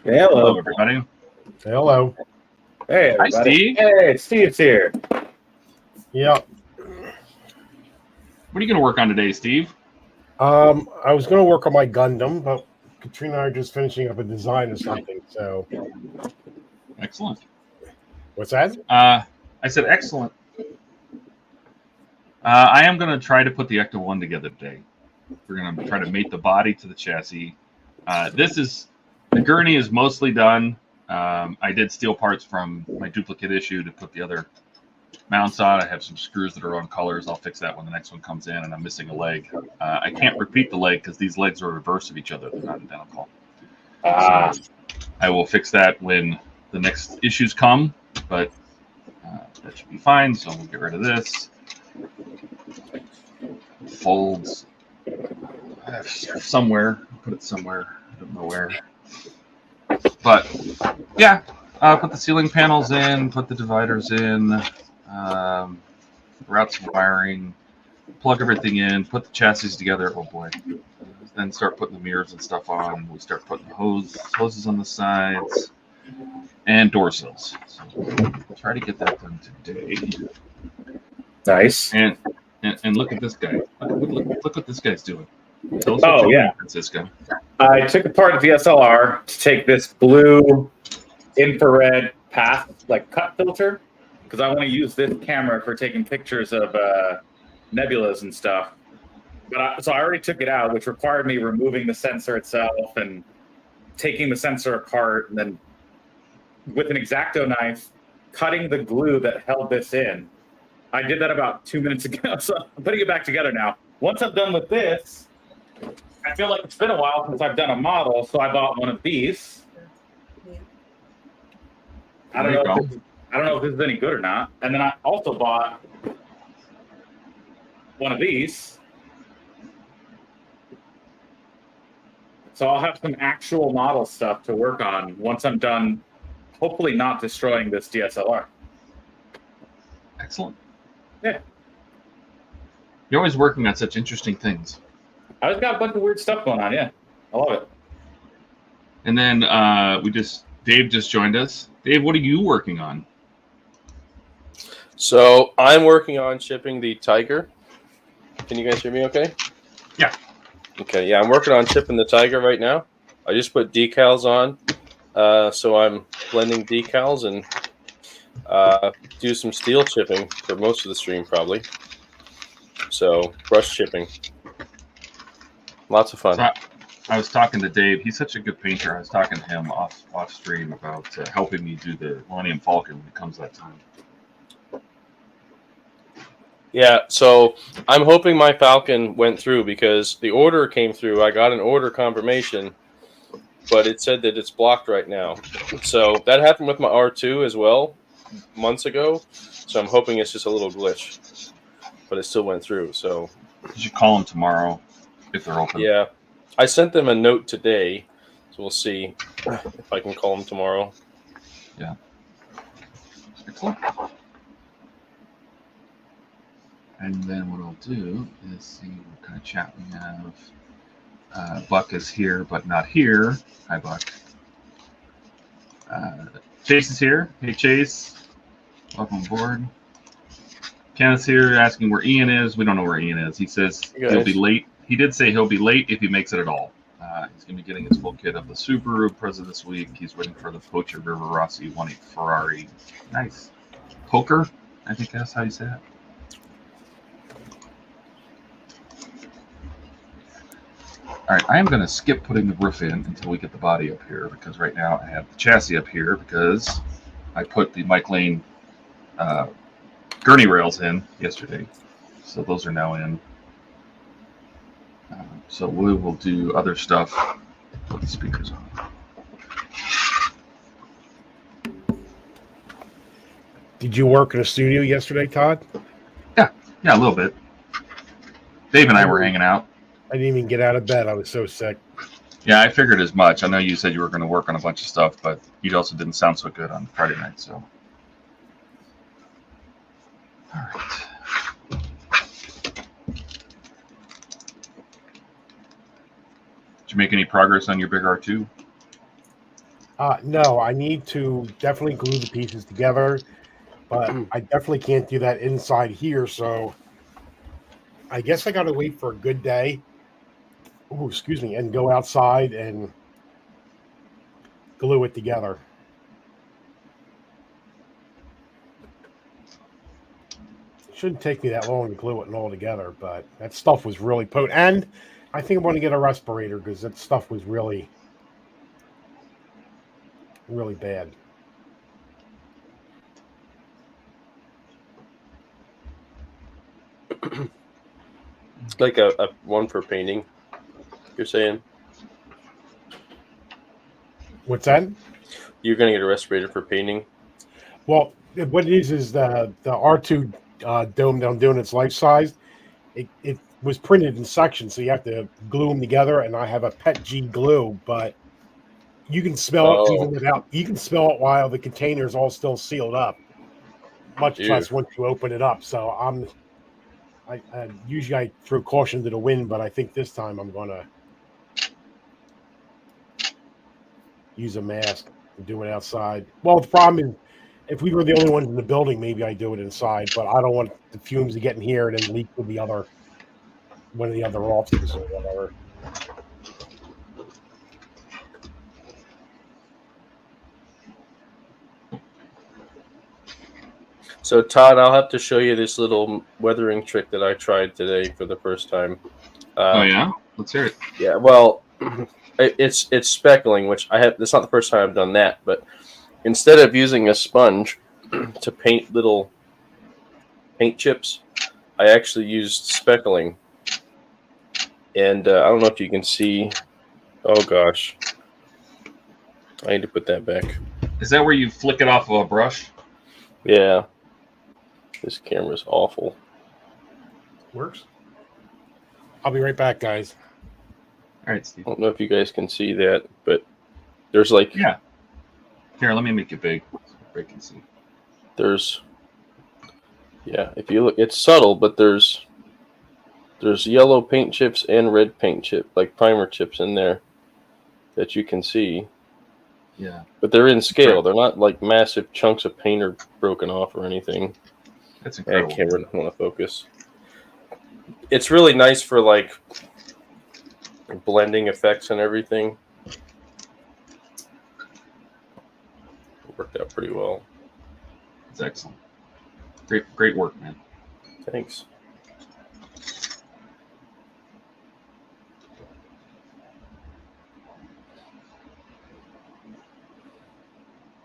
Hello. Hello, everybody. Hello. Hey, everybody. Hi, Steve. Hey, Steve's here. Yeah. What are you going to work on today, Steve? I was going to work on my Gundam, but Katrina and I are just finishing up a design or something. So, Excellent. what's that? I said excellent. I am going to try to put the Ecto 1 together today. We're going to try to mate the body to the chassis. The gurney is mostly done. I did steal parts from my duplicate issue to put the other mounts on. I have some screws that are on colors. I'll fix that when the next one comes in, and I'm missing a leg. I can't repeat the leg because these legs are reverse of each other. They're not identical. So I will fix that when the next issues come, but that should be fine. So we'll get rid of this. Folds. I have somewhere. I'll put it somewhere. I don't know where. But yeah, put the ceiling panels in, put the dividers in, route some wiring, plug everything in, put the chassis together. Oh boy. Then start putting the mirrors and stuff on. We start putting the hoses on the sides and door sills. So we'll try to get that done today. Nice. And look at this guy. Look what this guy's doing. Tell us Oh, what yeah. Francisco. I took apart the DSLR to take this blue infrared path, like cut filter, because I want to use this camera for taking pictures of nebulas and stuff. But so I already took it out, which required me removing the sensor itself and taking the sensor apart, and then with an X-Acto knife, cutting the glue that held this in. I did that about 2 minutes ago, so I'm putting it back together now. Once I'm done with this, I feel like it's been a while since I've done a model, so I bought one of these. I don't know if this is any good or not. And then I also bought one of these. So I'll have some actual model stuff to work on once I'm done, hopefully not destroying this DSLR. Excellent. Yeah. You're always working on such interesting things. I just got a bunch of weird stuff going on, yeah. I love it. And then Dave just joined us. Dave, what are you working on? So I'm working on shipping the Tiger. Can you guys hear me okay? Yeah. Okay, yeah, I'm working on shipping the Tiger right now. I just put decals on. So I'm blending decals and do some steel chipping for most of the stream probably. So brush chipping. Lots of fun. So I was talking to Dave. He's such a good painter. I was talking to him off stream about helping me do the Millennium Falcon when it comes that time. Yeah, so I'm hoping my Falcon went through because the order came through. I got an order confirmation, but it said that it's blocked right now. So that happened with my R2 as well months ago. So I'm hoping it's just a little glitch, but it still went through. So You should call them tomorrow if they're open. yeah, I sent them a note today, so we'll see if I can call them tomorrow. Yeah. Excellent. And then what I'll do is see what kind of chat we have. Buck is here, but not here. Hi, Buck. Chase is here. Hey, Chase. Welcome aboard. Kenneth's here asking where Ian is. We don't know where Ian is. He says he'll be late. He did say he'll be late if he makes it at all. He's going to be getting his full kit of the Subaru Impreza this week. He's waiting for the Poacher River Rossi 1.8 Ferrari. Nice. Poker, I think that's how you say it. All right, I am going to skip putting the roof in until we get the body up here because right now I have the chassis up here because I put the Mike Lane gurney rails in yesterday. So those are now in. So we will do other stuff. Put the speakers on. Did you work in a studio yesterday, Todd? Yeah, a little bit. Dave and I were hanging out. I didn't even get out of bed. I was so sick. Yeah, I figured as much. I know you said you were going to work on a bunch of stuff, but you also didn't sound so good on Friday night. So, all right. Did you make any progress on your big R2? No, I need to definitely glue the pieces together, but I definitely can't do that inside here. So I guess I got to wait for a good day. Oh, excuse me, and go outside and glue it together. It shouldn't take me that long to glue it all together, but that stuff was really potent. And I think I'm going to get a respirator because that stuff was really, really bad. Like a one for painting, you're saying? What's that? You're going to get a respirator for painting? Well, what it is the R2 dome that I'm doing, it's life size. It was printed in sections, so you have to glue them together. And I have a PET G glue, but you can smell it even without. You can smell it while the container's all still sealed up. Much less once you open it up. So I usually I throw caution to the wind, but I think this time I'm going to use a mask and do it outside. Well, the problem is, if we were the only ones in the building, maybe I do it inside, but I don't want the fumes to get in here and then leak to the other one of the other offices or whatever. So, Todd, I'll have to show you this little weathering trick that I tried today for the first time. Oh yeah, let's hear it. Yeah, well, it's speckling, which I have. That's not the first time I've done that, but instead of using a sponge to paint little paint chips, I actually used speckling. And I don't know if you can see. Oh gosh, I need to put that back. Is that where you flick it off of a brush? Yeah. This camera's awful. Works. I'll be right back, guys. All right, Steve. I don't know if you guys can see that, but there's like Yeah. Here, let me make it big so everybody can see. there's if you look, it's subtle, but there's yellow paint chips and red paint chip, like primer chips in there that you can see. Yeah. But they're in scale. They're not like massive chunks of paint or broken off or anything. That's incredible. That camera doesn't want to focus. It's really nice for like blending effects and everything. It worked out pretty well. It's excellent. Great work, man. Thanks.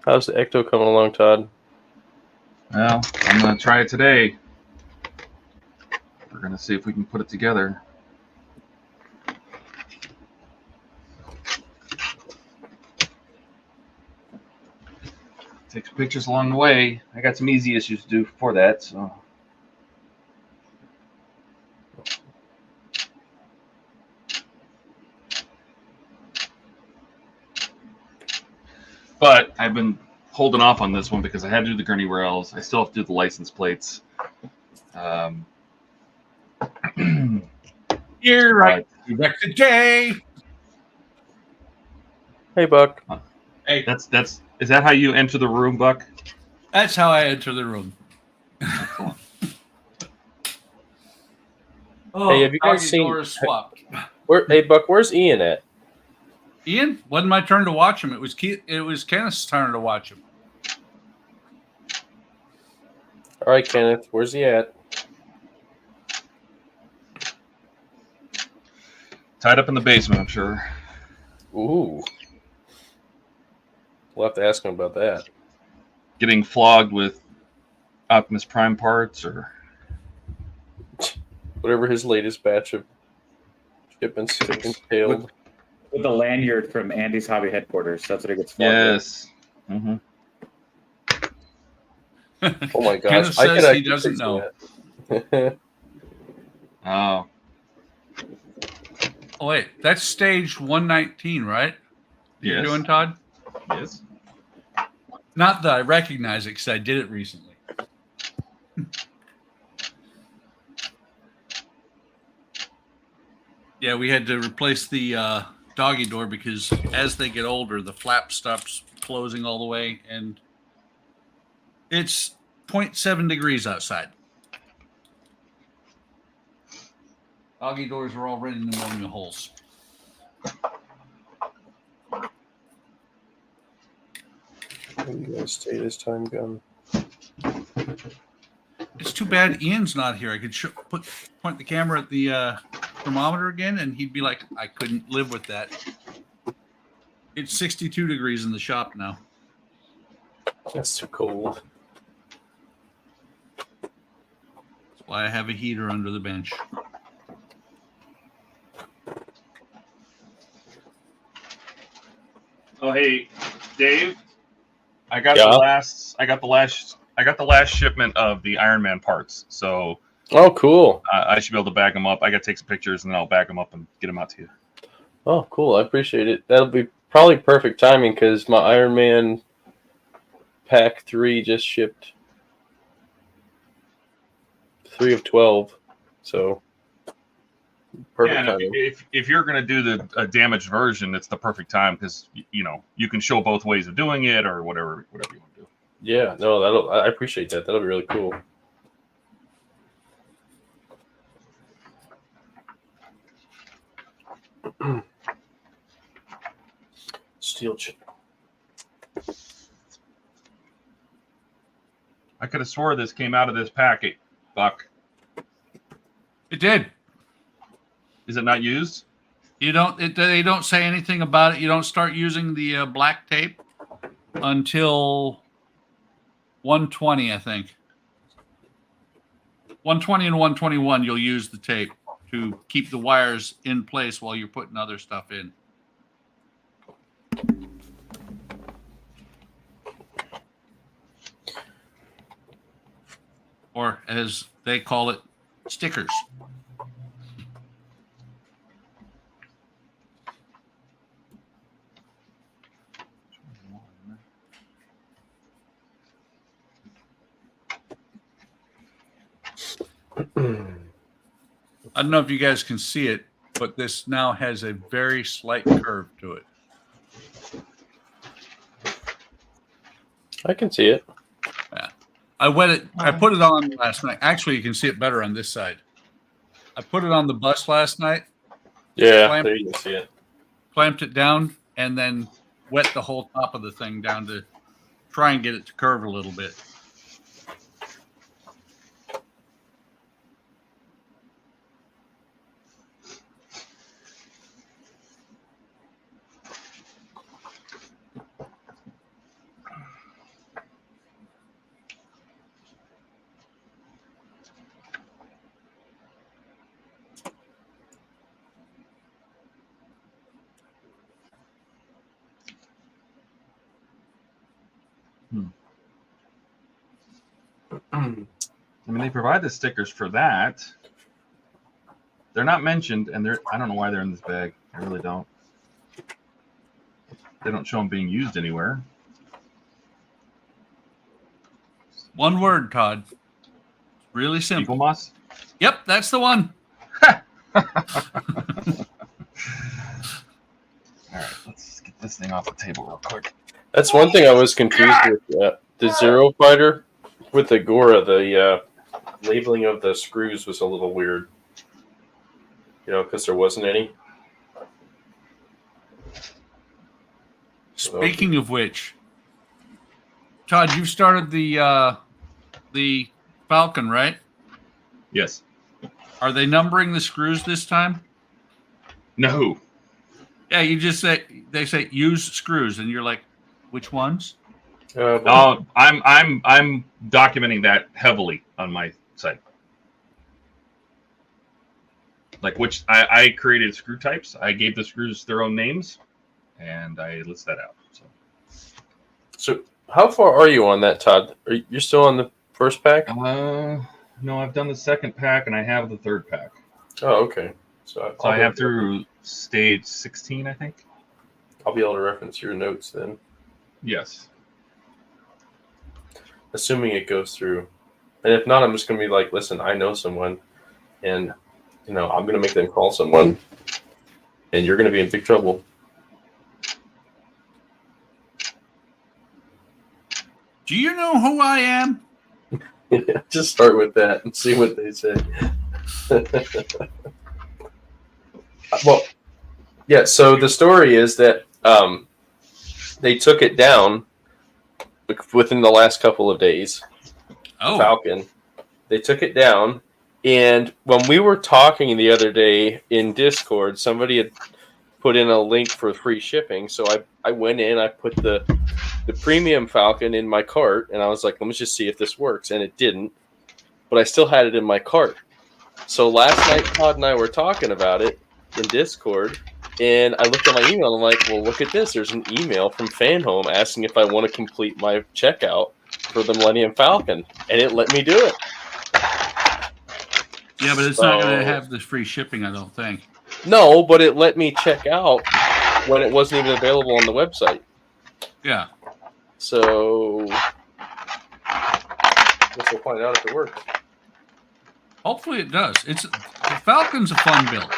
How's the Ecto coming along, Todd? Well, I'm going to try it today. We're going to see if we can put it together. Take some pictures along the way. I got some easy issues to do before that, so. But I've been holding off on this one because I had to do the gurney rails. I still have to do the license plates. You're right. You're back to Jay. Hey, Buck. Hey, Is that how you enter the room, Buck? that's how I enter the room. Oh, Hey, have you guys doggy seen- door is swapped. Hey, Buck, where's Ian at? Ian, wasn't my turn to watch him. It was Kenneth's turn to watch him. All right, Kenneth, where's he at? Tied up in the basement, I'm sure. Ooh. We'll have to ask him about that. Getting flogged with Optimus Prime parts or Whatever his latest batch of shipments entailed. With the lanyard from Andy's Hobby Headquarters. That's what it gets for. yes. Mm-hmm. Oh my gosh. Kenneth I says could he actually doesn't fix know. that. Oh, Oh wait, that's stage 119, right? You're yes. doing, Todd? Yes. Not that I recognize it because I did it recently. Yeah, we had to replace the doggy door because as they get older, the flap stops closing all the way, and it's 0.7 degrees outside. Augie doors are already pneumonia holes. You guys stay this time gun. It's too bad Ian's not here. I could point the camera at the thermometer again, and he'd be like, I couldn't live with that. It's 62 degrees in the shop now. That's too cold. That's why I have a heater under the bench. Oh, hey, Dave. I got Yeah? the last shipment of the Iron Man parts. So Oh, cool. I should be able to bag them up. I got to take some pictures and then I'll bag them up and get them out to you. Oh, cool. I appreciate it. That'll be probably perfect timing because my Iron Man pack 3 just shipped. 3 of 12. So perfect Yeah, timing. if you're going to do a damaged version, it's the perfect time because, you know, you can show both ways of doing it or whatever you want to do. Yeah, no, I appreciate that. That'll be really cool. Steel chip. I could have swore this came out of this packet, Buck. It did. Is it not used? They don't say anything about it. You don't start using the black tape until 120, I think. 120 and 121, you'll use the tape to keep the wires in place while you're putting other stuff in. Or as they call it, stickers. I don't know if you guys can see it, but this now has a very slight curve to it. I can see it. Yeah. I put it on last night. Actually, you can see it better on this side. I put it on the bus last night. Yeah, there you can see it. Clamped it down and then wet the whole top of the thing down to try and get it to curve a little bit. I mean, they provide the stickers for that. They're not mentioned, and I don't know why they're in this bag. I really don't. They don't show them being used anywhere. One word, Todd. Really simple. Eagle moss? Yep, that's the one. All right, let's get this thing off the table real quick. That's one thing I was confused with. The Zero Fighter with the Gora, the labeling of the screws was a little weird. You know, because there wasn't any. Speaking of which, Todd, you've started the Falcon, right? Yes. Are they numbering the screws this time? No. Yeah, you just say they say use screws, and you're like, which ones? I'm documenting that heavily on my site. Like which I created screw types. I gave the screws their own names, and I list that out. So how far are you on that, Todd? You're still on the first pack? No, I've done the second pack, and I have the third pack. Oh, okay. So I have through stage 16, I think. I'll be able to reference your notes then. Yes. Assuming it goes through. And if not, I'm just going to be like, listen, I know someone, and, you know, I'm going to make them call someone, and you're going to be in big trouble. Do you know who I am? Just start with that and see what they say. Well, yeah. So the story is that they took it down within the last couple of days. Oh, Falcon. They took it down, and when we were talking the other day in Discord, somebody had put in a link for free shipping. So I went in, I put the premium Falcon in my cart, and I was like, let me just see if this works, and it didn't. But I still had it in my cart. So last night, Todd and I were talking about it in Discord, and I looked at my email, and I'm like, well, look at this. There's an email from FanHome asking if I want to complete my checkout for the Millennium Falcon, and it let me do it. yeah, but it's not going to have this free shipping, I don't think. No, but it let me check out when it wasn't even available on the website. Yeah. So I guess we'll find out if it works. Hopefully it does. The Falcon's a fun build.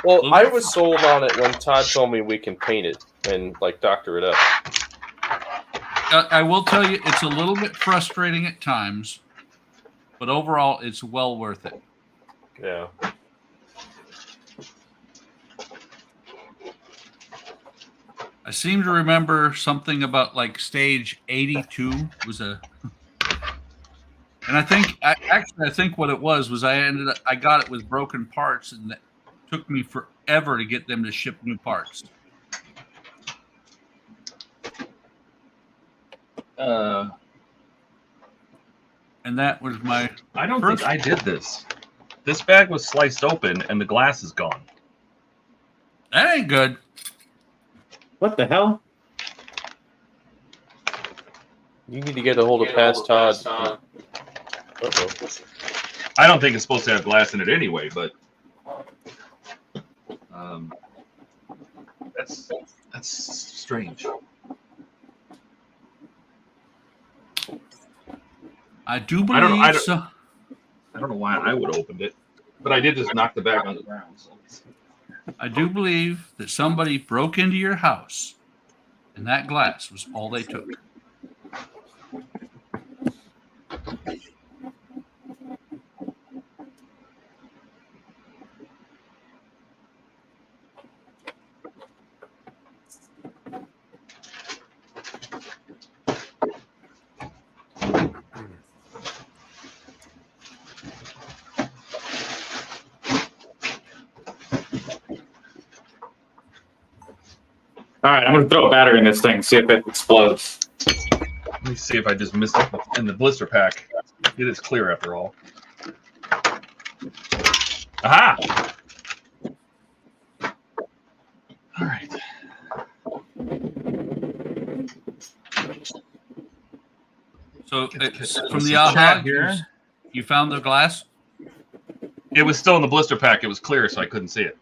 Well, I was sold on it when Todd told me we can paint it and like doctor it up. I will tell you, it's a little bit frustrating at times, but overall, it's well worth it. Yeah. I seem to remember something about like stage 82 was a, and I think what it was I got it with broken parts, and it took me forever to get them to ship new parts. And that was my. I don't think I did this. This bag was sliced open and the glass is gone. That ain't good. What the hell? You need to get a hold of past Todd. I don't think it's supposed to have glass in it anyway, but that's strange. I do believe I don't know why I would have opened it, but I did just knock the bag on the ground. So. I do believe that somebody broke into your house, and that glass was all they took. All right, I'm going to throw a battery in this thing, see if it explodes. Let me see if I just missed it in the blister pack. It is clear after all. Aha! All right. So from the aha here, you found the glass? it was still in the blister pack. It was clear, so I couldn't see it.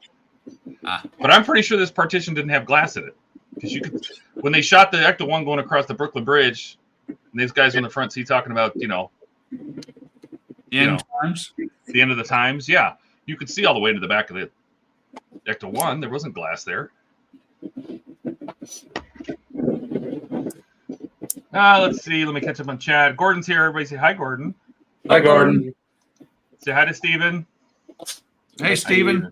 But I'm pretty sure this partition didn't have glass in it. Because you could, when they shot the Ecto 1 going across the Brooklyn Bridge, and these guys in the front seat talking about, the end times, the end of the times, yeah, you could see all the way to the back of the Ecto 1. There wasn't glass there. Let's see. Let me catch up on chat. Gordon's here. Everybody say hi, Gordon. Hi, Gordon. Say hi to Steven. Hey, Steven.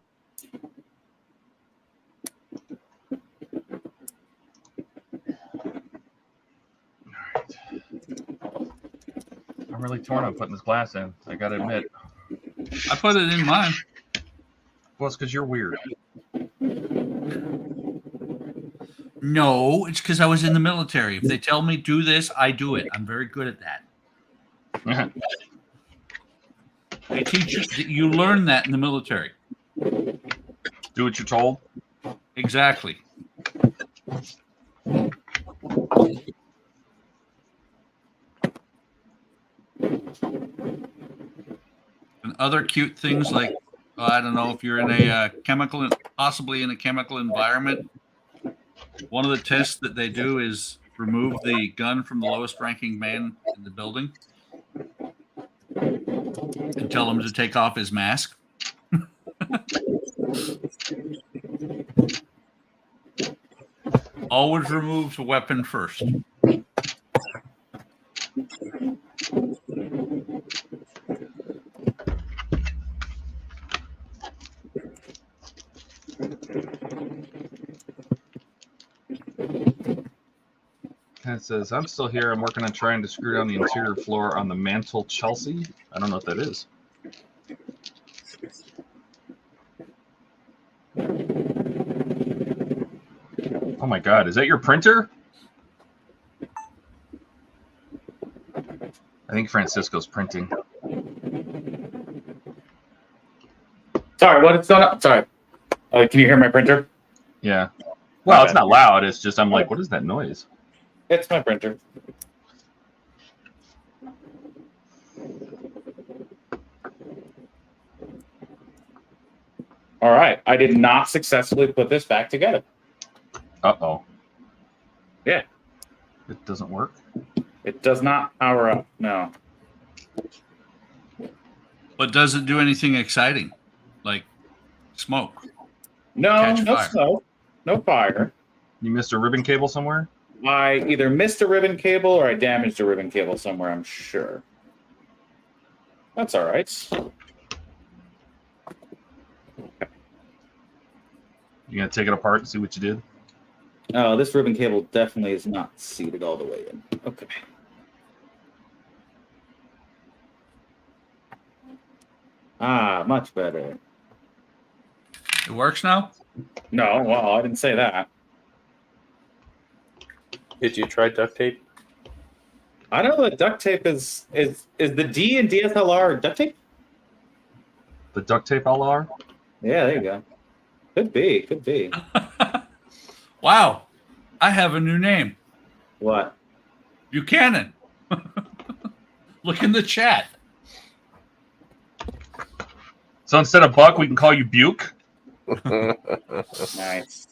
I'm really torn on putting this glass in. I gotta admit. I put it in mine. Well, it's because you're weird. No, it's because I was in the military. If they tell me do this, I do it. I'm very good at that. They teach you. You learn that in the military. Do what you're told. Exactly. And other cute things like, I don't know if you're in a possibly in a chemical environment. One of the tests that they do is remove the gun from the lowest ranking man in the building and tell him to take off his mask. Always remove the weapon first. And it says, I'm still here. I'm working on trying to screw down the interior floor on the mantle Chelsea. I don't know what that is. Oh my God, is that your printer? I think Francisco's printing. Sorry, what is going on? Sorry. Can you hear my printer? Yeah. Well, it's not loud. It's just, I'm like, what is that noise? It's my printer. All right. I did not successfully put this back together. Uh-oh. Yeah. It doesn't work? It does not power up. No. But does it do anything exciting? Like smoke? No, Catch no fire. smoke. No fire. You missed a ribbon cable somewhere? I either missed a ribbon cable or I damaged a ribbon cable somewhere, I'm sure. That's all right. You gonna take it apart and see what you did? Oh, this ribbon cable definitely is not seated all the way in. Okay. Ah, much better. It works now? No, well, I didn't say that. Did you try duct tape? I don't know that duct tape is the D in DSLR duct tape? The duct tape LR? Yeah, there you go. Could be, could be. Wow. I have a new name. What? Buchanan. Look in the chat. So instead of Buck, we can call you Buke? Nice.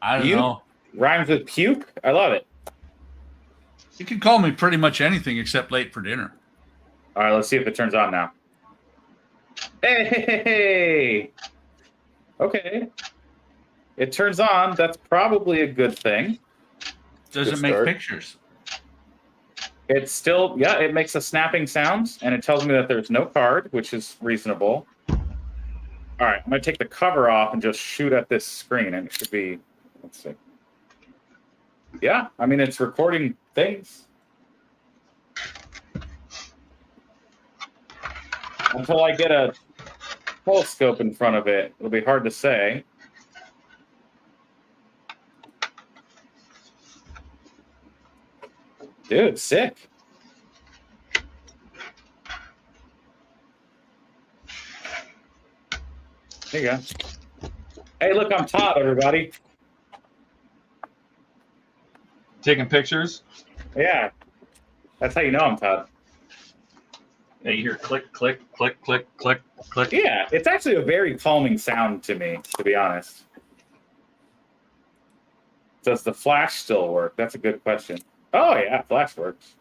I don't You- know. Rhymes with puke? I love it. You can call me pretty much anything except late for dinner. All right, let's see if it turns on now. Hey! Okay. It turns on. That's probably a good thing. Does Good it make start. pictures? It's still, yeah, it makes a snapping sound, and it tells me that there's no card, which is reasonable. All right, I'm going to take the cover off and just shoot at this screen, and it should be, let's see. Yeah, I mean, it's recording things. Until I get a telescope in front of it, it'll be hard to say. Dude, sick. There you go. Hey, look, I'm Todd, everybody. Taking pictures? Yeah. That's how you know I'm Todd. Hey, you hear click, click, click, click, click, click. Yeah, it's actually a very calming sound to me, to be honest. Does the flash still work? That's a good question. Oh, yeah, flash works.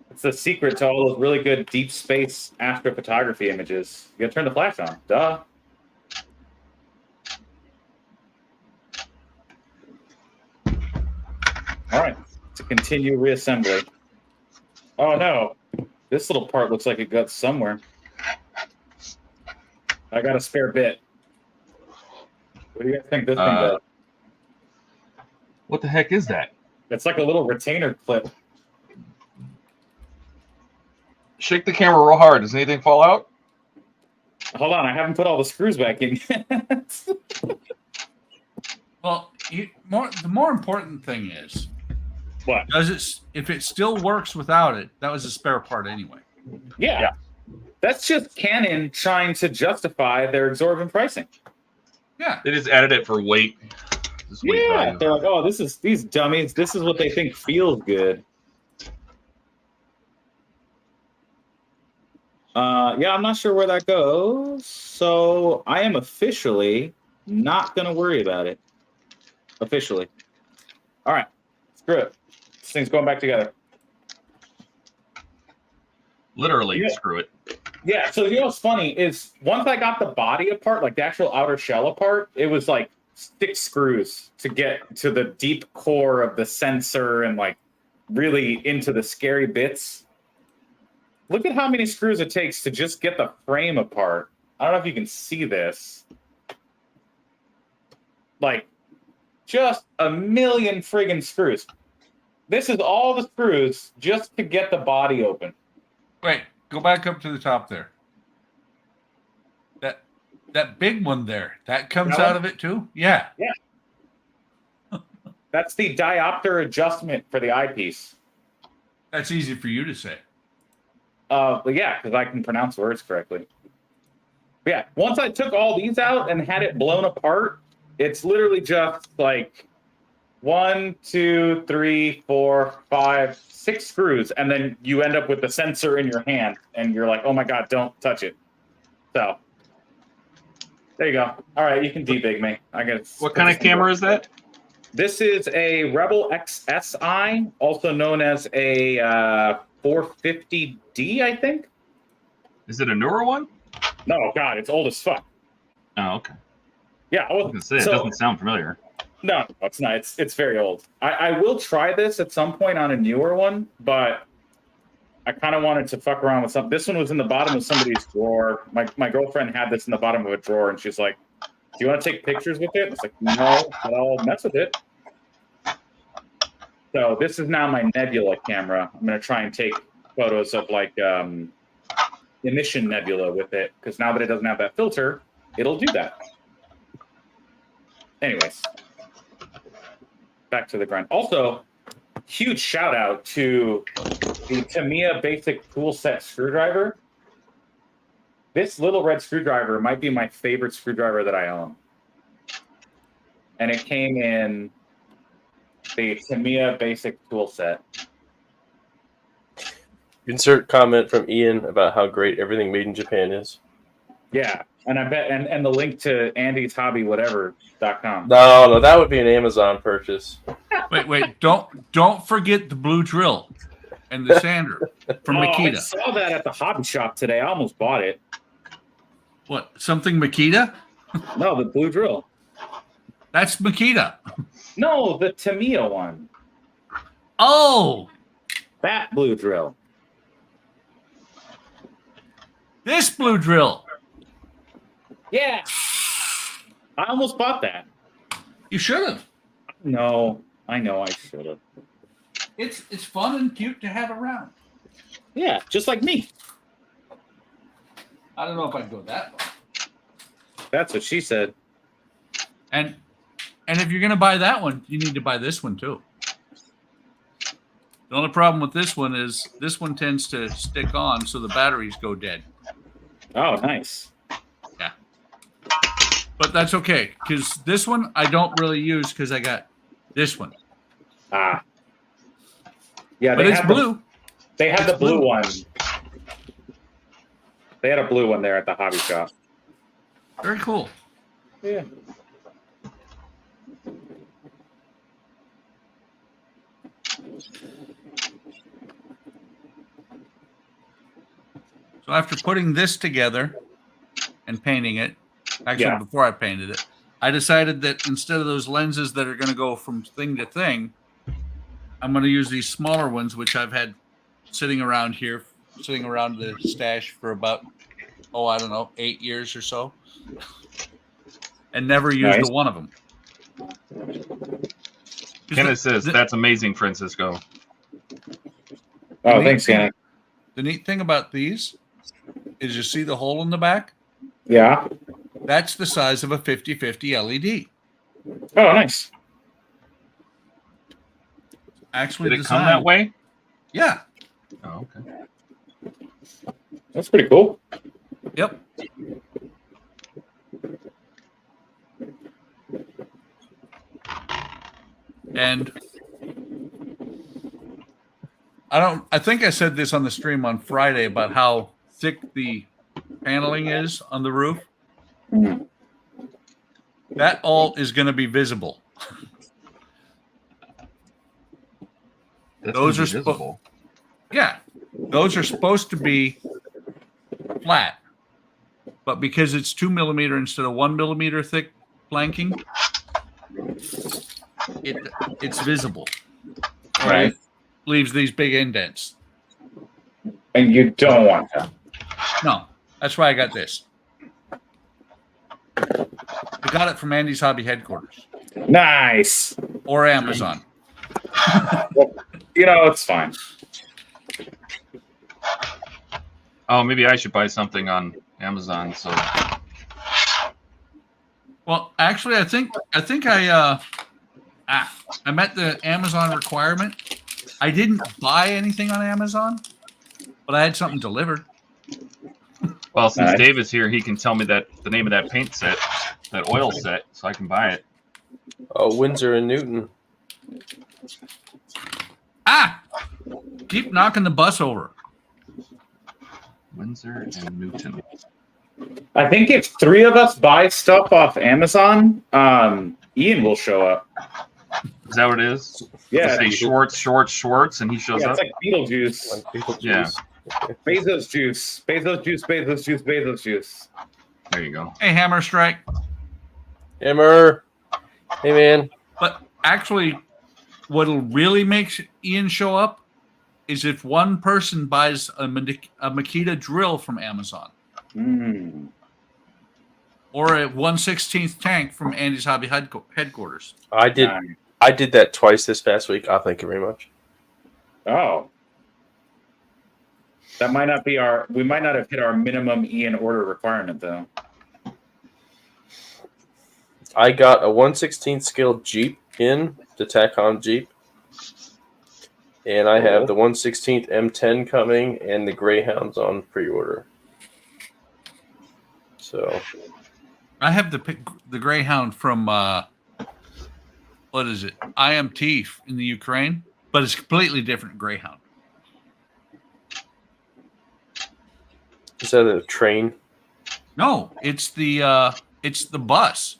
It's the secret to all those really good deep space astrophotography images. You gotta turn the flash on. Duh. All right, to continue reassembly. Oh no, this little part looks like it got somewhere. I got a spare bit. What do you guys think this thing does? What the heck is that? It's like a little retainer clip. Shake the camera real hard. Does anything fall out? Hold on, I haven't put all the screws back in yet. Well, the more important thing is, What? does it? If it still works without it, that was a spare part anyway. Yeah. That's just Canon trying to justify their exorbitant pricing. Yeah. They just added it for weight. Just weight Yeah, value. they're like, oh, this is these dummies. This is what they think feels good. Yeah, I'm not sure where that goes. So I am officially not going to worry about it. Officially. All right. Screw it. This thing's going back together. Literally, Yeah. screw it. Yeah, so you know what's funny is once I got the body apart, like the actual outer shell apart, it was like 6 screws to get to the deep core of the sensor and like really into the scary bits. Look at how many screws it takes to just get the frame apart. I don't know if you can see this. Like, just a million friggin' screws. This is all the screws just to get the body open. Wait, go back up to the top there. That big one there, that comes out of it too? Yeah. Yeah. That's the diopter adjustment for the eyepiece. That's easy for you to say. But yeah, because I can pronounce words correctly. But yeah, once I took all these out and had it blown apart, it's literally just like 1, 2, 3, 4, 5, 6 screws, and then you end up with the sensor in your hand, and you're like, oh my god, don't touch it. So there you go. All right, you can debig me. I guess. What kind of camera is that? This is a Rebel XSI, also known as a 450D, I think. Is it a newer one? No, God, it's old as fuck. Oh, okay. Yeah, I was gonna say, it doesn't sound familiar. No, it's not. It's very old. I will try this at some point on a newer one, but I kind of wanted to fuck around with something. This one was in the bottom of somebody's drawer. My girlfriend had this in the bottom of a drawer, and she's like, "Do you want to take pictures with it?" It's like, no, but I'll mess with it. So this is now my nebula camera. I'm gonna try and take photos of like emission nebula with it, because now that it doesn't have that filter, it'll do that. Anyways, back to the grind. Also, huge shout out to the Tamiya Basic Tool Set screwdriver. This little red screwdriver might be my favorite screwdriver that I own. And it came in the Tamiya Basic Tool Set. Insert comment from Ian about how great everything made in Japan is. Yeah, and I bet and the link to Andy's Hobby whatever.com. No, that would be an Amazon purchase. Wait, don't forget the blue drill and the sander from Makita. I saw that at the hobby shop today. I almost bought it. What, something Makita? No, the blue drill. That's Makita. No, the Tamiya one. Oh, That blue drill. this blue drill. Yeah. I almost bought that. You should have. No, I know I should have. It's fun and cute to have around. Yeah, just like me. I don't know if I'd go that far. That's what she said. And if you're gonna buy that one, you need to buy this one too. The only problem with this one is this one tends to stick on, so the batteries go dead. Oh, nice. Yeah. But that's okay, because this one I don't really use because I got this one. Ah. Yeah, But it's blue. They had It's the blue blue. one. They had a blue one there at the hobby shop. Very cool. Yeah. So after putting this together and painting it, actually Yeah. before I painted it, I decided that instead of those lenses that are going to go from thing to thing, I'm going to use these smaller ones, which I've had sitting around here, sitting around the stash for about, I don't know, 8 years or so, and never used Nice. one of them. Kenneth says, that's amazing, Francisco. Oh, thanks, Anna. The neat thing about these is you see the hole in the back? Yeah. That's the size of a 50/50 LED. Oh, nice. Actually, Did it come that way? Yeah. Oh, okay. That's pretty cool. Yep. And I think I said this on the stream on Friday about how thick the paneling is on the roof. Mhm. That all is going to be visible. That's Those gonna are be spo- visible. Yeah. Those are supposed to be flat. But because it's 2 millimeter instead of 1 millimeter thick planking, it's visible. Right. It leaves these big indents. And you don't want that. No, that's why I got this. I got it from Andy's Hobby headquarters. Nice. or Amazon. You know, it's fine. Oh, maybe I should buy something on Amazon. So Well, actually, I think I met the Amazon requirement. I didn't buy anything on Amazon, but I had something delivered. well, since Nice. Dave is here, he can tell me that the name of that paint set, that oil set, so I can buy it. Oh, Windsor and Newton. Keep knocking the bus over. Windsor and Newton. I think if 3 of us buy stuff off Amazon, Ian will show up. Is that what it is? Yeah, Say Schwartz, and he shows yeah, up. it's like Beetlejuice. Yeah. Bezos juice. Bezos juice. Bezos juice. Bezos juice. There you go. Hey, Hammer Strike. Hammer. Hey, man. But actually, what'll really make Ian show up is if one person buys a Makita drill from Amazon or a 1/16 tank from Andy's Hobby headquarters. I did that twice this past week. Oh, thank you very much. Oh. That might not be we might not have hit our minimum Ian order requirement, though. I got a 1/16 scale Jeep in, the Tacom Jeep. And I have the 1/16 M10 coming and the Greyhounds on pre-order. So I have the Greyhound from what is it? IMT in the Ukraine, but it's a completely different Greyhound. is that a train? No, it's the bus.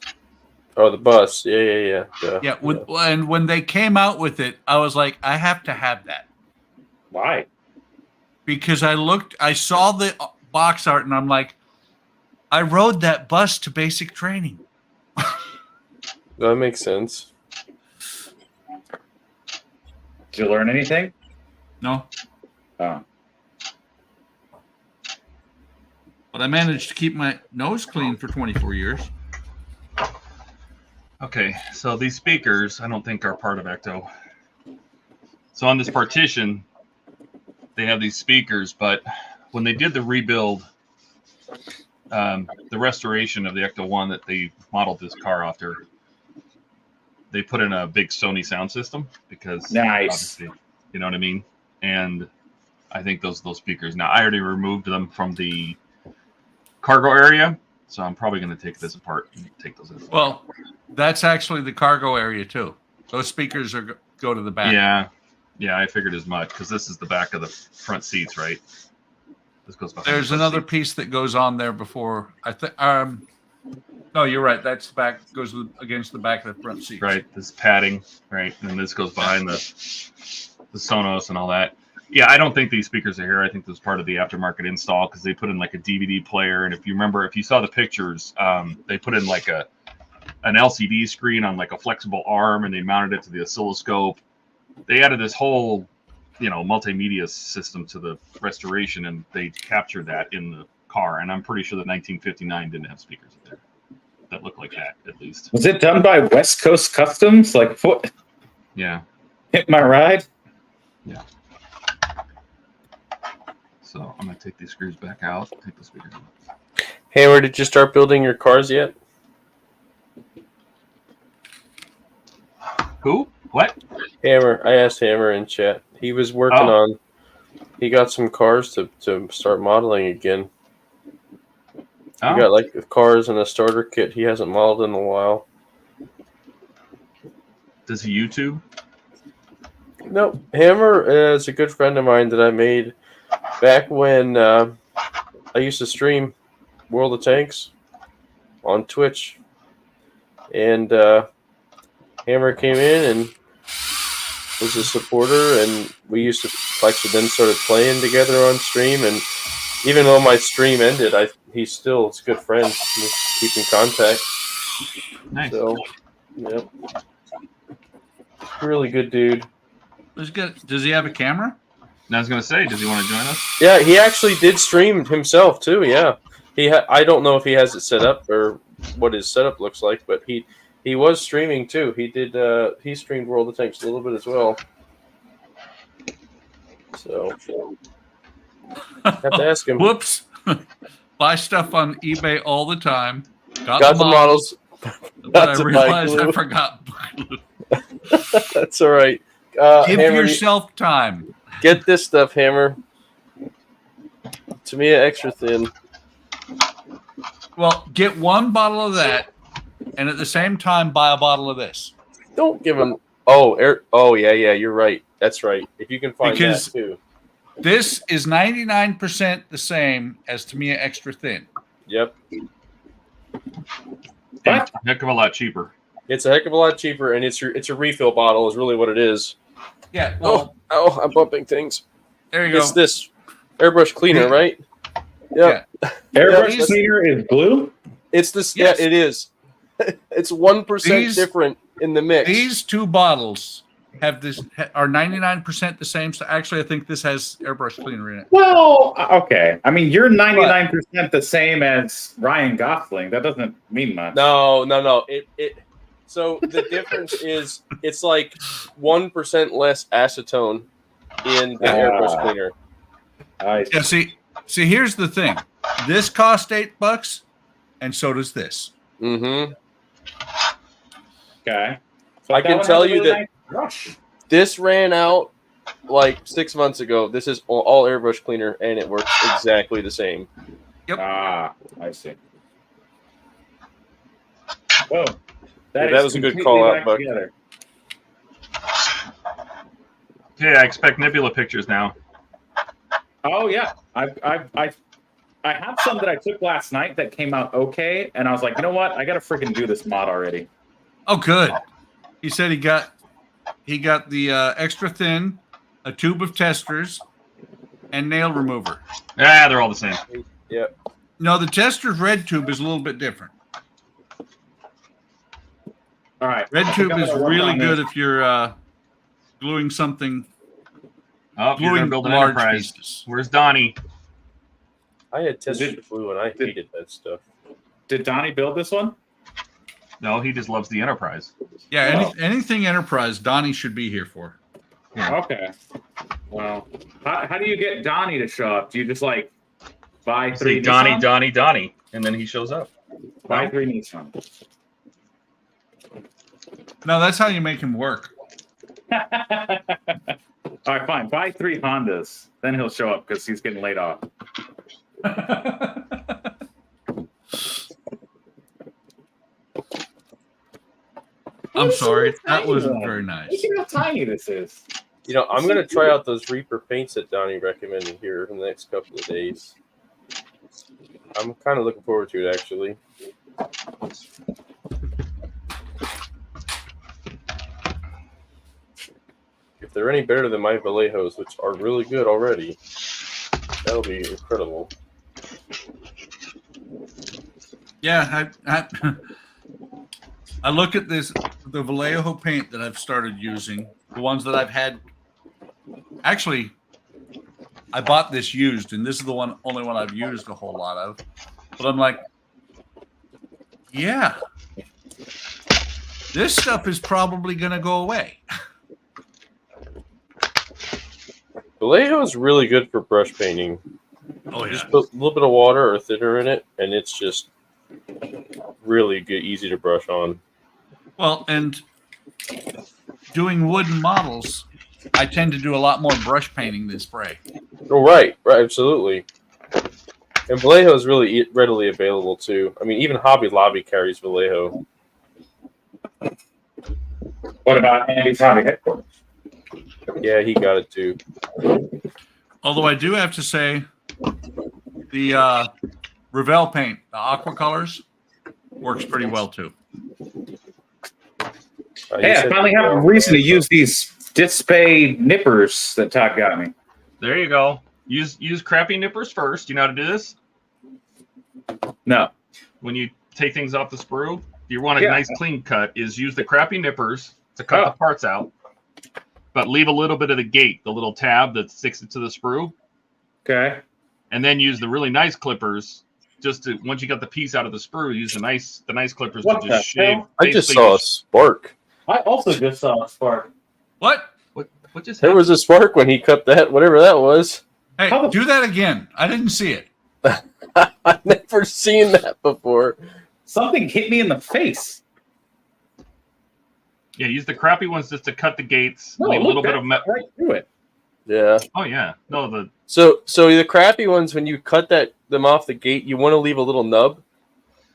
Oh, the bus. Yeah. Yeah, and when they came out with it, I was like, I have to have that. Why? Because I saw the box art, and I'm like, I rode that bus to basic training. That makes sense. Did you learn anything? No, Oh. but I managed to keep my nose clean for 24 years. Okay, so these speakers, I don't think are part of Ecto. So on this partition, they have these speakers, but when they did the rebuild, the restoration of the Ecto 1 that they modeled this car after, they put in a big Sony sound system because Nice. obviously, you know what I mean? And I think those speakers, now I already removed them from the cargo area, so I'm probably going to take this apart and take those in. Well, that's actually the cargo area too. Those speakers go to the back. Yeah, I figured as much because this is the back of the front seats, right? This goes behind. There's the front another seats. piece that goes on there before. I think. No, you're right. That's back goes against the back of the front seat. Right, this padding, right, and then this goes behind the Sonos and all that. Yeah, I don't think these speakers are here. I think this was part of the aftermarket install because they put in like a DVD player, and if you saw the pictures, they put in like an LCD screen on like a flexible arm, and they mounted it to the oscilloscope. They added this whole, multimedia system to the restoration, and they captured that in the car. And I'm pretty sure the 1959 didn't have speakers in there that looked like that, at least. Was it done by West Coast Customs? Like, what? Yeah. Hit my ride? Yeah. So I'm gonna take these screws back out. Take the speakers out. Hammer, did you start building your cars yet? Who? What? Hammer. I asked Hammer in chat. He was working on. He got some cars to start modeling again. Oh. He got like the cars and a starter kit he hasn't modeled in a while. Does he YouTube? No, Hammer is a good friend of mine that I made back when I used to stream World of Tanks on Twitch. And Hammer came in and was a supporter, and we used to actually then started playing together on stream. And even though my stream ended, he's still a good friend. We keep in contact. Nice. So, yeah, really good dude. Does he have a camera? And I was gonna say, does he want to join us? Yeah, he actually did stream himself too. Yeah, I don't know if he has it set up or what his setup looks like, but He was streaming too. He did. He streamed World of Tanks a little bit as well. So have to ask him. Whoops. Buy stuff on eBay all the time. Got the models. But I realized I forgot. That's all right. Give Hammer, yourself time. get this stuff, Hammer. To me, extra thin. Well, get one bottle of that, and at the same time, buy a bottle of this. Don't give him. Oh, yeah. You're right. That's right. If you can find Because that too. this is 99% the same as Tamiya Extra Thin. Yep. And a heck of a lot cheaper. It's a heck of a lot cheaper, and it's a refill bottle. Is really what it is. Yeah. Well, Oh, I'm bumping things. there you go. It's this airbrush cleaner, right? Yep. Yeah. Airbrush cleaner is blue? It's this. Yes. Yeah, it is. It's 1% different in the mix. These two bottles have this are 99% the same. So actually, I think this has airbrush cleaner in it. Well, okay. I mean, you're 99% the same as Ryan Gosling. That doesn't mean much. No. So the difference is it's like 1% less acetone in the airbrush cleaner. Yeah. See, here's the thing. This cost $8, and so does this. Mm-hmm. Okay. So I can tell you that nice brush. this ran out like 6 months ago. This is all airbrush cleaner, and it works exactly the same. Yep. Ah, I see. Whoa. That was a good call out, Buck. Together. Okay, I expect Nebula pictures now. Oh yeah, I have some that I took last night that came out okay, and I was like, you know what? I gotta freaking do this mod already. Oh, good. He said he got the extra thin, a tube of testers, and nail remover. Ah, they're all the same. Yep. No, the tester's red tube is a little bit different. All right, Red I think tube I'm is gonna work really on good this. if you're gluing something. Oh, you're going to build an large Enterprise. pieces. Where's Donnie? I had tested blue, and I hated that stuff. Did Donnie build this one? No, he just loves the Enterprise. Yeah, anything Enterprise, Donnie should be here for. Yeah. Okay. Well, how do you get Donnie to show up? Do you just like buy Say three? Donnie, Nissan? Donnie, and then he shows up. Buy three Nissan. No, that's how you make him work. All right, fine. Buy three Hondas. Then he'll show up because he's getting laid off. I'm sorry. That wasn't very nice. Look at how tiny this is. You know, I'm going to try out those Reaper paints that Donnie recommended here in the next couple of days. I'm kind of looking forward to it, actually. If they're any better than my Vallejos, which are really good already, that'll be incredible. Yeah, I look at the Vallejo paint that I've started using, the ones that I've had. Actually, I bought this used, and this is the only one I've used a whole lot of. But I'm like, yeah, this stuff is probably going to go away. Vallejo is really good for brush painting. Oh yeah, Just put a little bit of water or thinner in it, and it's just really good, easy to brush on. Well, and doing wooden models, I tend to do a lot more brush painting than spray. Oh, right, absolutely. And Vallejo is really readily available too. I mean, even Hobby Lobby carries Vallejo. What about Andy's hobby headquarters? Yeah, he got it too. Although I do have to say, the Revell paint, the aqua colors, works pretty well too. Hey, I finally have a reason to use these display nippers that Todd got me. There you go. Use crappy nippers first. You know how to do this? No. When you take things off the sprue, if you want a nice clean cut, is use the crappy nippers to cut the parts out, but leave a little bit of the gate, the little tab that sticks it to the sprue. Okay. And then use the really nice clippers just to, once you got the piece out of the sprue, use the nice clippers What to the just shave. hell? I just saw a spark. I also just saw a spark. What? What just There happened? was a spark when he cut that, whatever that was. Hey, How the- do that again. I didn't see it. I've never seen that before. Something hit me in the face. Yeah, use the crappy ones just to cut the gates. No, leave a look, little bit that's of metal. right through it. Yeah. Oh yeah, no the So the crappy ones, when you cut them off the gate, you want to leave a little nub,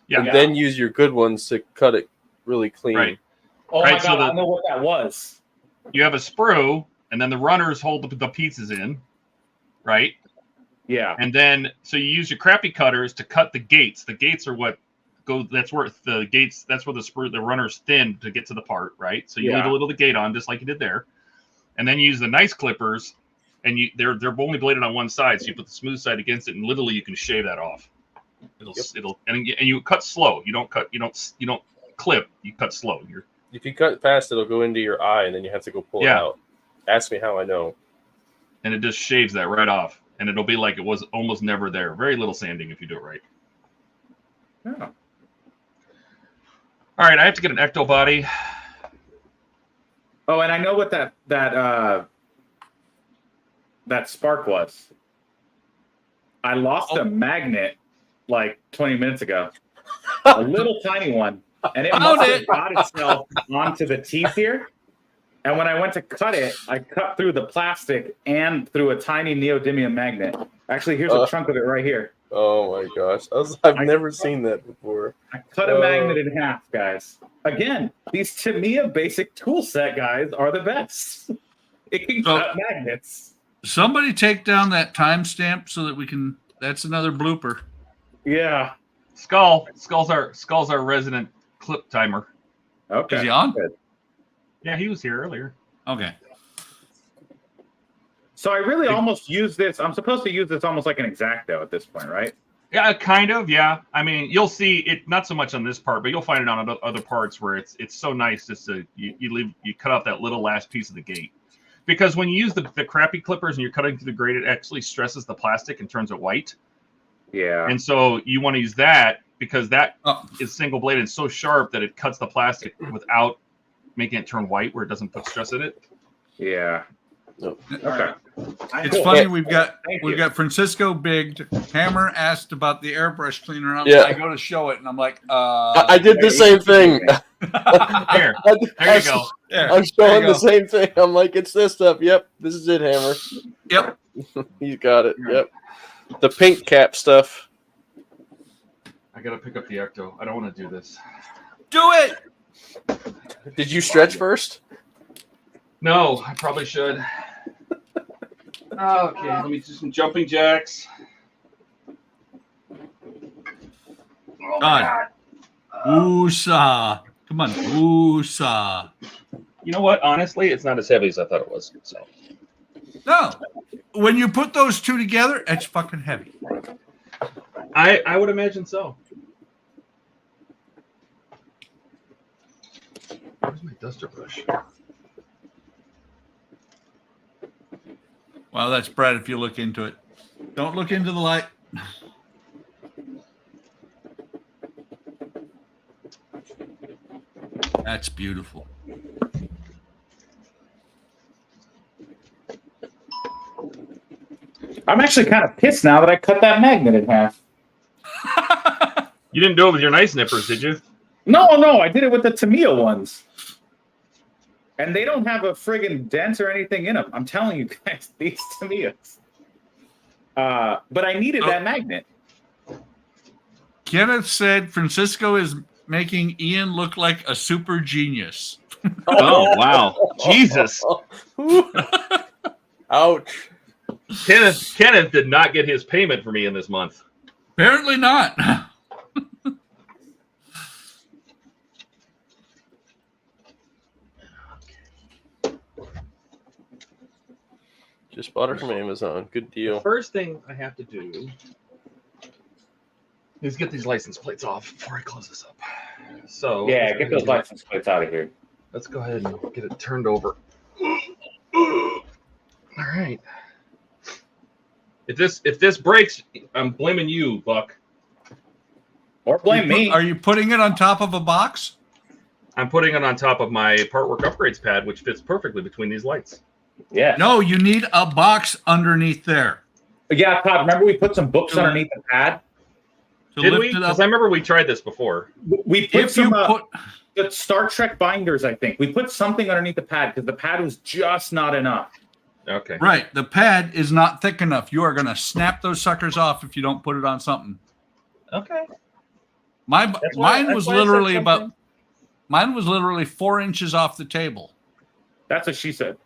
yeah. and then use your good ones to cut it really clean. Right. Oh Right, my so god, the- I know what that was. You have a sprue, and then the runners hold the pieces in, right? Yeah. And then so you use your crappy cutters to cut the gates. The gates are what go. That's where the gates. That's where the runners thin to get to the part, right? So you leave a little of the gate on, just like you did there, and then you use the nice clippers, and they're only bladed on one side, so you put the smooth side against it, and literally you can shave that off. It'll and you cut slow. You don't clip. You cut slow. If you cut fast, it'll go into your eye, and then you have to go pull it out. Ask me how I know. And it just shaves that right off, and it'll be like it was almost never there. Very little sanding if you do it right. Yeah. All right, I have to get an ecto body. Oh, and I know what that spark was. I lost a magnet like 20 minutes ago. A little tiny one. And it must have got itself onto the teeth here. And when I went to cut it, I cut through the plastic and through a tiny neodymium magnet. Actually, here's a chunk of it right here. Oh my gosh. I've never seen that before. I cut a magnet in half, guys. Again, these Tamiya basic tool set guys are the best. It can cut magnets. Somebody take down that timestamp so that we can. That's another blooper. Yeah. Skull's our resident clip timer. Okay. Is he on? Good. Yeah, he was here earlier. Okay. So I really almost use this. I'm supposed to use this almost like an X-Acto at this point, right? Yeah, kind of. Yeah, I mean, you'll see it not so much on this part, but you'll find it on other parts where it's so nice just to you cut off that little last piece of the gate, because when you use the crappy clippers and you're cutting through the grate, it actually stresses the plastic and turns it white. Yeah. And so you want to use that because that is single bladed so sharp that it cuts the plastic without making it turn white, where it doesn't put stress in it. Yeah. Okay. It's funny we've got Francisco Bigged. Hammer asked about the airbrush cleaner. I go to show it, and I'm like, I did the same thing. There you go. I'm showing the same thing. I'm like, it's this stuff. Yep, this is it, Hammer. Yep. He's got it. Yep. The pink cap stuff. I gotta pick up the ecto. I don't want to do this. Do it. Did you stretch first? No, I probably should. Okay, let me do some jumping jacks. Oh God. Woosah. Come on, woosah. You know what? Honestly, it's not as heavy as I thought it was. So No. When you put those two together, it's fucking heavy. I would imagine so. Where's my duster brush? Well, that's Brad if you look into it. Don't look into the light. That's beautiful. I'm actually kind of pissed now that I cut that magnet in half. You didn't do it with your nice nippers, did you? No, I did it with the Tamiya ones. And they don't have a friggin' dent or anything in them. I'm telling you guys, these Tamiyas. But I needed that magnet. Kenneth said Francisco is making Ian look like a super genius. Oh, wow. Jesus. Ouch. Kenneth did not get his payment for me in this month. Apparently not. Just bought it from Amazon. Good deal. The first thing I have to do is get these license plates off before I close this up. So Yeah, get those license plates out of here. let's go ahead and get it turned over. All right. If this breaks, I'm blaming you, Buck. Or blame me. Are you putting it on top of a box? I'm putting it on top of my part work upgrades pad, which fits perfectly between these lights. Yeah. No, you need a box underneath there. Yeah, Todd, remember we put some books underneath the pad? Did we? Because I remember we tried this before. We put the Star Trek binders, I think. We put something underneath the pad because the pad was just not enough. Okay. Right. The pad is not thick enough. You are going to snap those suckers off if you don't put it on something. Okay. Mine was literally 4 inches off the table. That's what she said.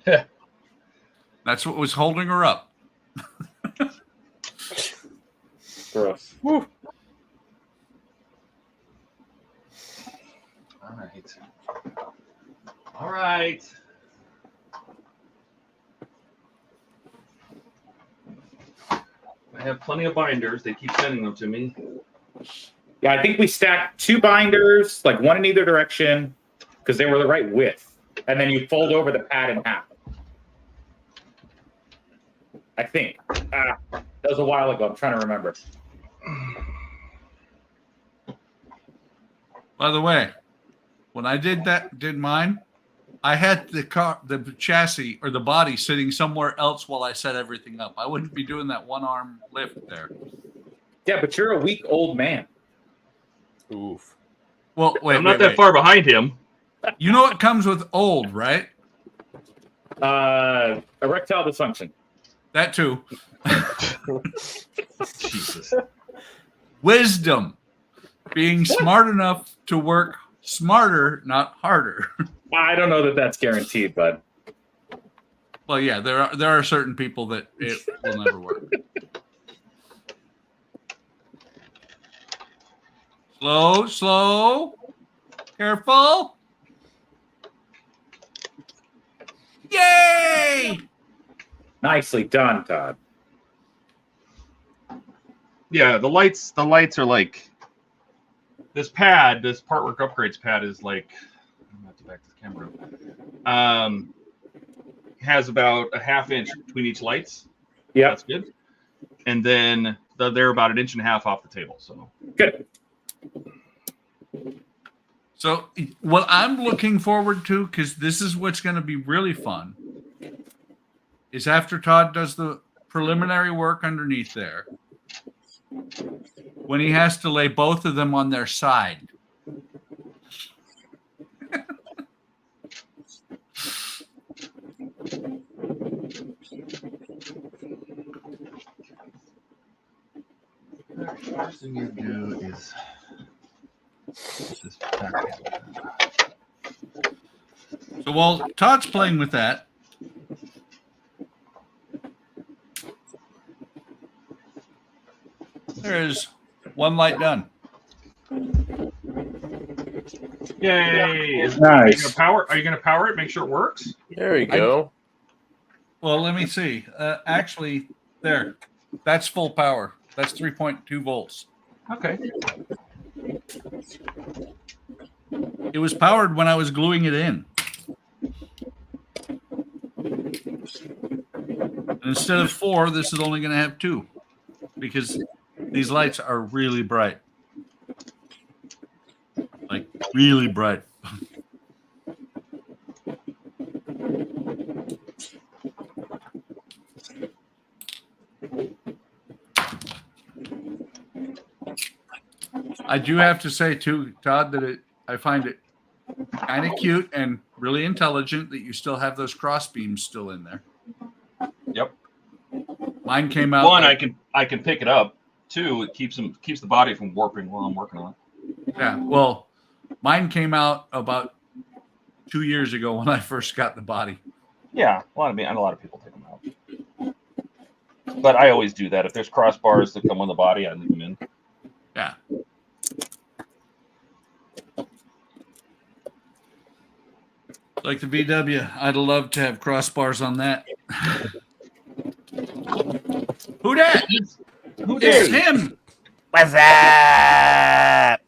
Yeah. That's what was holding her up. Gross. Woo. All right. All right. I have plenty of binders. They keep sending them to me. Yeah, I think we stacked 2 binders, like one in either direction, because they were the right width. And then you fold over the pad in half. I think. That was a while ago. I'm trying to remember. By the way, when I did mine, I had the chassis or the body sitting somewhere else while I set everything up. I wouldn't be doing that one arm lift there. Yeah, but you're a weak old man. Oof. Well, wait, I'm not that far behind him. You know what comes with old, right? Erectile dysfunction. That too. Jesus. Wisdom. Being smart enough to work smarter, not harder. I don't know that that's guaranteed, but Well, yeah, there are certain people that it will never work. Slow, slow. Careful. Yay! nicely done, Todd. Yeah, the lights are like this pad, this part work upgrades pad is like, I'm gonna have to back this camera up. Has about a ½ inch between each lights. Yeah, that's good. And then they're about 1.5 inches off the table. So good. So what I'm looking forward to, because this is what's going to be really fun, is after Todd does the preliminary work underneath there, when he has to lay both of them on their side. First thing you do is this back. So while Todd's playing with that, there's one light done. Yay! Nice. Are you gonna power it? Make sure it works. There you go. Well, let me see. Actually, there. That's full power. That's 3.2 volts. Okay. It was powered when I was gluing it in. And instead of 4, this is only going to have 2 because these lights are really bright. Like, really bright. I do have to say, too, Todd, that I find it kind of cute and really intelligent that you still have those cross beams still in there. Yep. Mine came out. One, like, I can pick it up. 2, it keeps the body from warping while I'm working on it. Yeah. Well, mine came out about 2 years ago when I first got the body. Yeah. Well, I mean, a lot of people take them out. But I always do that. If there's crossbars that come on the body, I leave them in. Yeah. Like the VW, I'd love to have crossbars on that. Who dat? Who It's did? him. What's up?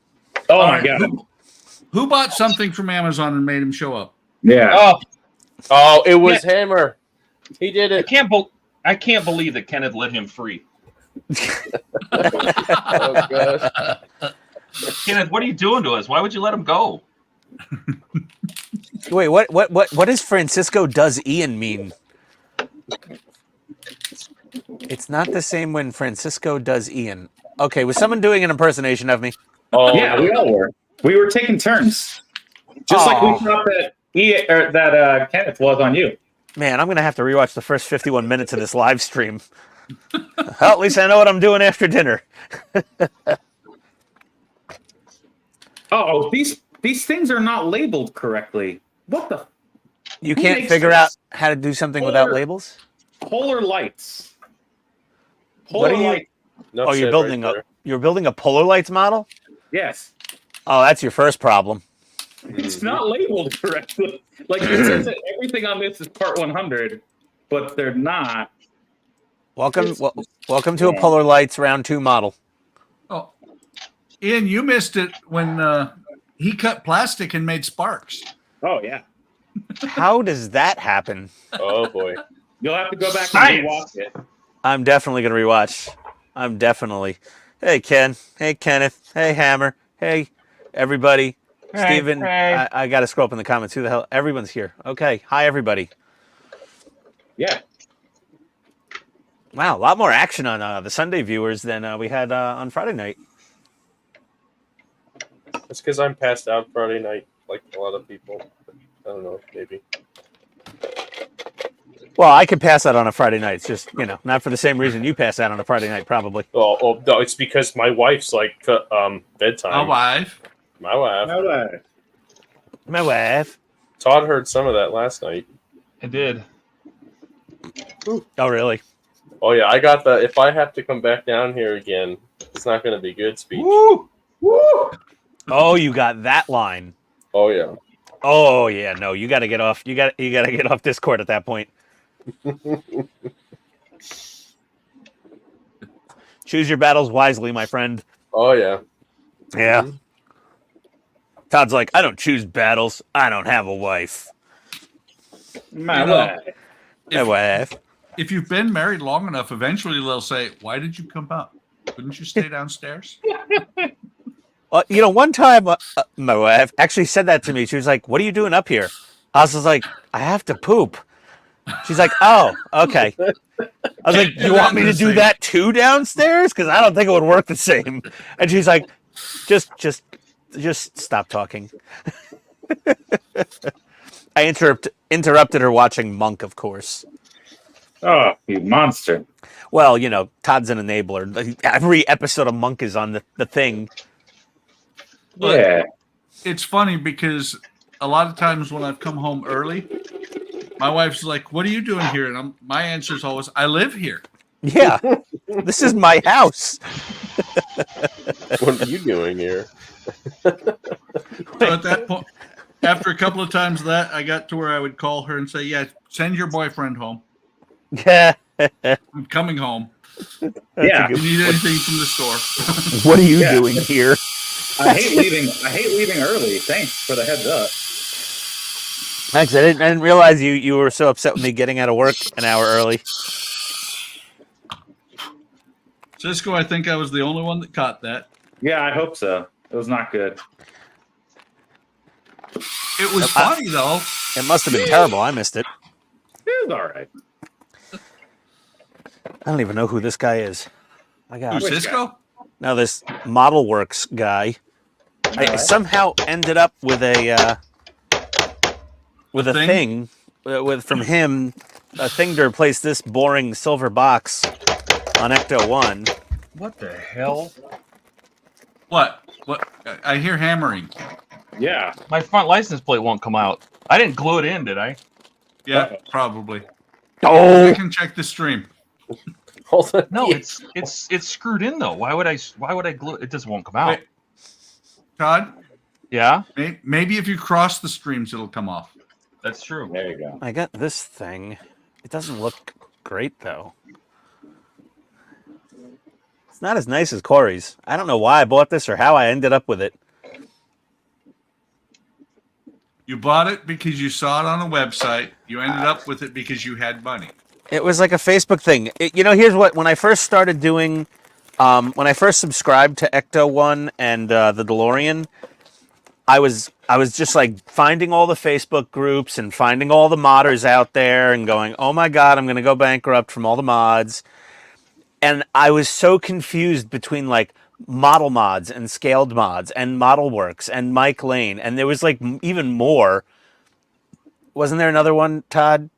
Oh my god. Who bought something from Amazon and made him show up? Yeah. Oh, it was Hammer. He did I it. can't believe that Kenneth let him free. Oh gosh. Kenneth, what are you doing to us? Why would you let him go? Wait, what does Francisco does Ian mean? It's not the same when Francisco does Ian. Okay, was someone doing an impersonation of me? Oh, Yeah, we all were. We were taking turns, just like we thought that Kenneth was on you. Man, I'm gonna have to rewatch the first 51 minutes of this live stream. Well, at least I know what I'm doing after dinner. Oh, these things are not labeled correctly. What the? You Who can't makes figure this? out how to do something without Polar- labels? Polar lights. What Polar are you- light. Enough Oh, you're said building right you're building a Polar Lights model? Yes, Oh, that's your first problem. it's not labeled correctly. Like it says that everything on this is part 100, but they're not. Welcome welcome to a Yeah. Polar Lights round 2 model. Oh, Ian, you missed it when he cut plastic and made sparks. Oh yeah, How does that happen? Oh boy. you'll have to go back Science. and rewatch it. I'm definitely going to rewatch. I'm definitely. Hey, Ken. Hey, Kenneth. Hey, Hammer. Hey, everybody. Hey, Steven. hey. I got to scroll up in the comments. Who the hell? Everyone's here. Okay. Hi, everybody. Yeah, Wow, a lot more action on the Sunday viewers than we had on Friday night. It's because I'm passed out Friday night, like a lot of people. I don't know, maybe. Well, I could pass out on a Friday night. It's just, not for the same reason you pass out on a Friday night, probably. Oh no, it's because my wife's like bedtime. My wife. My wife. My wife. Todd heard some of that last night. I did. Oh, really? Oh yeah, I got the. If I have to come back down here again, it's not going to be good speech. Woo! Oh, you got that line. Oh yeah. Oh, yeah. No, you got to get off. You got to get off Discord at that point. Choose your battles wisely, my friend. Oh yeah. Yeah. Todd's like, I don't choose battles. I don't have a wife. my You know, wife. My wife. If you've been married long enough, eventually they'll say, "Why did you come up? Couldn't you stay downstairs?" Well, one time my wife actually said that to me. She was like, "What are you doing up here?" I was just like, "I have to poop." She's like, "Oh, okay." I was like, "You want me to do that too downstairs? Because I don't think it would work the same." And she's like, "Just stop talking." I interrupted her watching Monk, of course. Oh, you monster. Well, Todd's an enabler. Every episode of Monk is on the thing. But Yeah. it's funny because a lot of times when I've come home early, my wife's like, "What are you doing here?" And my answer is always, "I live here." Yeah, this is my house. What are you doing here? So at that point, after a couple of times of that, I got to where I would call her and say, "Yeah, send your boyfriend home. Yeah. I'm coming home. Yeah. You need anything from the store?" What are you Yeah. doing here? I hate leaving early. Thanks for the heads up. Thanks. I didn't realize you were so upset with me getting out of work an hour early. Cisco, I think I was the only one that caught that. Yeah, I hope so. It was not good. It was funny though. It must have been terrible. I missed it. It was all right. I don't even know who this guy is. I Who, got Cisco? now this Model Works guy. I somehow ended up with a thing? thing from him, a thing to replace this boring silver box on Ecto 1. What the hell? What? I hear hammering. Yeah. My front license plate won't come out. I didn't glue it in, did I? Yeah, Uh-oh. probably. I Oh, can check the stream. Hold on. No, it's screwed in though. Why would I glue it? It just won't come out. Wait. Todd, Yeah, maybe if you cross the streams, it'll come off. that's true. There you go. I got this thing. It doesn't look great though. It's not as nice as Corey's. I don't know why I bought this or how I ended up with it. You bought it because you saw it on a website. You ended up with it because you had money. It was like a Facebook thing. Here's what, when I first started doing, when I first subscribed to Ecto One and the DeLorean, I was just like finding all the Facebook groups and finding all the modders out there and going, oh my God, I'm going to go bankrupt from all the mods. And I was so confused between like model mods and scaled mods and Model Works and Mike Lane. And there was like even more. Wasn't there another one, Todd?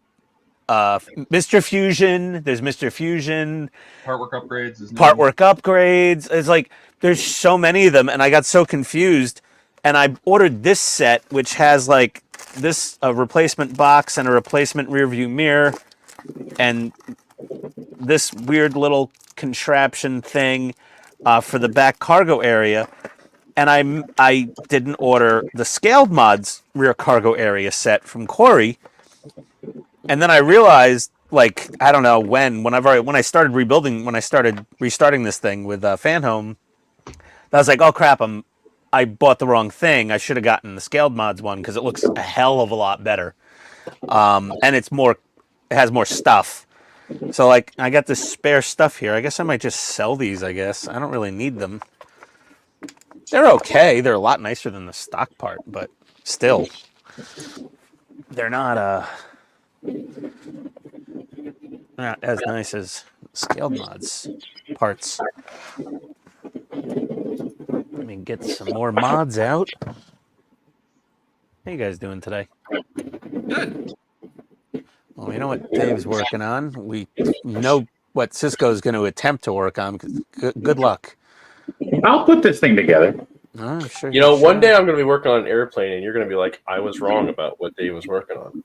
Mr. Fusion. There's Mr. Fusion. Partwork upgrades is new. Partwork upgrades. It's like there's so many of them, and I got so confused. And I ordered this set, which has like this a replacement box and a replacement rear view mirror, and this weird little contraption thing for the back cargo area. And I didn't order the scaled mods rear cargo area set from Corey. And then I realized, like, I don't know when I started restarting this thing with Fan Home, I was like, oh crap, I bought the wrong thing. I should have gotten the scaled mods one because it looks a hell of a lot better. And it has more stuff. So like, I got this spare stuff here. I guess I might just sell these, I guess. I don't really need them. They're okay. They're a lot nicer than the stock part, but still, they're not as nice as scaled mods parts. Let me get some more mods out. How you guys doing today? Good. Well, you know what Dave's working on. We know what Cisco's going to attempt to work on. Good luck. I'll put this thing together. Oh, sure. You know, one day I'm going to be working on an airplane, and you're going to be like, I was wrong about what Dave was working on.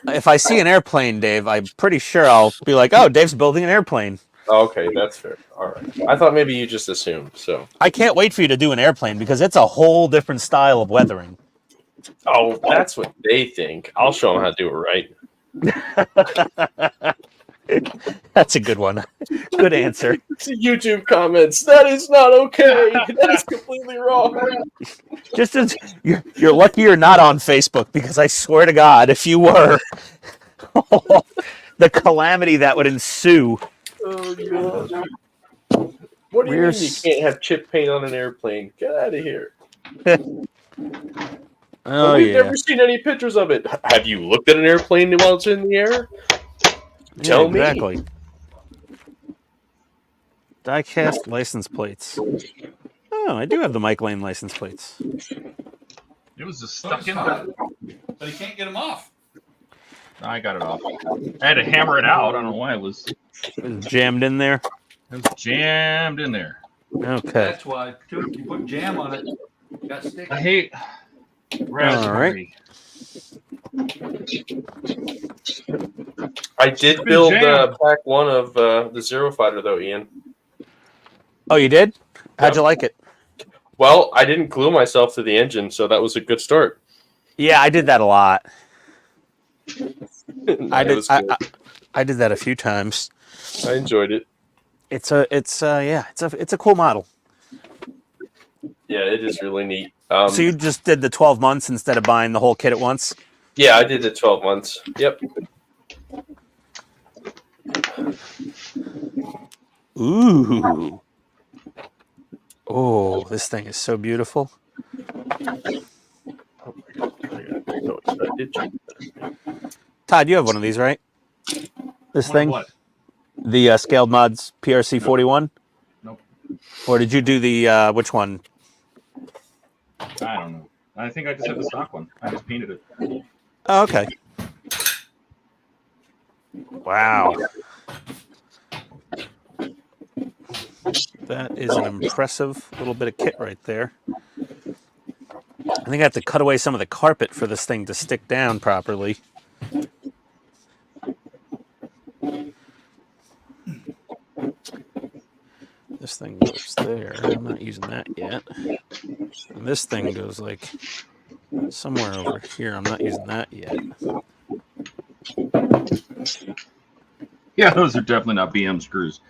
If I see an airplane, Dave, I'm pretty sure I'll be like, oh, Dave's building an airplane. Okay, that's fair. All right. I thought maybe you just assumed, so. I can't wait for you to do an airplane because it's a whole different style of weathering. Oh, that's what they think. I'll show them how to do it right. That's a good one. Good answer. YouTube comments. That is not okay. That is completely wrong. Just as you're lucky you're not on Facebook because I swear to God, if you were, the calamity that would ensue. Oh God! What do you mean you can't have chip paint on an airplane? Get out of here! Oh we've yeah. never seen any pictures of it. Have you looked at an airplane while it's in the air? Tell me. Exactly. Die-cast license plates. Oh, I do have the Mike Lane license plates. It was just stuck in there. But he can't get them off. I got it off. I had to hammer it out. I don't know why it was Jammed in there. It was jammed in there. Okay. That's why, too. You put jam on it. Got sticky. I hate raspberry. I did build pack one of the Zero Fighter, though, Ian. Oh, you did? How'd you like it? Well, I didn't glue myself to the engine, so that was a good start. Yeah, I did that a lot. I did that a few times. I enjoyed it. It's a cool model. Yeah, it is really neat. So you just did the 12 months instead of buying the whole kit at once? Yeah, I did the 12 months. Yep. Ooh. Oh, this thing is so beautiful. Todd, you have one of these, right? This thing? What? The Scaled Mods PRC 41? Nope. Or did you do the, which one? I don't know. I think I just had the stock one. I just painted it. Oh, okay. Wow. That is an impressive little bit of kit right there. I think I have to cut away some of the carpet for this thing to stick down properly. This thing goes there. I'm not using that yet. And this thing goes like somewhere over here. I'm not using that yet. Yeah, those are definitely not BM screws.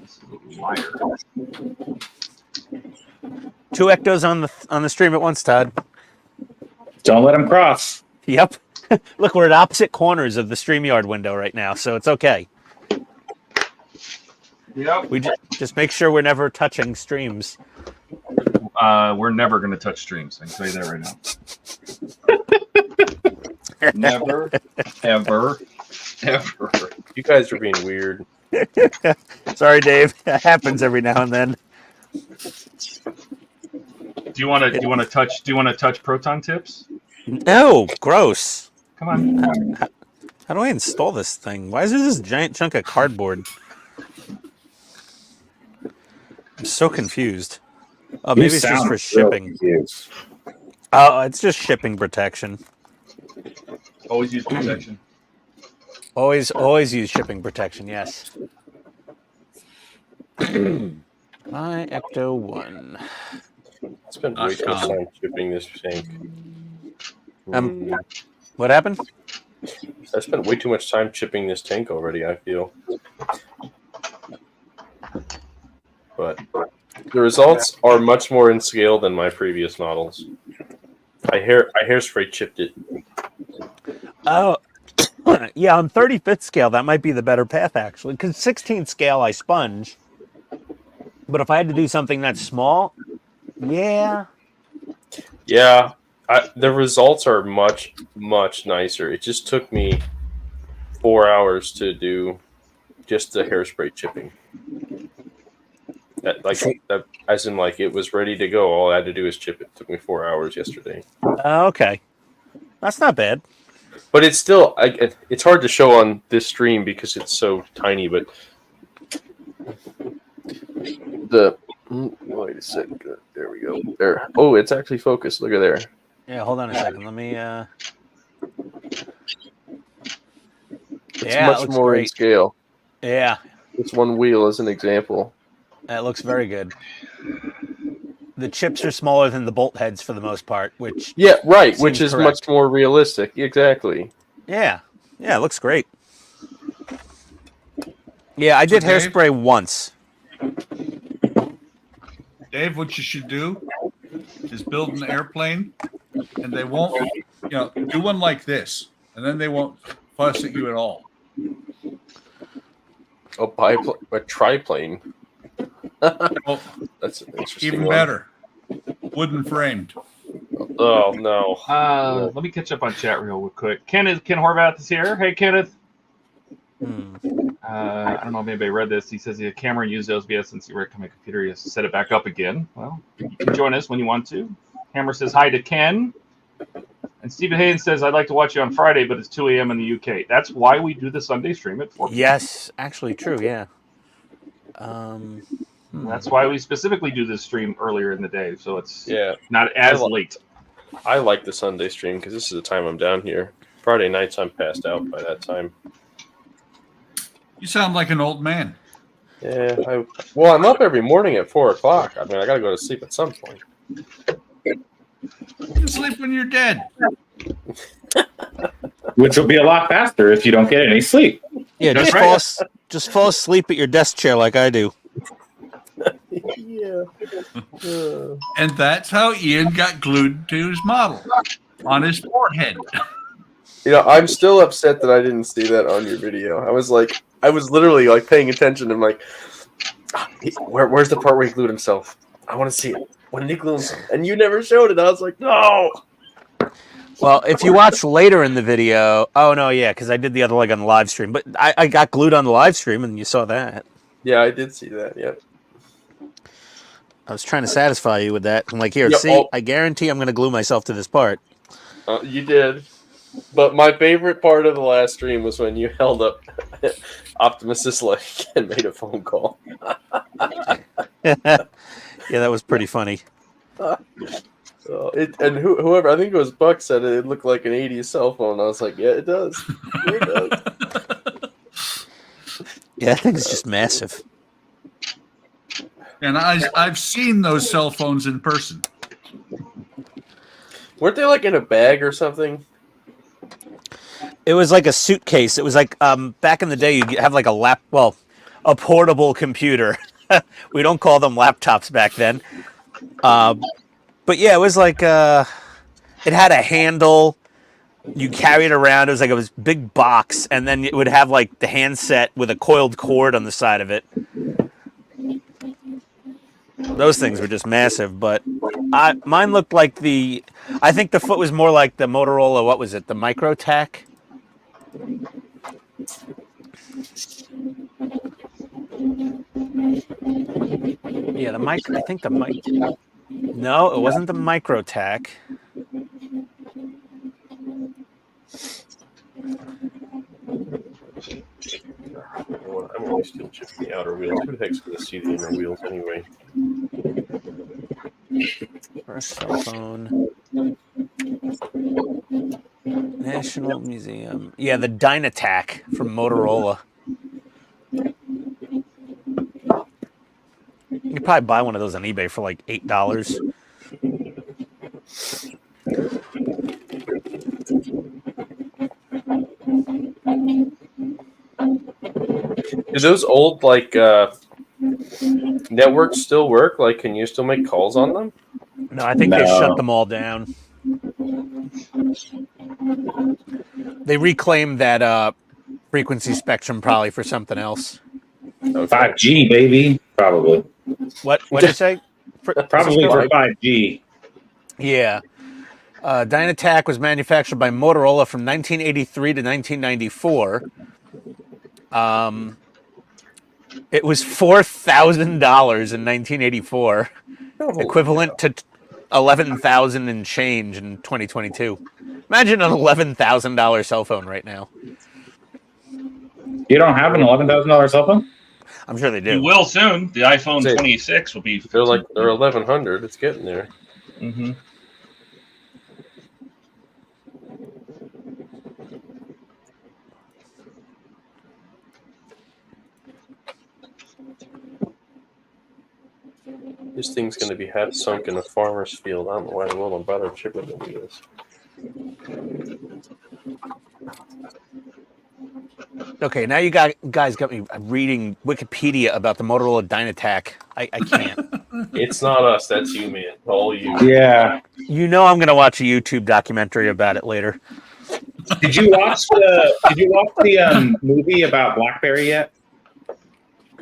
This is a liar. 2 ectos on the stream at once, Todd. Don't let them cross. Yep. Look, we're at opposite corners of the StreamYard window right now, so it's okay. Yep. We just make sure we're never touching streams. We're never going to touch streams. I can tell you that right now. Never, ever, ever. You guys are being weird. Sorry, Dave. That happens every now and then. Do you want to touch proton tips? No, gross. Come on. How do I install this thing? Why is there this giant chunk of cardboard? I'm so confused. Oh, maybe it's just for shipping. Oh, it's just shipping protection. Always use protection. Always use shipping protection. Yes. My Ecto-1. I spent way too much time shipping this tank. What happened? I spent way too much time chipping this tank already, I feel. But the results are much more in scale than my previous models. I hairspray chipped it. Oh, yeah, on 35th scale, that might be the better path, actually. Because 16th scale, I sponge. But if I had to do something that's small, yeah. Yeah, the results are much, much nicer. It just took me 4 hours to do just the hairspray chipping. As in, it was ready to go. All I had to do is chip it. It took me 4 hours yesterday. Okay. That's not bad. But it's still, it's hard to show on this stream because it's so tiny, but wait a second. There we go. There. Oh, it's actually focused. Look at there. Yeah, hold on a second. Let me, It's much more in scale. Yeah. This one wheel is an example. That looks very good. The chips are smaller than the bolt heads for the most part, which which is much more realistic. Exactly. Yeah, it looks great. Yeah, I did hairspray once. Dave, what you should do is build an airplane, and they won't, do one like this, and then they won't fuss at you at all. A triplane. Well, that's an interesting even one. better. Wooden framed. Oh no. Let me catch up on chat real quick. Ken Horvath is here. Hey, Kenneth. I don't know if anybody read this. He says the camera used OBS since you were coming a computer. You have to set it back up again. Well, you can join us when you want to. Hammer says hi to Ken. And Stephen Haynes says, I'd like to watch you on Friday, but it's 2 a.m. in the UK. That's why we do the Sunday stream at 4 p.m. Yes, actually true, yeah. That's why we specifically do this stream earlier in the day, so it's not as late. I like the Sunday stream because this is the time I'm down here. Friday nights, I'm passed out by that time. You sound like an old man. Yeah, I'm up every morning at 4 o'clock. I mean, I got to go to sleep at some point. You can sleep when you're dead. Which will be a lot faster if you don't get any sleep. Yeah, just fall asleep at your desk chair like I do. Yeah. And that's how Ian got glued to his model on his forehead. I'm still upset that I didn't see that on your video. I was literally paying attention and where's the part where he glued himself? I want to see it. When did he glue himself? And you never showed it. I was like, no. Well, if you watch later in the video, oh no, yeah, because I did the other leg on the live stream, but I got glued on the live stream, and you saw that. Yeah, I did see that. Yeah. I was trying to satisfy you with that. I'm like, here, see, I guarantee I'm going to glue myself to this part. You did. But my favorite part of the last stream was when you held up Optimus's leg and made a phone call. Yeah, that was pretty funny. Whoever, I think it was Buck, said it looked like an 80s cell phone. I was like, yeah, it does. It does. Yeah, I think it's just massive. And I've seen those cell phones in person. Weren't they in a bag or something? It was like a suitcase. It was like back in the day, you'd have a portable computer. We don't call them laptops back then. But yeah, it was it had a handle. you carry it around. It was like a big box, and then it would have like the handset with a coiled cord on the side of it. Those things were just massive, but mine looked like the. I think the foot was more like the Motorola. What was it? The MicroTac. Yeah, the mic. I think the mic. No, it wasn't the MicroTac. I'm only still checking the outer wheels. Who the heck's going to see the inner wheels anyway? First cell phone. National Museum. Yeah, the Dynatac from Motorola. You could probably buy one of those on eBay for like $8. Do those old like networks still work? Like, can you still make calls on them? No, I think they shut them all down. They reclaimed that frequency spectrum probably for something else. 5G, baby. Probably. What did you say? Probably for 5G. Yeah. Dynatac was manufactured by Motorola from 1983 to 1994. It was $4,000 in 1984, equivalent to $11,000 and change in 2022. Imagine an $11,000 cell phone right now. You don't have an $11,000 cell phone? I'm sure they do. You will soon. The iPhone 26 will be. They're 1,100. It's getting there. Mm-hmm. This thing's going to be half sunk in a farmer's field. I don't know why the world I'm bother chipping it do this. Okay, now you guys got me reading Wikipedia about the Motorola Dynatac. I can't. It's not us. That's you, man. All you. Yeah. You know I'm going to watch a YouTube documentary about it later. Did you watch the movie about BlackBerry yet?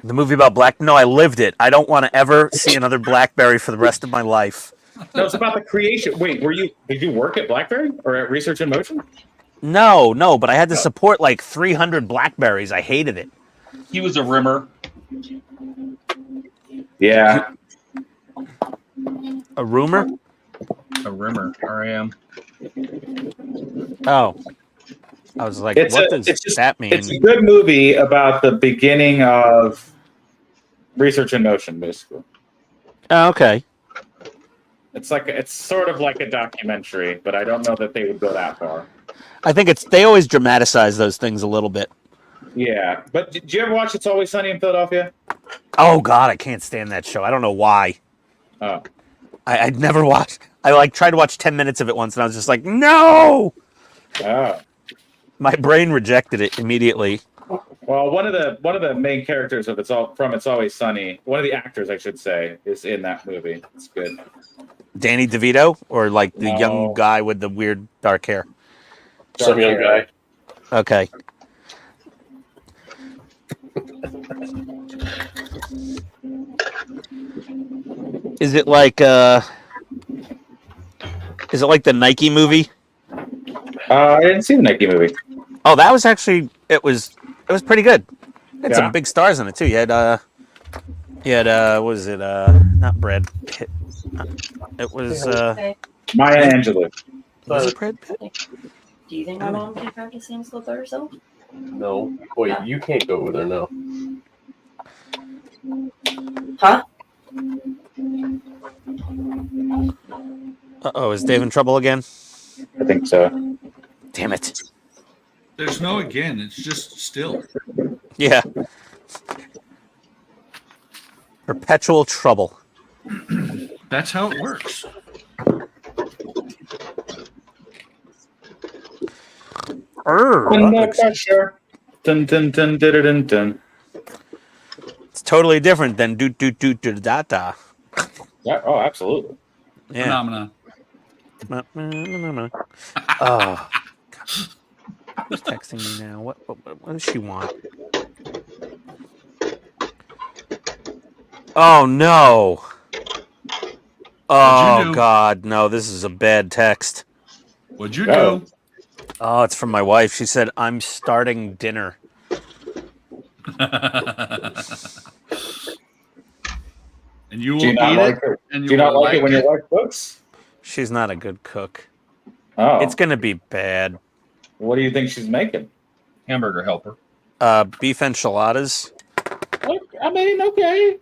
The movie about Black? No, I lived it. I don't want to ever see another BlackBerry for the rest of my life. No, it's about the creation. Wait, did you work at BlackBerry or at Research in Motion? No, but I had to support like 300 BlackBerries. I hated it. He was a rimmer. Yeah. A rumor? A rimmer. R-I-M. Oh. I was like, what does that mean? It's a good movie about the beginning of Research in Motion, basically. Oh, okay. It's sort of like a documentary, but I don't know that they would go that far. I think they always dramatize those things a little bit. Yeah, but did you ever watch It's Always Sunny in Philadelphia? Oh God, I can't stand that show. I don't know why. Oh, I'd never watched. I tried to watch 10 minutes of it once, and I was just like, no. oh. My brain rejected it immediately. Well, one of the main characters of It's Always Sunny, one of the actors, I should say, is in that movie. It's good. Danny DeVito, or like the young guy with the weird dark hair. Some young guy. Okay. Is it like the Nike movie? I didn't see the Nike movie. Oh, that was actually it was pretty good. It had some big stars in it too. You had what was it? Not Brad Pitt. It was Maya Angelou. Was it Brad Pitt? Do you think my mom can practice same skill by herself? No. Boy, you can't go over there now. Huh? Uh-oh, is Dave in trouble again? I think so. Damn it. There's no again. It's just still. Yeah. Perpetual trouble. That's how it works. Under pressure. Dun, dun, dun, dun, dun, dun. It's totally different than do da da. Yeah, oh, absolutely. Yeah. Phenomena. Oh, Who's texting me now? What does she want? Oh no! Oh do? God, no! This is a bad text. What'd you Oh. do? Oh, it's from my wife. She said, "I'm starting dinner." And you will Do you eat not like it. it? And Do you not like it when it. your wife cooks? She's not a good cook. Oh. It's gonna be bad. What do you think she's making? Hamburger helper. Beef enchiladas. I mean, okay.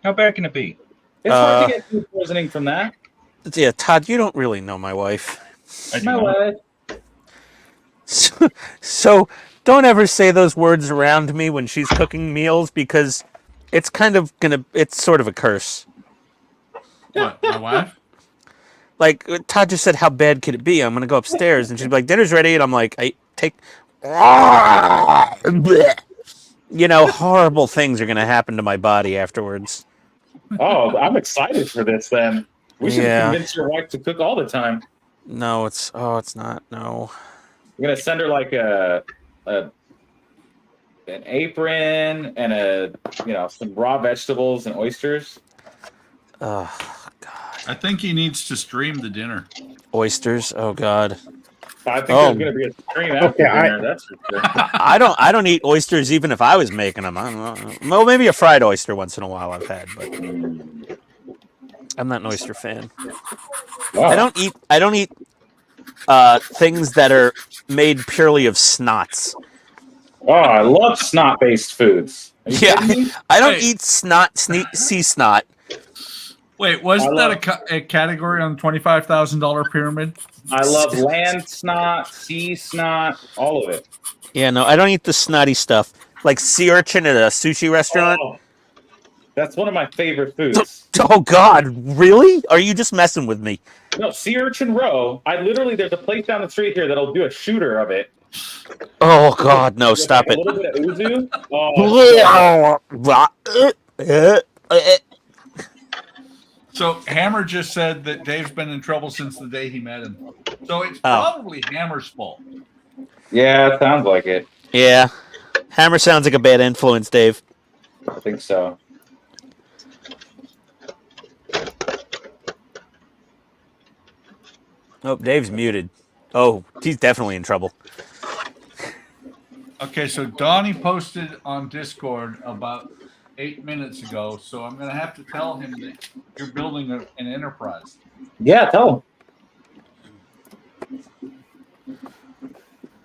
How bad can it be? It's hard to get food poisoning from that. Yeah, Todd, you don't really know my wife. I do My not. wife. So don't ever say those words around me when she's cooking meals because it's sort of a curse. What? My wife? Like Todd just said, how bad could it be? I'm gonna go upstairs and she's like, dinner's ready, and I'm like, horrible things are gonna happen to my body afterwards. Oh, I'm excited for this then. We should Yeah. convince your wife to cook all the time. No, it's not. No. We're gonna send her like an apron and some raw vegetables and oysters. Oh God. I think he needs to stream the dinner. Oysters. Oh God. I think there's gonna be a stream after dinner. That's for sure. I don't eat oysters even if I was making them. I don't know. Well, maybe a fried oyster once in a while I've had, but I'm not an oyster fan. Wow. I don't eat things that are made purely of snots. Oh, I love snot-based foods. Are you kidding me? I don't eat sea snot. Wait, wasn't that a category on the $25,000 pyramid? I love land snot, sea snot, all of it. Yeah, no, I don't eat the snotty stuff. Like sea urchin at a sushi restaurant. Oh, that's one of my favorite foods. Oh God, really? Are you just messing with me? No, sea urchin roe. There's a place down the street here that'll do a shooter of it. Oh God, no! Stop A it. little bit of uzu. Oh, So Hammer just said that Dave's been in trouble since the day he met him. So it's probably Hammer's fault. yeah, it sounds like it. Yeah, Hammer sounds like a bad influence, Dave. I think so. Oh, Dave's muted. Oh, he's definitely in trouble. Okay, so Donnie posted on Discord about 8 minutes ago, so I'm going to have to tell him that you're building an enterprise. Yeah, tell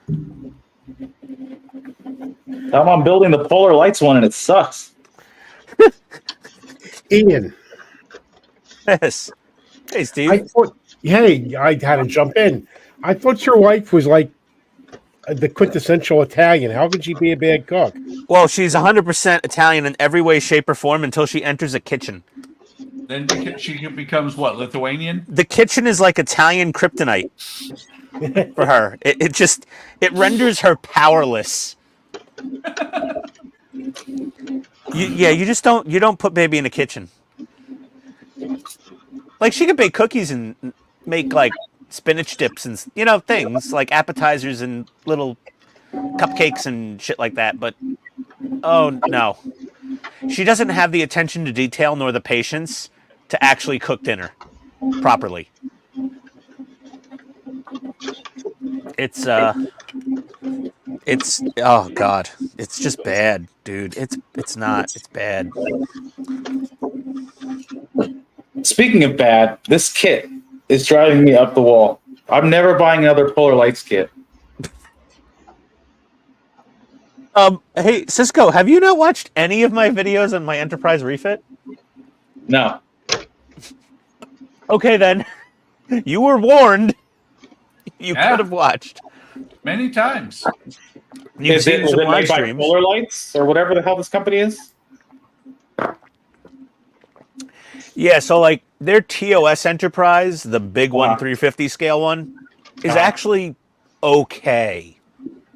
him. Tell him I'm building the Polar Lights one and it sucks. Ian. Yes. Hey, Steve. I had to jump in. I thought your wife was like the quintessential Italian. How could she be a bad cook? Well, she's 100% Italian in every way, shape, or form until she enters a kitchen. Then she becomes what, Lithuanian? The kitchen is like Italian kryptonite for her. It renders her powerless. You don't put baby in a kitchen. Like she could bake cookies and make like spinach dips and things like appetizers and little cupcakes and shit like that, but oh no. She doesn't have the attention to detail nor the patience to actually cook dinner properly. It's oh God. It's just bad, dude. It's bad. Speaking of bad, this kit is driving me up the wall. I'm never buying another Polar Lights kit. Hey, Cisco, have you not watched any of my videos on my Enterprise refit? No. Okay, then. You were warned. You could have watched. Many times. You've Was seen it some made live by streams. Polar Lights or whatever the hell this company is? Yeah, so like their TOS Enterprise, the big one, 350 scale one, is actually okay.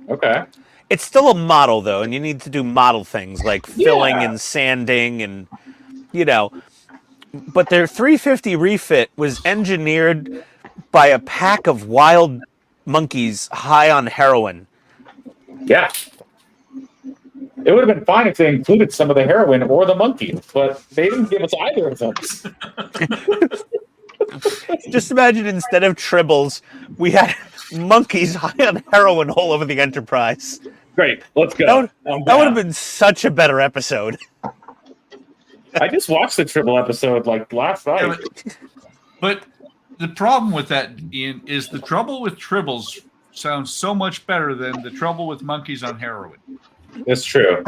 Okay. It's still a model though, and you need to do model things like filling and sanding and but their 350 refit was engineered by a pack of wild monkeys high on heroin. Yeah. It would have been fine if they included some of the heroin or the monkeys, but they didn't give us either of them. Just imagine instead of tribbles, we had monkeys high on heroin all over the Enterprise. Great, let's go. That would have been such a better episode. I just watched the Tribble episode like last night. Yeah, but the problem with that, Ian, is the trouble with tribbles sounds so much better than the trouble with monkeys on heroin. It's true.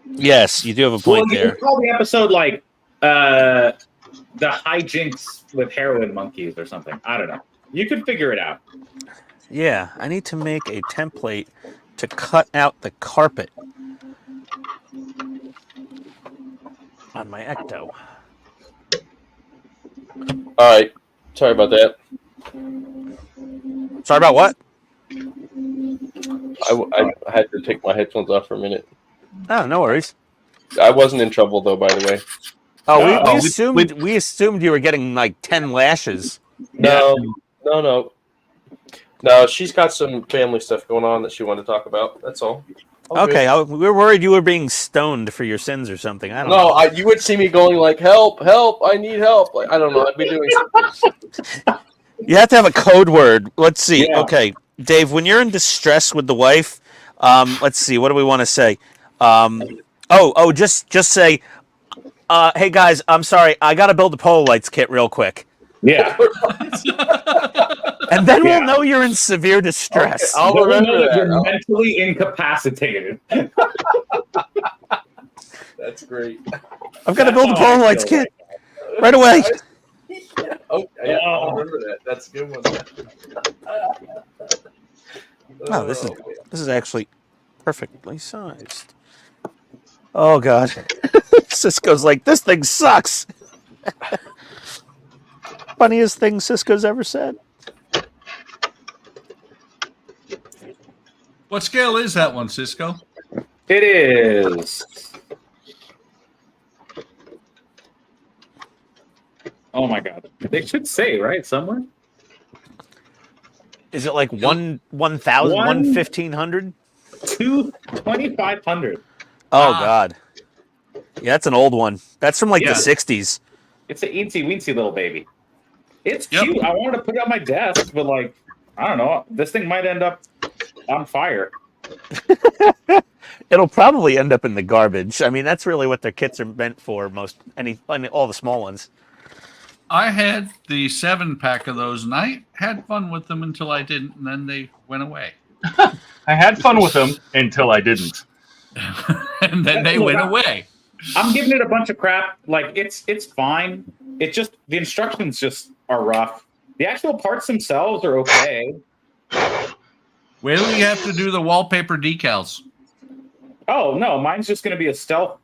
Yes, you do have a point You there. could call the episode like the hijinks with heroin monkeys or something. I don't know. You could figure it out. Yeah, I need to make a template to cut out the carpet on my Ecto. All right. Sorry about that. Sorry about what? I had to take my headphones off for a minute. Oh, no worries. I wasn't in trouble though, by the way. Oh, we assumed you were getting like 10 lashes. No. She's got some family stuff going on that she wanted to talk about. That's all. Okay, we were worried you were being stoned for your sins or something. I don't know. No, you would see me going like, help, I need help. Like, I don't know. I'd be doing something. You have to have a code word. Let's see. Yeah. Okay, Dave, when you're in distress with the wife, let's see. What do we want to say? Just say, hey guys, I'm sorry. I got to build a pole lights kit real quick. Yeah. And then we'll know you're in severe distress. Okay, I'll remember that. You're mentally incapacitated. That's great. I've got to build a pole lights kit right away. Oh, yeah, I'll remember that. That's a good one. Oh, this is actually perfectly sized. Oh god. Cisco's like, this thing sucks. Funniest thing Cisco's ever said. What scale is that one, Cisco? It is. Oh my god. They should say, right? Somewhere? Is it like 1,000, 1,500? 2,500. Oh god. Yeah, that's an old one. That's from like Yeah. the 60s. It's an eensy weensy little baby. It's Yep. cute. I wanted to put it on my desk, but like, I don't know. This thing might end up on fire. It'll probably end up in the garbage. I mean, that's really what their kits are meant for. All the small ones. I had the 7-pack of those, and I had fun with them until I didn't, and then they went away. I had fun with them until I didn't. And then they went away. I'm giving it a bunch of crap. Like it's fine. It just the instructions just are rough. The actual parts themselves are okay. Where do you have to do the wallpaper decals? Oh no, mine's just going to be a stealth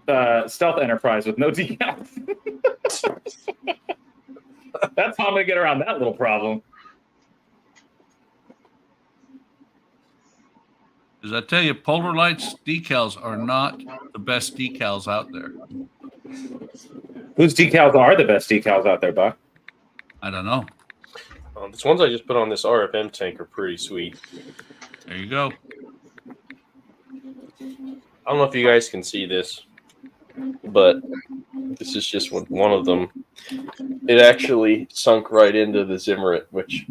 Enterprise with no decals. That's how I'm going to get around that little problem. Because I tell you, Polar Lights decals are not the best decals out there. Whose decals are the best decals out there, Buck? I don't know. These ones I just put on this RFM tank are pretty sweet. There you go. I don't know if you guys can see this, but this is just one of them. It actually sunk right into the Zimmerit, which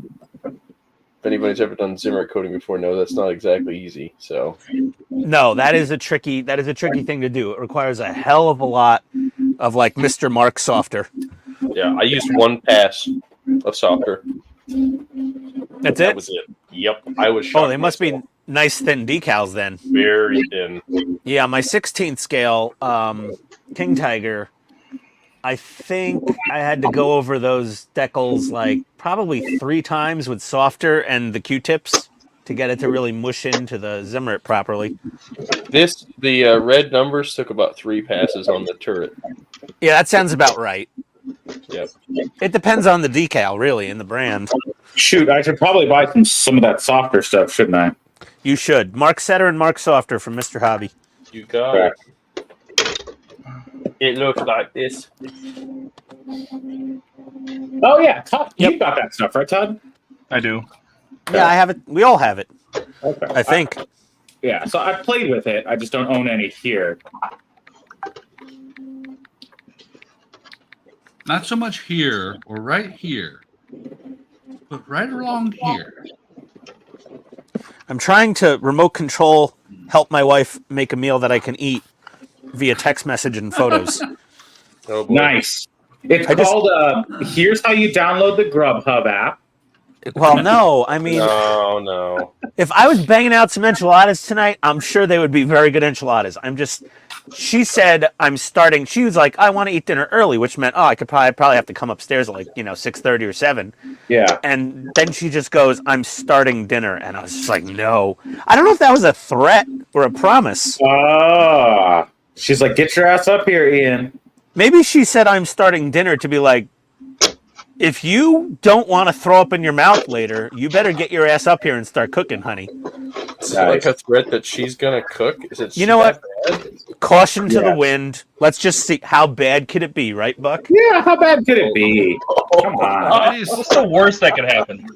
if anybody's ever done Zimmerit coating before, no, that's not exactly easy. So No, that is a tricky thing to do. It requires a hell of a lot of like Mr. Mark softer. yeah, I used one pass of softer. That's That it? was it. Yep, I was shocked. Oh, they must be nice thin decals then. very thin. Yeah, my 16th scale King Tiger, I think I had to go over those decals like probably 3 times with softer and the Q-tips to get it to really mush into the Zimmerit properly. The red numbers took about 3 passes on the turret. Yeah, that sounds about right. Yep. It depends on the decal, really, and the brand. Shoot, I should probably buy some of that softer stuff, shouldn't I? You should. Mark Setter and Mark Softer from Mr. Hobby. You got it. It looks like this. Oh yeah, Todd, Yep. you got that stuff, right, Todd? I do. Yeah, I have it. We all have it. Okay. I think. Yeah, so I played with it. I just don't own any here. Not so much here or right here, but right along here. I'm trying to remote control help my wife make a meal that I can eat via text message and photos. Oh boy. Nice. It's I just- called here's how you download the Grubhub app. Well, no, I mean, No. if I was banging out some enchiladas tonight, I'm sure they would be very good enchiladas. She said I'm starting. She was like, I want to eat dinner early, which meant, I could probably have to come upstairs at like 6:30 or 7. Yeah. And then she just goes, I'm starting dinner, and I was just like, no. I don't know if that was a threat or a promise. She's like, get your ass up here, Ian. Maybe she said I'm starting dinner to be like, if you don't want to throw up in your mouth later, you better get your ass up here and start cooking, honey. It's like a threat that she's gonna cook. Is it? You know what? Bad? Caution to the Yes. wind. Let's just see how bad could it be, right, Buck? Yeah, how bad could it be? Come on. It is- What's the worst that could happen?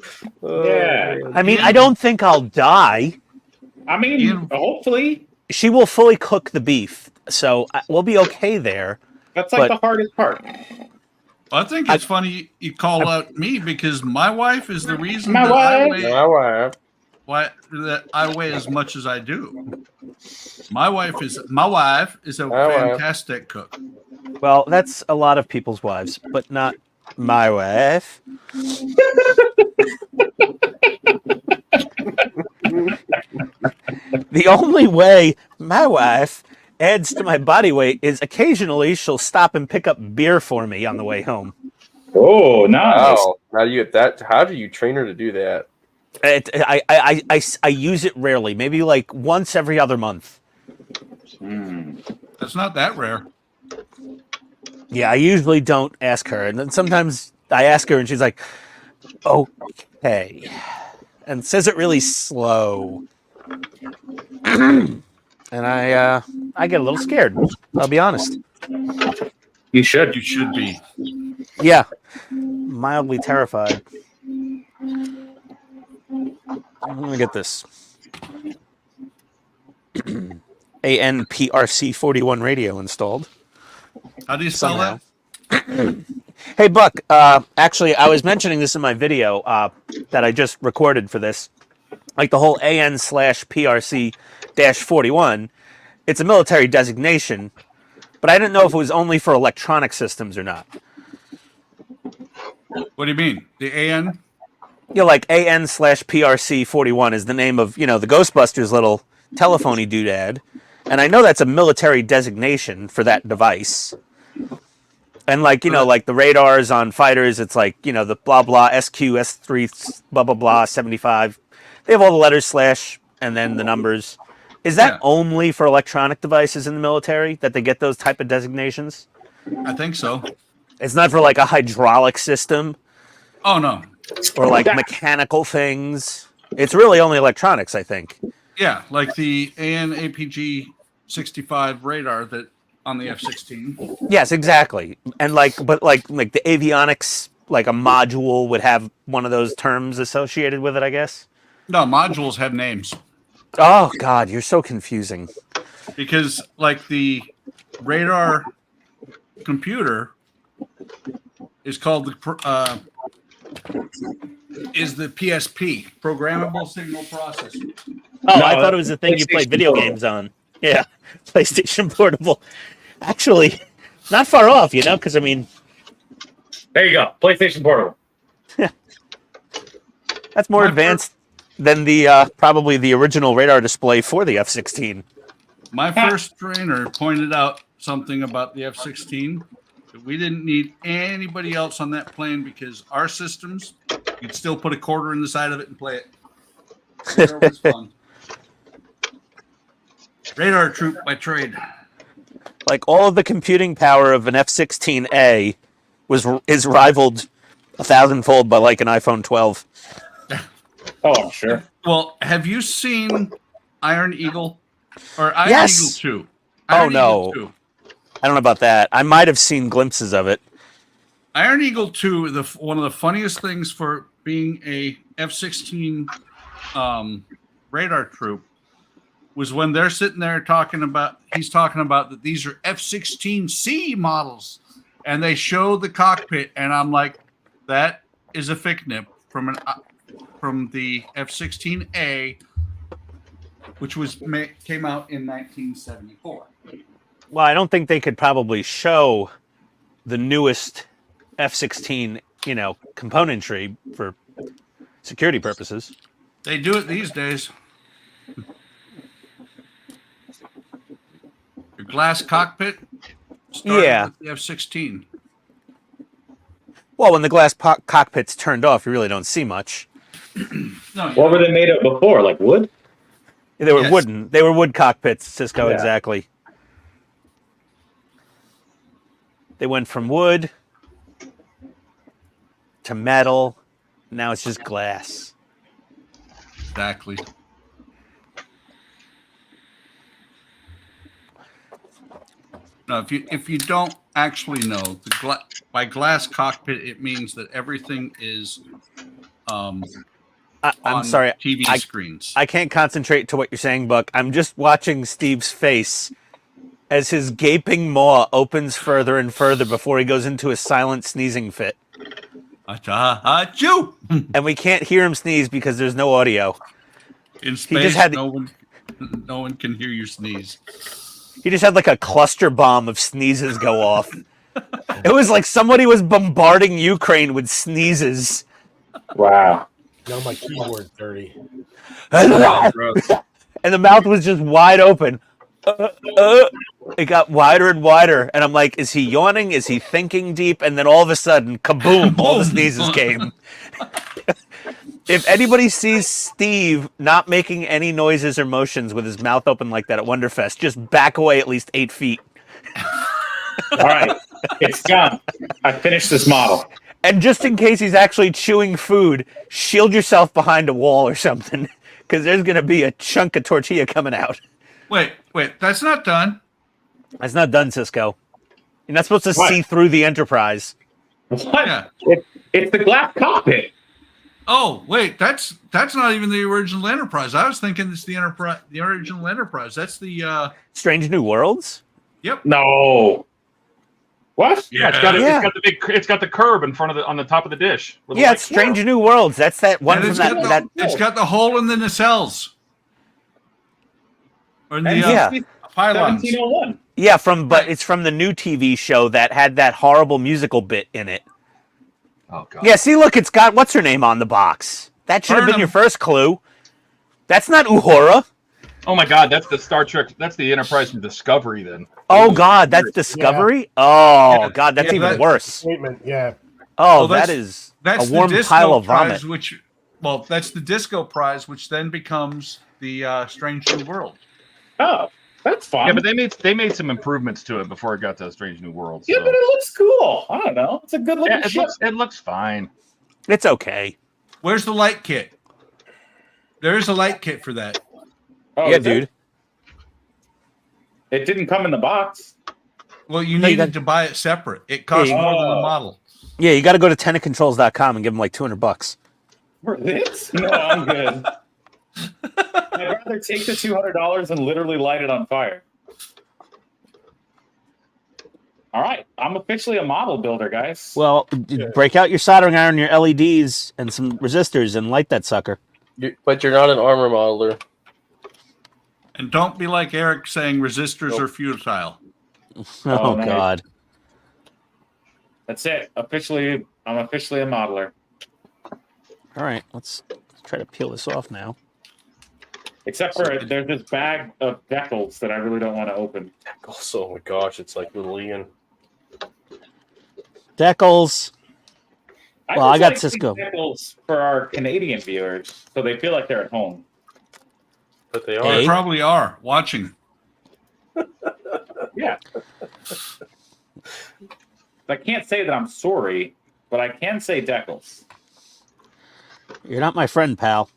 Yeah. I mean, I don't think I'll die. I mean, Ian- hopefully. She will fully cook the beef, so we'll be okay there. That's like But- the hardest part. I think it's funny you call out me because my wife is the reason My that wife. that I weigh as much as I do. My wife is a My wife. fantastic cook. Well, that's a lot of people's wives, but not my wife. The only way my wife adds to my body weight is occasionally she'll stop and pick up beer for me on the way home. Oh, nice. Wow. How do you get that? How do you train her to do that? I use it rarely, maybe like once every other month. That's not that rare. Yeah, I usually don't ask her, and then sometimes I ask her, and she's like, "Okay," and says it really slow, and I get a little scared. I'll be honest. You should. You should be. Yeah, mildly terrified. Let me get this. ANPRC41 radio installed. How do you spell Somehow. that? Hey, Buck, actually, I was mentioning this in my video that I just recorded for this. Like the whole AN/PRC-41, it's a military designation, but I didn't know if it was only for electronic systems or not. What do you mean? The AN? Like AN/PRC-41 is the name of, the Ghostbusters little telephony doodad. And I know that's a military designation for that device. And like the radars on fighters, it's like, the blah blah SQ, S3, blah blah blah 75. They have all the letters / and then the numbers. Is that only for electronic devices in the military that they get those type of designations? I think so. It's not for like a hydraulic system Oh no. or like mechanical things. It's really only electronics, I think. Yeah, like the AN APG 65 radar that on the F-16. Yes, exactly. And like the avionics, like a module would have one of those terms associated with it, I guess. No, modules have names Oh God, you're so confusing. because like the radar computer is called the PSP, programmable signal processor. Oh, No, I thought it was the thing you played PlayStation video Portable. games on. Yeah, PlayStation Portable. Actually, not far off, because I mean, There you go. PlayStation Portable. that's more My advanced than the probably the original radar display for the F-16. My first trainer pointed out something about the F-16 that we didn't need anybody else on that plane because our systems, you'd still put a quarter in the side of it and play it. Radar was fun. Radar troop by trade. Like all of the computing power of an F-16A is rivaled 1,000-fold by like an iPhone 12. Oh, I'm sure. Well, have you seen Iron Eagle or Iron Yes. Eagle 2? Oh, Iron no. Eagle 2. I don't know about that. I might have seen glimpses of it. Iron Eagle 2, one of the funniest things for being a F-16 radar troop was when they're sitting there talking about, he's talking about that these are F-16C models, and they show the cockpit, and I'm like, that is a FICNIP from the F-16A, which came out in 1974. Well, I don't think they could probably show the newest F-16, componentry for security purposes. They do it these days. Your glass cockpit. Yeah. With the F-16. Well, when the glass cockpit's turned off, you really don't see much. No, What were they made of before? Like wood? They were Yes. wooden. They were wood cockpits, Cisco, Yeah. exactly. They went from wood to metal. Now it's just glass. Exactly. No, if you don't actually know, by glass cockpit, it means that everything is I'm on sorry. TV screens. I can't concentrate to what you're saying, Buck. I'm just watching Steve's face as his gaping maw opens further and further before he goes into a silent sneezing fit. Achoo! And we can't hear him sneeze because there's no audio. In space, just had- no one can hear you sneeze. He just had like a cluster bomb of sneezes go off. It was like somebody was bombarding Ukraine with sneezes. Wow. Now my keyboard's dirty. And the mouth was just wide open. It got wider and wider. And I'm like, is he yawning? Is he thinking deep? And then all of a sudden, kaboom, all the sneezes came. If anybody sees Steve not making any noises or motions with his mouth open like that at Wonderfest, just back away at least 8 feet. All right. It's done. I finished this model. And just in case he's actually chewing food, shield yourself behind a wall or something, because there's going to be a chunk of tortilla coming out. Wait, that's not done. That's not done, Cisco. You're not supposed to What? see through the Enterprise. What? Yeah. It's the glass cockpit. Oh, wait, that's not even the original Enterprise. I was thinking it's the original Enterprise. That's the Strange New Worlds? yep. No. What? Yeah, it's got the curb in front of on the top of the dish. with the Yeah, light. it's Strange New Worlds. That's that one And from it's got the hole in the nacelles. Or in the Yeah. pylons. 1701. Yeah, but it's from the new TV show that had that horrible musical bit in it. Oh god. Yeah, see, look, it's got what's her name on the box. That should have been Burnham. your first clue. That's not Uhura. Oh my god, that's the Star Trek. That's the Enterprise from Discovery. Then. Oh God, that's Discovery. Oh Yeah. God, that's Yeah, even that- worse. Statement, yeah. Oh, Well, that that's- is That's a warm the disco pile of prize, vomit. that's the disco prize, which then becomes the Strange New World. Oh, that's fun. Yeah, but they made some improvements to it before it got to Strange New World. Yeah, so- but it looks cool. I don't know. It's a good looking Yeah, ship. it looks fine. It's okay. Where's the light kit? There is a light kit for that. Oh, Yeah, is it? dude. It didn't come in the box. Well, you No, you needed got- to buy it separate. It costs Yeah, more than the Oh. model. Yeah, you got to go to tenantcontrols.com and give them like $200. For this? No, I'm good. I'd rather take the $200 and literally light it on fire. All right, I'm officially a model builder, guys. Well, break out your soldering iron, your LEDs, and some resistors, and light that sucker. But you're not an armor modeler. And don't be like Eric saying resistors are futile. Oh, nice. God. That's it. I'm officially a modeler. All right, let's try to peel this off now. Except for there's this bag of decals that I really don't want to open. Also, oh my gosh, it's like little Ian. Decals. Well, I just got like these Cisco. decals for our Canadian viewers, so they feel like they're at home. But they Hey. are. They probably are watching. Yeah. I can't say that I'm sorry, but I can say decals. You're not my friend, pal.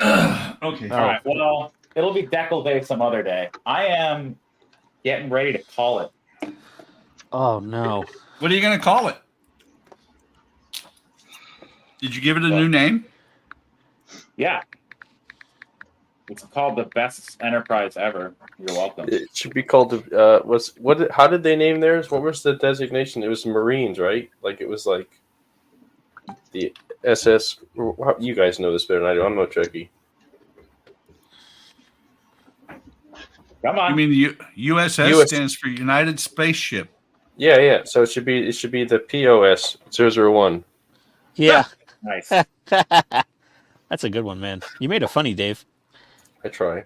Okay. All right. Well, it'll be decal day some other day. I am getting ready to call it. Oh, no. What are you going to call it? Did you give it a new name? Yeah. It's called the best enterprise ever. You're welcome. It should be called how did they name theirs? What was the designation? It was Marines, right? Like it was like the SS. You guys know this better than I do. I'm no Trekkie. Come on. I mean, the USS stands for United Spaceship. Yeah. So it should be the POS 001. Yeah. Nice. That's a good one, man. You made it funny, Dave. I try.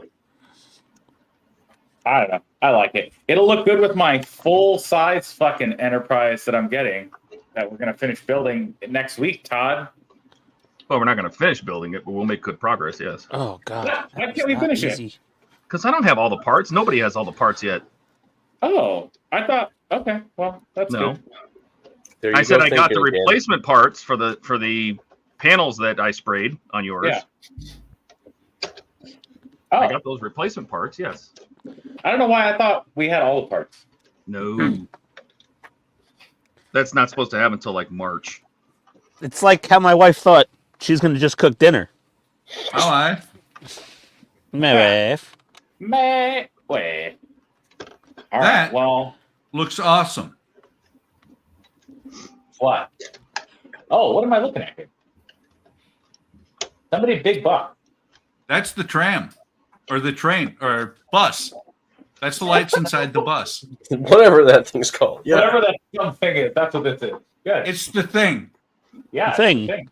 I don't know. I like it. It'll look good with my full-size fucking enterprise that I'm getting that we're going to finish building next week, Todd. Well, we're not going to finish building it, but we'll make good progress, yes. Oh, God. Why can't we finish it? Because I don't have all the parts. Nobody has all the parts yet. Oh, I thought, okay, well, that's No. good. I said I got the replacement parts for the panels that I sprayed on yours. Yeah. Oh, I got those replacement parts, yes. I don't know why I thought we had all the parts. No. That's not supposed to happen until like March. It's like how my wife thought she's going to just cook dinner. All right. My wife. Meh. Wait. All That- right, well, Looks awesome. what? Oh, what am I looking at here? Somebody big buck. That's the tram or the train or bus. That's the lights inside the bus. Whatever that thing's called. Yeah. Whatever that dumb thing is, that's what this is. Good. It's the thing. Yeah. The thing. it's the thing.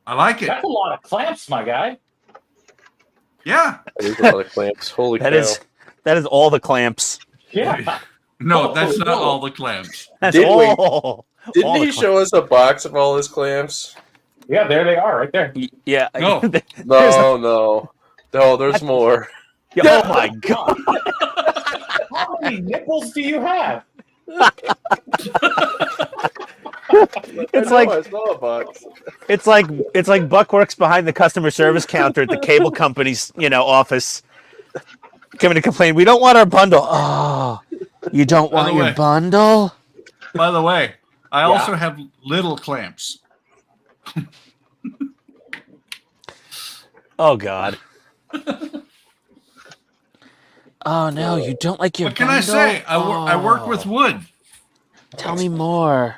I like it. That's a lot of clamps, my guy. Yeah. That is a lot of clamps. Holy cow. That is all the clamps. Yeah. No, that's not no. all the clamps. That's Did we? all. Didn't all he the show us a box of all his clamps? Yeah, there they are, right there. Yeah. No. No, there's more. Oh my God. How many nipples do you have? It's I like saw a box. it's like Buck works behind the customer service counter at the cable company's office, coming to complain. We don't want our bundle. Oh, you don't By the want your way. bundle? By the way, I also have little clamps. Oh God. Oh no, you don't like your What can I bundle? say? I work with wood. Tell me more.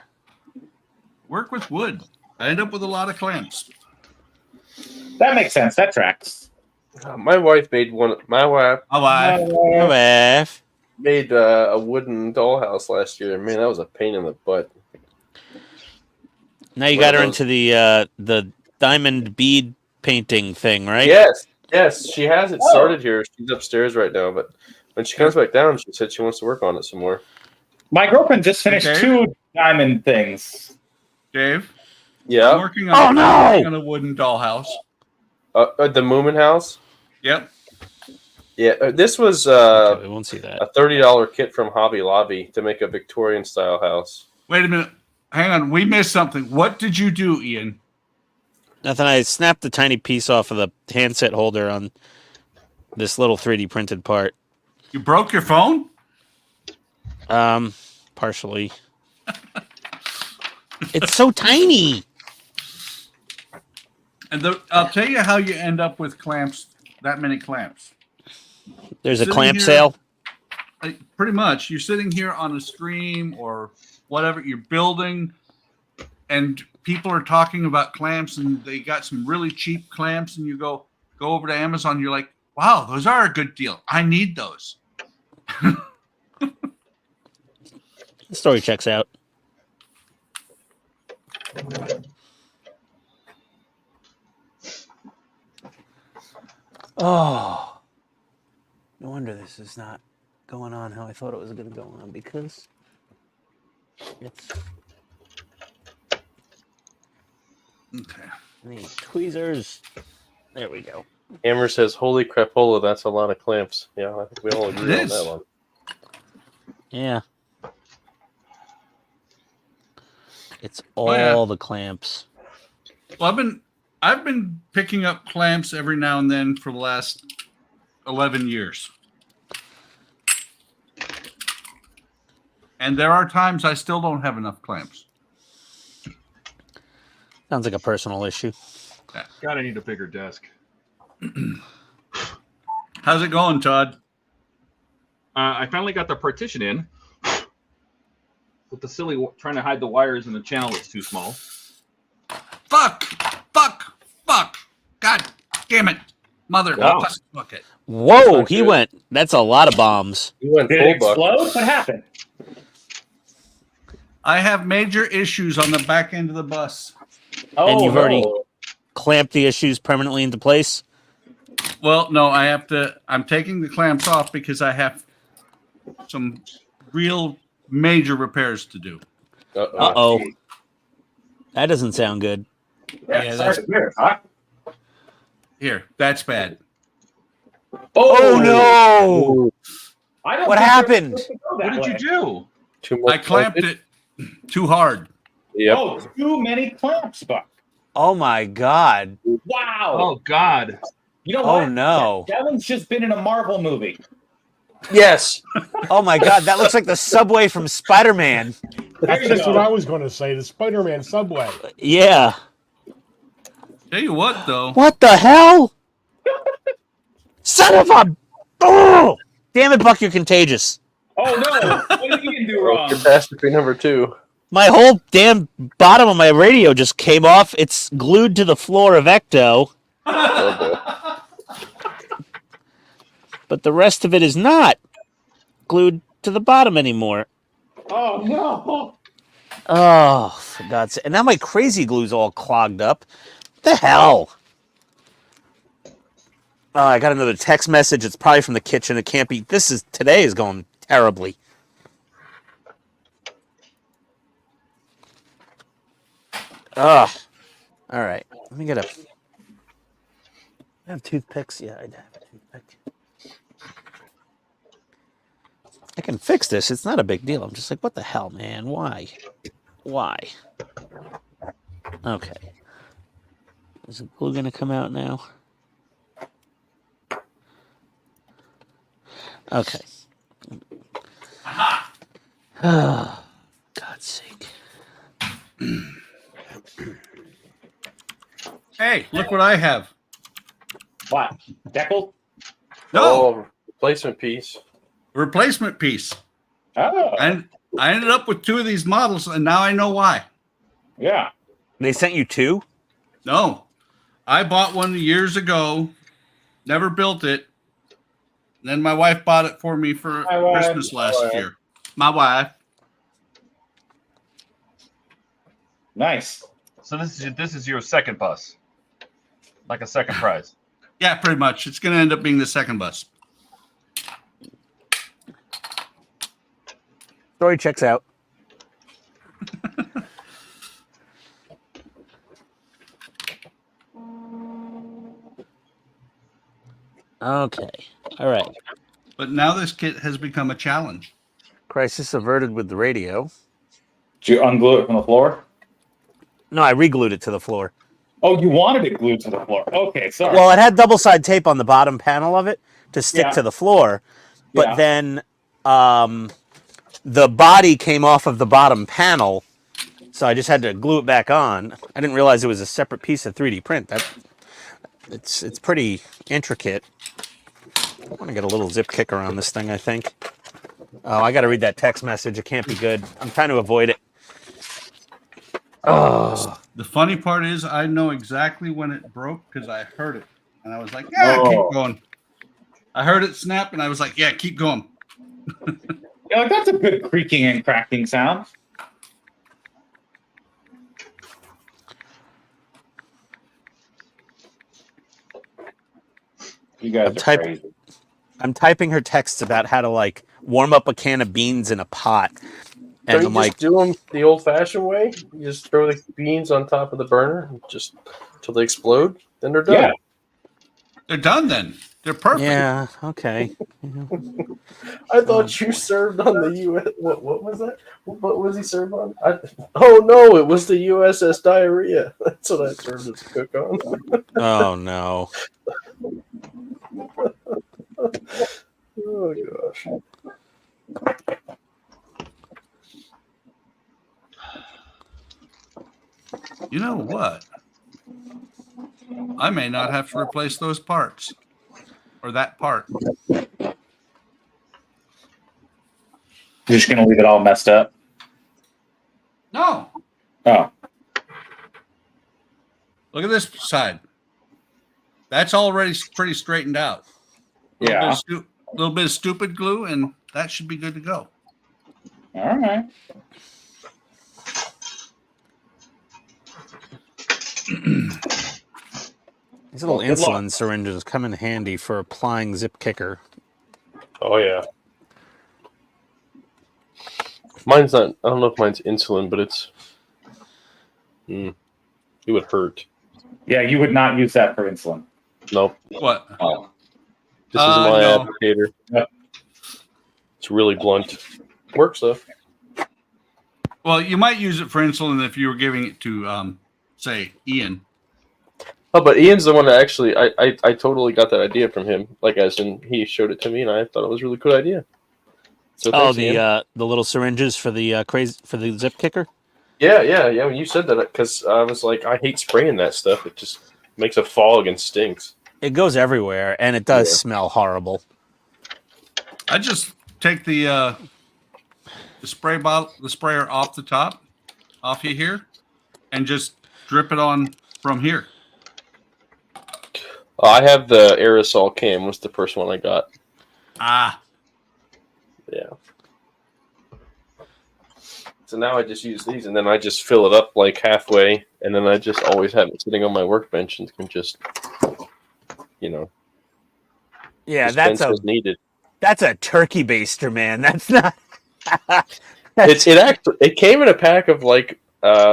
Work with wood. I end up with a lot of clamps. That makes sense. That tracks. My wife made one. My wife Wife. made a wooden dollhouse last year. Man, that was a pain in the butt. Now you One got of her those- into the diamond bead painting thing, right? Yes, she has it started here. She's upstairs right now, but when she comes back down, she said she wants to work on it some more. My girlfriend just finished Okay. 2 diamond things. Dave, I'm Yeah, working on, on a wooden dollhouse. the Moomin house. Yep. Yeah, this was Okay, we won't see that. a $30 kit from Hobby Lobby to make a Victorian style house. Wait a minute. Hang on. We missed something. What did you do, Ian? Nothing. I snapped a tiny piece off of the handset holder on this little 3D printed part. You broke your phone? Partially. It's so tiny. And I'll tell you how you end up with clamps, that many clamps. There's a Sitting clamp here- sale. Pretty much. You're sitting here on a stream or whatever, you're building, and people are talking about clamps, and they got some really cheap clamps, and you go over to Amazon, you're like, wow, those are a good deal. I need those. The story checks out. Oh, no wonder this is not going on how I thought it was going to go on, because it's Okay. the tweezers. There we go. Hammer says, "Holy crapola, that's a lot of clamps." Yeah, I think we all agree It on is. that one. Yeah. It's Oh, yeah. all the clamps. Well, I've been picking up clamps every now and then for the last 11 years. And there are times I still don't have enough clamps. Sounds like a personal issue. Gotta need a bigger desk. How's it going, Todd? I finally got the partition in. With the silly trying to hide the wires and the channel was too small. Fuck! God damn it! Mother Wow. bucket. Whoa, he went. That's a lot of bombs. You went Did it full buck. explode? What happened? I have major issues on the back end of the bus. Oh, And you've no. already clamped the issues permanently into place? Well, no, I have to. I'm taking the clamps off because I have some real major repairs to do. Uh-oh. That doesn't sound good. Yeah, Sorry to hear, huh? Here, that's bad. Oh, no! I don't What think happened? they're supposed to go What that did you way. do? Too much I clamped it too hard. Yep. Oh, too many clamps, Buck. Oh, my God. Wow. Oh God. You know Oh, what? no. That one's just been in a Marvel movie. Yes. Oh, my God. That looks like the subway from Spider-Man. That's you just go. what I was going to say. The Spider-Man subway. Yeah. Tell you what, though. What the hell? Son of a... Oh! Damn it, Buck, you're contagious. Oh, no. What did you do wrong? Catastrophe number 2. My whole damn bottom of my radio just came off. It's glued to the floor of Ecto, Oh, but the rest of it is not glued to the bottom anymore. Oh, no. Oh, for God's sake. And now my crazy glue's all clogged up. What the hell? Oh, I got another text message. It's probably from the kitchen. It can't be. Today is going terribly. Ugh. All right. Let me get I have toothpicks. Yeah, I have a toothpick. I can fix this. It's not a big deal. I'm just like, what the hell, man? Why? Why? Okay. Is the glue going to come out now? Okay. Oh, God's sake. Hey, look what I have. What? Deckle? No, Oh, replacement piece. replacement piece. Oh. And I ended up with 2 of these models, and now I know why. Yeah. They sent you 2? No, I bought one years ago, never built it. Then my wife bought it for me for My wife. Christmas last year. My wife. Nice. So this is your second bus, like a second prize. Yeah, pretty much. It's going to end up being the second bus. Story checks out. Okay. All right. But now this kit has become a challenge. Crisis averted with the radio. Did you unglue it from the floor? No, I re-glued it to the floor. Oh, you wanted it glued to the floor. Okay, sorry. Well, it had double-side tape on the bottom panel of it to stick Yeah. to the floor, but Yeah. then the body came off of the bottom panel, so I just had to glue it back on. I didn't realize it was a separate piece of 3D print. It's pretty intricate. I want to get a little zip kicker on this thing, I think. Oh, I got to read that text message. It can't be good. I'm trying to avoid it. Oh, The funny part is I know exactly when it broke because I heard it. And I was like, yeah, keep going. I heard it snap and I was like, yeah, keep going. Yeah, like, that's a good creaking and cracking sound. You guys are crazy. I'm typing her texts about how to like warm up a can of beans in a pot, and Don't you I'm just like, do them the old-fashioned way? You just throw the beans on top of the burner, just until they explode. Then they're done. Yeah. They're done then. They're perfect. yeah, okay. I thought you served on the U.S. What was that? What was he served on? Oh no, it was the USS Diarrhea. That's what I served as a cook on. Oh no. Oh gosh. You know what? I may not have to replace those parts or that part. You're just gonna leave it all messed up. No. Oh, Look at this side. That's already pretty straightened out. yeah. Little bit of stupid glue, and that should be good to go. All right. These little Well, good luck. insulin syringes come in handy for applying zip kicker. Oh yeah. Mine's not. I don't know if mine's insulin, but it's. It would hurt. Yeah, you would not use that for insulin. Nope. What? Oh. This is my no. applicator. Yep. It's really blunt. Works though. Well, you might use it for insulin if you were giving it to, say, Ian. Oh, but Ian's the one that actually I totally got that idea from him. Like as in he showed it to me and I thought it was a really good idea. So Oh, thanks, Ian. the little syringes for the zip kicker. Yeah. When you said that, because I was like, I hate spraying that stuff. It just makes a fog and stinks. It goes everywhere, and it does Yeah. smell horrible. I just take the spray bottle, the sprayer off the top, off you here, and just drip it on from here. I have the aerosol can. Was the first one I got. Ah, Yeah. So now I just use these, and then I just fill it up like halfway, and then I just always have it sitting on my workbench and can just, Yeah, dispense as needed. that's a turkey baster, man. That's not. It came in a pack of like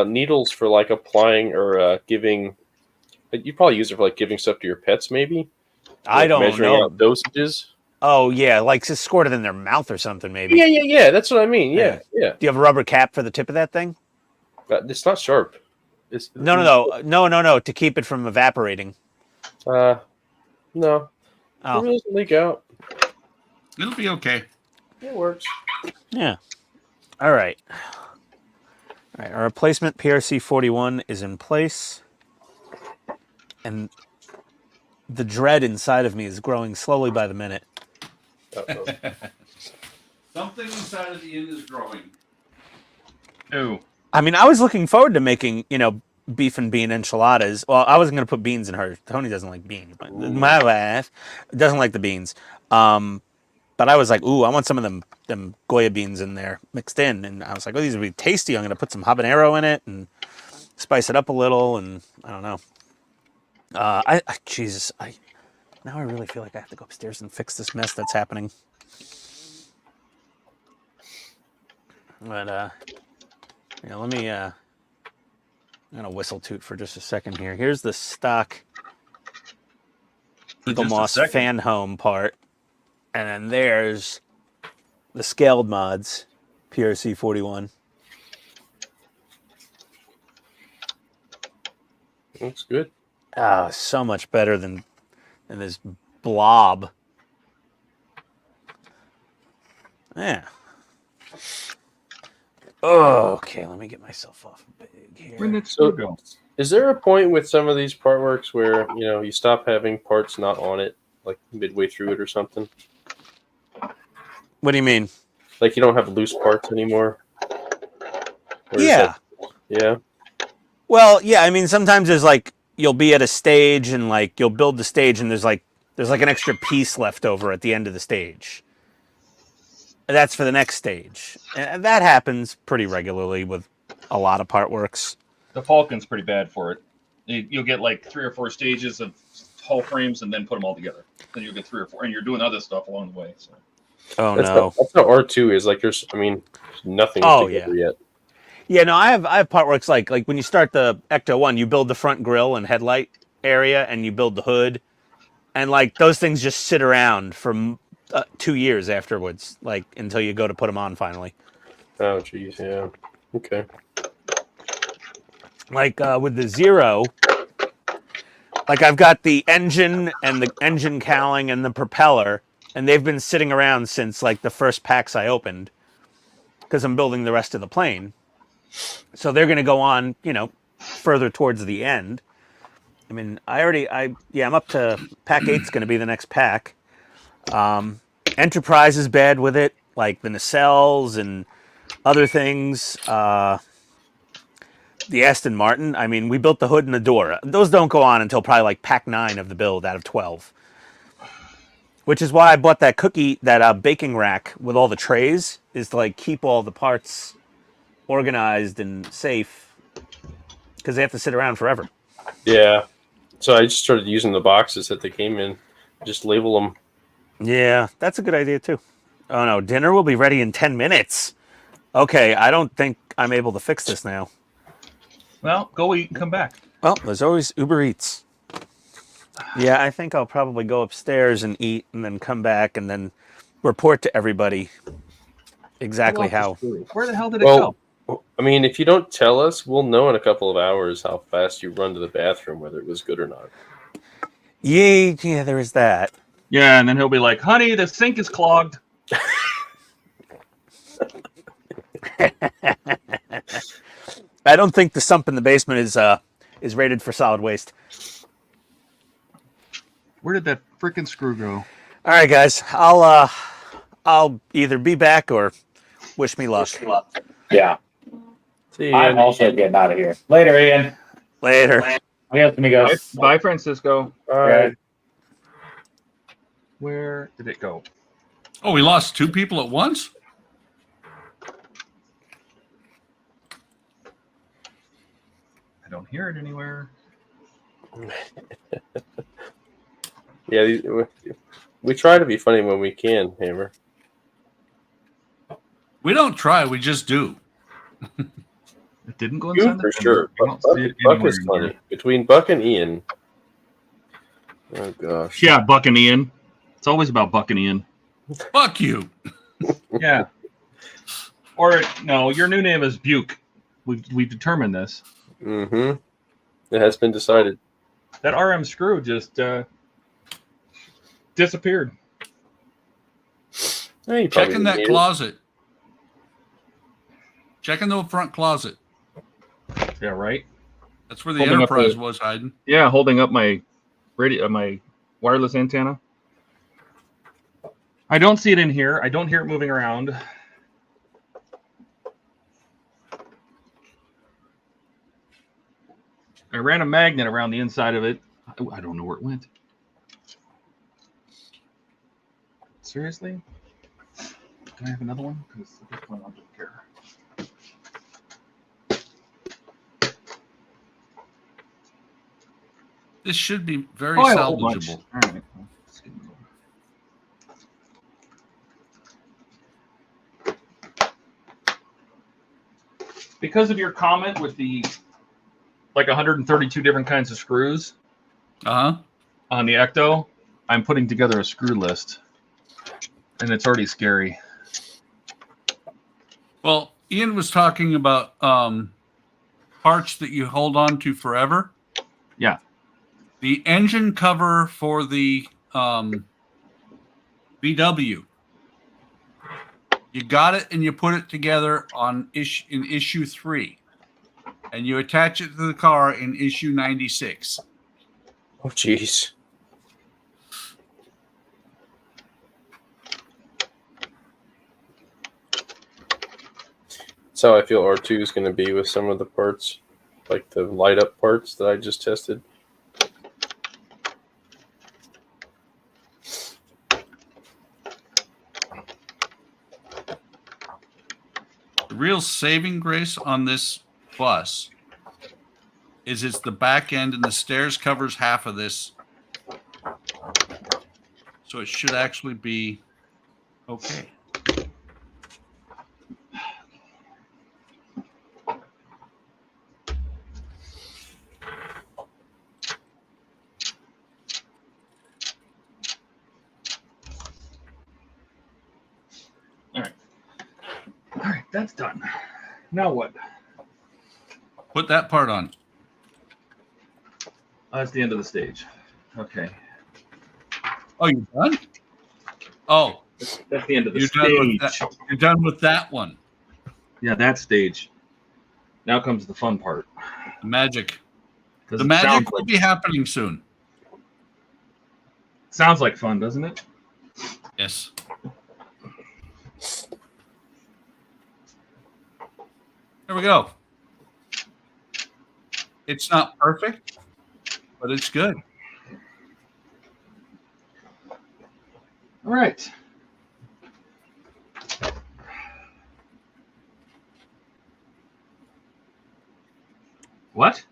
needles for like applying or giving. You probably use it for like giving stuff to your pets, maybe. I Like don't measuring know. out dosages. Oh yeah, like just squirt it in their mouth or something, maybe. Yeah. That's what I mean. Yeah. Do you have a rubber cap for the tip of that thing? It's not sharp. It's No. To keep it from evaporating. No. Oh. It really doesn't leak out. it'll be okay. It works. Yeah. All right. Our replacement PRC 41 is in place, and the dread inside of me is growing slowly by the minute. Uh-oh. Something inside of the end is growing. Oh, I mean, I was looking forward to making, beef and bean enchiladas. Well, I wasn't going to put beans in hers. Tony doesn't like beans. My wife doesn't like the beans. But I was like, ooh, I want some of them Goya beans in there mixed in. And I was like, oh, these would be tasty. I'm going to put some habanero in it and spice it up a little. And I don't know. Now I really feel like I have to go upstairs and fix this mess that's happening. But, let me, I'm going to whistle toot for just a second here. Here's the stock Eagle just a Moss second. fan home part. And then there's the scaled mods, PRC 41. Looks good. Ah, so much better than this blob. Yeah. Oh, okay, let me get myself off big here. where did it So- go? Is there a point with some of these part works where you stop having parts not on it, like midway through it or something? What do you mean? Like you don't have loose parts anymore? Or is Yeah. Yeah. Well, yeah, I mean, sometimes there's like, you'll be at a stage and like, you'll build the stage and there's like an extra piece left over at the end of the stage. And that's for the next stage. And that happens pretty regularly with a lot of part works. The Falcon's pretty bad for it. You'll get like 3 or 4 stages of hull frames and then put them all together. Then you'll get 3 or 4, and you're doing other stuff along the way. So Oh, That's no. that's how R2 is. Like there's nothing Oh, together yet. Yeah, no, I have part works like when you start the Ecto 1, you build the front grille and headlight area and you build the hood. And like those things just sit around for 2 years afterwards, like until you go to put them on finally. Oh jeez, yeah. Okay. Like with the Zero, like I've got the engine and the engine cowling and the propeller, and they've been sitting around since like the first packs I opened because I'm building the rest of the plane. So they're going to go on, further towards the end. I mean, I'm up to pack 8's going to be the next pack. Enterprise is bad with it, like the nacelles and other things. The Aston Martin, I mean, we built the hood and the door. Those don't go on until probably like pack 9 of the build out of 12. Which is why I bought that baking rack with all the trays, is to like keep all the parts organized and safe, because they have to sit around forever. Yeah. So I just started using the boxes that they came in. Just label them. Yeah, that's a good idea too. Oh no, dinner will be ready in 10 minutes. Okay, I don't think I'm able to fix this now. Well, go eat and come back. Well, there's always Uber Eats. Yeah, I think I'll probably go upstairs and eat and then come back and then report to everybody exactly how. Where the hell did it go? I mean, if you don't tell us, we'll know in a couple of hours how fast you run to the bathroom, whether it was good or not. Yeah, there is that. Yeah, and then he'll be like, honey, the sink is clogged. I don't think the sump in the basement is rated for solid waste. Where did that freaking screw go? All right, guys. I'll either be back or wish me luck. Yeah. See, I'm also getting out of here. Later, Ian. Later. Adios, amigos. Bye, Francisco. all right. Where did it go? Oh, we lost 2 people at once? I don't hear it anywhere. Yeah, we try to be funny when we can, Hammer. We don't try, we just do. It didn't go You inside for the sure. I don't see it Buck anywhere is in funny. here. Between Buck and Ian. Oh gosh. Yeah, Buck and Ian. It's always about Buck and Ian. Fuck you. Yeah. Or no, your new name is Buke. We've determined this. Mm-hmm. It has been decided. That RM screw just disappeared. Hey, you Check probably in that need it. closet. Check in the front closet. Yeah, right. That's where the Holding up Enterprise the- was hiding. Yeah, holding up my radio, my wireless antenna. I don't see it in here. I don't hear it moving around. I ran a magnet around the inside of it. I don't know where it went. Seriously? Can I have another one? Because this one I don't care. This should be very I have a whole bunch. salvageable. All right. Let's get them over. Because of your comment with the like 132 different kinds of screws Uh-huh. on the Ecto, I'm putting together a screw list. And it's already scary. Well, Ian was talking about parts that you hold on to forever. Yeah. The engine cover for the VW. You got it and you put it together in issue 3. And you attach it to the car in issue 96. Oh, jeez. That's how I feel R2 is going to be with some of the parts, like the light up parts that I just tested. The real saving grace on this bus is it's the back end and the stairs covers half of this. So it should actually be okay. All right, that's done. Now what? Put that part on. That's the end of the stage. Okay. Oh, you're done? Oh, That's the end of the you're done with stage. that. You're done with that one. Yeah, that stage. Now comes the fun part. The magic. 'Cause The it magic will be happening soon. sounds like fun, doesn't it? Yes. There we go. It's not perfect, but it's good. All right. What?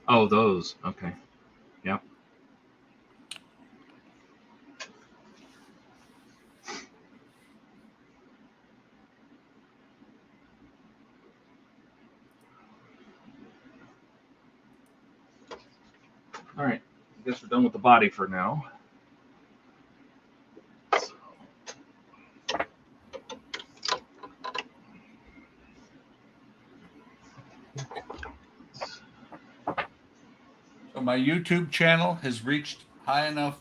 Oh, those. Okay. Yep. All right. I guess we're done with the body for now. So my YouTube channel has reached high enough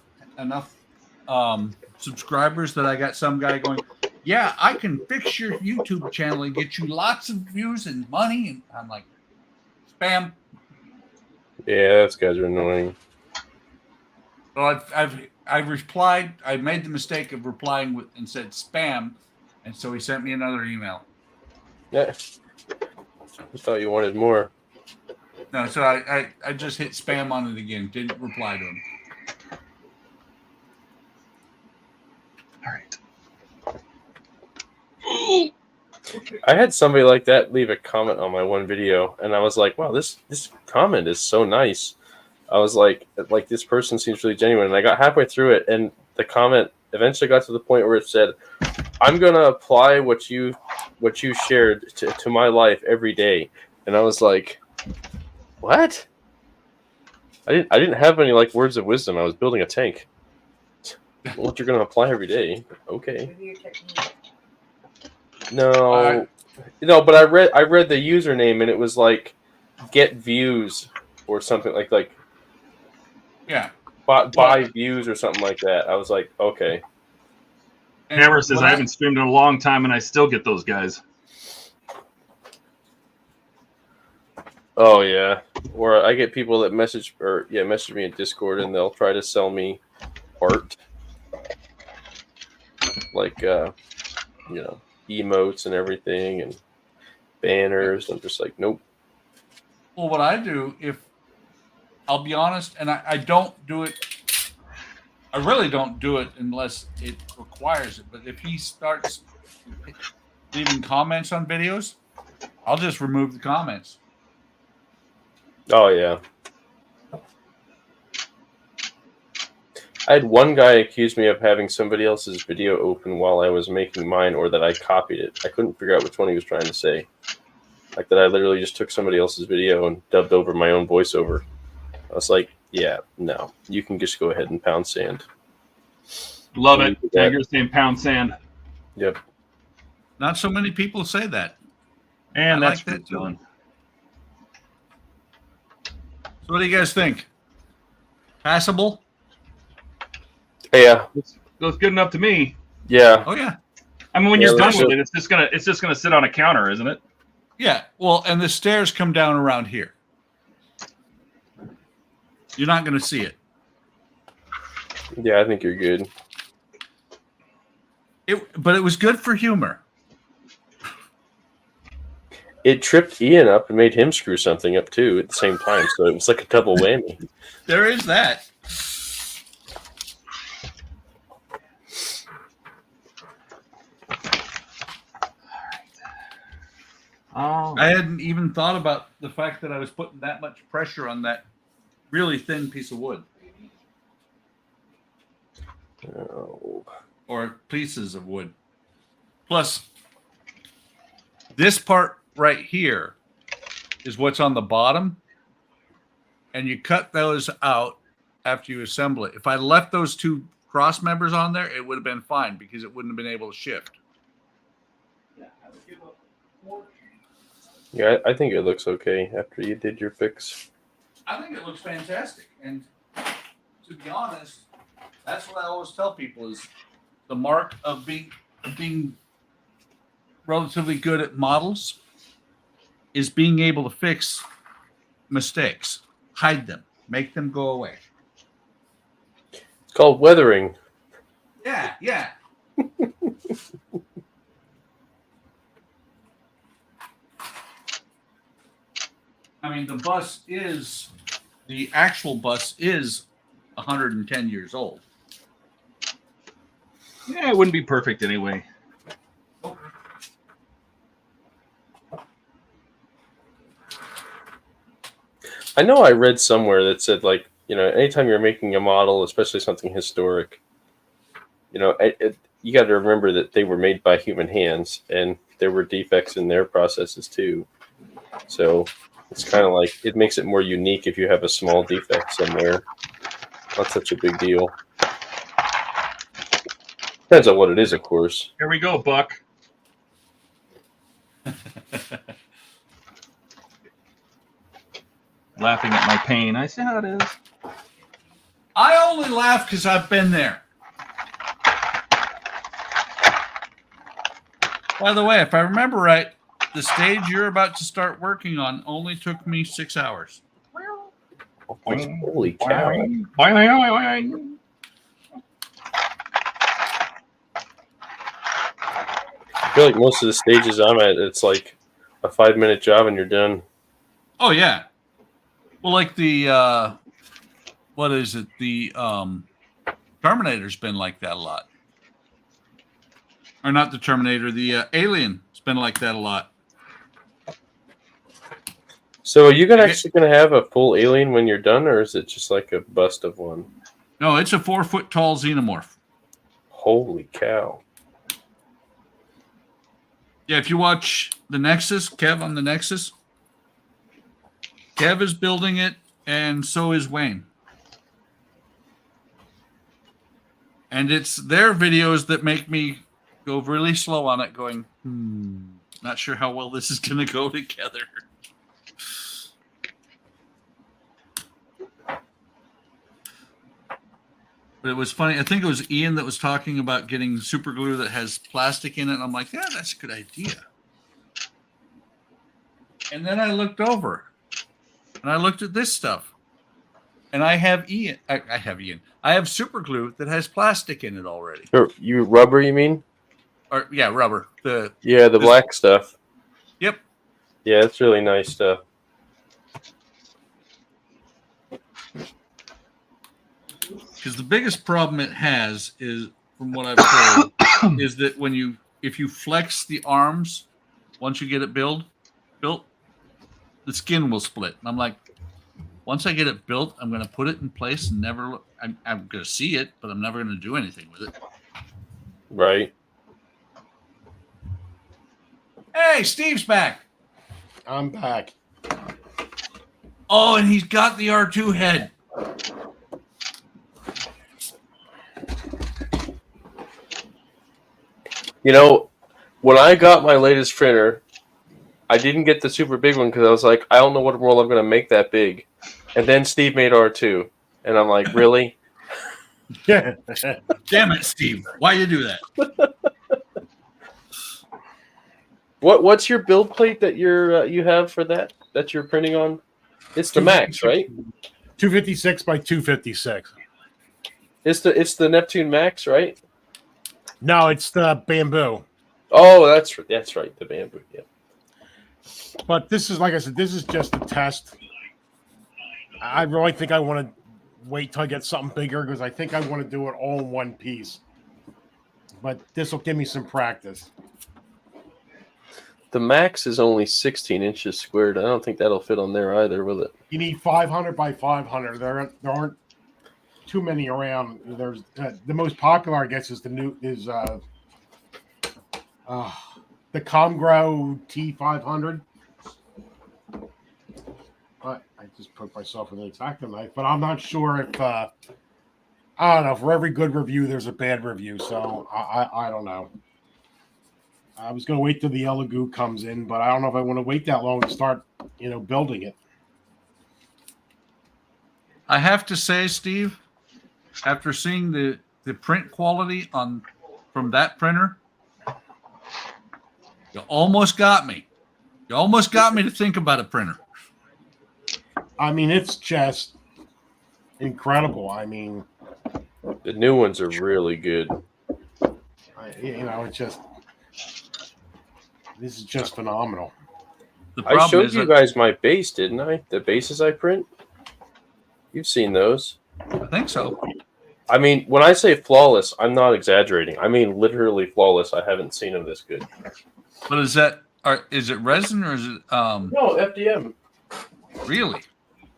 subscribers that I got some guy going, yeah, I can fix your YouTube channel and get you lots of views and money. And I'm like, spam. Yeah, those guys are annoying. Well, I've replied. I made the mistake of replying with and said spam, and so he sent me another email. Yeah. I thought you wanted more. No, so I just hit spam on it again. Didn't reply to him. All right. I had somebody like that leave a comment on my one video, and I was like, wow, this comment is so nice. I was like this person seems really genuine. And I got halfway through it, and the comment eventually got to the point where it said, I'm going to apply what you shared to my life every day. And I was like, what? I didn't have any like words of wisdom. I was building a tank. What you're going to apply every day? Okay. No, but I read the username, and it was like get views or something like Yeah. Buy views or something like that. I was like, okay. Hammer says I haven't streamed in a long time, and I still get those guys. Oh yeah, or I get people that message me in Discord, and they'll try to sell me art, like emotes and everything and banners. I'm just like, nope. Well, what I do, I'll be honest, and I don't do it. I really don't do it unless it requires it. But if he starts leaving comments on videos, I'll just remove the comments. Oh yeah. I had one guy accuse me of having somebody else's video open while I was making mine, or that I copied it. I couldn't figure out which one he was trying to say. Like that I literally just took somebody else's video and dubbed over my own voiceover. I was like, yeah, no. You can just go ahead and pound sand. Love it. Tiger's saying pound sand. Yep. Not so many people say that. And I that's like that too. done. So what do you guys think? Passable? Yeah. Looks good enough to me. Yeah. Oh yeah. I mean, when Yeah, you're done looks with good. it, it's just gonna sit on a counter, isn't it? Yeah. Well, and the stairs come down around here. You're not going to see it. Yeah, I think you're good. But it was good for humor. It tripped Ian up and made him screw something up too at the same time, so it was like a double whammy. There is that. Oh, I hadn't even thought about the fact that I was putting that much pressure on that really thin piece of wood. Oh. Or pieces of wood. Plus, this part right here is what's on the bottom. And you cut those out after you assemble it. If I left those two cross members on there, it would have been fine because it wouldn't have been able to shift. Yeah, I think it looks okay after you did your fix. I think it looks fantastic. And to be honest, that's what I always tell people is the mark of being relatively good at models is being able to fix mistakes, hide them, make them go away. It's called weathering. Yeah, yeah. I mean, the actual bus is 110 years old. Yeah, it wouldn't be perfect anyway. I know I read somewhere that said, like, you know, anytime you're making a model, especially something historic, you know, you got to remember that they were made by human hands, and there were defects in their processes too. So it's kind of like, it makes it more unique if you have a small defect somewhere. Not such a big deal. Depends on what it is, of course. Here we go, Buck. Laughing at my pain. I see how it is. I only laugh because I've been there. By the way, if I remember right, the stage you're about to start working on only took me 6 hours. Holy cow. I feel like most of the stages I'm at, it's like a 5-minute job and you're done. Oh, yeah. Well, like the, what is it? The Terminator's been like that a lot. Or not the Terminator, the Alien has been like that a lot. So are you actually going to have a full alien when you're done, or is it just like a bust of one? No, it's a 4-foot tall xenomorph. Holy cow. Yeah, if you watch the Nexus, Kev on the Nexus, Kev is building it, and so is Wayne. And it's their videos that make me go really slow on it, going, not sure how well this is going to go together. But it was funny. I think it was Ian that was talking about getting super glue that has plastic in it. And I'm like, yeah, that's a good idea. And then I looked over and I looked at this stuff. And I have Ian. I have Ian. I have super glue that has plastic in it already. You rubber, you mean? Or yeah, rubber. The black stuff. Yep. Yeah, it's really nice stuff. Because the biggest problem it has is, from what I've heard, is that if you flex the arms, once you get it built, the skin will split. And I'm like, once I get it built, I'm going to put it in place and never look. I'm going to see it, but I'm never going to do anything with it. Right. Hey, Steve's back. I'm back. Oh, and he's got the R2 head. You know, when I got my latest printer, I didn't get the super big one because I was like, I don't know what world I'm going to make that big. And then Steve made R2. And I'm like, really? Damn it, Steve. Why you do that? What's your build plate that you have for that you're printing on? It's the Max, right? 256 by 256. It's the Neptune Max, right? No, it's the bamboo. Oh, that's right, the bamboo. Yeah. But this is, like I said, this is just a test. I really think I want to wait till I get something bigger because I think I want to do it all in one piece. But this will give me some practice. The Max is only 16 inches squared. I don't think that'll fit on there either, will it? You need 500 by 500. There aren't too many around. There's the most popular, I guess, is the Comgrow T500. But I just put myself with an X-Acto knife. But I'm not sure if I don't know. For every good review, there's a bad review. So I don't know. I was going to wait till the yellow goo comes in, but I don't know if I want to wait that long to start, building it. I have to say, Steve, after seeing the print quality from that printer, you almost got me. You almost got me to think about a printer. I mean, it's just incredible. I mean, The new ones are really good. it's just, this is just phenomenal. The I problem showed is you that- guys my base, didn't I? The bases I print. You've seen those. I think so. I mean, when I say flawless, I'm not exaggerating. I mean literally flawless. I haven't seen them this good. But is it resin or is it No, FDM. really?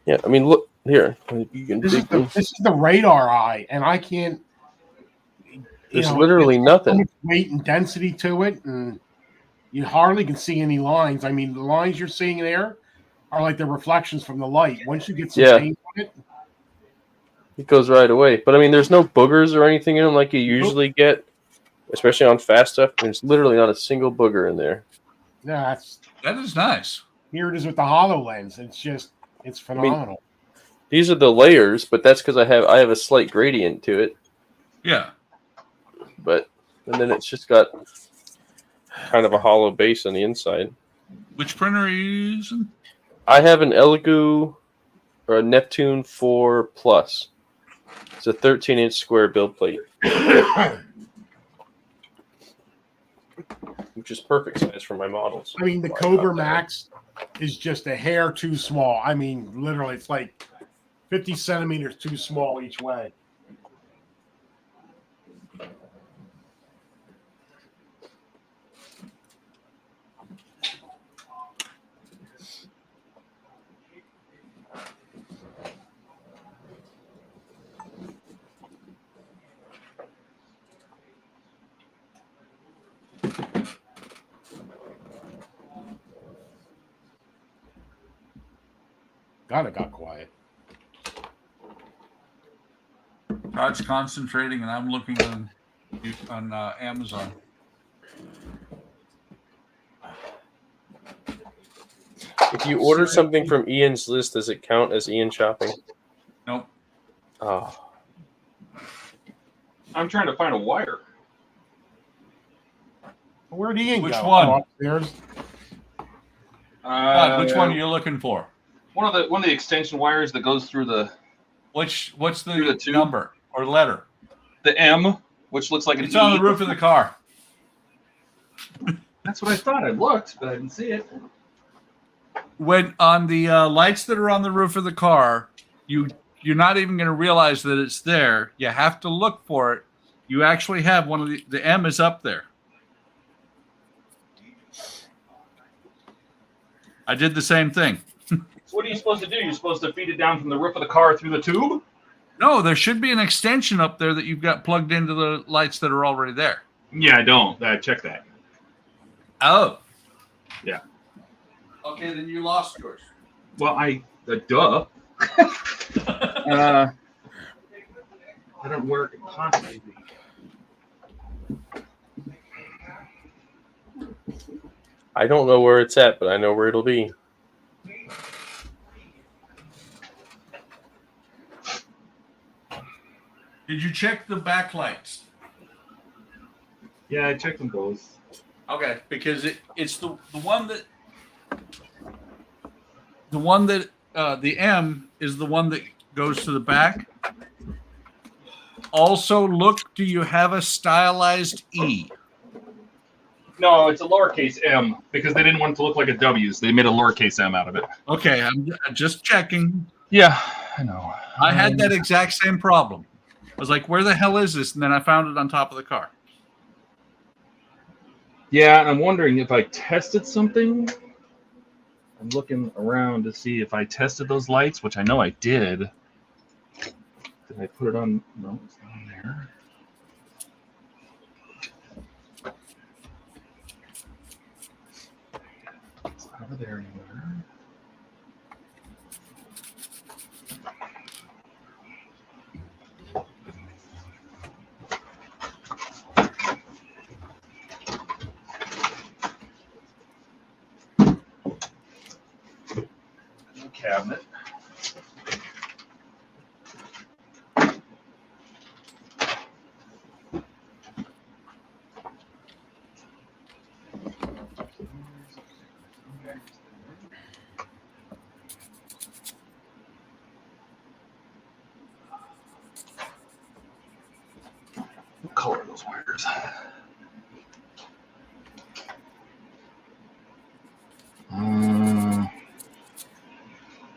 Yeah, I mean, look here. You can This is dig this is the radar eye, and I can't. There's literally it's got so nothing. much weight and density to it, and you hardly can see any lines. I mean, the lines you're seeing there are like the reflections from the light. Once you get some paint on it, It goes right away. But I mean, there's no boogers or anything in them like you usually get, especially on fast stuff. There's literally not a single booger in there. yeah, That is nice. here it is with the HoloLens. It's phenomenal. These are the layers, but that's because I have a slight gradient to it. Yeah. But and then it's just got kind of a hollow base on the inside. Which printer are you using? I have an Elegoo or a Neptune 4 Plus. It's a 13-inch square build plate, which is perfect size for my models. I mean, the Cobra Max is just a hair too small. I mean, literally, it's like 50 centimeters too small each way. God, it got quiet. Todd's concentrating, and I'm looking on Amazon. If you order something from Ian's list, does it count as Ian shopping? Nope. Oh. I'm trying to find a wire. Where'd Ian Which go? one? Oh, upstairs? Todd, which one are you looking for? One of the extension wires that goes through the What's Through the the tube? number or letter? M, which looks like an It's on E. the roof of the car. That's what I thought. I looked, but I didn't see it. When on the lights that are on the roof of the car, you're not even going to realize that it's there. You have to look for it. You actually have one of the M is up there. I did the same thing. So what are you supposed to do? You're supposed to feed it down from the roof of the car through the tube? No, there should be an extension up there that you've got plugged into the lights that are already there. Yeah, I don't. Check that. Oh. Yeah. Okay, then you lost yours. Well, duh. I don't where it could possibly be. I don't know where it's at, but I know where it'll be. Did you check the backlights? Yeah, I checked them both. Okay, because it's the one that the M is the one that goes to the back. Also, look, do you have a stylized E? No, it's a lowercase m because they didn't want it to look like a W, so they made a lowercase m out of it. Okay, I'm just checking. Yeah, I know. I had that exact same problem. I was like, where the hell is this? And then I found it on top of the car. Yeah, and I'm wondering if I tested something. I'm looking around to see if I tested those lights, which I know I did. Did I put it on? No, it's not on there. It's not over there anywhere. Cabinet.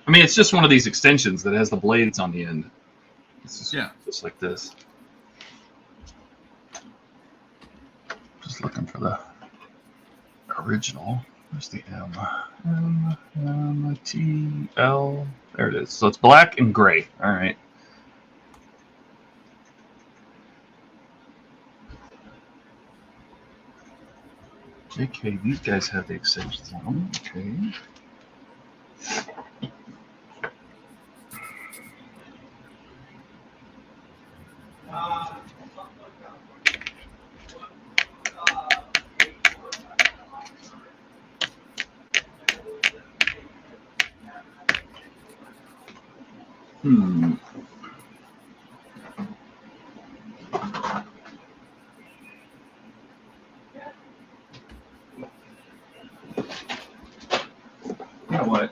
I mean, it's just one of these extensions that has the blades on the end. It's just, just like this. Just looking for the original. Where's the M? M, T, L. There it is. So it's black and gray. All right. JK, these guys have the extensions on them. Okay. You know what?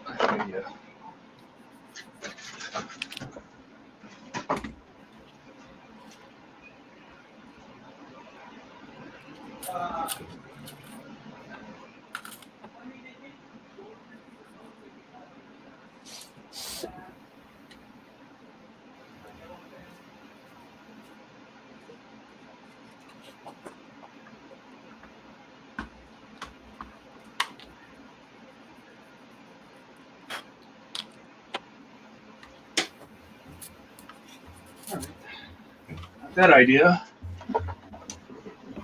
That idea.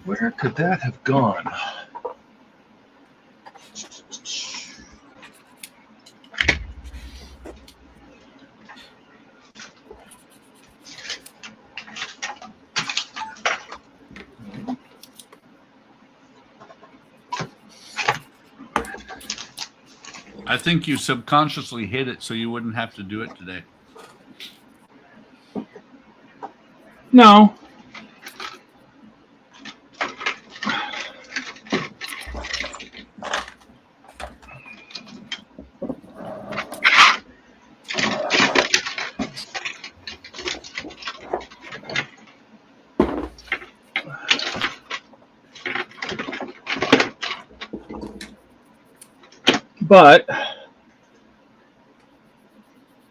Where could that have gone? I think you subconsciously hid it so you wouldn't have to do it today. No. But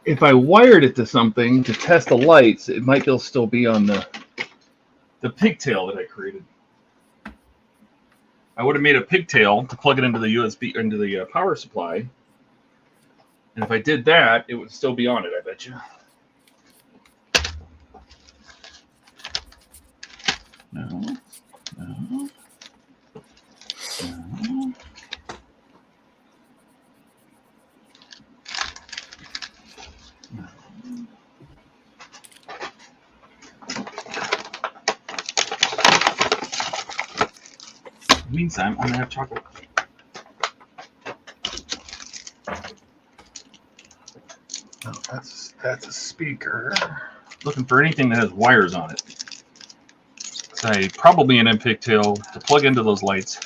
if I wired it to something to test the lights, it might still be on the pigtail that I created. I would have made a pigtail to plug it into the USB, into the power supply. And if I did that, it would still be on it, I bet you. No. No. No. Meantime, I'm gonna have chocolate. Oh, that's a speaker. Looking for anything that has wires on it. Say probably an M pigtail to plug into those lights.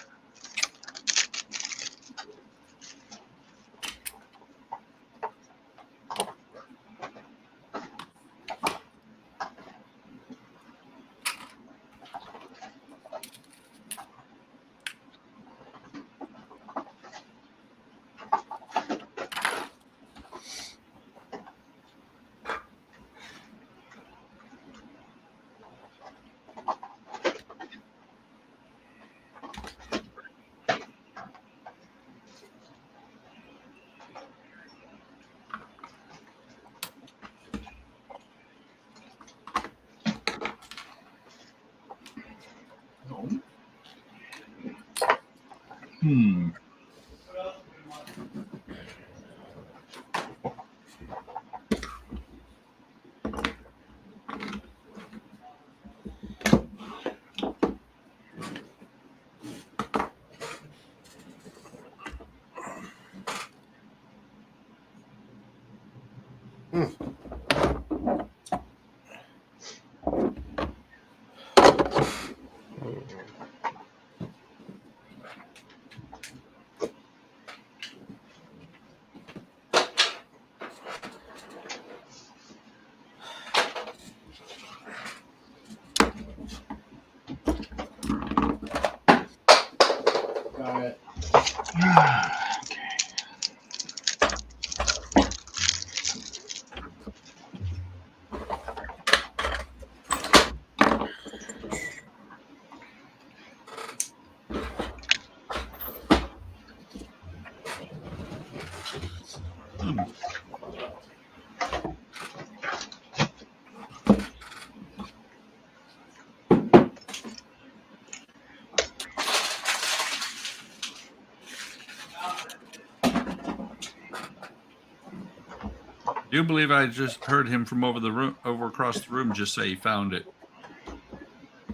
Do you believe I just heard him from over the room, over across the room, just say he found it?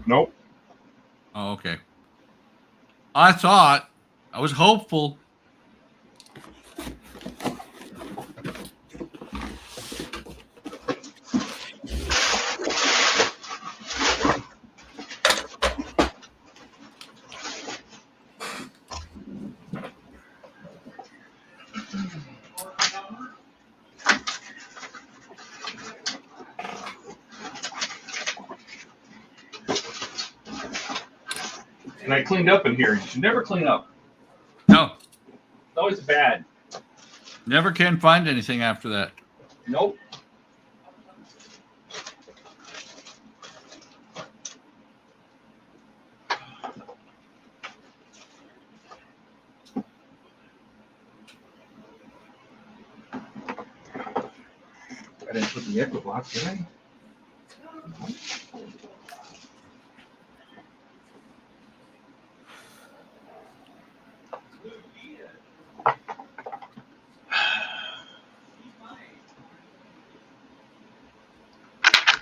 Nope. Oh, okay. I was hopeful. And I cleaned up in here. You should never clean up. No, It's always bad. never can find anything after that. Nope. I didn't put the echo box, did I?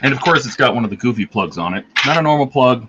And of course, it's got one of the goofy plugs on it. Not a normal plug.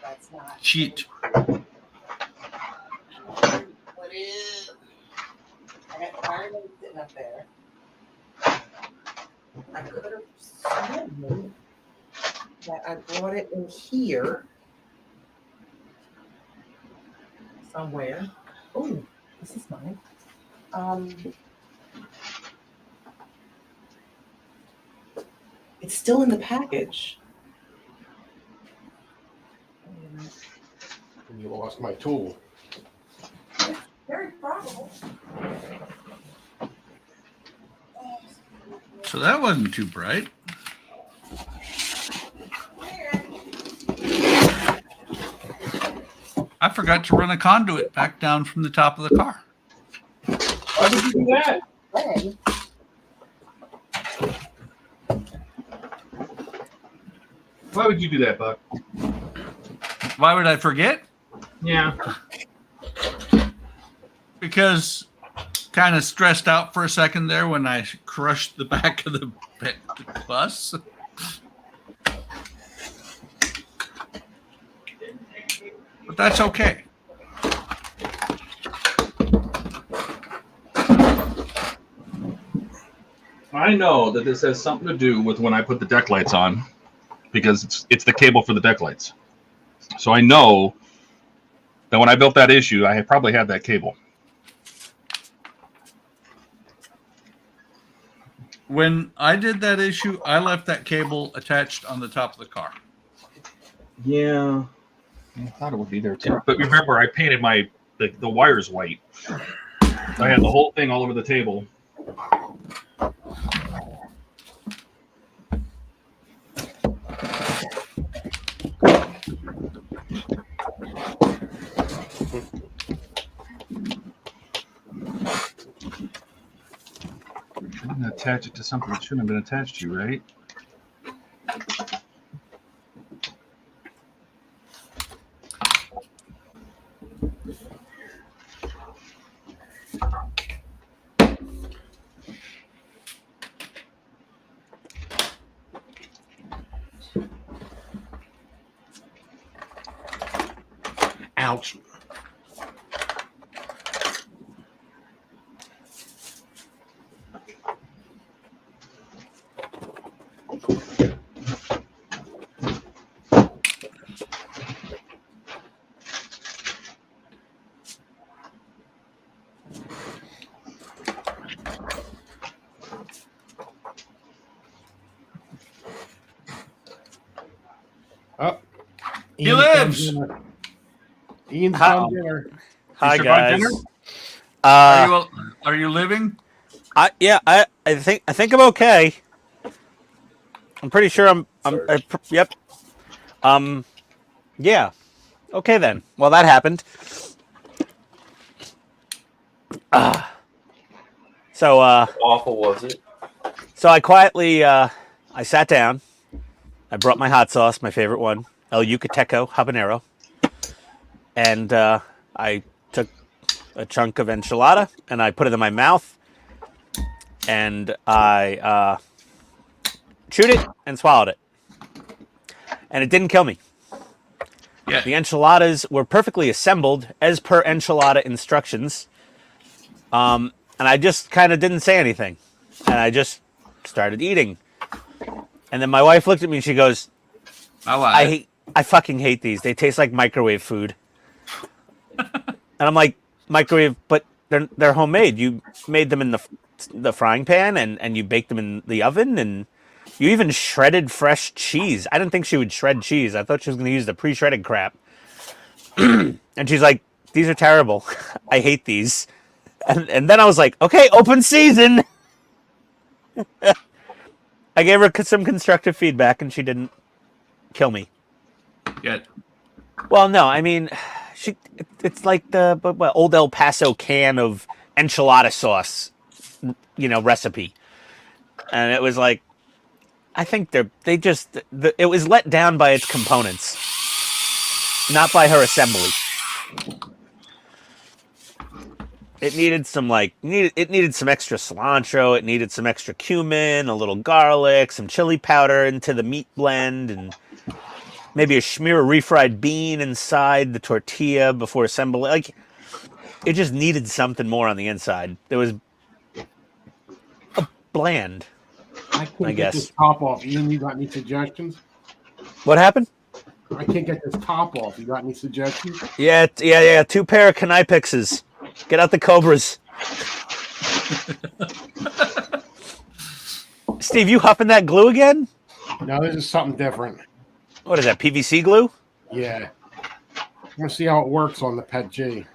That's not. Cheat. What is? I got firemen sitting up there. I could have sworn that I brought it in here somewhere. Oh, this is mine. It's still in the package. You lost my tool. Very probable. So that wasn't too bright. I forgot to run a conduit back down from the top of the car. Why did you do that? When? Why would you do that, Buck? Why would I forget? Yeah. Because kind of stressed out for a second there when I crushed the back of the bus. But that's okay. I know that this has something to do with when I put the deck lights on, because it's the cable for the deck lights. So I know that when I built that issue, I had probably had that cable. When I did that issue, I left that cable attached on the top of the car. Yeah, I thought it would be there too. But remember, I painted the wires white. I had the whole thing all over the table. I'm gonna attach it to something that shouldn't have been attached to, right? Ouch. Oh, He lives. Ian's Hi. done dinner. Hi survived guys. dinner? Are you living? I think I'm okay. I'm pretty sure yep. Yeah. Okay then. Well, that happened. So Awful was it? so I quietly I sat down. I brought my hot sauce, my favorite one, El Yucateco habanero, and I took a chunk of enchilada and I put it in my mouth, and I chewed it and swallowed it, and it didn't kill me. Yeah. The enchiladas were perfectly assembled as per enchilada instructions, and I just kind of didn't say anything, and I just started eating. And then my wife looked at me and she goes, I fucking hate these. They taste like microwave food. And I'm like, microwave, but they're homemade. You made them in the frying pan and you baked them in the oven, and you even shredded fresh cheese. I didn't think she would shred cheese. I thought she was going to use the pre-shredded crap. And she's like, these are terrible. I hate these. And then I was like, okay, open season. I gave her some constructive feedback, and she didn't kill me. Yeah. Well, no, I mean, it's like the old El Paso can of enchilada sauce, recipe. And it was like, I think it was let down by its components, not by her assembly. It needed some it needed some extra cilantro. It needed some extra cumin, a little garlic, some chili powder into the meat blend, and maybe a smear of refried bean inside the tortilla before assembling. Like, it just needed something more on the inside. It was bland. I can't I get guess. this top off. Ian, you got any suggestions? What happened? I can't get this top off. You got any suggestions? Yeah. 2 pair of Knipexes. Get out the Cobras. Steve, you huffing that glue again? No, this is something different. What is that, PVC glue? Yeah. I want to see how it works on the Pet G.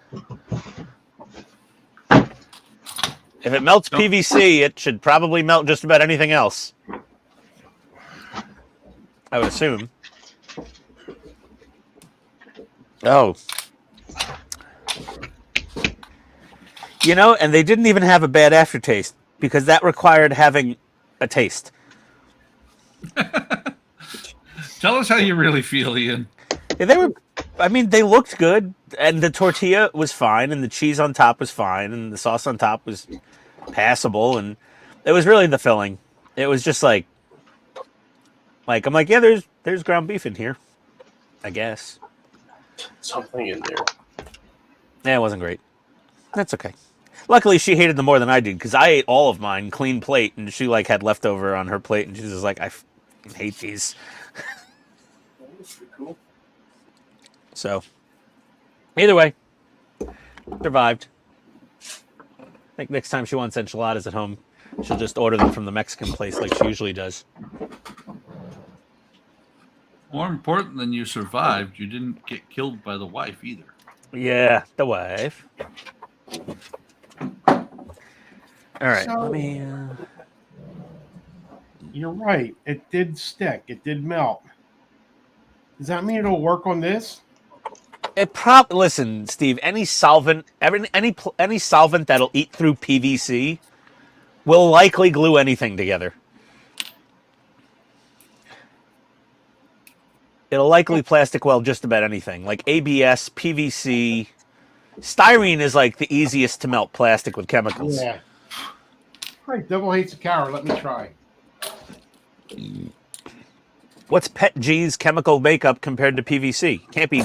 If it melts PVC, it should probably melt just about anything else. I would assume. Oh. And they didn't even have a bad aftertaste, because that required having a taste. Tell us how you really feel, Ian. Yeah, they looked good, and the tortilla was fine, and the cheese on top was fine, and the sauce on top was passable, and it was really the filling. It was just like I'm like, yeah, there's ground beef in here, I guess. Something in there. Yeah, it wasn't great. That's okay. Luckily, she hated them more than I did, because I ate all of mine, clean plate, and she had leftover on her plate, and she was just like, I hate these. Cool. So, either way, survived. I think next time she wants enchiladas at home, she'll just order them from the Mexican place like she usually does. More important than you survived, you didn't get killed by the wife either. Yeah, the wife. All right, So- let me... You're right. It did stick. It did melt. Does that mean it'll work on this? Listen, Steve, any solvent that'll eat through PVC will likely glue anything together. It'll likely plastic weld just about anything. Like ABS, PVC, styrene is like the easiest to melt plastic with chemicals. Yeah. All right, Devil Hates a Coward. Let me try. What's Pet G's chemical makeup compared to PVC? Can't be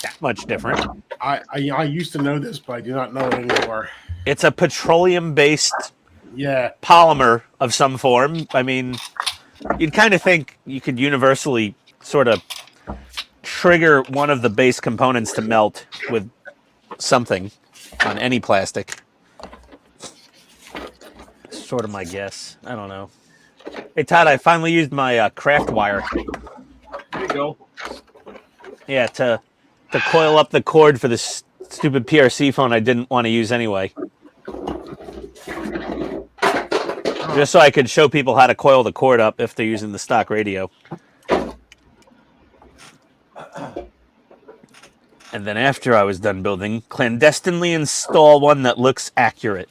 that much different. I used to know this, but I do not know it anymore. It's a petroleum-based Yeah. polymer of some form. I mean, you'd kind of think you could universally sort of trigger one of the base components to melt with something on any plastic. Sort of my guess. I don't know. Hey, Todd, I finally used my craft wire. There you go. Yeah, to coil up the cord for this stupid PRC phone I didn't want to use anyway. Just so I could show people how to coil the cord up if they're using the stock radio. And then after I was done building, clandestinely install one that looks accurate.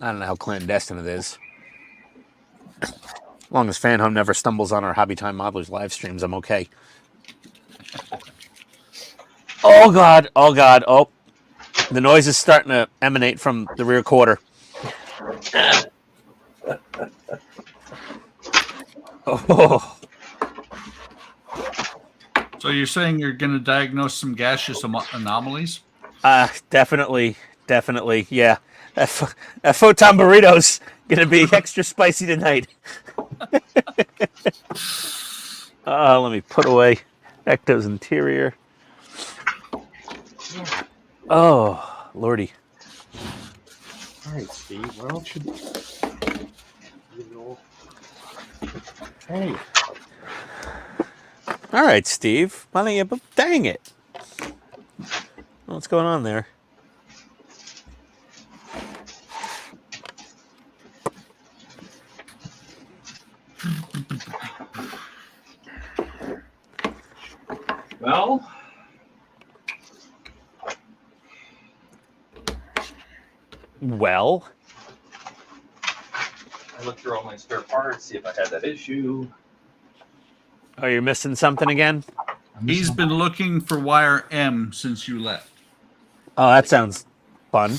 I don't know how clandestine it is. As long as Fan Home never stumbles on our Hobby Time Modelers live streams, I'm okay. Oh, God. Oh, God. Oh, the noise is starting to emanate from the rear quarter. Oh. So you're saying you're going to diagnose some gaseous anomalies? Definitely. Yeah. That photon burrito's going to be extra spicy tonight. Let me put away Ecto's interior. Oh, Lordy. All right, Steve. Why don't you? Hey. All right, Steve. Why don't you? Dang it! What's going on there? Well, I looked through all my spare parts, see if I had that issue. Oh, you're missing something again? He's been looking for wire M since you left. Oh, that sounds fun.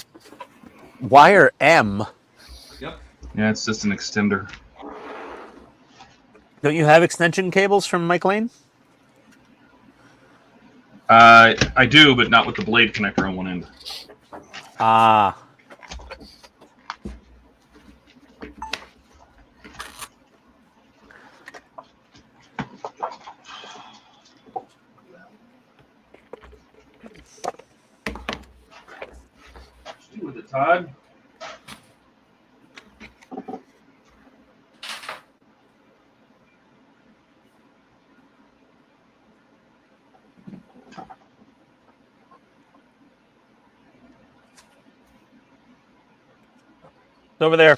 Wire M. Yep. Yeah, it's just an extender. Don't you have extension cables from Mike Lane? I do, but not with the blade connector on one end. Ah. With it, Todd. It's over there.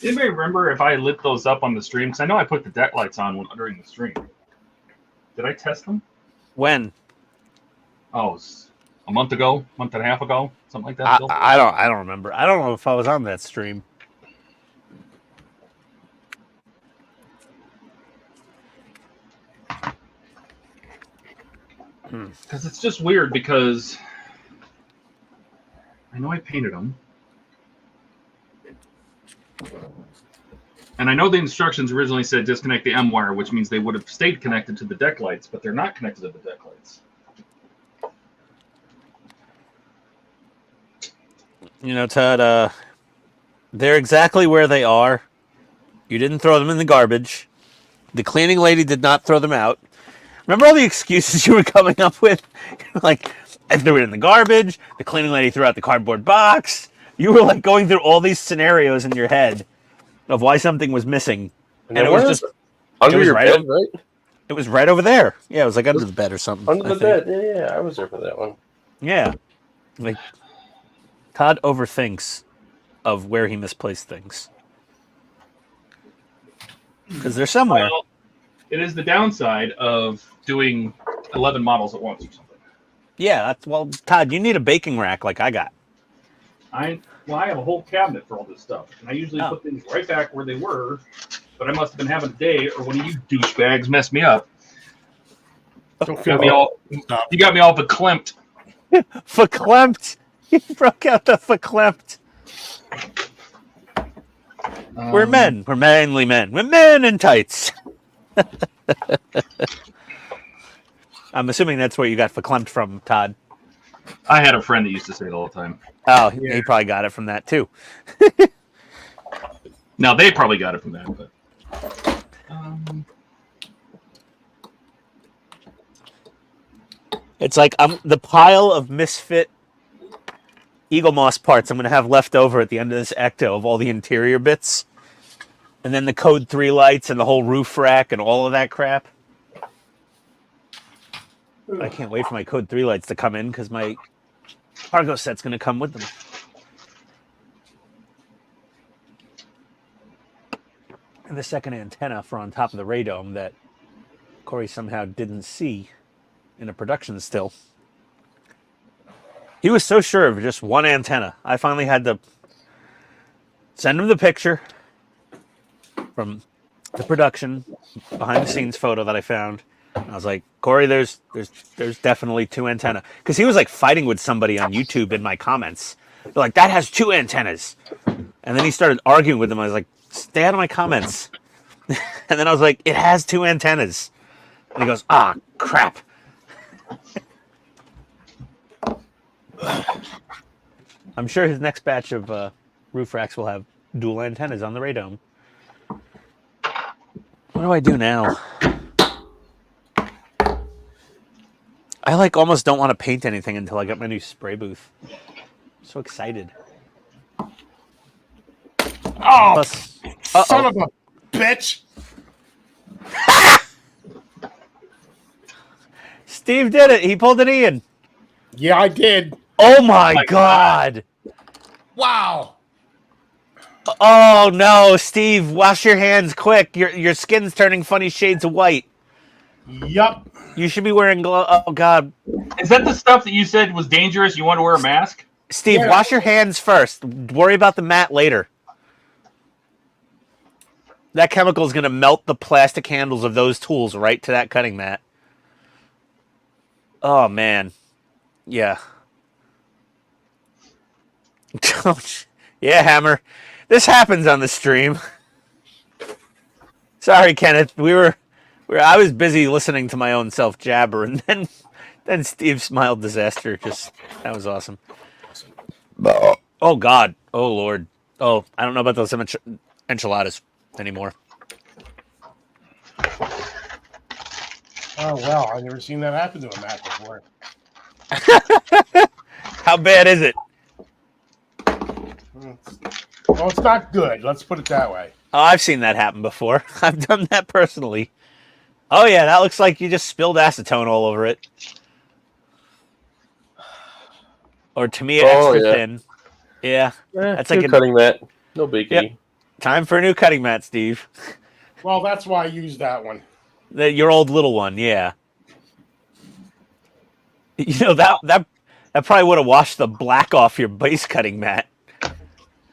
Anybody remember if I lit those up on the stream? Because I know I put the deck lights on during the stream. Did I test them? When? Oh, it was a month ago, month and a half ago, something like that. I don't remember. I don't know if I was on that stream. Because it's just weird because I know I painted them. And I know the instructions originally said disconnect the M wire, which means they would have stayed connected to the deck lights, but they're not connected to the deck lights. You know, Todd, they're exactly where they are. You didn't throw them in the garbage. The cleaning lady did not throw them out. Remember all the excuses you were coming up with? Like, I threw it in the garbage. The cleaning lady threw out the cardboard box. You were like going through all these scenarios in your head of why something was missing. And it was just under your right bed, right? It was right over there. Yeah, it was like under the bed or something. Under the bed. Yeah, I was there for that one. Yeah. Like, Todd overthinks of where he misplaced things. Because they're somewhere. Well, It is the downside of doing 11 models at once or something. Yeah, well, Todd, you need a baking rack like I got. I have a whole cabinet for all this stuff, and I usually Oh. put things right back where they were. But I must have been having a day, or one of you douchebags messed me up. Don't You feel got me all verklempt. Verklempt. You broke out the verklempt. We're men. We're manly men. We're men in tights. I'm assuming that's where you got verklempt from, Todd. I had a friend that used to say it all the time. Oh, Yeah. he probably got it from that too. Now they probably got it from that, but It's like the pile of misfit Eagle Moss parts I'm going to have left over at the end of this Ecto of all the interior bits. And then the Code 3 lights and the whole roof rack and all of that crap. I can't wait for my Code 3 lights to come in because my cargo set's going to come with them. And the second antenna for on top of the radome that Corey somehow didn't see in a production still. He was so sure of just one antenna. I finally had to send him the picture from the production behind the scenes photo that I found. And I was like, Corey, there's definitely two antenna. Because he was like fighting with somebody on YouTube in my comments. They're like, that has two antennas. And then he started arguing with them. I was like, stay out of my comments. And then I was like, it has two antennas. And he goes, ah, crap. I'm sure his next batch of roof racks will have dual antennas on the radome. What do I do now? I like almost don't want to paint anything until I get my new spray booth. I'm so excited. Oh, Plus, son of a bitch! Steve did it. He pulled an Ian. Yeah, I did. Oh my God. Wow. Oh no, Steve, wash your hands quick. Your skin's turning funny shades of white. Yup. You should be wearing gloves. Oh God. is that the stuff that you said was dangerous? You want to wear a mask? Steve, Yeah. wash your hands first. Worry about the mat later. That chemical is going to melt the plastic handles of those tools right to that cutting mat. Oh, man. Yeah. Yeah, Hammer. This happens on the stream. Sorry, Kenneth. I was busy listening to my own self jabber, and then Steve smiled disaster. That was awesome. Oh God. Oh Lord. Oh, I don't know about those enchiladas anymore. Oh wow, I've never seen that happen to a Mac before. How bad is it? Well, it's not good. Let's put it that way. Oh, I've seen that happen before. I've done that personally. Oh yeah, that looks like you just spilled acetone all over it. Or Tamiya extra thin. Yeah, that's like new cutting mat. No biggie. Yep. Time for a new cutting mat, Steve. Well, that's why I used that one. Your old little one, yeah. You know that probably would have washed the black off your base cutting mat.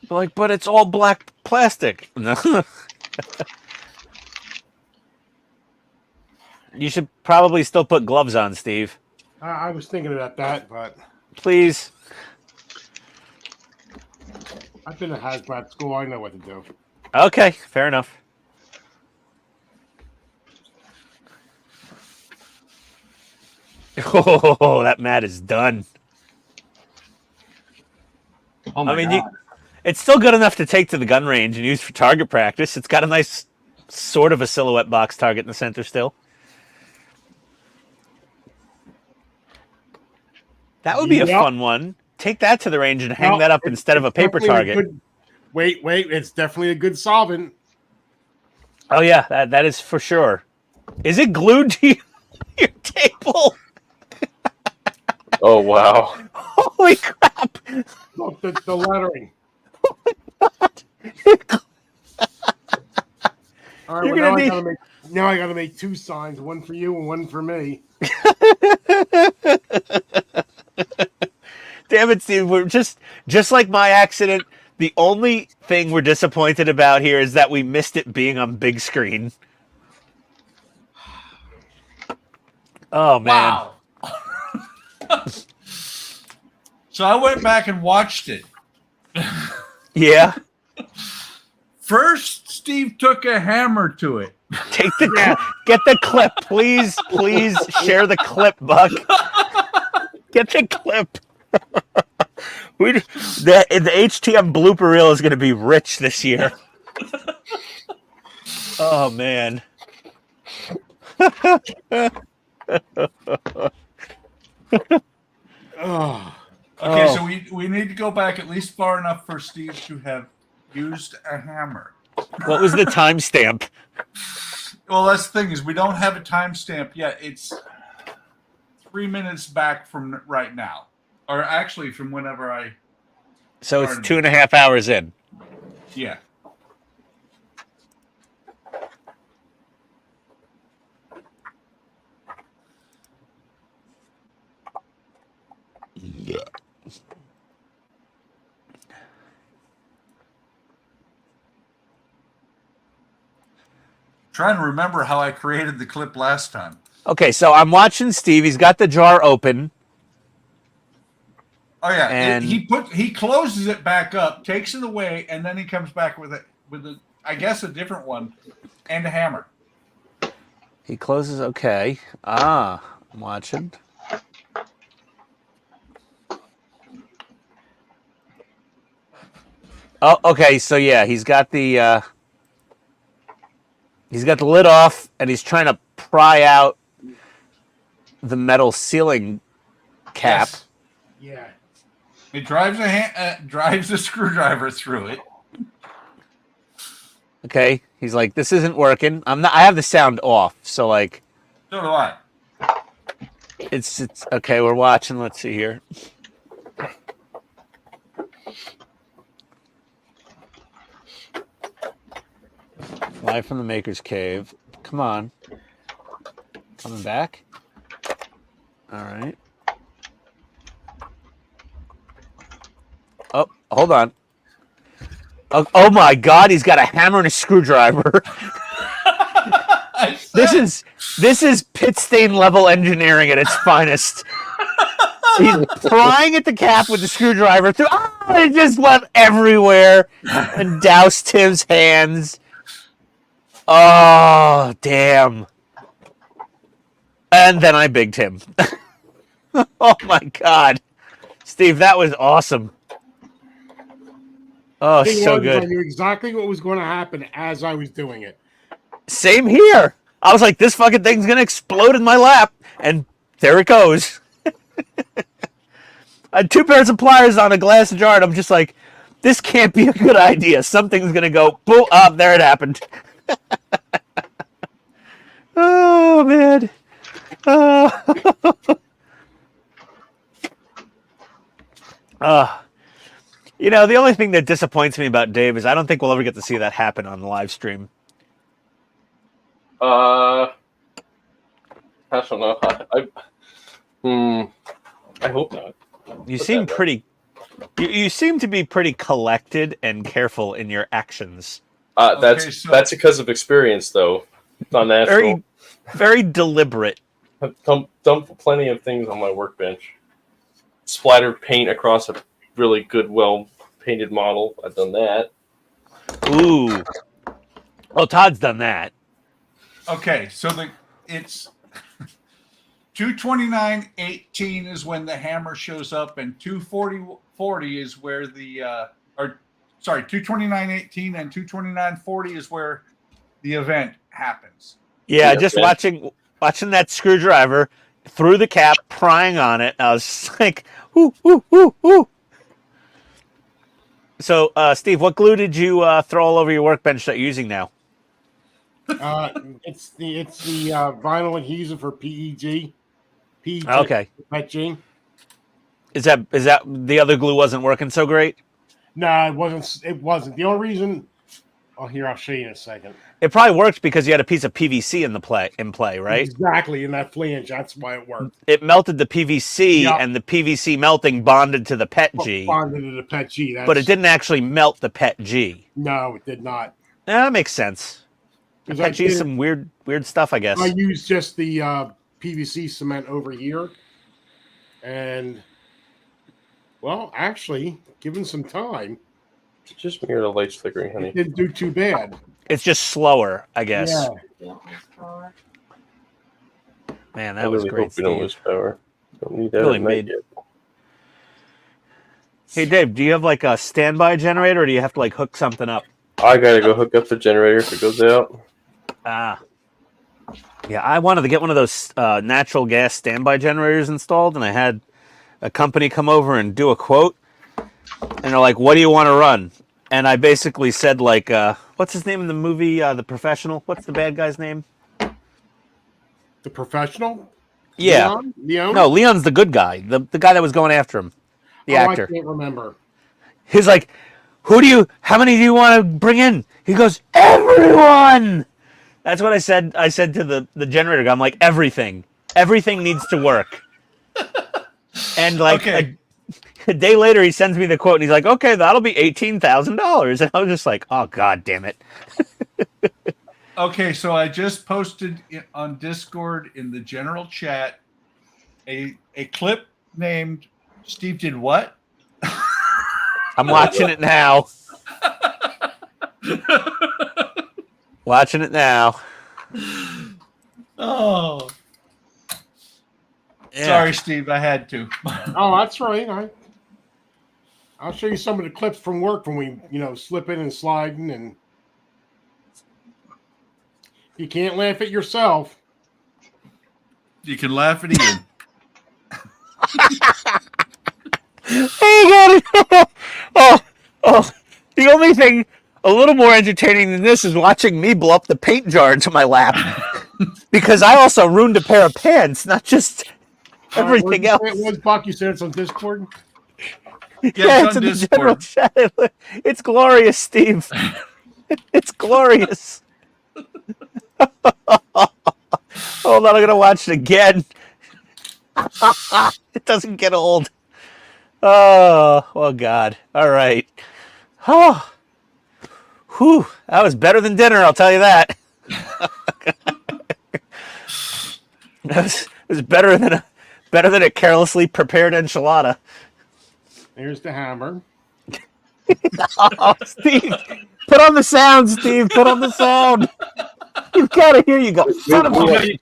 But it's all black plastic. No. You should probably still put gloves on, Steve. I was thinking about that, but Please. I've been to hazmat school. I know what to do. Okay, fair enough. Oh, that mat is done. Oh my I mean, God. it's still good enough to take to the gun range and use for target practice. It's got a nice sort of a silhouette box target in the center still. That would be a fun one. Take that to the range and hang that up instead of a paper target. Wait, it's definitely a good solvent. Oh yeah, that is for sure. Is it glued to your table? Oh wow! Holy crap! Look, the lettering. Oh my God. All right, You're well, gonna now Now I got to make 2 signs, one for you and one for me. Damn it, Steve. We're just like my accident. The only thing we're disappointed about here is that we missed it being on big screen. Oh, man. Wow. So I went back and watched it. Yeah. First, Steve took a hammer to it. Take the get the clip, please. Please share the clip, Buck. Get the clip. The HTM blooper reel is going to be rich this year. Oh man. Oh, Okay, so we need to go back at least far enough for Steve to have used a hammer. What was the timestamp? Well, that's the thing is we don't have a timestamp yet. It's 3 minutes back from right now, or actually from whenever I. So it's 2.5 hours in. Yeah. Yeah. Trying to remember how I created the clip last time. Okay, so I'm watching Steve. He's got the jar open. Oh yeah, And he closes it back up, takes it away, and then he comes back with I guess a different one and a hammer. he closes. Okay. I'm watching. Oh, okay. So yeah, he's got the lid off, and he's trying to pry out the metal sealing cap. Yes. yeah. He drives a screwdriver through it. Okay, he's like, "This isn't working." I have the sound off, so like, So do I. it's okay. We're watching. Let's see here. Live from the Maker's Cave. Come on. Coming back. All right. Oh, hold on. Oh my God, he's got a hammer and a screwdriver. This is PITSTAIN level engineering at its finest. He's prying at the cap with the screwdriver through. Oh, it just went everywhere and doused Tim's hands. Oh, damn. And then I bigged him. Oh my God. Steve, that was awesome. Oh, so good. I knew exactly what was going to happen as I was doing it. Same here. I was like, this fucking thing's going to explode in my lap. And there it goes. I had 2 pairs of pliers on a glass jar, and I'm just like, this can't be a good idea. Something's going to go, boom, up, there it happened. Oh, man. You know, the only thing that disappoints me about Dave is I don't think we'll ever get to see that happen on the live stream. I don't know. I hope not. You seem pretty. You seem to be pretty collected and careful in your actions. That's because of experience, though. It's not natural. Very, very deliberate. I've dumped plenty of things on my workbench. Splattered paint across a really good, well-painted model. I've done that. Ooh. Oh, Todd's done that. Okay, so it's 229.18 is when the hammer shows up, and 240.40 is where 229.18 and 229.40 is where the event happens. Yeah, just watching that screwdriver through the cap, prying on it. I was just like, ooh, ooh, ooh, ooh. So, Steve, what glue did you throw all over your workbench that you're using now? It's the vinyl adhesive for PEG. PEG. Okay. PEG. Is that the other glue wasn't working so great? No, it wasn't. It wasn't. The only reason Oh, here, I'll show you in a second. It probably worked because you had a piece of PVC in play, right? Exactly, in that flange. That's why it worked. It melted the PVC, Yep. and the PVC melting bonded to the PET-G, Bonded to the PET-G. but it didn't actually melt the PET-G. No, it did not. Yeah, that makes sense. 'Cause PET-G is some weird stuff, I guess. I used just the PVC cement over here, and well, actually, given some time, Just mirror the lights flickering, honey. it didn't do too bad. It's just slower, I guess. Yeah. Yeah, that's power. Man, I that was really great, hope we don't Steve. lose power. Don't need that Really at night made- yet. Hey, Dave, do you have like a standby generator, or do you have to like hook something up? I gotta go hook up the generator if it goes out. Ah. Yeah, I wanted to get one of those natural gas standby generators installed, and I had a company come over and do a quote, and they're like, "What do you want to run?" And I basically said, like, what's his name in the movie, The Professional? What's the bad guy's name? The Professional? Yeah. Leon? No, Leon's the good guy, the guy that was going after him, the actor. I can't remember. He's like, how many do you want to bring in? He goes, everyone! That's what I said. I said to the generator guy, I'm like, everything needs to work. And like a day later, he sends me the quote, and he's like, okay, that'll be $18,000. And I was just like, oh, God damn it. Okay, so I just posted on Discord in the general chat a clip named Steve Did What? I'm watching it now. Watching it now. Oh. Yeah. Sorry, Steve, I had to. Oh, that's right. I'll show you some of the clips from work when we, slipping and sliding, and you can't laugh at yourself. You can laugh at Ian. Hey, you got it. Oh, the only thing a little more entertaining than this is watching me blow up the paint jar into my lap. Because I also ruined a pair of pants, not just everything else. What's Buck? You said it's on Discord? Yeah, it's in the general chat. It's glorious, Steve. It's glorious. Hold on, I'm going to watch it again. It doesn't get old. Oh, God. All right. Oh, whew. That was better than dinner, I'll tell you that. It was better than a carelessly prepared enchilada. There's the hammer. Oh, Steve, put on the sound, Steve. Put on the sound. You've got to hear you go. Son of a...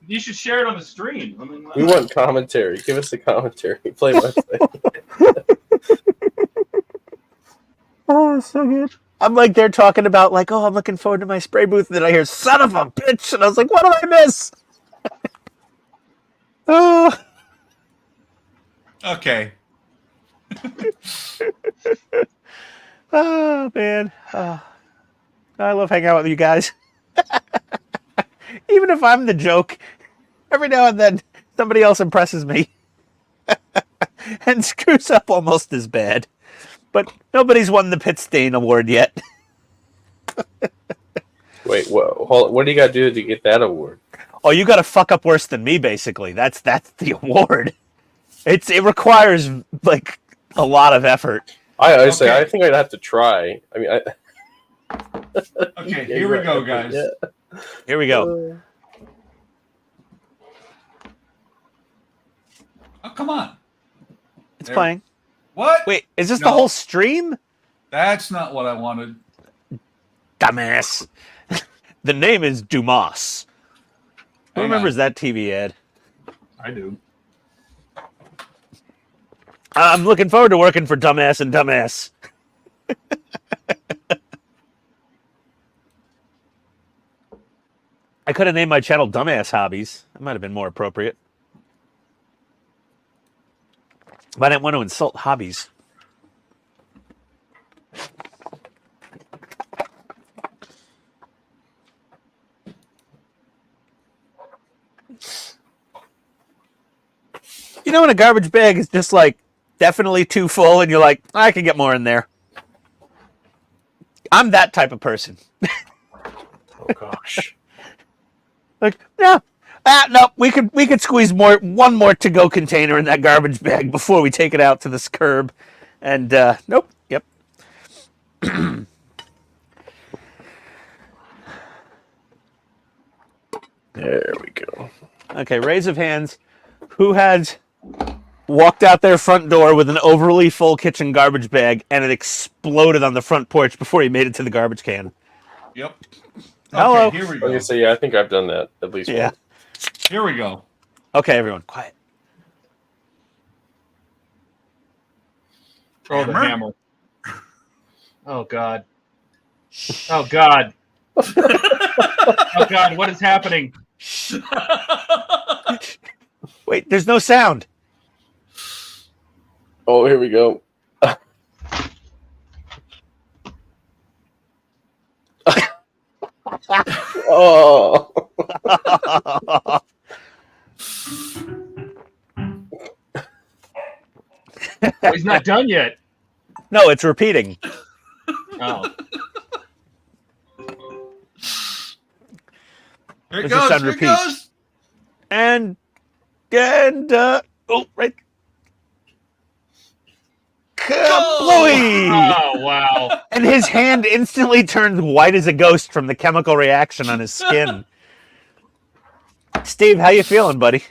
You should share it on the stream. I mean, We want commentary. Give us the commentary. Play my thing. Oh, so good. I'm like, they're talking about like, oh, I'm looking forward to my spray booth. And then I hear, son of a bitch. And I was like, what did I miss? Oh. Okay. Oh, man. Oh. I love hanging out with you guys. Even if I'm the joke, every now and then somebody else impresses me and screws up almost as bad. But nobody's won the PITSTAIN award yet. Wait, what do you got to do to get that award? Oh, you got to fuck up worse than me, basically. That's the award. It requires like a lot of effort. I honestly, I think I'd have to try. I mean, Okay, here we go, guys. Yeah. Here we go. Oh, come on. It's There- playing. What? Wait, is this the No. whole stream? That's not what I wanted. Dumbass. The name is Dumas. Who Hang remembers that TV ad? I do. I'm looking forward to working for Dumbass and Dumbass. I could have named my channel Dumbass Hobbies. That might have been more appropriate. But I didn't want to insult hobbies. You know when a garbage bag is just like definitely too full and you're like, I can get more in there. I'm that type of person. Oh gosh. Like, no, no, we could squeeze one more to-go container in that garbage bag before we take it out to this curb, and nope, yep. There we go. Okay, raise of hands. Who has walked out their front door with an overly full kitchen garbage bag and it exploded on the front porch before he made it to the garbage can? Yep. Hello. Okay, here we I go. was gonna say, yeah, I think I've done that at least Yeah. once. Here we go. Okay, everyone, quiet. Oh, the Hammer? hammer. Oh God. Oh God. Oh God, what is happening? Wait, there's no sound. Oh, here we go. Oh. Oh, he's not done yet. No, it's repeating. Oh. Here it It's just goes. on Here it repeat. goes. And oh, right. Kablooey! Oh wow. And his hand instantly turns white as a ghost from the chemical reaction on his skin. Steve, how you feeling, buddy?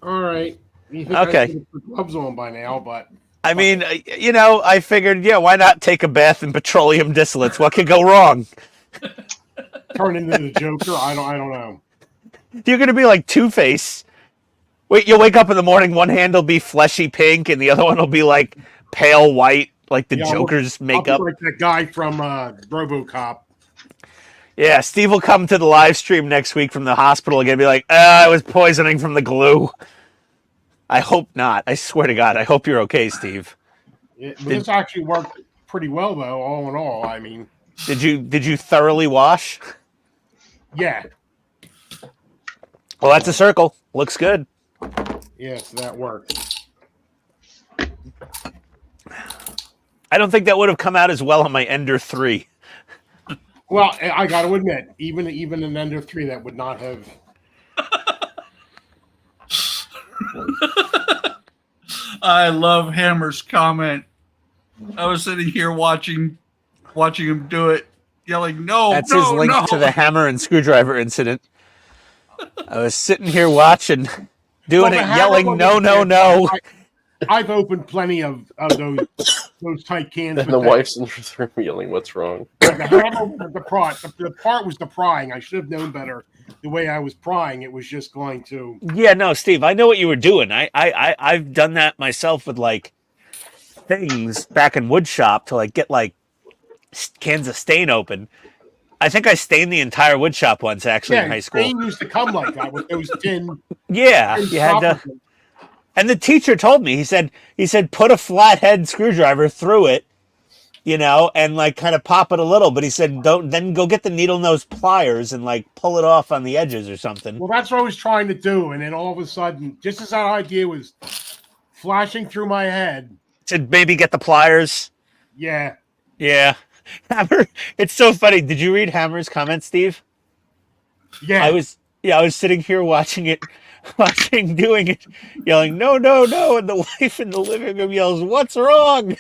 All right. You think Okay. I should have put gloves on by now, but I mean, I figured, yeah, why not take a bath in petroleum distillates? What could go wrong? turn into the Joker. I don't know. You're gonna be like Two-Face. Wait, you'll wake up in the morning, one hand will be fleshy pink, and the other one will be like pale white, like the Yeah, Joker's I'll be makeup. like that guy from RoboCop. Yeah, Steve will come to the live stream next week from the hospital again and be like, I was poisoning from the glue. I hope not. I swear to God, I hope you're okay, Steve. This actually worked pretty well, though. All in all, I mean, Did you thoroughly wash? yeah, Well, that's a circle. Looks good. yes, that worked. I don't think that would have come out as well on my Ender 3. Well, I got to admit, even an Ender 3, that would not have. I love Hammer's comment. I was sitting here watching him do it, yelling, "No, That's no, his link no!" to the hammer and screwdriver incident. I was sitting here watching, doing Well, it, the yelling, hammer "No, no, no!" I've opened plenty of those tight cans. And with the that. wife's in the room yelling, "What's wrong?" The hammer, the part was the prying. I should have known better. The way I was prying, it was just going to. Yeah, no, Steve, I know what you were doing. I've done that myself with like things back in wood shop to like get like cans of stain open. I think I stained the entire wood shop once actually in high school. Stain used to come like that with those tin. Yeah, tin you had to. stoppers. And the teacher told me, he said, put a flathead screwdriver through it, and like kind of pop it a little. But he said, then go get the needle nose pliers and like pull it off on the edges or something. Well, that's what I was trying to do, and then all of a sudden, just as that idea was flashing through my head, Said maybe get the pliers. yeah, Yeah. Hammer, it's so funny. Did you read Hammer's comment, Steve? yeah. I was sitting here watching doing it, yelling, "No, no, no!" And the wife in the living room yells, "What's wrong?"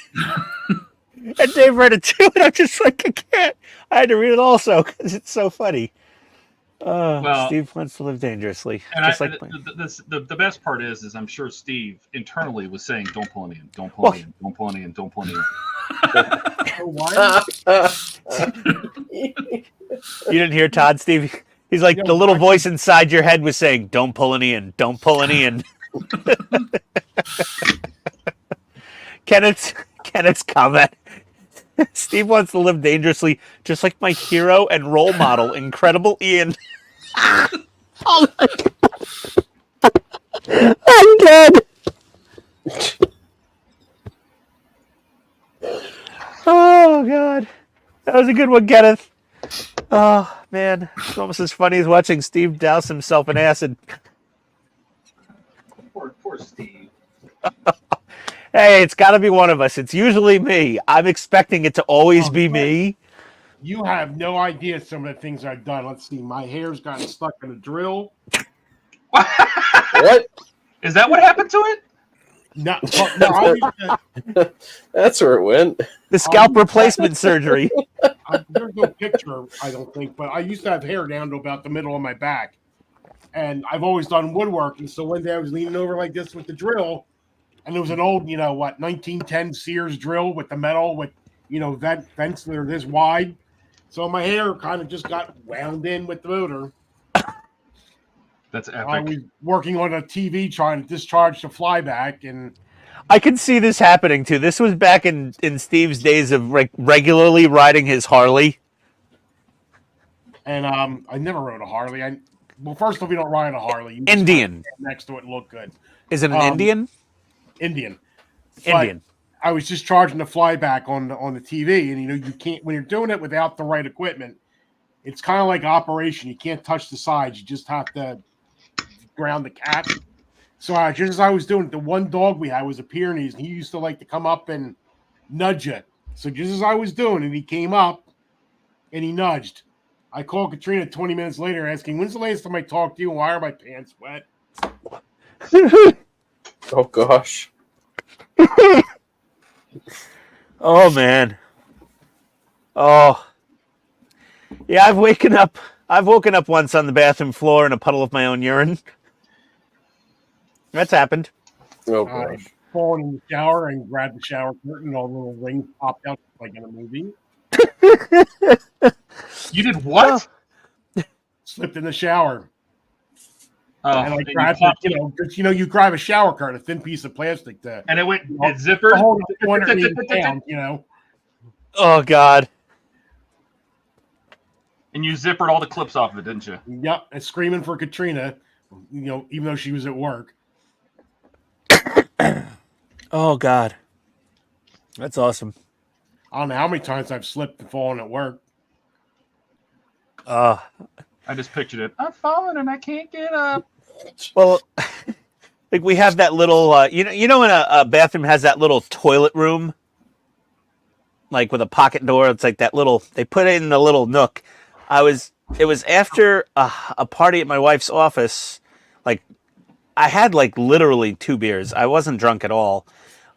And Dave read it too, and I'm just like, I can't. I had to read it also because it's so funny. Well, Steve wants to live dangerously, And just I, like the best part is I'm sure Steve internally was saying, "Don't pull any in, don't pull any in, don't pull any in, don't pull any in." So why? you didn't hear Todd, Steve. He's like Yeah, the little I- voice inside your head was saying, "Don't pull any in, don't pull any in." Kenneth's comment. Steve wants to live dangerously, just like my hero and role model, Incredible Ian. Oh my God. I'm dead. Oh God, that was a good one, Kenneth. Oh man, it's almost as funny as watching Steve douse himself in acid. Poor Steve. Hey, it's got to be one of us. It's usually me. I'm expecting it to always be me. You have no idea some of the things I've done. Let's see. My hair's gotten stuck in a drill. What? Is that what happened to it? No, That's where it went. The scalp replacement surgery. there's no picture, I don't think, but I used to have hair down to about the middle of my back. And I've always done woodworking. So one day I was leaning over like this with the drill, and there was an old, 1910 Sears drill with the metal with, vents that are this wide. So my hair kind of just got wound in with the motor. That's I epic. was working on a TV trying to discharge the flyback, and I can see this happening too. This was back in Steve's days of regularly riding his Harley. And I never rode a Harley. Well, first of all, we don't ride a Harley. You just Indian. stand next to it and look good. Is it an Indian? Indian. Indian. I was just charging the flyback on the TV, and you can't, when you're doing it without the right equipment. It's kind of like operation. You can't touch the sides. You just have to ground the cat. So just as I was doing it, the one dog we had was a Pyrenees, and he used to like to come up and nudge it. So just as I was doing it, he came up and he nudged. I called Katrina 20 minutes later asking, when's the last time I talked to you and why are my pants wet? Oh, gosh. Oh, man. Oh. Yeah, I've woken up once on the bathroom floor in a puddle of my own urine. That's happened. Oh, I gosh. fallen in the shower and grabbed the shower curtain, and all the little rings popped out like in a movie. You did what? Slipped in the shower. Oh, And I and you grabbed popped it, you grab a shower curtain, a thin piece of plastic to and it went Oh, it zippered. hold the corner down, Oh, God. And you zippered all the clips off of it, didn't you? Yep, and screaming for Katrina, even though she was at work. Oh, God. That's awesome. I don't know how many times I've slipped and fallen at work. Uh, I just pictured it. I'm falling and I can't get up. well, like we have that little, when a bathroom has that little toilet room, like with a pocket door. It's like that little. They put it in the little nook. It was after a party at my wife's office. Like, I had like literally 2 beers. I wasn't drunk at all.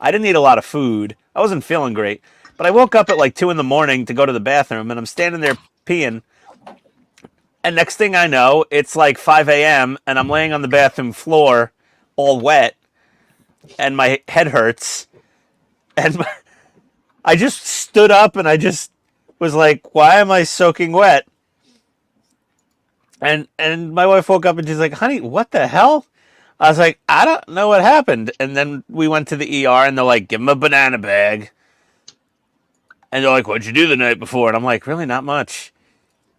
I didn't eat a lot of food. I wasn't feeling great. But I woke up at like 2 a.m. to go to the bathroom, and I'm standing there peeing. And next thing I know, it's like 5 a.m. and I'm laying on the bathroom floor, all wet, and my head hurts. And I just stood up and I just was like, "Why am I soaking wet?" And my wife woke up and she's like, "Honey, what the hell?" I was like, "I don't know what happened." And then we went to the ER and they're like, "Give him a banana bag." And they're like, "What'd you do the night before?" And I'm like, "Really, not much."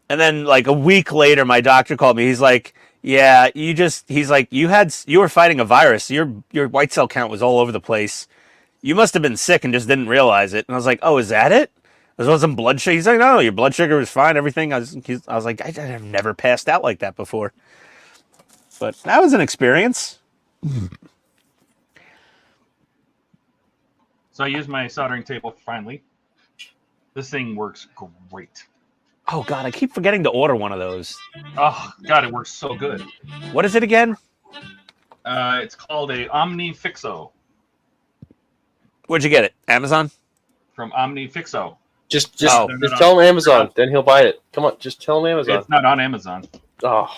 And then like a week later, my doctor called me. He's like, "Yeah, he's like, you were fighting a virus. Your white cell count was all over the place. You must have been sick and just didn't realize it." And I was like, "Oh, is that it?" There was some blood sugar. He's like, "No, your blood sugar was fine. Everything." I was like, I've never passed out like that before. But that was an experience. So I used my soldering table finally. This thing works great. Oh, God, I keep forgetting to order one of those. Oh, God, it works so good. What is it again? It's called a OmniFixo Where'd you get it? Amazon? from OmniFixo. Just Oh. tell him Amazon, then he'll buy it. Come on, just tell him Amazon. It's not on Amazon. Oh,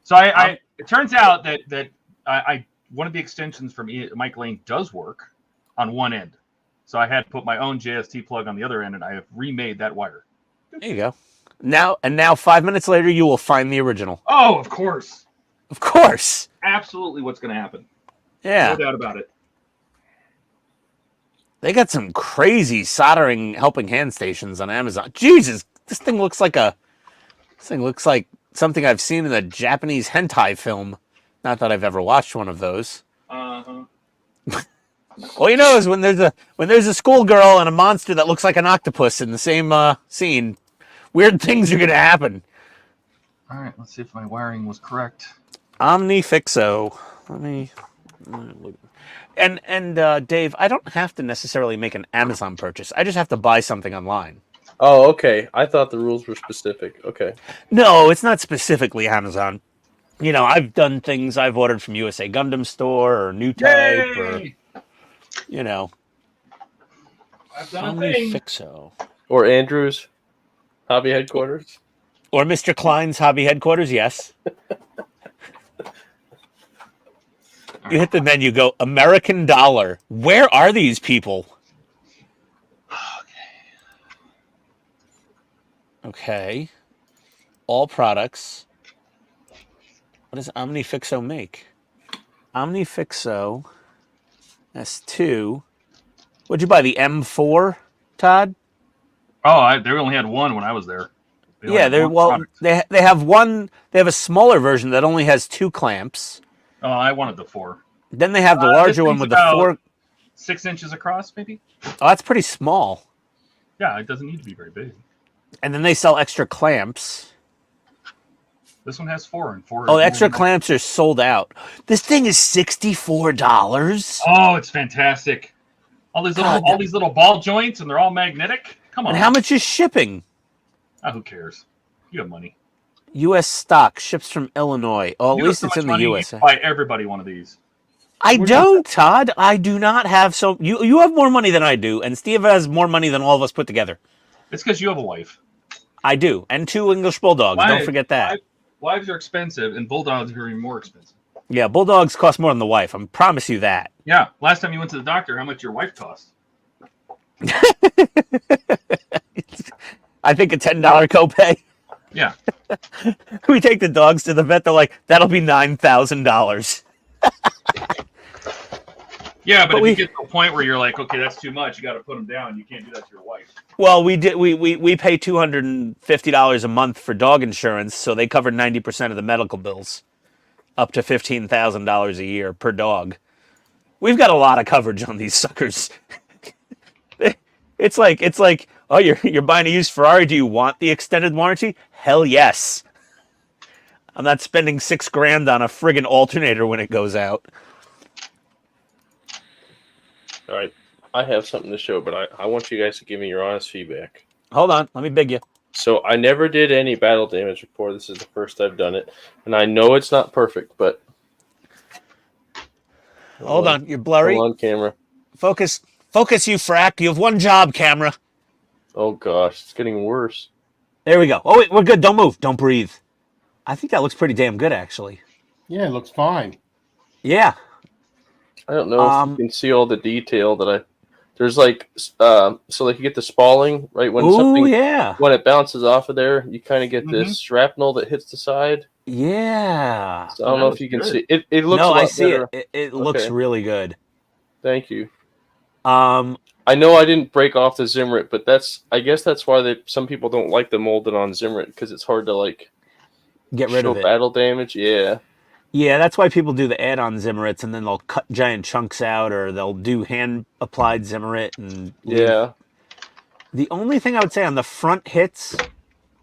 So it turns out that I one of the extensions from Mike Lane does work on one end. So I had to put my own JST plug on the other end, and I have remade that wire. There you go. Now 5 minutes later, you will find the original. Oh, of course. Of course. Absolutely what's going to happen. Yeah. No doubt about it. They got some crazy soldering helping hand stations on Amazon. Jesus, this thing looks like something I've seen in a Japanese hentai film. Not that I've ever watched one of those. Uh-huh. All you know is when there's a schoolgirl and a monster that looks like an octopus in the same scene, weird things are gonna happen. All right, let's see if my wiring was correct. OmniFixo. Let me look. And Dave, I don't have to necessarily make an Amazon purchase. I just have to buy something online. Oh, okay. I thought the rules were specific. Okay. No, it's not specifically Amazon. You know, I've done things I've ordered from USA Gundam Store or New Type or, Yay! you know, I've done a thing. OmniFixo. Or Andrew's hobby headquarters. Or Mr. Klein's hobby headquarters, yes. You hit the menu, go, American dollar. Where are these people? Okay. All products. What does OmniFixo make? OmniFixo S2. What'd you buy? The M4, Todd? Oh, they only had one when I was there. Yeah, they have one. They have a smaller version that only has 2 clamps. Oh, I wanted the 4. Then they have the larger one with the 4. 6 inches across, maybe. Oh, that's pretty small. Yeah, it doesn't need to be very big. And then they sell extra clamps. This one has 4 and 4. Oh, extra clamps are sold out. This thing is $64. Oh, it's fantastic. All these little ball joints, and they're all magnetic. Come on. And how much is shipping? Oh, who cares? You have money. U.S. stock ships from Illinois. Oh, at You least have it's so in much the money, U.S. you buy everybody one of these. I don't, Todd. I do not have so. You have more money than I do, and Steve has more money than all of us put together. It's because you have a wife. I do, and 2 English bulldogs. Don't forget that. Wives are expensive, and bulldogs are even more expensive. Yeah, bulldogs cost more than the wife. I promise you that. Yeah. Last time you went to the doctor, how much your wife cost? I think a $10 copay. Yeah. We take the dogs to the vet. They're like, that'll be $9,000. Yeah, but if you get to a point where you're like, okay, that's too much, you got to put them down. You can't do that to your wife. Well, we pay $250 a month for dog insurance, so they cover 90% of the medical bills, up to $15,000 a year per dog. We've got a lot of coverage on these suckers. It's like, oh, you're buying a used Ferrari. Do you want the extended warranty? Hell yes. I'm not spending $6,000 on a friggin' alternator when it goes out. All right. I have something to show, but I want you guys to give me your honest feedback. Hold on. Let me big you. So I never did any battle damage before. This is the first I've done it. And I know it's not perfect, but... Hold on. You're blurry. Hold on, camera. Focus, you frack. You have one job, camera. Oh, gosh. It's getting worse. There we go. Oh, wait, we're good. Don't move. Don't breathe. I think that looks pretty damn good, actually. Yeah, it looks fine. Yeah. I don't know if you can see all the detail that I... There's like... so like you get the spalling, right? When when it bounces off of there, you kind of get this shrapnel that hits the side. Yeah. So I don't know if you can see. It looks a lot I see better. it looks really good. Thank you. I know I didn't break off the Zimrit, but I guess that's why some people don't like the molded on Zimrit, because it's hard to like get rid of it. Battle damage, yeah. Yeah, that's why people do the add-on Zimmerits, and then they'll cut giant chunks out, or they'll do hand-applied Zimmerit. And yeah. The only thing I would say on the front hits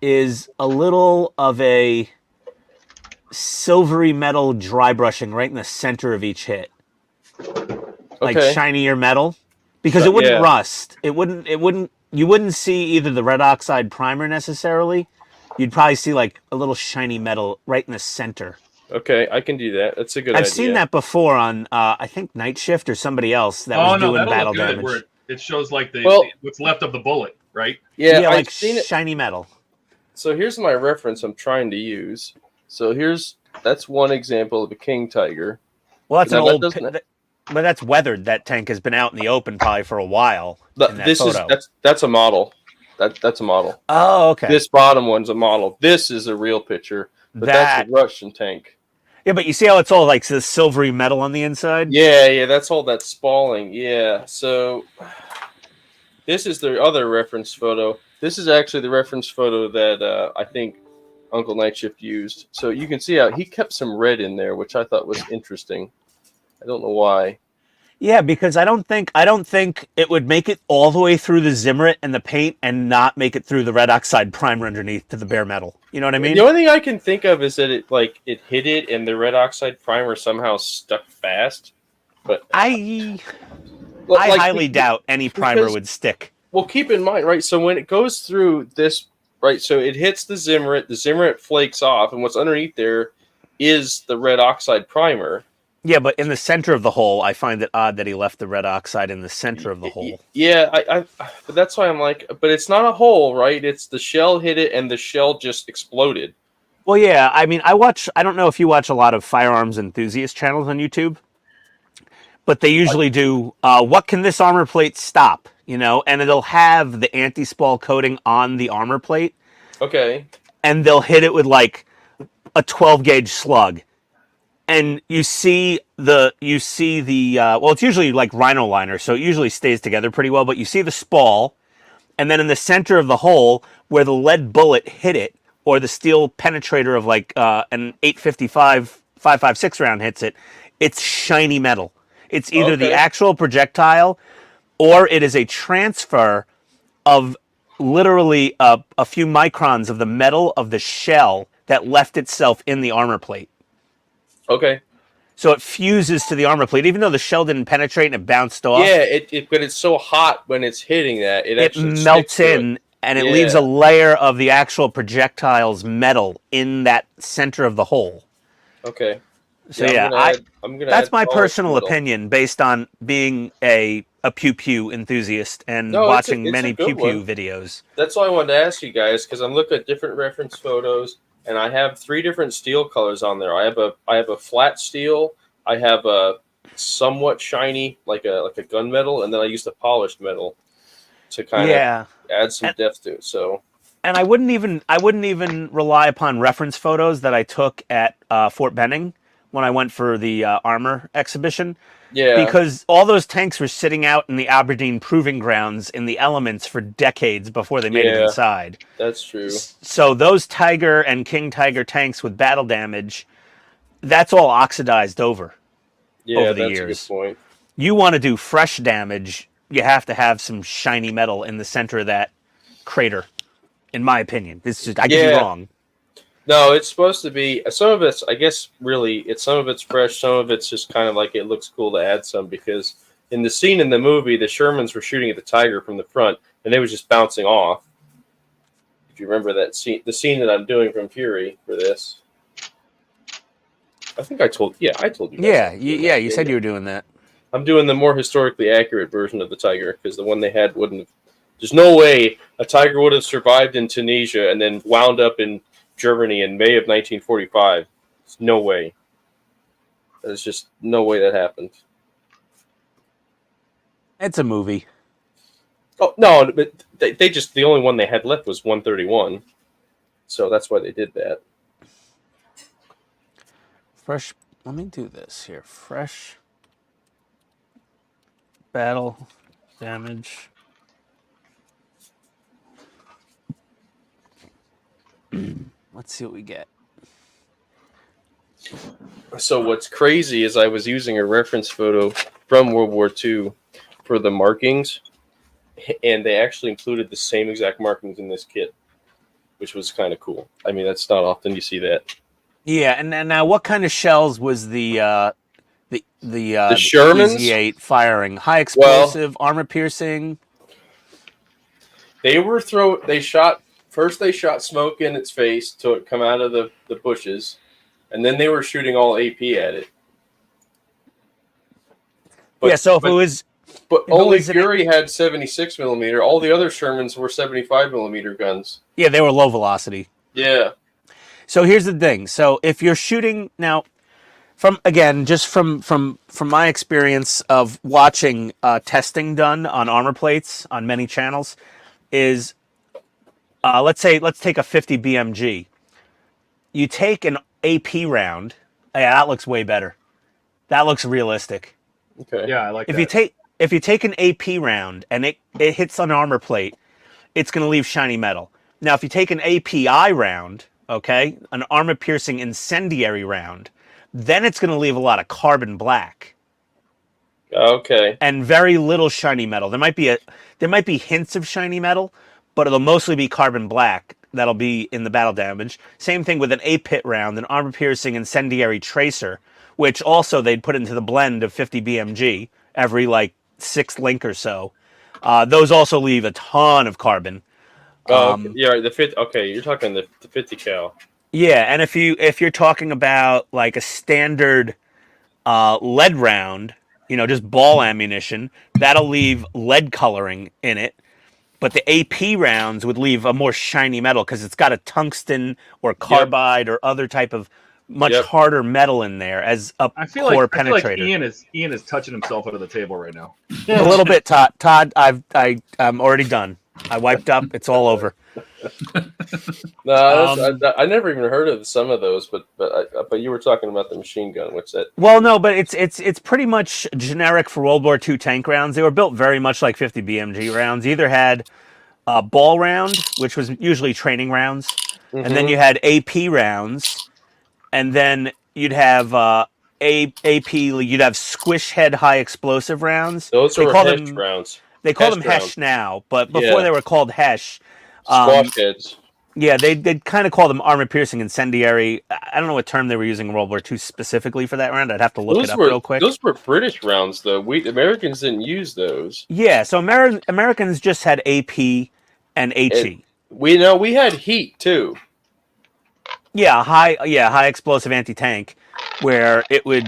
is a little of a silvery metal dry brushing right in the center of each hit, like shinier metal, because it wouldn't rust. It wouldn't. You wouldn't see either the red oxide primer necessarily. You'd probably see like a little shiny metal right in the center. Okay, I can do that. That's a good idea. I've seen that before on, I think, Night Shift or somebody else that was doing battle damage. Where it shows like what's left of the bullet, right? Yeah, like I've seen shiny metal. So here's my reference I'm trying to use. So that's one example of a King Tiger. Well, that's an old, but that's weathered. That tank has been out in the open probably for a while. That's a model. That's a model. Oh, okay. This bottom one's a model. This is a real picture, but that's a Russian tank. Yeah, but you see how it's all like this silvery metal on the inside? Yeah, that's all that spalling. Yeah, so this is the other reference photo. This is actually the reference photo that I think Uncle Nightshift used. So you can see how he kept some red in there, which I thought was interesting. I don't know why. Yeah, because I don't think it would make it all the way through the Zimmerit and the paint and not make it through the red oxide primer underneath to the bare metal. You know what I mean? The only thing I can think of is that it hit it and the red oxide primer somehow stuck fast. But I like, highly doubt any primer because- would stick. well, keep in mind, right? So when it goes through this, right? So it hits the Zimmerit flakes off, and what's underneath there is the red oxide primer. Yeah, but in the center of the hole, I find it odd that he left the red oxide in the center of the hole. Yeah, but that's why I'm like, but it's not a hole, right? It's the shell hit it, and the shell just exploded. Well, yeah, I mean, I don't know if you watch a lot of firearms enthusiast channels on YouTube, but they usually do, what can this armor plate stop? You know, and it'll have the anti-spall coating on the armor plate, Okay. and they'll hit it with like a 12 gauge slug. And you see the well, it's usually like rhino liner, so it usually stays together pretty well, but you see the spall, and then in the center of the hole where the lead bullet hit it, or the steel penetrator of like an 855 5.56 round hits it, it's shiny metal. It's either the Okay. actual projectile, or it is a transfer of literally a few microns of the metal of the shell that left itself in the armor plate. Okay. So it fuses to the armor plate, even though the shell didn't penetrate and it bounced off. Yeah, but it's so hot when it's hitting that it actually melts sticks to it. in, and it Yeah. leaves a layer of the actual projectile's metal in that center of the hole. Okay. So I'm yeah, gonna that's add my polished personal metal. opinion based on being a pew pew enthusiast and No, it's a- watching it's a many good pew pew one. videos. That's why I wanted to ask you guys, because I'm looking at different reference photos, and I have 3 different steel colors on there. I have a flat steel, I have a somewhat shiny, like a gunmetal, and then I used a polished metal to kind Yeah. of add some depth to it. So And I wouldn't even rely upon reference photos that I took at Fort Benning when I went for the armor exhibition, yeah, because all those tanks were sitting out in the Aberdeen proving grounds in the elements for decades before they made it Yeah. inside. that's true. So those Tiger and King Tiger tanks with battle damage, that's all oxidized over. Yeah, over the that's years. a good point. You want to do fresh damage, you have to have some shiny metal in the center of that crater. In my opinion, this is I could be Yeah. wrong. No, it's supposed to be some of it's. I guess really, some of it's fresh. Some of it's just kind of like it looks cool to add some, because in the scene in the movie, the Shermans were shooting at the Tiger from the front, and they was just bouncing off. If you remember that scene, the scene that I'm doing from Fury for this, I think I told. Yeah, I told you. guys Yeah, I was you, doing yeah, that, you didn't said I? you were doing that. I'm doing the more historically accurate version of the Tiger, because the one they had wouldn't have. There's no way a Tiger would have survived in Tunisia and then wound up in Germany in May of 1945. There's no way. There's just no way that happened. It's a movie. Oh no, but they just the only one they had left was 131, so that's why they did that. Fresh. Let me do this here. Fresh battle damage. Let's see what we get. So what's crazy is I was using a reference photo from World War II for the markings, and they actually included the same exact markings in this kit, which was kind of cool. I mean, that's not often you see that. Yeah, and now what kind of shells was the Shermans? EZ8 firing? High explosive, armor piercing. They shot smoke in its face to it come out of the bushes, and then they were shooting all AP at it. Yeah, so if it was But it only was an- Fury had 76 millimeter. All the other Shermans were 75 millimeter guns. yeah, they were low velocity. Yeah. So here's the thing. So if you're shooting now, from my experience of watching testing done on armor plates on many channels, is let's take a 50 BMG. You take an AP round. Yeah, that looks way better. That looks realistic. Okay. Yeah, I like If that. you take an AP round and it hits an armor plate, it's going to leave shiny metal. Now, if you take an API round, okay, an armor piercing incendiary round, then it's going to leave a lot of carbon black Okay. and very little shiny metal. There might be hints of shiny metal, but it'll mostly be carbon black. That'll be in the battle damage. Same thing with an A-pit round, an armor piercing incendiary tracer which also they'd put into the blend of 50 BMG every like 6th link or so. Those also leave a ton of carbon. Okay. Yeah, the 50. Okay, you're talking the 50 cal. Yeah, and if you're talking about like a standard lead round, just ball ammunition, that'll leave lead coloring in it. But the AP rounds would leave a more shiny metal because it's got a tungsten or carbide or other type of much harder metal in there as a core penetrator. I feel like Ian is touching himself under the table right now. A little bit, Todd. Todd, I'm already done. I wiped up. It's all over. No, I never even heard of some of those, but you were talking about the machine gun. What's that? Well, no, but it's pretty much generic for World War II tank rounds. They were built very much like 50 BMG rounds. You either had a ball round, which was usually training rounds, and then you had AP rounds, and then you'd have AP. You'd have squish head high explosive rounds. Those are HESH rounds. They call them HESH now, but before they were called HESH. Squash heads. Yeah, they'd kind of call them armor-piercing incendiary. I don't know what term they were using in World War II specifically for that round. I'd have to look it up real quick. Those were British rounds, though. Americans didn't use those. Yeah, so Americans just had AP and HE. We had heat, too. Yeah, high explosive anti-tank, where it would...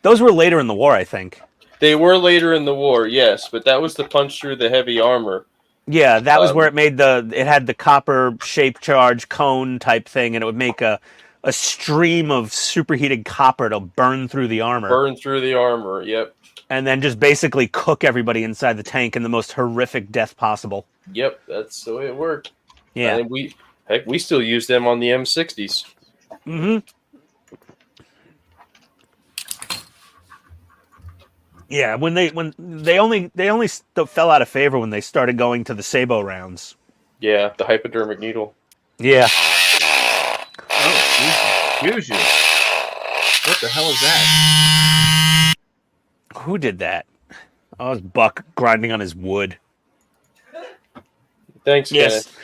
those were later in the war, I think. They were later in the war, yes, but that was to punch through the heavy armor. Yeah, that was where it had the copper shape charge cone type thing, and it would make a stream of superheated copper to burn through the armor. Burn through the armor, yep. And then just basically cook everybody inside the tank in the most horrific death possible. Yep, that's the way it worked. Yeah. And we still use them on the M60s. Mm-hmm. Yeah, when they only fell out of favor when they started going to the Sabo rounds. Yeah, the hypodermic needle. Yeah. Oh, excuse you. What the hell is that? Who did that? Oh, it was Buck grinding on his wood. Thanks, Kenneth.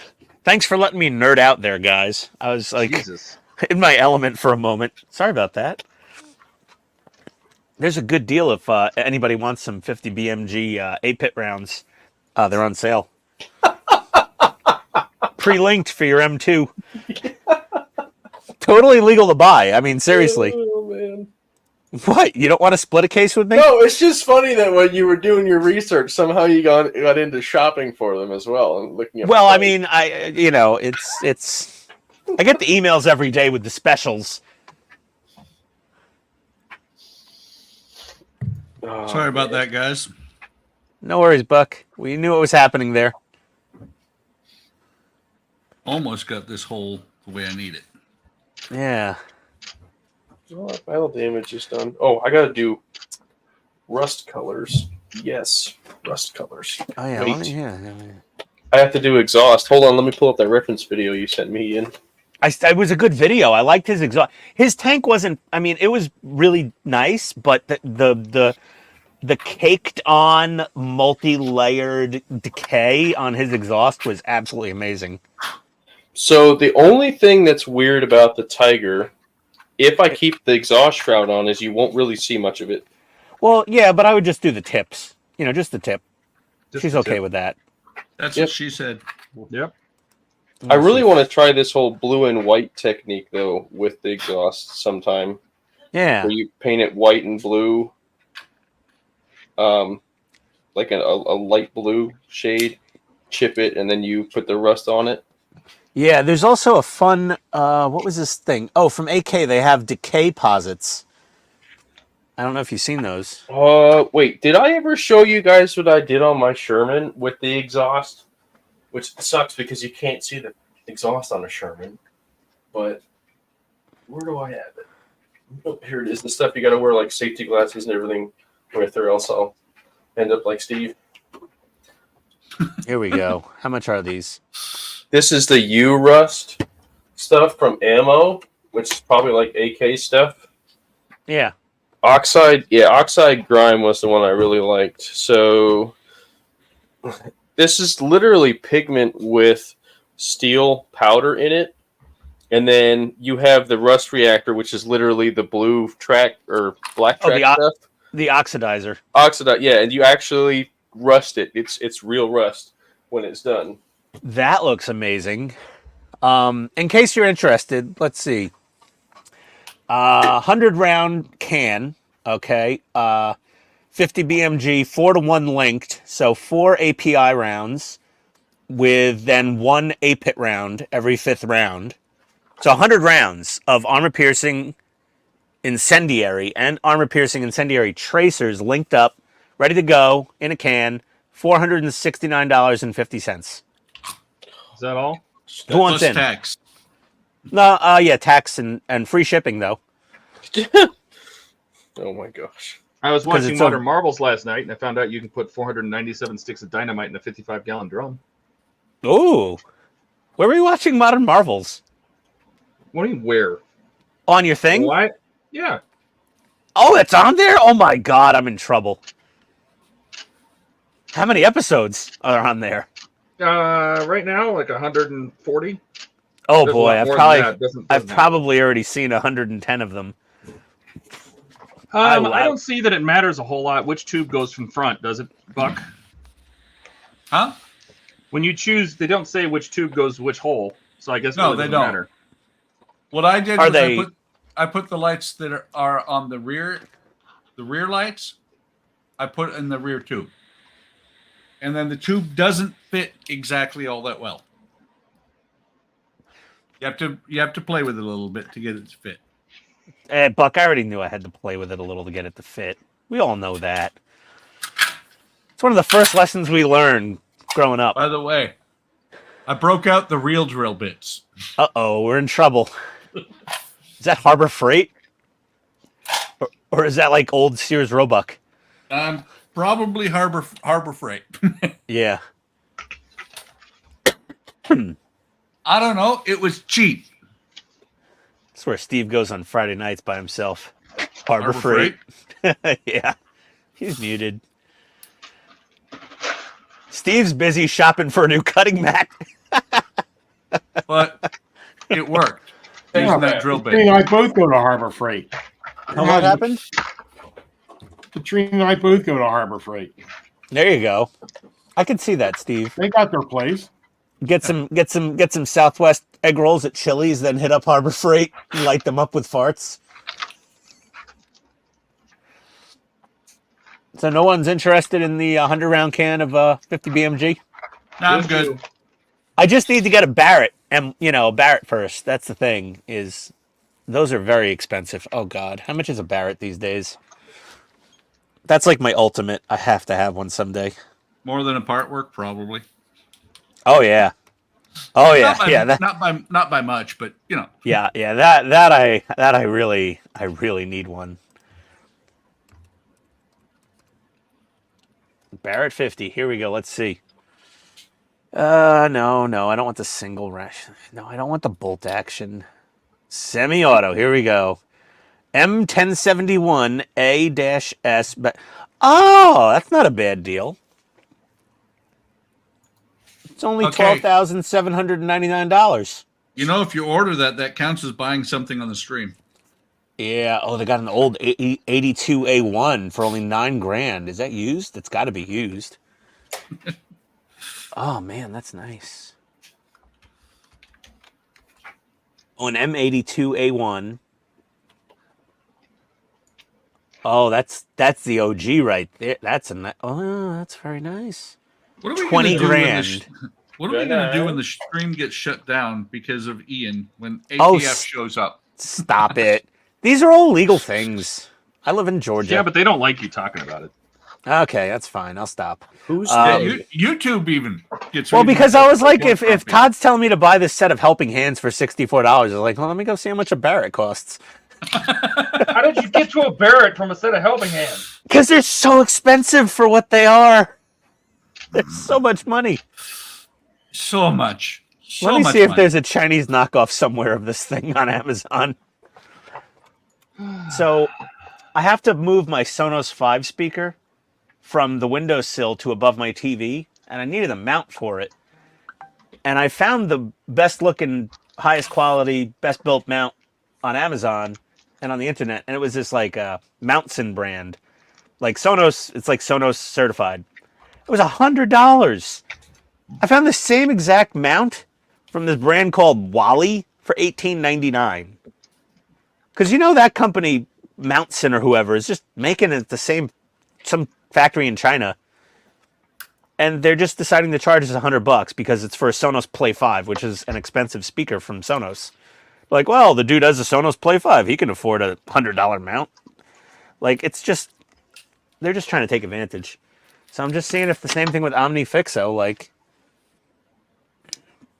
Thanks for letting me nerd out there, guys. I was like in my element for a moment. Sorry about that. There's a good deal if anybody wants some 50 BMG A-pit rounds. They're on sale. Pre-linked for your M2. Totally legal to buy. I mean, seriously. Oh, man. What? You don't want to split a case with me? No, it's just funny that when you were doing your research, somehow you got into shopping for them as well and looking at. Well, I mean, it's. I get the emails every day with the specials. Oh, Sorry about that, guys. No worries, Buck. We knew what was happening there. Almost got this hole the way I need it. Yeah. Battle damage is done. Oh, I gotta do rust colors. Yes, rust colors. Oh yeah. Yeah. I have to do exhaust. Hold on, let me pull up that reference video you sent me in. It was a good video. I liked his exhaust. His tank wasn't. I mean, it was really nice, but the caked on multi-layered decay on his exhaust was absolutely amazing. So the only thing that's weird about the Tiger, if I keep the exhaust shroud on, is you won't really see much of it. Well, yeah, but I would just do the tips. Just the tip. Just She's the okay tip. with that. That's what she said. Yep. I really want to try this whole blue and white technique, though, with the exhaust sometime. Yeah. Where you paint it white and blue. Like a light blue shade, chip it, and then you put the rust on it. Yeah, there's also a fun, what was this thing? Oh, from AK, they have decay posits. I don't know if you've seen those. Wait, did I ever show you guys what I did on my Sherman with the exhaust? Which sucks because you can't see the exhaust on a Sherman. But where do I have it? Oh, here it is. The stuff you got to wear, like safety glasses and everything with, or else I'll end up like Steve. Here we go. How much are these? This is the U-Rust stuff from Ammo, which is probably like AK stuff. Yeah. Oxide Grime was the one I really liked. So this is literally pigment with steel powder in it. And then you have the rust reactor, which is literally the blue track or black track stuff. The oxidizer. Oxidize, yeah, and you actually rust it. It's real rust when it's done. That looks amazing. In case you're interested, let's see. 100 round can, okay. 50 BMG, 4-to-1 linked, so 4 API rounds with then 1 APIT round every 5th round. So 100 rounds of armor-piercing incendiary and armor-piercing incendiary tracers linked up, ready to go, in a can, $469.50. Is that all? Who wants Plus in? tax. No, yeah, tax and free shipping, though. Oh my gosh. I was watching it's Modern Marvels last night, and I found out you can put 497 sticks of dynamite in a 55-gallon drum. Ooh. Where were you watching Modern Marvels? What do you wear? On your thing? What? Yeah. Oh, it's on there? Oh my god, I'm in trouble. How many episodes are on there? Right now, like 140. Oh There's a boy, lot I've more probably than that. Doesn't probably already seen 110 of them. I don't see that it matters a whole lot which tube goes from front, does it, Buck? Huh? When you choose, they don't say which tube goes which hole, so I guess it No, really they doesn't don't. matter. What I did Are was they- I put the lights that are on the rear lights. I put in the rear tube, and then the tube doesn't fit exactly all that well. You have to play with it a little bit to get it to fit. Buck, I already knew I had to play with it a little to get it to fit. We all know that. It's one of the first lessons we learned growing up. By the way, I broke out the real drill bits. Uh-oh, we're in trouble. Is that Harbor Freight? Or is that like old Sears Roebuck? Probably Harbor Freight. Yeah. I don't know. It was cheap. That's where Steve goes on Friday nights by himself. Harbor Freight. Yeah. He's muted. Steve's busy shopping for a new cutting mat. But it worked. Using that drill Katrina bit. and I both go to Harbor Freight. What happened? Katrina and I both go to Harbor Freight. There you go. I can see that, Steve. They got their place. Get some Southwest egg rolls at Chili's, then hit up Harbor Freight, light them up with farts. So no one's interested in the 100-round can of 50 BMG? No, I'm good. I just need to get a Barrett, and a Barrett first. That's the thing. Is those are very expensive. Oh God, how much is a Barrett these days? That's like my ultimate. I have to have one someday. More than a part work, probably. Oh yeah. Oh yeah. Not by much, but Yeah. That I really need one. Barrett 50. Here we go. Let's see. No, I don't want the single rash. No, I don't want the bolt action. Semi-auto. Here we go. M1071A-S. But that's not a bad deal. It's only $12,799. if you order that counts as buying something on the stream. Yeah. Oh, they got an old 82A1 for only $9,000. Is that used? It's got to be used. Oh man, that's nice. Oh, an M82A1. Oh, that's the OG right there. That's that's very nice. What are we 20 gonna do grand. What are we going to do when the stream gets shut down because of Ian when ATF Oh, shows up? Stop it. These are all legal things. I live in Georgia. Yeah, but they don't like you talking about it. Okay, that's fine. I'll stop. Who's YouTube even gets. Well, because I was like, if Todd's telling me to buy this set of helping hands for $64, I was like, well, let me go see how much a Barrett costs. How did you get to a Barrett from a set of helping hands? Because they're so expensive for what they are. There's so much money. So much. Let me see if there's a Chinese knockoff somewhere of this thing on Amazon. So I have to move my Sonos 5 speaker from the windowsill to above my TV, and I needed a mount for it. And I found the best looking highest quality, best built mount on Amazon and on the internet, and it was this like Mountson brand, like Sonos. It's like Sonos certified. It was $100. I found the same exact mount from this brand called Wally for $18.99. Because that company, Mountson or whoever, is just making it the same, some factory in China, and they're just deciding to charge us $100 because it's for a Sonos Play 5, which is an expensive speaker from Sonos. Like, well, the dude has a Sonos Play 5, he can afford a $100 mount. Like, it's just, they're just trying to take advantage. So I'm just seeing if the same thing with OmniFixo, like,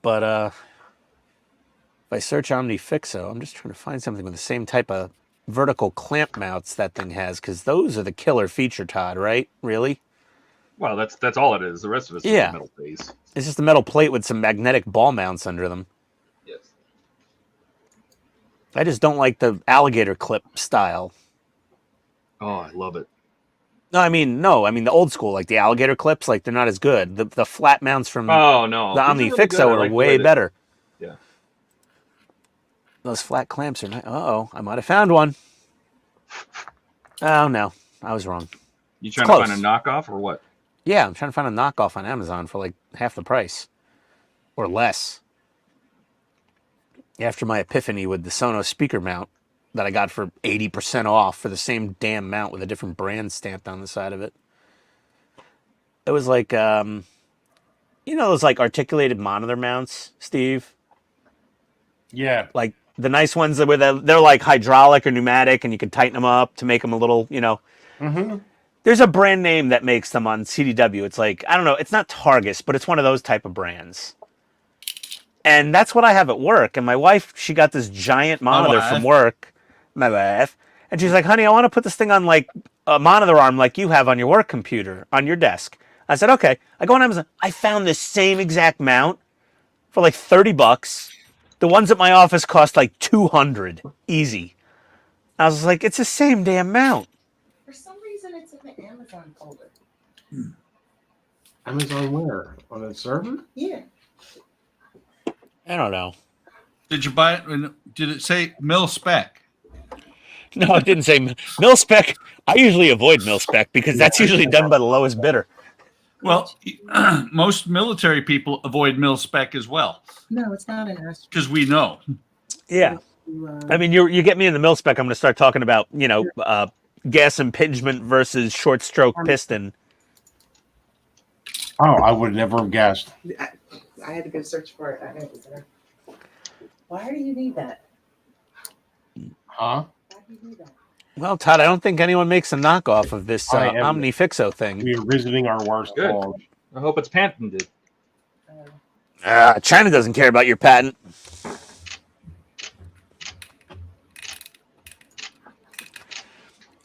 but if I search OmniFixo, I'm just trying to find something with the same type of vertical clamp mounts that thing has, because those are the killer feature, Todd, right? Really? Well, that's all it is. The rest of it's just a metal base. It's just a metal plate with some magnetic ball mounts under them. Yes. I just don't like the alligator clip style. Oh, I love it. No, I mean the old school, like the alligator clips, like they're not as good. The flat mounts from the OmniFixo are way better. Yeah. Those flat clamps are nice. Uh-oh, I might have found one. Oh, no, I was wrong. You trying to find a knockoff or what? Yeah, I'm trying to find a knockoff on Amazon for like half the price or less. After my epiphany with the Sonos speaker mount that I got for 80% off for the same damn mount with a different brand stamped on the side of it. It was like, those like articulated monitor mounts, Steve? Yeah. Like the nice ones that they're like hydraulic or pneumatic, and you can tighten them up to make them a little, Mm-hmm. There's a brand name that makes them on CDW. It's like, I don't know, it's not Targus, but it's one of those type of brands. And that's what I have at work. And my wife, she got this giant monitor from work, my wife, and she's like, honey, I want to put this thing on like a monitor arm like you have on your work computer, on your desk. I said, okay. I go on Amazon. I found this same exact mount for like $30. The ones at my office cost like $200, easy. I was like, it's the same damn mount. For some reason, it's in the Amazon folder. Amazon where? On the server? Yeah. I don't know. Did you buy it? Did it say mil spec? No, it didn't say mil spec. I usually avoid mil spec because that's usually done by the lowest bidder. Well, most military people avoid mil spec as well. No, it's not an Astro. Because we know. Yeah. I mean, you get me in the mil spec, I'm going to start talking about, gas impingement versus short stroke piston. Oh, I would never have guessed. I had to go search for it. I know it was there. Why do you need that? Huh? Why do you need that? Well, Todd, I don't think anyone makes a knockoff of this I am- OmniFixo thing. We are visiting our worst Good. fault. I hope it's patented. China doesn't care about your patent.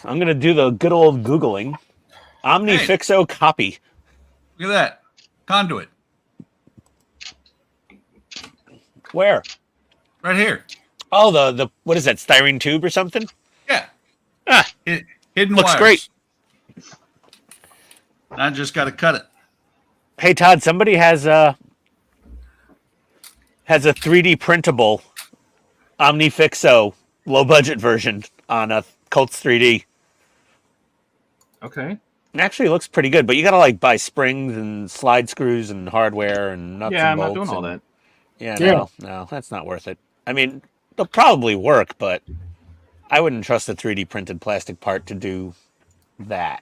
I'm going to do the good old Googling. OmniFixo copy. Look at that. Conduit. Where? Right here. Oh, the what is that, styrene tube or something? Yeah. Ah, Hidden looks wires. great. I just got to cut it. Hey, Todd, somebody has a 3D printable OmniFixo low budget version on a Colts 3D. Okay. It actually looks pretty good, but you gotta like buy springs and slide screws and hardware and nuts Yeah, and I'm not bolts doing all and- that. Yeah, no, that's not worth it. I mean, they'll probably work, but I wouldn't trust a 3D printed plastic part to do that.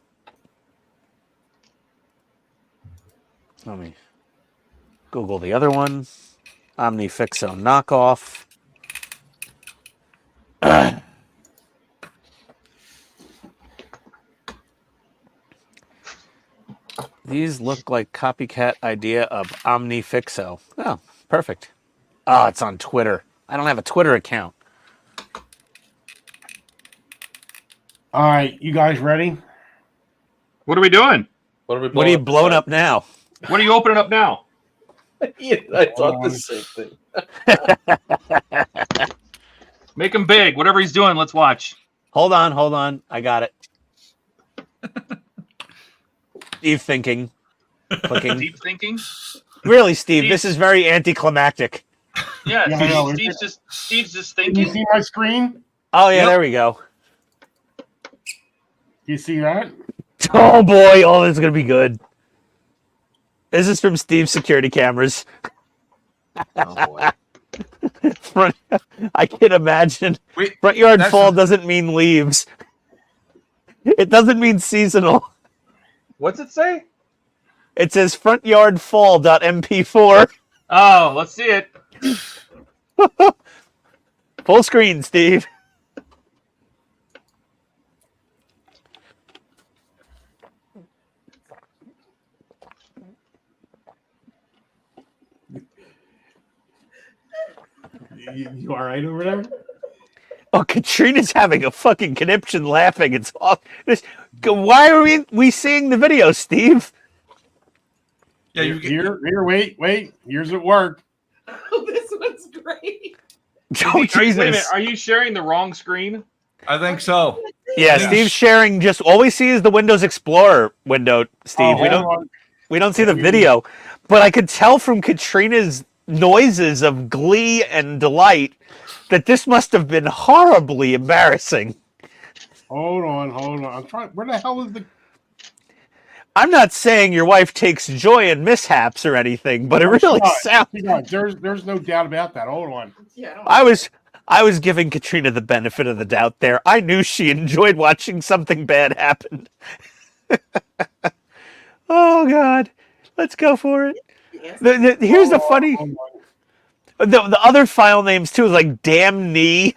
Let me Google the other one. OmniFixo knockoff. These look like copycat idea of OmniFixo. Oh, perfect. Oh, it's on Twitter. I don't have a Twitter account. All right, you guys ready? What are we doing? What are we? What are you blowing up now? What are you opening up now? I thought the same thing. Make him big. Whatever he's doing, let's watch. Hold on. I got it. Steve thinking. Clicking. Deep thinking. Really, Steve, this is very anticlimactic. Yeah, Yeah, I know. Steve's just Can you thinking. see my screen? Oh yeah, Yep. there we go. Do you see that? Oh boy, oh this is gonna be good. This is from Steve's security cameras. Oh boy. Front, I can imagine. Wait, Front yard that's fall a- doesn't mean leaves. It doesn't mean seasonal. What's it say? It says front yard fall.mp4. Oh, let's see it. Full screen, Steve. You all right over there? Oh, Katrina's having a fucking conniption laughing. It's all. Why are we seeing the video, Steve? Yeah, you Here, wait. Here's at work. Oh, this one's great. Oh, Wait a minute. Jesus. Are you sharing the wrong screen? I think so. Yeah, Yeah. Steve's sharing just all we see is the Windows Explorer window, Steve. Oh, hold on. We don't see the video. But I could tell from Katrina's noises of glee and delight that this must have been horribly embarrassing. Hold on. I'm trying. Where the hell is the? I'm not saying your wife takes joy in mishaps or anything, but it really sounds. There's no doubt about that. Hold on. Yeah. I was giving Katrina the benefit of the doubt there. I knew she enjoyed watching something bad happen. Oh God, let's go for it. Yes. Here's the funny. Hold on. The other file names too is like damn knee.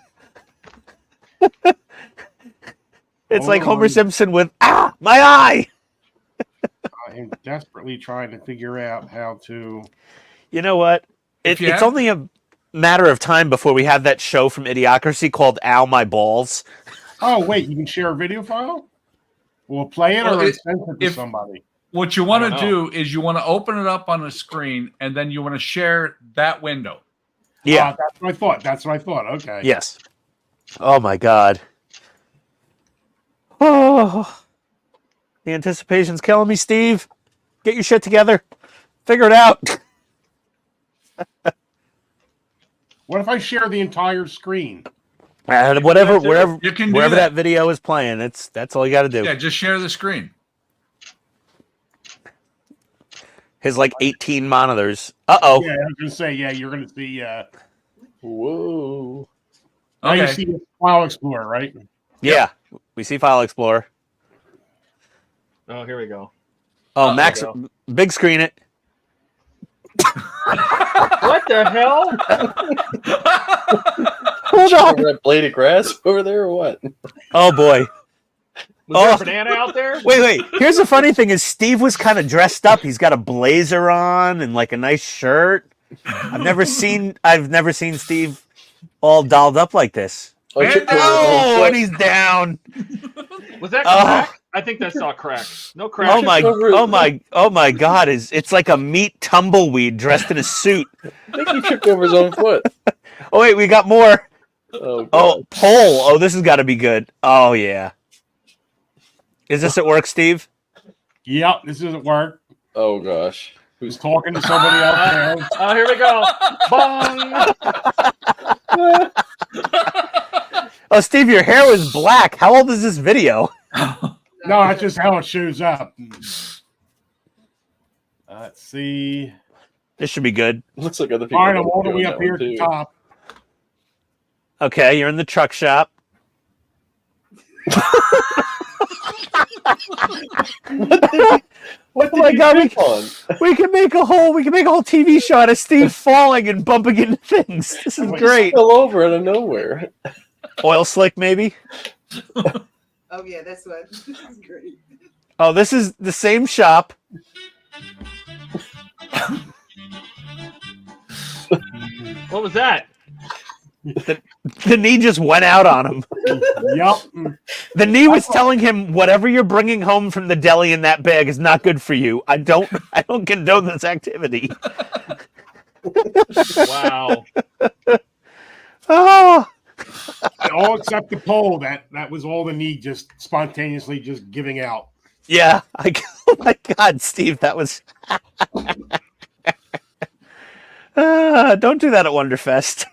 It's like Homer Simpson with my eye. I am desperately trying to figure out how to. You know what? If you It's have- only a matter of time before we have that show from Idiocracy called Ow My Balls. Oh wait, you can share a video file. We'll play it Well, or it- send it to if- somebody. What you want I to don't do is you want to open it up on the screen, and then you want to share that window. Yeah. That's what I thought. Okay. Yes. Oh my God. Oh, the anticipation's killing me, Steve. Get your shit together. Figure it out. What if I share the entire screen? Whatever, wherever, You can do wherever that. that video is playing, that's all you got to do. Yeah, just share the screen. His like 18 monitors. Uh-oh. Yeah, I was gonna say. Yeah, you're gonna see. Whoa. Now you Okay. see the File Explorer, right? Yeah. We see File Explorer. Oh, here we go. Oh, Oh, Max, there we big screen it. What the hell? Hold on. Over that blade of grass over there or what? Oh boy. Was there Oh. a banana out there? Wait. Here's the funny thing is Steve was kind of dressed up. He's got a blazer on and like a nice shirt. I've never seen Steve all dolled up like this. Oh, Man, tripped over his own Oh, foot. and he's down. Was that Oh. crack? I think that saw crack. No crack. Oh my God! It's like a meat tumbleweed dressed in a suit. I think he tripped over his own foot. Oh wait, we got more. Oh, God. Oh, pole. Oh, this has got to be good. Oh yeah. Is this at work, Steve? Yep. This doesn't work. Oh gosh. Who's talking to somebody else there? Oh, here we go. Bong. Oh, Steve, your hair was black. How old is this video? No, that's just how it shows up. Let's see. This should be good. Looks like other people. All right, I'm are all the way doing up that here one, at the too. top. Okay, you're in the truck shop. What Oh my did you God, trip on? We can make a whole TV shot of Steve falling and bumping into things. This is great. Fell over out of nowhere. Oil slick, maybe. Oh yeah, this one. This is great. Oh, this is the same shop. What was that? The knee just went out on him. Yep. The knee was telling him, "Whatever you're bringing home from the deli in that bag is not good for you. I don't condone this activity." Wow. Oh, All except the pole. That was all the knee just spontaneously just giving out. yeah. Oh my God, Steve, that was. Don't do that at Wonderfest.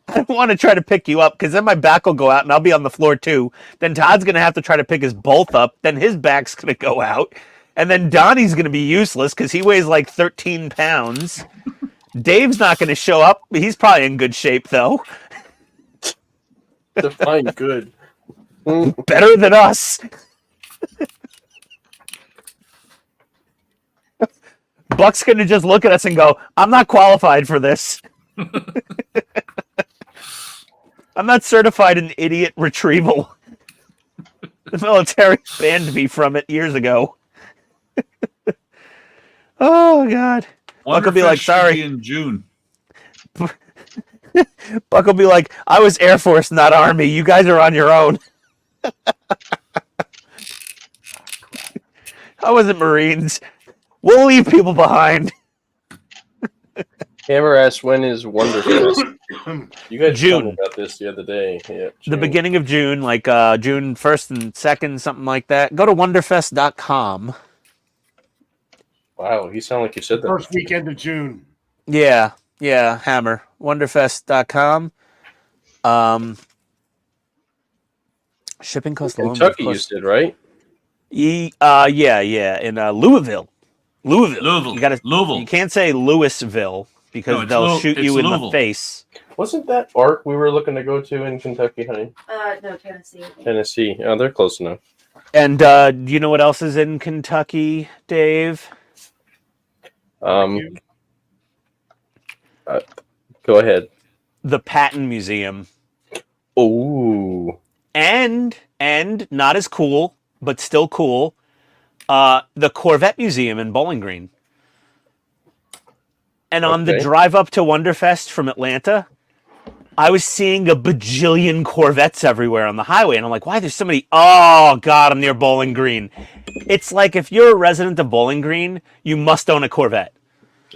I want to try to pick you up because then my back will go out and I'll be on the floor too. Then Todd's going to have to try to pick his both up. Then his back's going to go out. And then Donnie's going to be useless because he weighs like 13 pounds. Dave's not going to show up. He's probably in good shape though. Define good. Better than us. Buck's going to just look at us and go, I'm not qualified for this. I'm not certified in idiot retrieval. The military banned me from it years ago. Oh, God. Buck will be like, sorry. In June. Buck will be like, I was Air Force, not Army. You guys are on your own. I wasn't Marines. We'll leave people behind. Hammer asks, when is Wonderfest? You guys June. told me about this the other day. Yeah, The beginning of June, like June 1st and 2nd, something like that. Go to wonderfest.com. Wow, you sound like you said that. First weekend of June. Yeah, Hammer. Wonderfest.com. Shipping costs alone. Kentucky, you said, right? Yeah, in Louisville. Louisville. You gotta. Louisville. You can't say Louisville because No, they'll shoot you in Louisville. the face. Wasn't that ARC we were looking to go to in Kentucky, honey? No, Tennessee. Tennessee. Oh, they're close enough. And do you know what else is in Kentucky, Dave? Go ahead. The Patton Museum. Oh. And not as cool, but still cool. The Corvette Museum in Bowling Green. And on the drive up to Wonderfest from Atlanta, I was seeing a bajillion Corvettes everywhere on the highway. And I'm like, why there's so many? Oh, God, I'm near Bowling Green. It's like if you're a resident of Bowling Green, you must own a Corvette.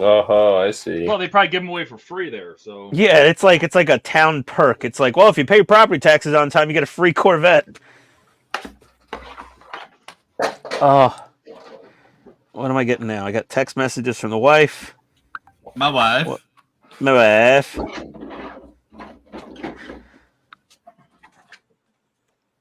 Oh, I see. Well, they probably give them away for free there. So Yeah, it's like a town perk. It's like, well, if you pay property taxes on time, you get a free Corvette. Oh, what am I getting now? I got text messages from the wife. My wife. My wife.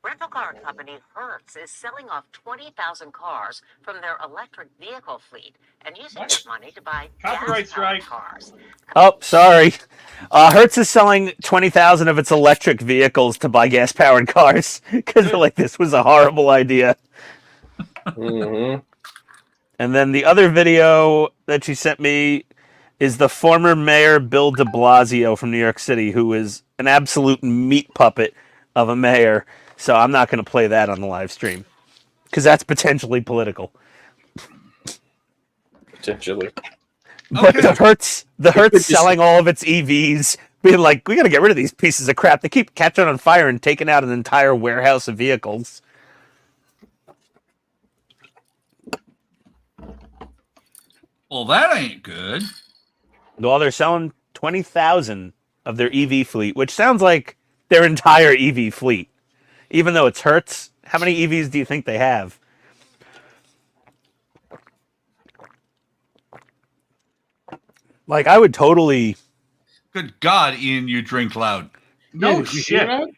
Rental car company Hertz is selling off 20,000 cars from their electric vehicle fleet and using this money to buy Copyright gas-powered strike. cars. Oh, sorry. Hertz is selling 20,000 of its electric vehicles to buy gas-powered cars because they're like, this was a horrible idea. Mm-hmm. And then the other video that she sent me is the former mayor Bill de Blasio from New York City, who is an absolute meat puppet of a mayor. So I'm not going to play that on the live stream because that's potentially political. Potentially. But the Hertz selling all of its EVs, being like, we got to get rid of these pieces of crap. They keep catching on fire and taking out an entire warehouse of vehicles. Well, that ain't good. Well, they're selling 20,000 of their EV fleet, which sounds like their entire EV fleet. Even though it's Hertz, how many EVs do you think they have? Like, I would totally... Good God, Ian, you drink loud. No Did you hear shit. that?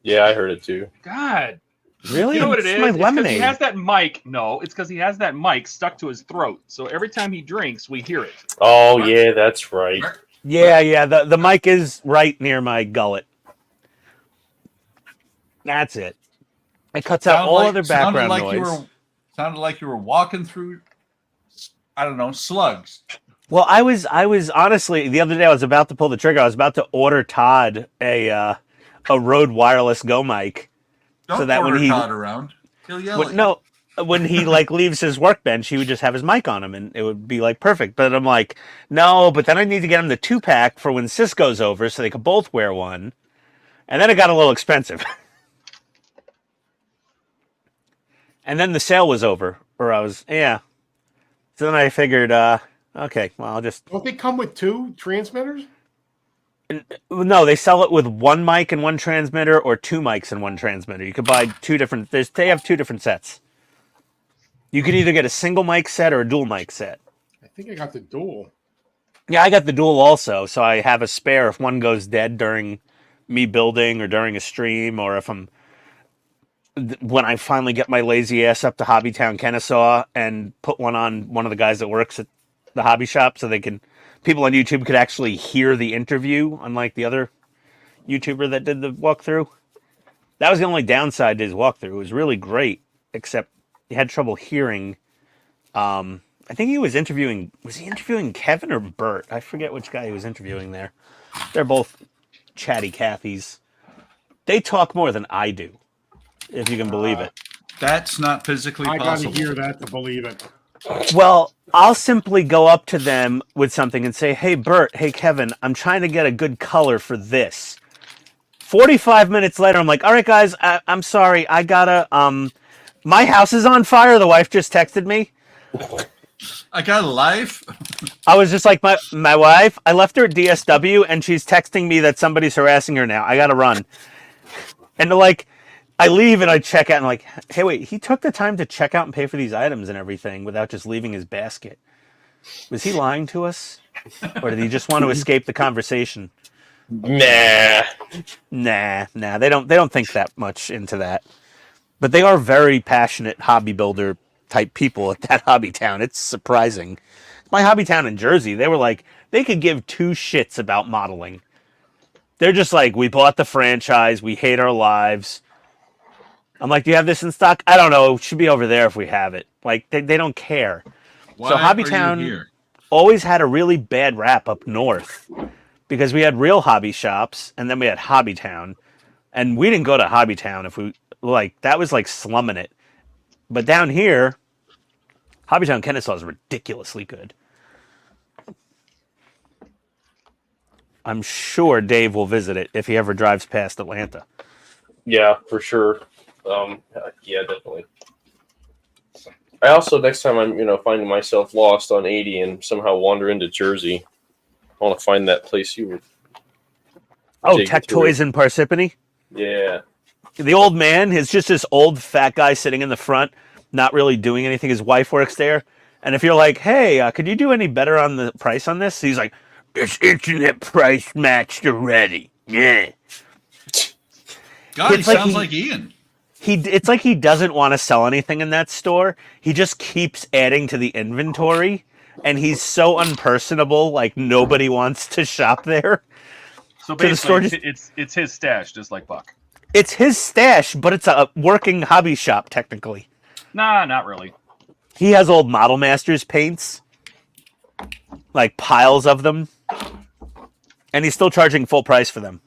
Yeah, I heard it too. God. Really? You know what it It's is? my It's 'cause lemonade. he has that mic. No, it's because he has that mic stuck to his throat. So every time he drinks, we hear it. Oh, yeah, that's right. Yeah, the mic is right near my gullet. That's it. It cuts out all other background noise. Sounded like you were walking through, I don't know, slugs. Well, I was honestly, the other day I was about to pull the trigger. I was about to order Todd a Rode Wireless Go mic. Don't So that when order he- Todd around. He'll yell at you. No, when he like leaves his workbench, he would just have his mic on him, and it would be like perfect. But I'm like, no, but then I need to get him the 2-pack for when Cisco's over, so they could both wear one. And then it got a little expensive. And then the sale was over, or So then I figured, okay, well, I'll just. Don't they come with 2 transmitters? No, they sell it with 1 mic and 1 transmitter, or 2 mics and 1 transmitter. You could buy 2 different. They have 2 different sets. You can either get a single mic set or a dual mic set. I think I got the dual. Yeah, I got the dual also, so I have a spare if one goes dead during me building or during a stream, or if when I finally get my lazy ass up to Hobbytown Kennesaw and put one on one of the guys that works at the hobby shop, so people on YouTube could actually hear the interview, unlike the other YouTuber that did the walkthrough. That was the only downside to his walkthrough. It was really great, except he had trouble hearing. I think he was interviewing. Was he interviewing Kevin or Bert? I forget which guy he was interviewing there. They're both chatty Cathys. They talk more than I do, if you can believe it. That's not physically I possible. gotta hear that to believe it. Well, I'll simply go up to them with something and say, "Hey, Bert, hey, Kevin, I'm trying to get a good color for this." 45 minutes later, I'm like, "All right, guys, I'm sorry. I gotta, my house is on fire." The wife just texted me. I got a life. I was just like, my wife, I left her at DSW and she's texting me that somebody's harassing her now. I gotta run. And like, I leave and I check out and like, hey, wait, he took the time to check out and pay for these items and everything without just leaving his basket. Was he lying to us? Or did he just want to escape the conversation? Nah. Nah. They don't think that much into that. But they are very passionate hobby builder type people at that hobby town. It's surprising. My hobby town in Jersey, they were like, they could give two shits about modeling. They're just like, we bought the franchise, we hate our lives. I'm like, do you have this in stock? I don't know. It should be over there if we have it. Like, they don't care. Why so are you Hobbytown here? always had a really bad rap up north because we had real hobby shops and then we had Hobbytown. And we didn't go to Hobbytown if we, like, that was like slumming it. But down here, Hobbytown Kennesaw is ridiculously good. I'm sure Dave will visit it if he ever drives past Atlanta. Yeah, for sure. Yeah, definitely. I also, next time I'm, finding myself lost on 80 and somehow wander into Jersey, I want to find that place you were. Oh, Tech Toys in Parsippany? Yeah. The old man is just this old fat guy sitting in the front, not really doing anything. His wife works there. And if you're like, hey, could you do any better on the price on this? He's like, this internet price matched already. Yeah. God, It's he like sounds like Ian. It's like he doesn't want to sell anything in that store. He just keeps adding to the inventory. And he's so unpersonable, like nobody wants to shop there. So To the store basically, it's his stash, just like Buck. It's his stash, but it's a working hobby shop, technically. Nah, not really. He has old Model Masters paints, like piles of them, and he's still charging full price for them.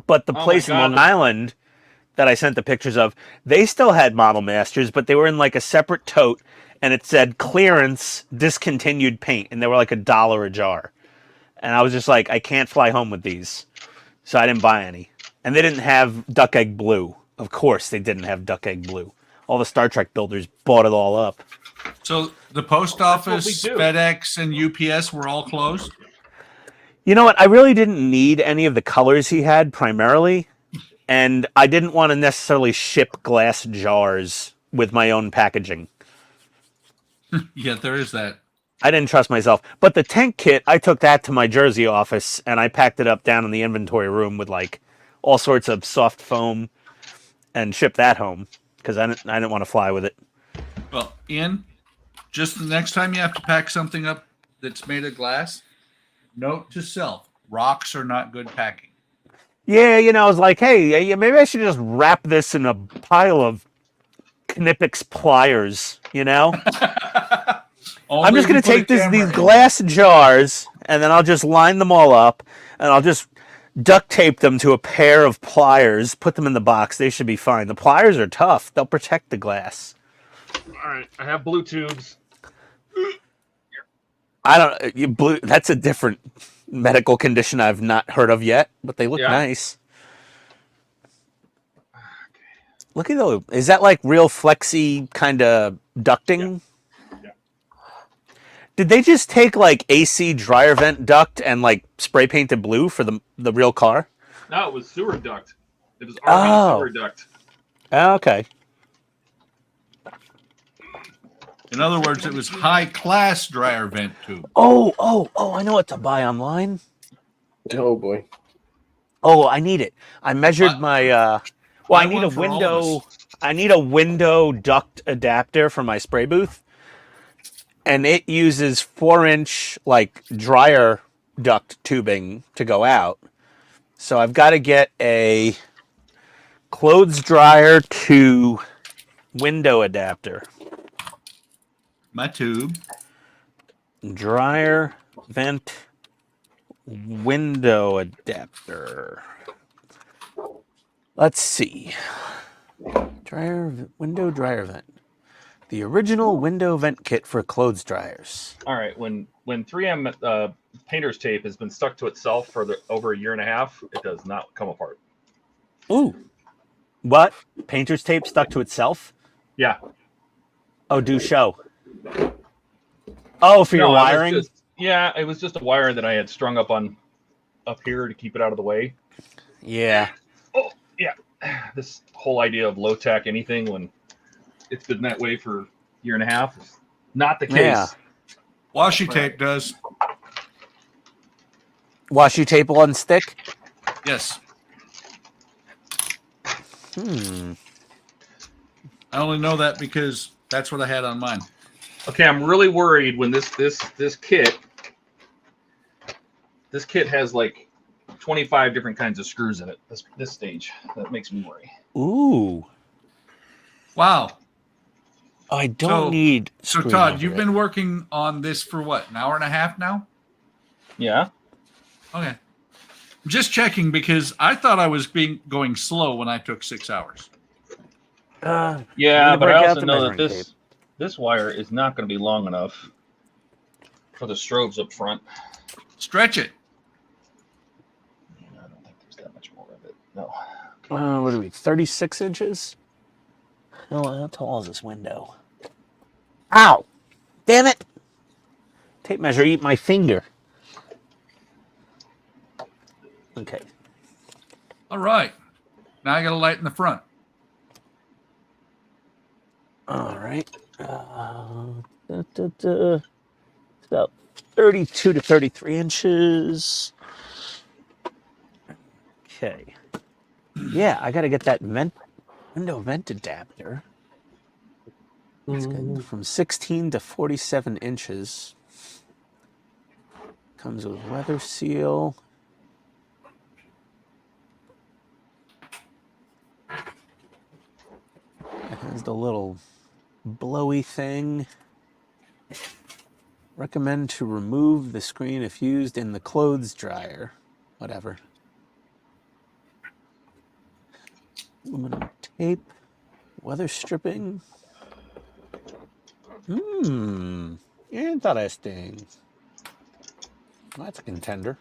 But the place in Long Island that I sent the pictures of, they still had Model Masters, but they were in like a separate tote, and it said clearance discontinued paint, and they were like $1 a jar. And I was just like, I can't fly home with these, so I didn't buy any. And they didn't have Duck Egg Blue. Of course, they didn't have Duck Egg Blue. All the Star Trek builders bought it all up. So the post office, FedEx, and UPS were all closed? You know what? I really didn't need any of the colors he had primarily. And I didn't want to necessarily ship glass jars with my own packaging. Yeah, there is that. I didn't trust myself. But the tank kit, I took that to my Jersey office and I packed it up down in the inventory room with like all sorts of soft foam and shipped that home because I didn't want to fly with it. Well, Ian, just the next time you have to pack something up that's made of glass, note to self, rocks are not good packing. Yeah, I was like, hey, maybe I should just wrap this in a pile of Knipex pliers, I'm just going to take these glass jars, and then I'll just line them all up, and I'll just duct tape them to a pair of pliers, put them in the box. They should be fine. The pliers are tough. They'll protect the glass. All right, I have blue tubes. That's a different medical condition I've not heard of yet, but they look nice. Look at those. Is that like real flexy kind of ducting? Yeah. Did they just take like AC dryer vent duct and like spray painted blue for the real car? No, it was sewer duct. It was RV sewer duct. Okay. In other words, it was high class dryer vent tube. Oh! I know what to buy online. Oh boy. Oh, I need it. I measured my. buy I need one a for all of us. window. I need a window duct adapter for my spray booth, and it uses 4-inch like dryer duct tubing to go out. So I've got to get a clothes dryer to window adapter. My tube. Dryer vent window adapter. Let's see. Window dryer vent. The original window vent kit for clothes dryers. All right, when 3M painter's tape has been stuck to itself for over a year and a half, it does not come apart. Ooh. What? Painter's tape stuck to itself? Yeah. Oh, do show. Oh, for your No, wiring? It was just a wire that I had strung up here to keep it out of the way. Yeah. Oh, yeah. This whole idea of low tech anything when it's been that way for a year and a half is not the case. Yeah. Washi tape does. Washi tape on stick? Yes. I only know that because that's what I had on mine. Okay, I'm really worried when this kit has like 25 different kinds of screws in it. This stage, that makes me worry. Ooh. Wow. I don't need. So Todd, you've been working on this for what, an hour and a half now? Yeah. Okay. I'm just checking because I thought I was going slow when I took 6 hours. Yeah, but I also know that this wire is not going to be long enough for the strobes up front. Stretch it. I don't think there's that much more of it. No. What are we? 36 inches? How tall is this window? Ow! Damn it! Tape measure, eat my finger. Okay. All right. Now I got to lighten the front. All right. It's about 32 to 33 inches. Okay. Yeah, I got to get that window vent adapter. It's good. From 16 to 47 inches. Comes with weather seal. It has the little blowy thing. Recommend to remove the screen if used in the clothes dryer. Whatever. Aluminum tape. Weather stripping. Interesting. That's a contender.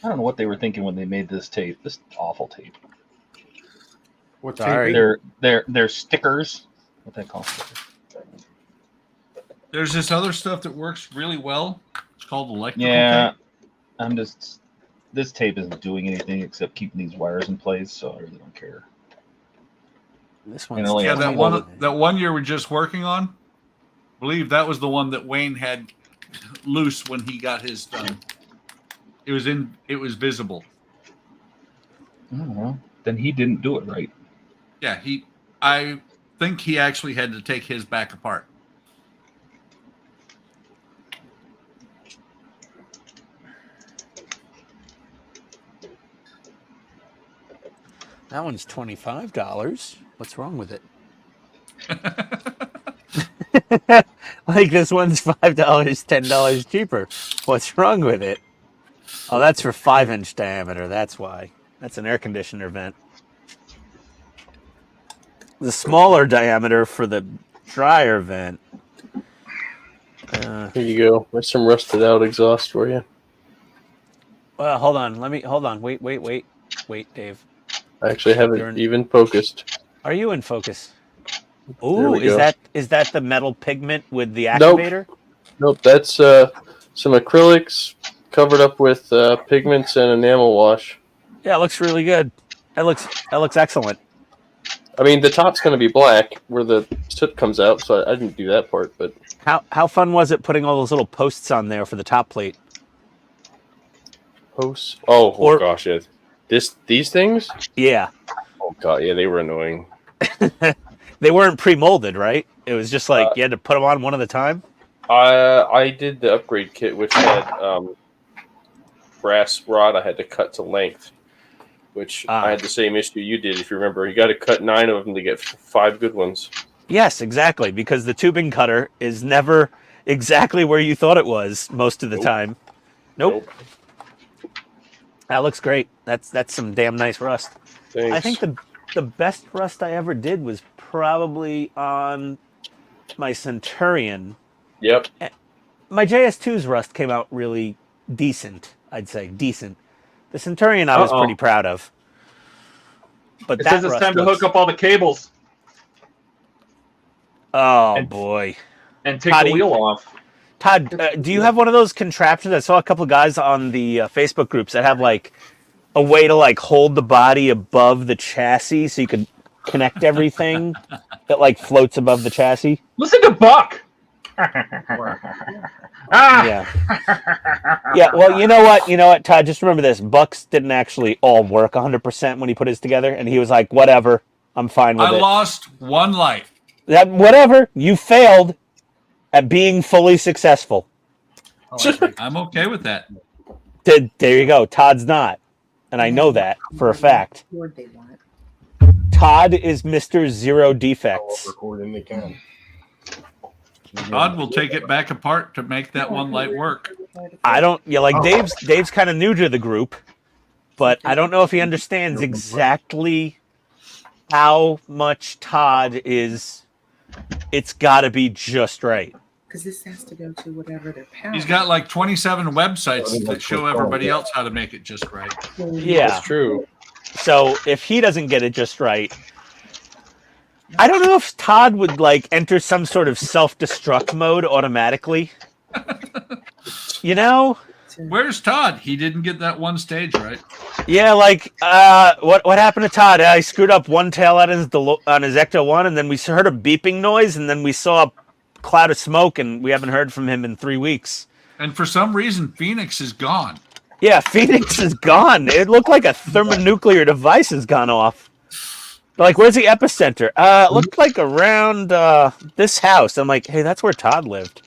I don't know what they were thinking when they made this tape. This awful tape. What Sorry. tape? They're stickers. What they call stickers. There's this other stuff that works really well. It's called electrical Yeah, tape. This tape isn't doing anything except keeping these wires in place, so I really don't care. This one's only Yeah, has that one you were just working on. I believe that was the one that Wayne had loose when he got his done. It was visible. I don't know. Then he didn't do it right. Yeah, I think he actually had to take his back apart. That one's $25. What's wrong with it? Like this one's $5, $10 cheaper. What's wrong with it? Oh, that's for 5-inch diameter. That's why. That's an air conditioner vent. The smaller diameter for the dryer vent. Here you go. There's some rusted out exhaust for you. Well, hold on. Wait, Dave. I actually have it even focused. Are you in focus? Ooh, we go. is that the metal pigment with the Nope. activator? Nope, that's some acrylics covered up with pigments and enamel wash. Yeah, it looks really good. That looks excellent. I mean, the top's going to be black where the soot comes out, so I didn't do that part. But How fun was it putting all those little posts on there for the top plate? posts. Oh gosh, yeah. These things. Yeah. Oh god, yeah, they were annoying. They weren't pre-molded, right? It was just like you had to put them on one at a time. I did the upgrade kit, which had brass rod I had to cut to length, which I had the same issue you did. If you remember, you got to cut 9 of them to get 5 good ones. Yes, exactly, because the tubing cutter is never exactly where you thought it was most of the time. Nope. That looks great. That's some damn nice rust. Thanks. I think the best rust I ever did was probably on my Centurion. Yep. My JS2's rust came out really decent, I'd say. Decent. The Centurion I was pretty proud of. But It that says it's rust time to hook up all the cables Oh, boy. and take the wheel off. Todd, do you have one of those contraptions? I saw a couple of guys on the Facebook groups that have like a way to like hold the body above the chassis so you can connect everything that like floats above the chassis. Listen to Buck. Yeah. Yeah. Well, you know what, Todd? Just remember this: Bucks didn't actually all work 100% when he put his together, and he was like, "Whatever, I'm fine with it." I lost one life. That whatever you failed at being fully successful. I'm okay with that. There you go. Todd's not, and I know that for a fact. Todd is Mr. Zero Defects. Recording they can. Todd will take it back apart to make that one light work. I don't. Yeah, like Dave's kind of new to the group, but I don't know if he understands exactly how much Todd is. It's got to be just right. Because this has to go to whatever their power. He's got like 27 websites that show everybody else how to make it just right. Yeah, That's true. So if he doesn't get it just right, I don't know if Todd would like enter some sort of self-destruct mode automatically. You know? Where's Todd? He didn't get that one stage right. Yeah, like what happened to Todd? I screwed up one tail on his Ecto 1, and then we heard a beeping noise, and then we saw a cloud of smoke, and we haven't heard from him in 3 weeks. And for some reason, Phoenix is gone. Yeah, Phoenix is gone. It looked like a thermonuclear device has gone off. Like, where's the epicenter? It looked like around this house. I'm like, hey, that's where Todd lived.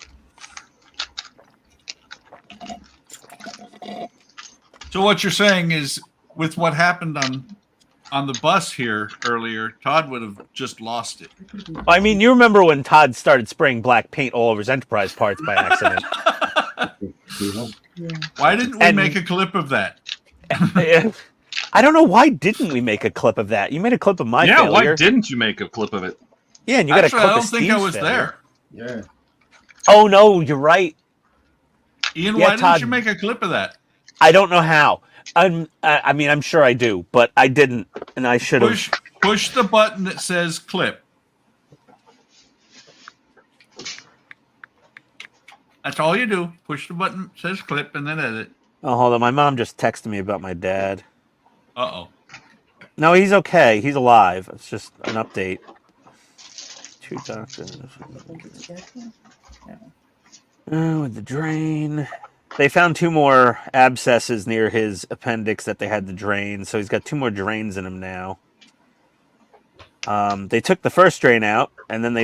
So what you're saying is, with what happened on the bus here earlier, Todd would have just lost it. I mean, you remember when Todd started spraying black paint all over his Enterprise parts by accident. Why didn't we make a clip of that? I don't know, why didn't we make a clip of that? You made a clip of my failure. Why didn't you make a clip of it? Yeah, and you got a Actually, clip I of don't think Steve's I was failure. there. Yeah. Oh, no, you're right. Ian, Yeah, why Todd, didn't you make a clip of that? I don't know how. I mean, I'm sure I do, but I didn't, and I should have. Push the button that says clip. That's all you do. Push the button that says clip and then edit. Oh, hold on. My mom just texted me about my dad. Uh-oh. No, he's okay. He's alive. It's just an update. 2 doctors. With the drain. They found 2 more abscesses near his appendix that they had to drain, so he's got 2 more drains in him now. They took the first drain out, and then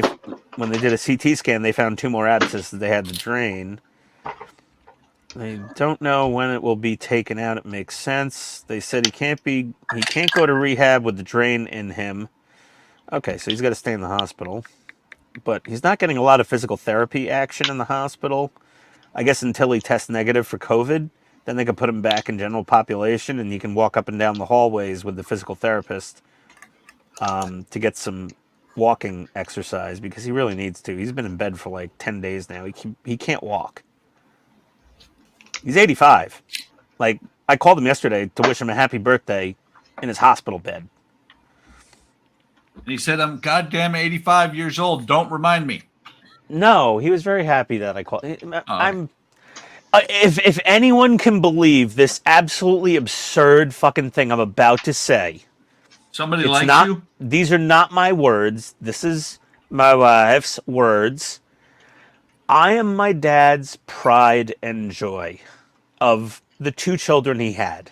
when they did a CT scan, they found 2 more abscesses they had to drain. They don't know when it will be taken out. It makes sense. They said he can't go to rehab with the drain in him. Okay, so he's got to stay in the hospital. But he's not getting a lot of physical therapy action in the hospital. I guess until he tests negative for COVID, then they can put him back in general population, and he can walk up and down the hallways with the physical therapist to get some walking exercise, because he really needs to. He's been in bed for like 10 days now. He can't walk. He's 85. Like, I called him yesterday to wish him a happy birthday in his hospital bed. And he said, I'm goddamn 85 years old. Don't remind me. No, he was very happy that I called. I'm. If anyone can believe this absolutely absurd fucking thing I'm about to say, somebody it's likes not, you. These are not my words. This is my wife's words. I am my dad's pride and joy of the 2 children he had.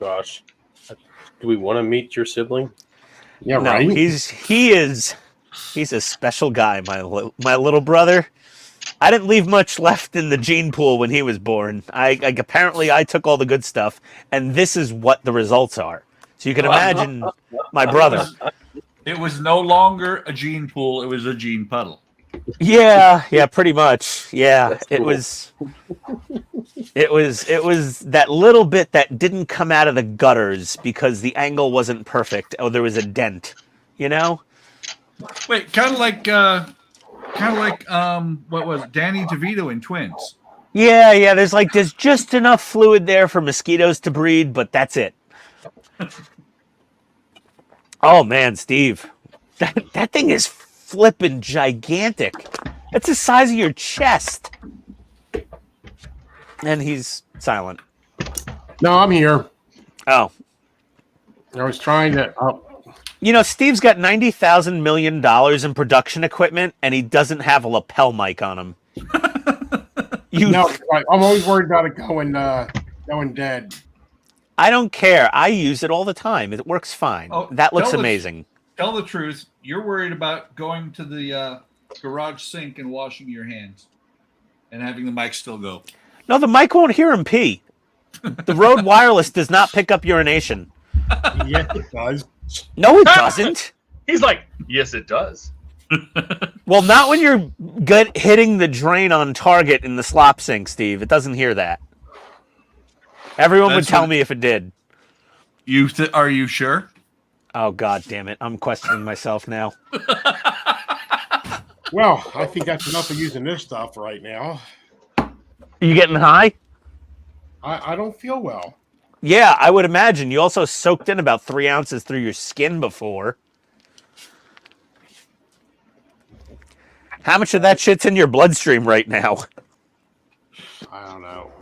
Gosh, do we want to meet your sibling? Yeah, No, right. he's a special guy, my little brother. I didn't leave much left in the gene pool when he was born. Apparently I took all the good stuff, and this is what the results are. So you can imagine my brother. It was no longer a gene pool; it was a gene puddle. Yeah, pretty much. Yeah, That's it cool. was. It was that little bit that didn't come out of the gutters because the angle wasn't perfect. Oh, there was a dent. You know. Wait, kind of like what was it? Danny DeVito in Twins? Yeah. There's just enough fluid there for mosquitoes to breed, but that's it. Oh man, Steve, that thing is flipping gigantic. It's the size of your chest. And he's silent. No, I'm here. Oh, I was trying to. you know, Steve's got $90,000 million in production equipment, and he doesn't have a lapel mic on him. No, I'm always worried about it going dead. I don't care. I use it all the time. It works fine. Oh, that looks amazing. Tell the truth. You're worried about going to the garage sink and washing your hands and having the mic still go. No, the mic won't hear him pee. The Rode Wireless does not pick up urination. Yes, it does. No, it doesn't. He's like, yes, it does. Well, not when you're hitting the drain on target in the slop sink, Steve. It doesn't hear that. Everyone would tell me if it did. Are you sure? Oh, God damn it. I'm questioning myself now. Well, I think that's enough of using this stuff right now. Are you getting high? I don't feel well. Yeah, I would imagine. You also soaked in about 3 ounces through your skin before. How much of that shit's in your bloodstream right now? I don't know.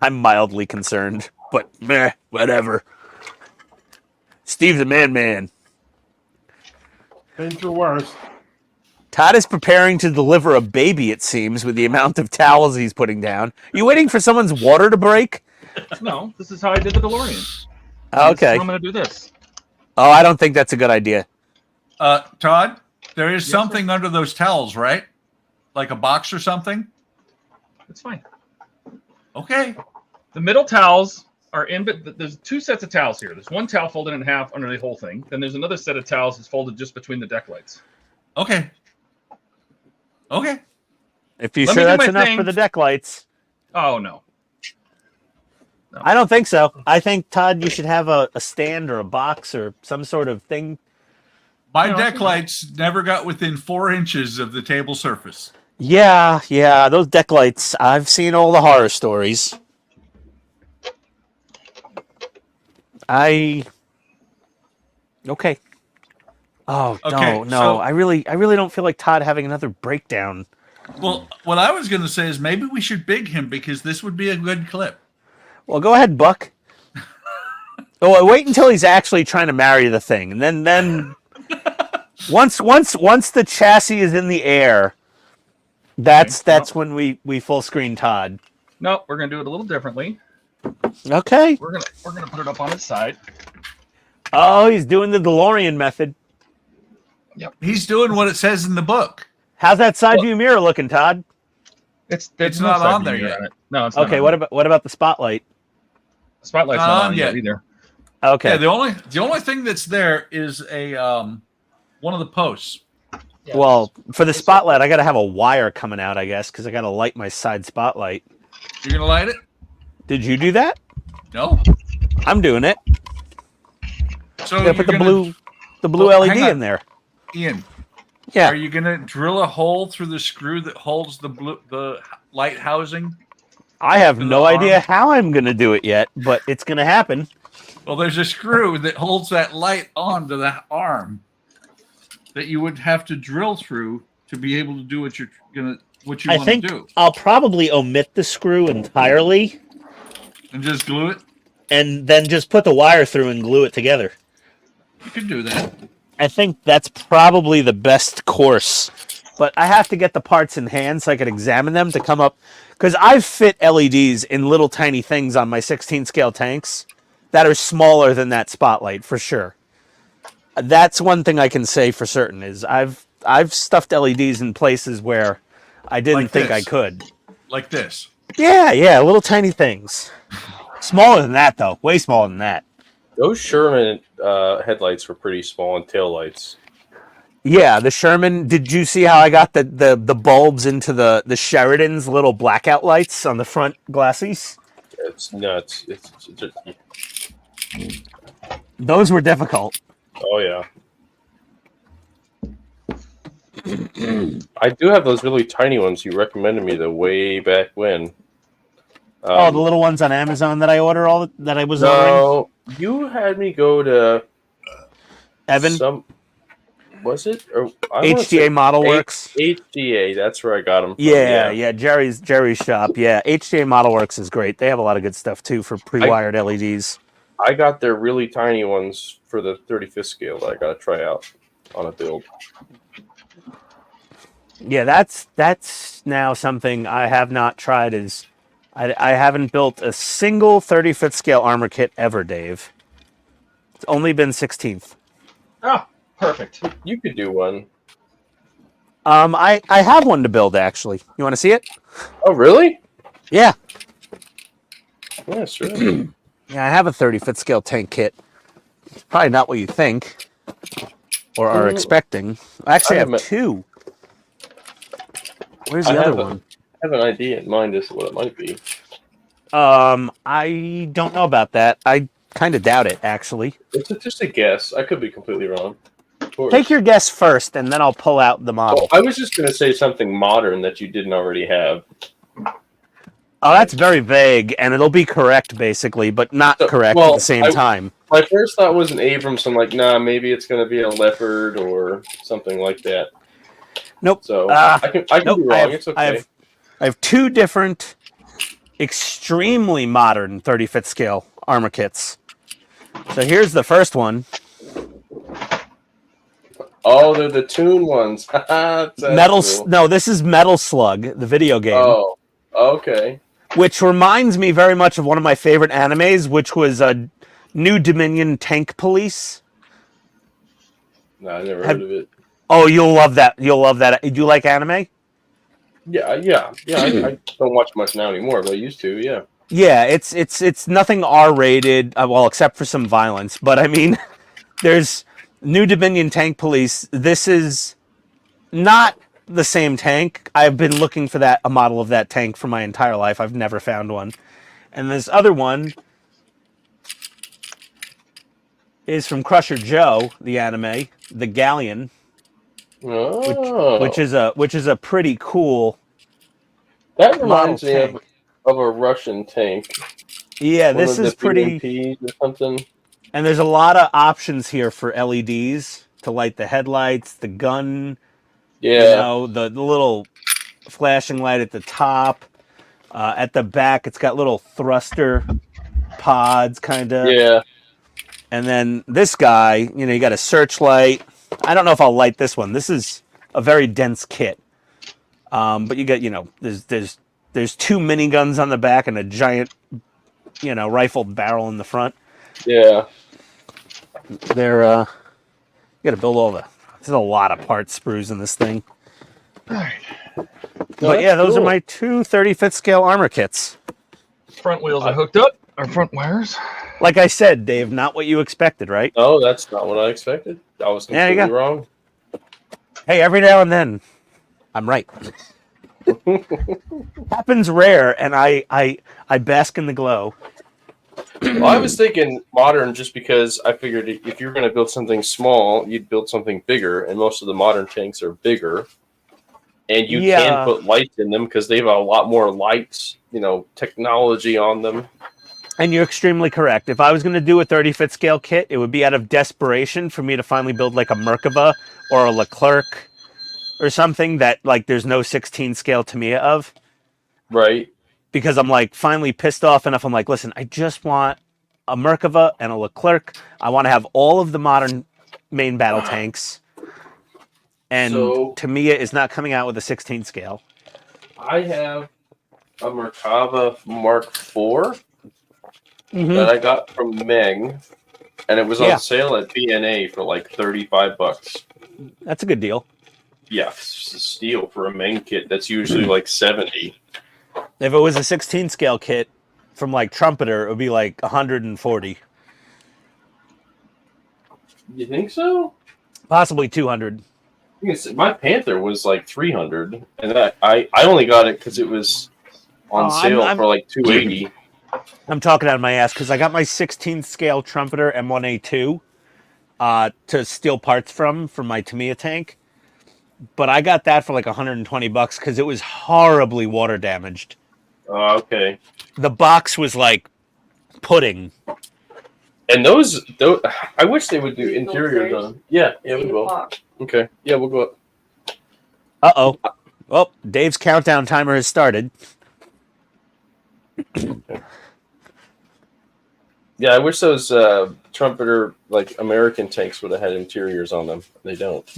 I'm mildly concerned, but meh, whatever. Steve's a man. Been through worse. Todd is preparing to deliver a baby, it seems, with the amount of towels he's putting down. You waiting for someone's water to break? No, this is how I did the DeLorean. Okay. I'm going to do this. Oh, I don't think that's a good idea. Todd, there is something under those towels, right? Like a box or something? It's fine. Okay. The middle towels are in, but there's 2 sets of towels here. There's one towel folded in half under the whole thing. Then there's another set of towels that's folded just between the deck lights. Okay. If you're sure that's enough for the deck lights. Oh, no. I don't think so. I think, Todd, you should have a stand or a box or some sort of thing. My deck lights never got within 4 inches of the table surface. Yeah, those deck lights. I've seen all the horror stories. Okay. Oh, Okay, no. so- I really don't feel like Todd having another breakdown. Well, what I was going to say is maybe we should big him because this would be a good clip. Well, go ahead, Buck. Oh, wait until he's actually trying to marry the thing, and then once the chassis is in the air, that's when we full screen Todd. No, we're going to do it a little differently. Okay. We're gonna put it up on its side. Oh, he's doing the DeLorean method. Yep. He's doing what it says in the book. How's that side view mirror looking, Todd? It's not side on there view yet. on it. No, it's not. Okay, on what about the spotlight? the spotlight's Not not on on yet yet. either? Okay. Yeah, the only thing that's there is a one of the posts. Yeah. Well, for the spotlight, I got to have a wire coming out, I guess, because I got to light my side spotlight. You're gonna light it? Did you do that? No. I'm doing it. So I gotta put the blue Well, LED hang on. in there. Ian, Yeah. are you gonna drill a hole through the screw that holds the light housing? I have to the no idea arm? how I'm going to do it yet, but it's going to happen. Well, there's a screw that holds that light onto that arm that you would have to drill through to be able to do what you want to do. I'll probably omit the screw entirely And just glue it? and then just put the wire through and glue it together. You can do that. I think that's probably the best course. But I have to get the parts in hand so I can examine them to come up. Because I've fit LEDs in little tiny things on my 16 scale tanks that are smaller than that spotlight for sure. That's one thing I can say for certain is I've stuffed LEDs in places where I didn't think I could. Like this. Yeah, little tiny things. Smaller than that though, way smaller than that. Those Sherman headlights were pretty small and tail lights. Yeah, the Sherman. Did you see how I got the bulbs into the Sheridan's little blackout lights on the front glassies? It's nuts. It's just, Those were difficult. oh yeah. I do have those really tiny ones you recommended me the way back when. The little ones on Amazon that I order that I was ordering. No, you had me go to Evan. Was it? Or, HTA Model Works. HTA, that's where I got them from. Yeah, Jerry's shop. Yeah, HTA Model Works is great. They have a lot of good stuff too for pre-wired LEDs. I got their really tiny ones for the 35th scale that I got to try out on a build. Yeah, that's now something I have not tried. Is I haven't built a single 35th scale armor kit ever, Dave. It's only been 16th. Oh, perfect. You could do one. I have one to build actually. You want to see it? Oh, really? Yeah. Yeah, sure. Yeah, I have a 35th scale tank kit. It's probably not what you think or are expecting. Actually, I have two. Where's the other one? I have an idea in mind as to what it might be. I don't know about that. I kind of doubt it, actually. It's just a guess. I could be completely wrong. Take your guess first, and then I'll pull out the model. I was just going to say something modern that you didn't already have. Oh, that's very vague, and it'll be correct, basically, but not correct at the same time. My first thought was an Abrams. I'm like, nah, maybe it's going to be a Leopard or something like that. Nope. So I can nope, be wrong. It's okay. I have two different, extremely modern 35th scale armor kits. So here's the first one. Oh, they're the Toon ones. Metal. Cool. No, this is Metal Slug, the video game. Oh, okay. Which reminds me very much of one of my favorite animes, which was New Dominion Tank Police. No, I never heard of it. Oh, you'll love that. You'll love that. Do you like anime? Yeah. I don't watch much now anymore, but I used to. Yeah. Yeah, it's nothing R-rated, well, except for some violence. But I mean, there's New Dominion Tank Police. This is not the same tank. I've been looking for a model of that tank for my entire life. I've never found one. And this other one is from Crusher Joe, the anime, the Galleon. Oh. Which is a pretty cool. That reminds me of a Russian tank. Yeah, this is pretty. BMPs or something. And there's a lot of options here for LEDs to light the headlights, the gun. Yeah. You know, the little flashing light at the top. At the back, it's got little thruster pods, kind of. Yeah. And then this guy, you got a searchlight. I don't know if I'll light this one. This is a very dense kit. But you got, there's two miniguns on the back and a giant, rifled barrel in the front. Yeah. They're, you got to build all there's a lot of parts sprues in this thing. All right. But yeah, those are my two 35th scale armor kits. Front wheels are hooked up. Our front wires. Like I said, Dave, not what you expected, right? Oh, that's not what I expected. I was completely wrong. Hey, every now and then, I'm right. Happens rare, and I bask in the glow. Well, I was thinking modern just because I figured if you're going to build something small, you'd build something bigger, and most of the modern tanks are bigger. And you can put lights in them because they have a lot more lights, technology on them. And you're extremely correct. If I was going to do a 30-foot scale kit, it would be out of desperation for me to finally build like a Merkava or a Leclerc or something that like there's no 16 scale Tamiya of. Right. Because I'm like finally pissed off enough. I'm like, listen, I just want a Merkava and a Leclerc. I want to have all of the modern main battle tanks. And So- Tamiya is not coming out with a 16 scale. I have a Merkava Mark IV Mm-hmm. that I got from Meng, and it was on Yeah. sale at BNA for like $35. That's a good deal. Yeah, it's a steal for a Meng kit. That's usually like 70. If it was a 16 scale kit from like Trumpeter, it would be like 140. You think so? Possibly 200. My Panther was like 300, and I only got it because it was on sale I'm- for like 280. I'm talking out of my ass because I got my 16 scale Trumpeter M1A2 to steal parts from my Tamiya tank. But I got that for like $120 because it was horribly water damaged. Oh, okay. The box was like pudding. And those, I wish they would do interiors on. Yeah, we will. Okay, yeah, we'll go up. Uh-oh. Well, Dave's countdown timer has started. Yeah, I wish those Trumpeter like American tanks would have had interiors on them. They don't.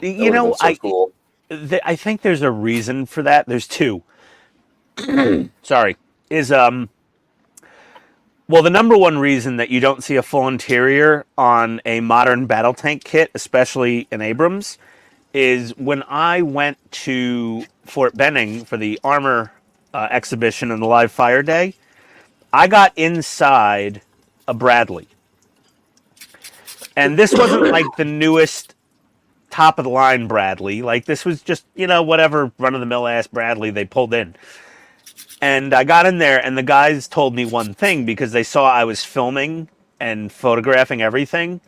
You know, cool. I think there's a reason for that. There's two. Sorry. Well, the number one reason that you don't see a full interior on a modern battle tank kit, especially in Abrams, is when I went to Fort Benning for the armor exhibition and the live fire day, I got inside a Bradley. And this wasn't like the newest top of the line Bradley. Like this was just, whatever run of the mill ass Bradley they pulled in. And I got in there and the guys told me one thing because they saw I was filming and photographing everything.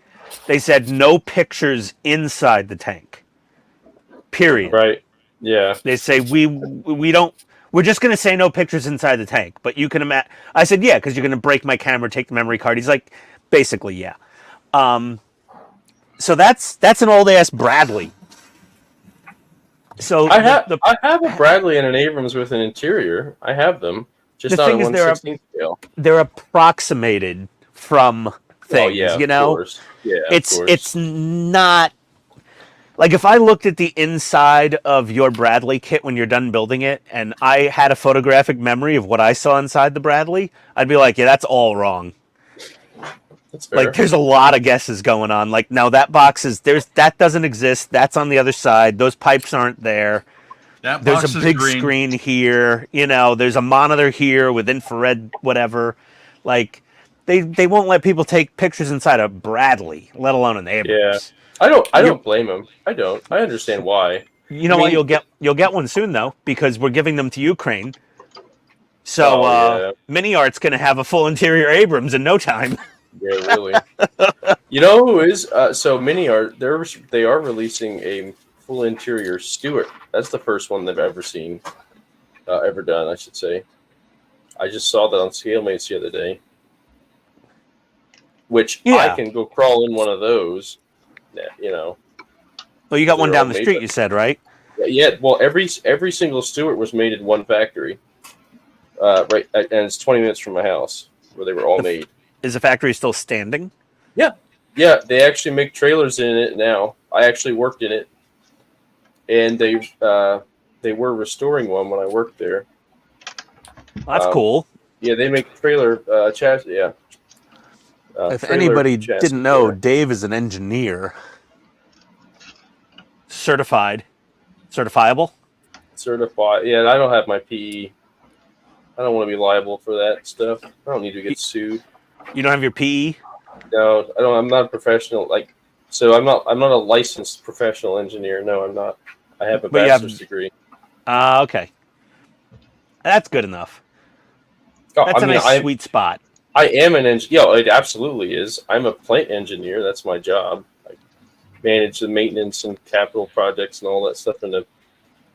They said no pictures inside the tank. Period. Right. Yeah. They say we're just going to say no pictures inside the tank, but you can imagine. I said, yeah, because you're going to break my camera, take the memory card. He's like, basically, yeah. So that's an old ass Bradley. So I have a Bradley and an Abrams with an interior. I have them, just The not thing on is 1/16 scale. they're approximated from things, yeah, of you know? course. Yeah, It's not like if I looked at the inside of your Bradley kit when you're done building it and I had a photographic memory of what I saw inside the Bradley, I'd be like, yeah, that's all wrong. That's fair. Like there's a lot of guesses going on. Like now that box is that doesn't exist. That's on the other side. Those pipes aren't there. That There's box a is big green. screen here. There's a monitor here with infrared whatever. Like they won't let people take pictures inside a Bradley, let alone an Abrams. Yeah. I don't blame him. I don't. I understand why. You know what? You'll get one soon though because we're giving them to Ukraine. So Mini Art's going to have a full interior Abrams in no time. Yeah, really. You know who is? So Mini Art, they are releasing a full interior Stuart. That's the first one they've ever seen, ever done, I should say. I just saw that on ScaleMates the other day. Which I can go crawl in one of those. Well, you got one down the street, you said, right? Yeah. Well, every single Stuart was made in one factory. Right, and it's 20 minutes from my house where they were all made. Is the factory still standing? Yeah, they actually make trailers in it now. I actually worked in it, and they were restoring one when I worked there. That's cool. Yeah, they make trailer chassis. Yeah. If anybody didn't know, Dave is an engineer, certifiable. Certified. Yeah, I don't have my PE. I don't want to be liable for that stuff. I don't need to get sued. You don't have your PE? No, I don't. I'm not a professional. So I'm not a licensed professional engineer. No, I'm not. I have a bachelor's degree. Okay. That's good enough. That's a nice sweet spot. I am an engineer. Yeah, it absolutely is. I'm a plant engineer. That's my job. I manage the maintenance and capital projects and all that stuff in the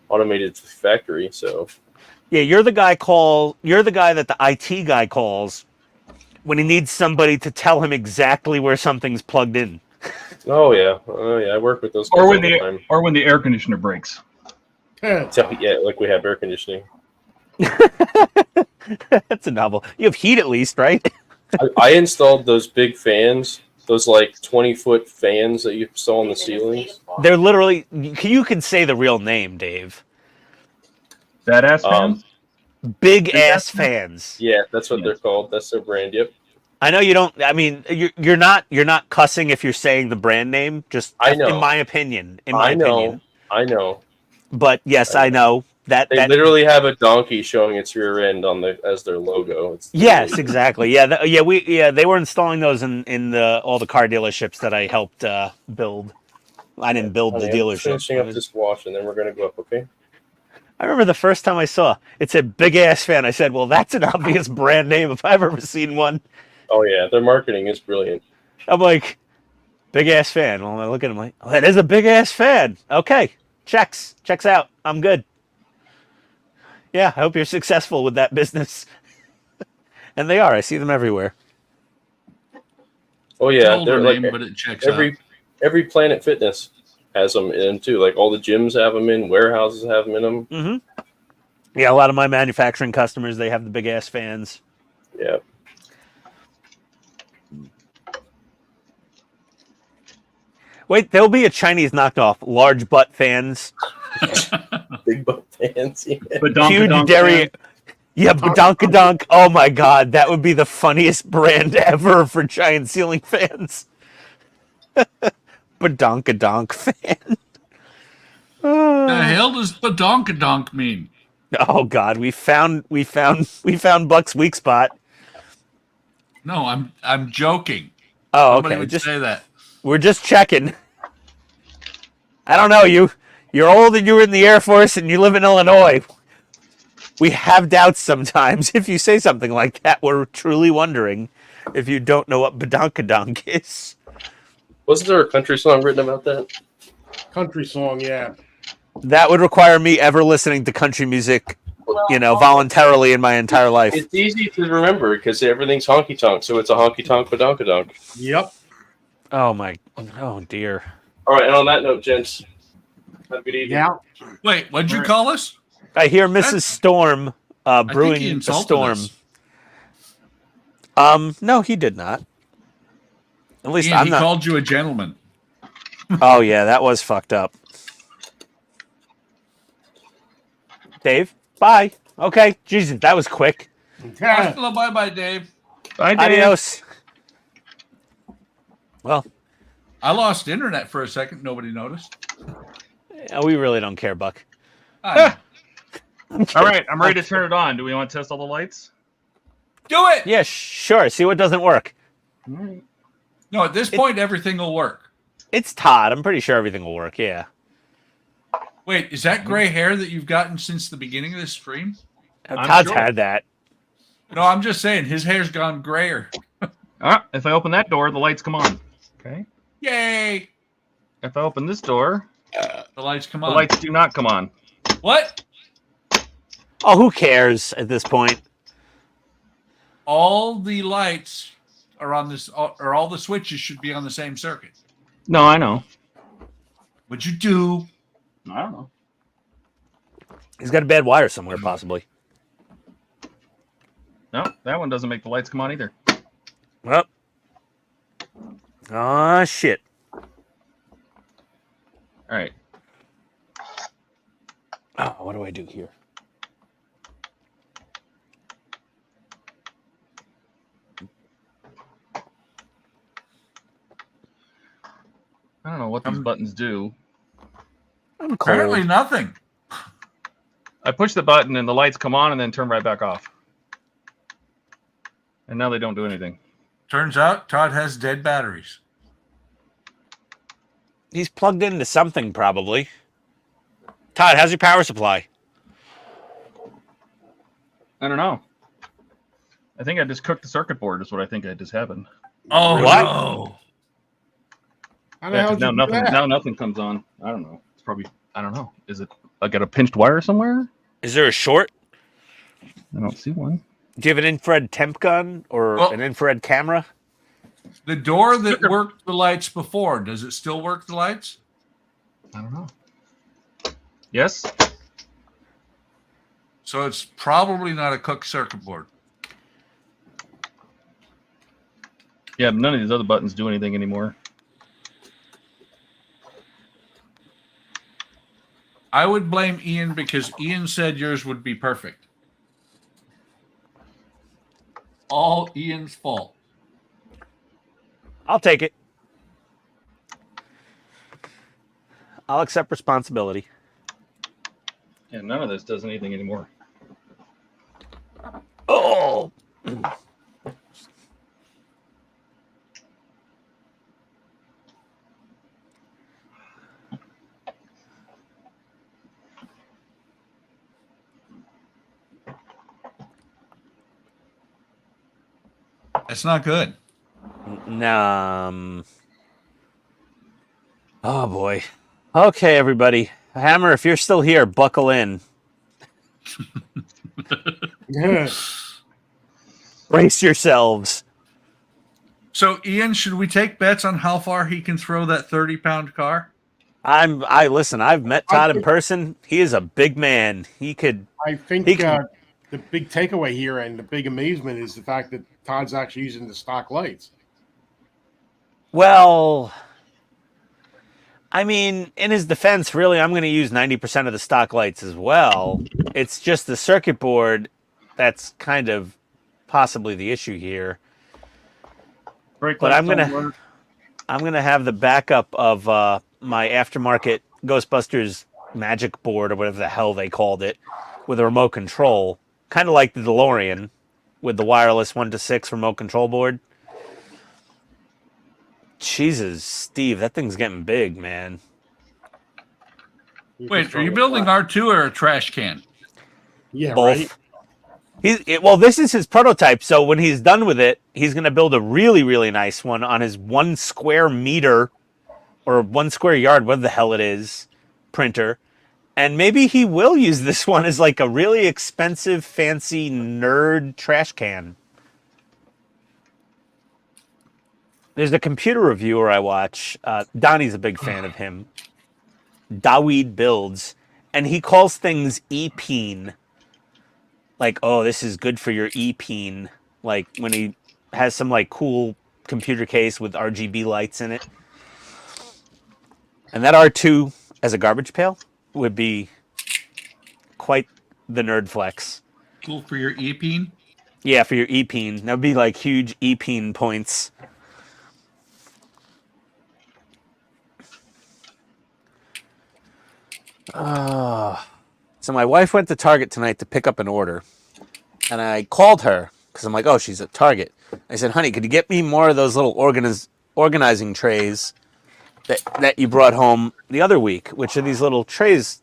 automated factory. So. Yeah, you're the guy that the IT guy calls when he needs somebody to tell him exactly where something's plugged in. Oh yeah, I work with those guys Or all when the the time. air conditioner breaks. So, yeah, like we have air conditioning. That's a novel. You have heat at least, right? I installed those big fans, those like 20-foot fans that you install on the ceilings. They're literally. You can say the real name, Dave. Badass fans? Big ass fans. Yeah, that's what Yes. they're called. That's their brand. Yep. I know you don't. I mean, you're not cussing if you're saying the brand name. Just I know. in my opinion. In my opinion. I know. But yes, I know that They literally have a donkey showing its rear end on as their logo. Yes, exactly. Yeah, they were installing those in all the car dealerships that I helped build. I didn't build the I'm dealership. finishing up this wash, and then we're gonna go up. Okay. I remember the first time I saw it said "big ass fan." I said, "Well, that's an obvious brand name if I've ever seen one." Oh yeah, their marketing is brilliant. I'm like, "Big ass fan." Well, I look at him like, "Oh, that is a big ass fan." Okay, checks out. I'm good. Yeah, I hope you're successful with that business. And they are. I see them everywhere. Oh yeah, Older they're name, like but it checks every Planet Fitness has them in them too. Like all the gyms have them in, warehouses have them in them. Mm-hmm. Yeah, a lot of my manufacturing customers, they have the big ass fans. Yeah. Wait, there'll be a Chinese knockoff, large butt fans. Big butt fans. Yeah. Huge dairy. Yeah, badonkadonk. Oh my god, that would be the funniest brand ever for giant ceiling fans. Badonkadonk fan. The hell does badonkadonk mean? Oh god, we found Buck's weak spot. No, I'm joking. Oh, Nobody okay. would say that. We're just checking. I don't know, you're old and you were in the Air Force and you live in Illinois. We have doubts sometimes. If you say something like that, we're truly wondering if you don't know what badonkadonk is. Wasn't there a country song written about that? Country song, yeah. That would require me ever listening to country music, voluntarily in my entire life. It's easy to remember because everything's honky tonk, so it's a honky tonk badonkadonk. Yep. Oh dear. All right, and on that note, gents, have a good evening. Yeah. Wait, what'd you call us? I hear Mrs. Storm brewing a storm. No, he did not. At least Ian, I'm not. He called you a gentleman. Oh yeah, that was fucked up. Dave, bye. Okay, Jesus, that was quick. Bye-bye, Dave. Bye, Dave. Adios. Well, I lost internet for a second. Nobody noticed. we really don't care, Buck. I know. All right, I'm ready to turn it on. Do we want to test all the lights? Do it. Yeah, sure. See what doesn't work. No, at this point, everything will work. It's Todd. I'm pretty sure everything will work. Yeah. Wait, is that gray hair that you've gotten since the beginning of this stream? Todd's had that. No, I'm just saying his hair's gone grayer. If I open that door, the lights come on. Okay. Yay! If I open this door, the lights come the on. lights do not come on. What? Oh, who cares at this point? All the lights are on this, or all the switches should be on the same circuit. No, I know. What'd you do? I don't know. He's got a bad wire somewhere, possibly. No, that one doesn't make the lights come on either. Well. Ah, shit. All right. Oh, what do I do here? I don't know what these buttons do. I'm cold. Apparently nothing. I push the button and the lights come on and then turn right back off. And now they don't do anything. Turns out Todd has dead batteries. He's plugged into something, probably. Todd, how's your power supply? I don't know. I think I just cooked the circuit board is what I think I just happened. Oh, what? No. Yeah, now nothing comes on. I don't know. It's probably, I don't know. Is it, I got a pinched wire somewhere? Is there a short? I don't see one. Do you have an infrared temp gun or Well- an infrared camera? The door that worked the lights before, does it still work the lights? I don't know. Yes. So it's probably not a cook circuit board. Yeah, but none of these other buttons do anything anymore. I would blame Ian because Ian said yours would be perfect. All Ian's fault. I'll take it. I'll accept responsibility. Yeah, none of this does anything anymore. Oh! That's not good. Oh boy. Okay, everybody. Hammer, if you're still here, buckle in. Brace yourselves. So, Ian, should we take bets on how far he can throw that 30-pound car? Listen, I've met Todd in person. He is a big man. He could. I think the big takeaway here and the big amazement is the fact that Todd's actually using the stock lights. Well, I mean, in his defense, really, I'm going to use 90% of the stock lights as well. It's just the circuit board that's kind of possibly the issue here. But I'm gonna have the backup of my aftermarket Ghostbusters Magic board or whatever the hell they called it, with a remote control, kind of like the DeLorean, with the wireless 1 to 6 remote control board. Jesus, Steve, that thing's getting big, man. Wait, are you building R2 or a trash can? Yeah, both. right. Well, this is his prototype, so when he's done with it, he's going to build a really, really nice one on his 1 square meter or 1 square yard, whatever the hell it is, printer. And maybe he will use this one as like a really expensive, fancy nerd trash can. There's a computer reviewer I watch. Donnie's a big fan of him. Daweed Builds. And he calls things e-peen. Like, oh, this is good for your e-peen. Like when he has some like cool computer case with RGB lights in it. And that R2 as a garbage pail would be quite the nerd flex. Cool for your e-peen? Yeah, for your e-peen. That would be like huge e-peen points. So my wife went to Target tonight to pick up an order. And I called her because I'm like, oh, she's at Target. I said, honey, could you get me more of those little organizing trays that you brought home the other week, which are these little trays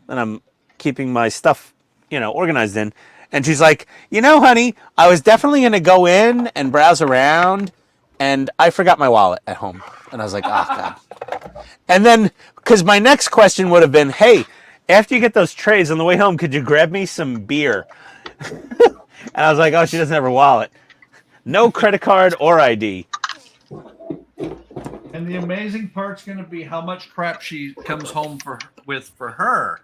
that I'm keeping my stuff, organized in. And she's like, honey, I was definitely going to go in and browse around, and I forgot my wallet at home. And I was like, oh, God. And then, because my next question would have been, hey, after you get those trays on the way home, could you grab me some beer? And I was like, oh, she doesn't have her wallet. No credit card or ID. And the amazing part's going to be how much crap she comes home with her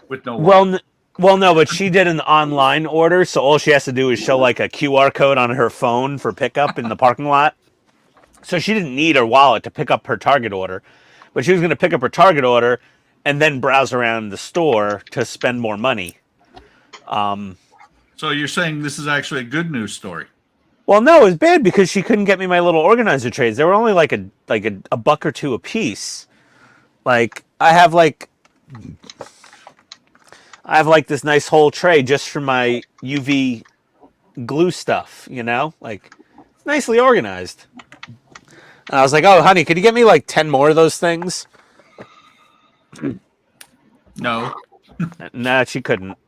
with no wallet. Well, no, but she did an online order, so all she has to do is show like a QR code on her phone for pickup in the parking lot. So she didn't need her wallet to pick up her Target order, but she was going to pick up her Target order and then browse around the store to spend more money. So you're saying this is actually a good news story? Well, no, it was bad because she couldn't get me my little organizer trays. They were only like a $1 or $2 a piece. Like I have this nice whole tray just for my UV glue stuff, like it's nicely organized. And I was like, oh, honey, could you get me like 10 more of those things? No. Nah, she couldn't.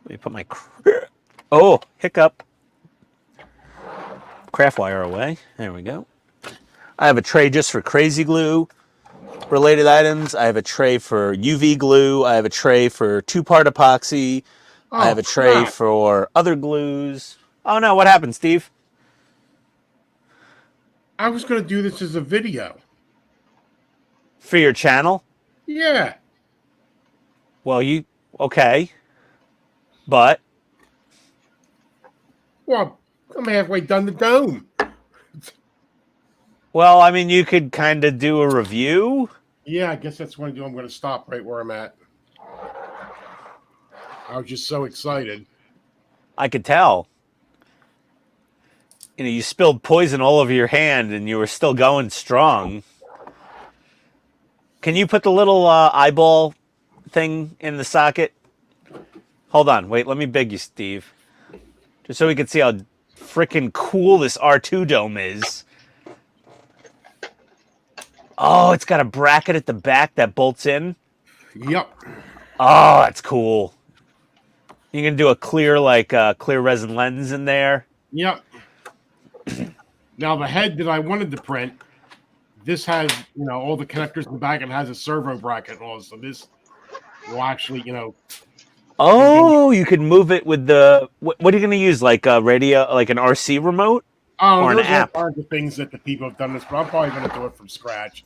Let me put my... Oh, hiccup. Craft wire away. There we go. I have a tray just for crazy glue related items. I have a tray for UV glue. I have a tray for 2-part epoxy, Oh, I have a tray crap. for other glues. Oh no, what happened, Steve? I was going to do this as a video. For your channel? Yeah. Well, okay. But Well, I'm halfway done the dome. well, I mean, you could kind of do a review. Yeah, I guess that's what I'm going to stop right where I'm at. I was just so excited. I could tell. You know, you spilled poison all over your hand and you were still going strong. Can you put the little eyeball thing in the socket? Hold on. Wait, let me beg you, Steve. Just so we can see how freaking cool this R2 dome is. Oh, it's got a bracket at the back that bolts in. Yep. Oh, that's cool. You can do a clear, clear resin lens in there. Yep. Now the head that I wanted to print, this has, all the connectors in the back and has a servo bracket on. So this will actually, Oh, you could move it with the. What are you going to use? Like a radio, like an RC remote? Or an app? There are the things that the people have done this, but I'm probably going to do it from scratch.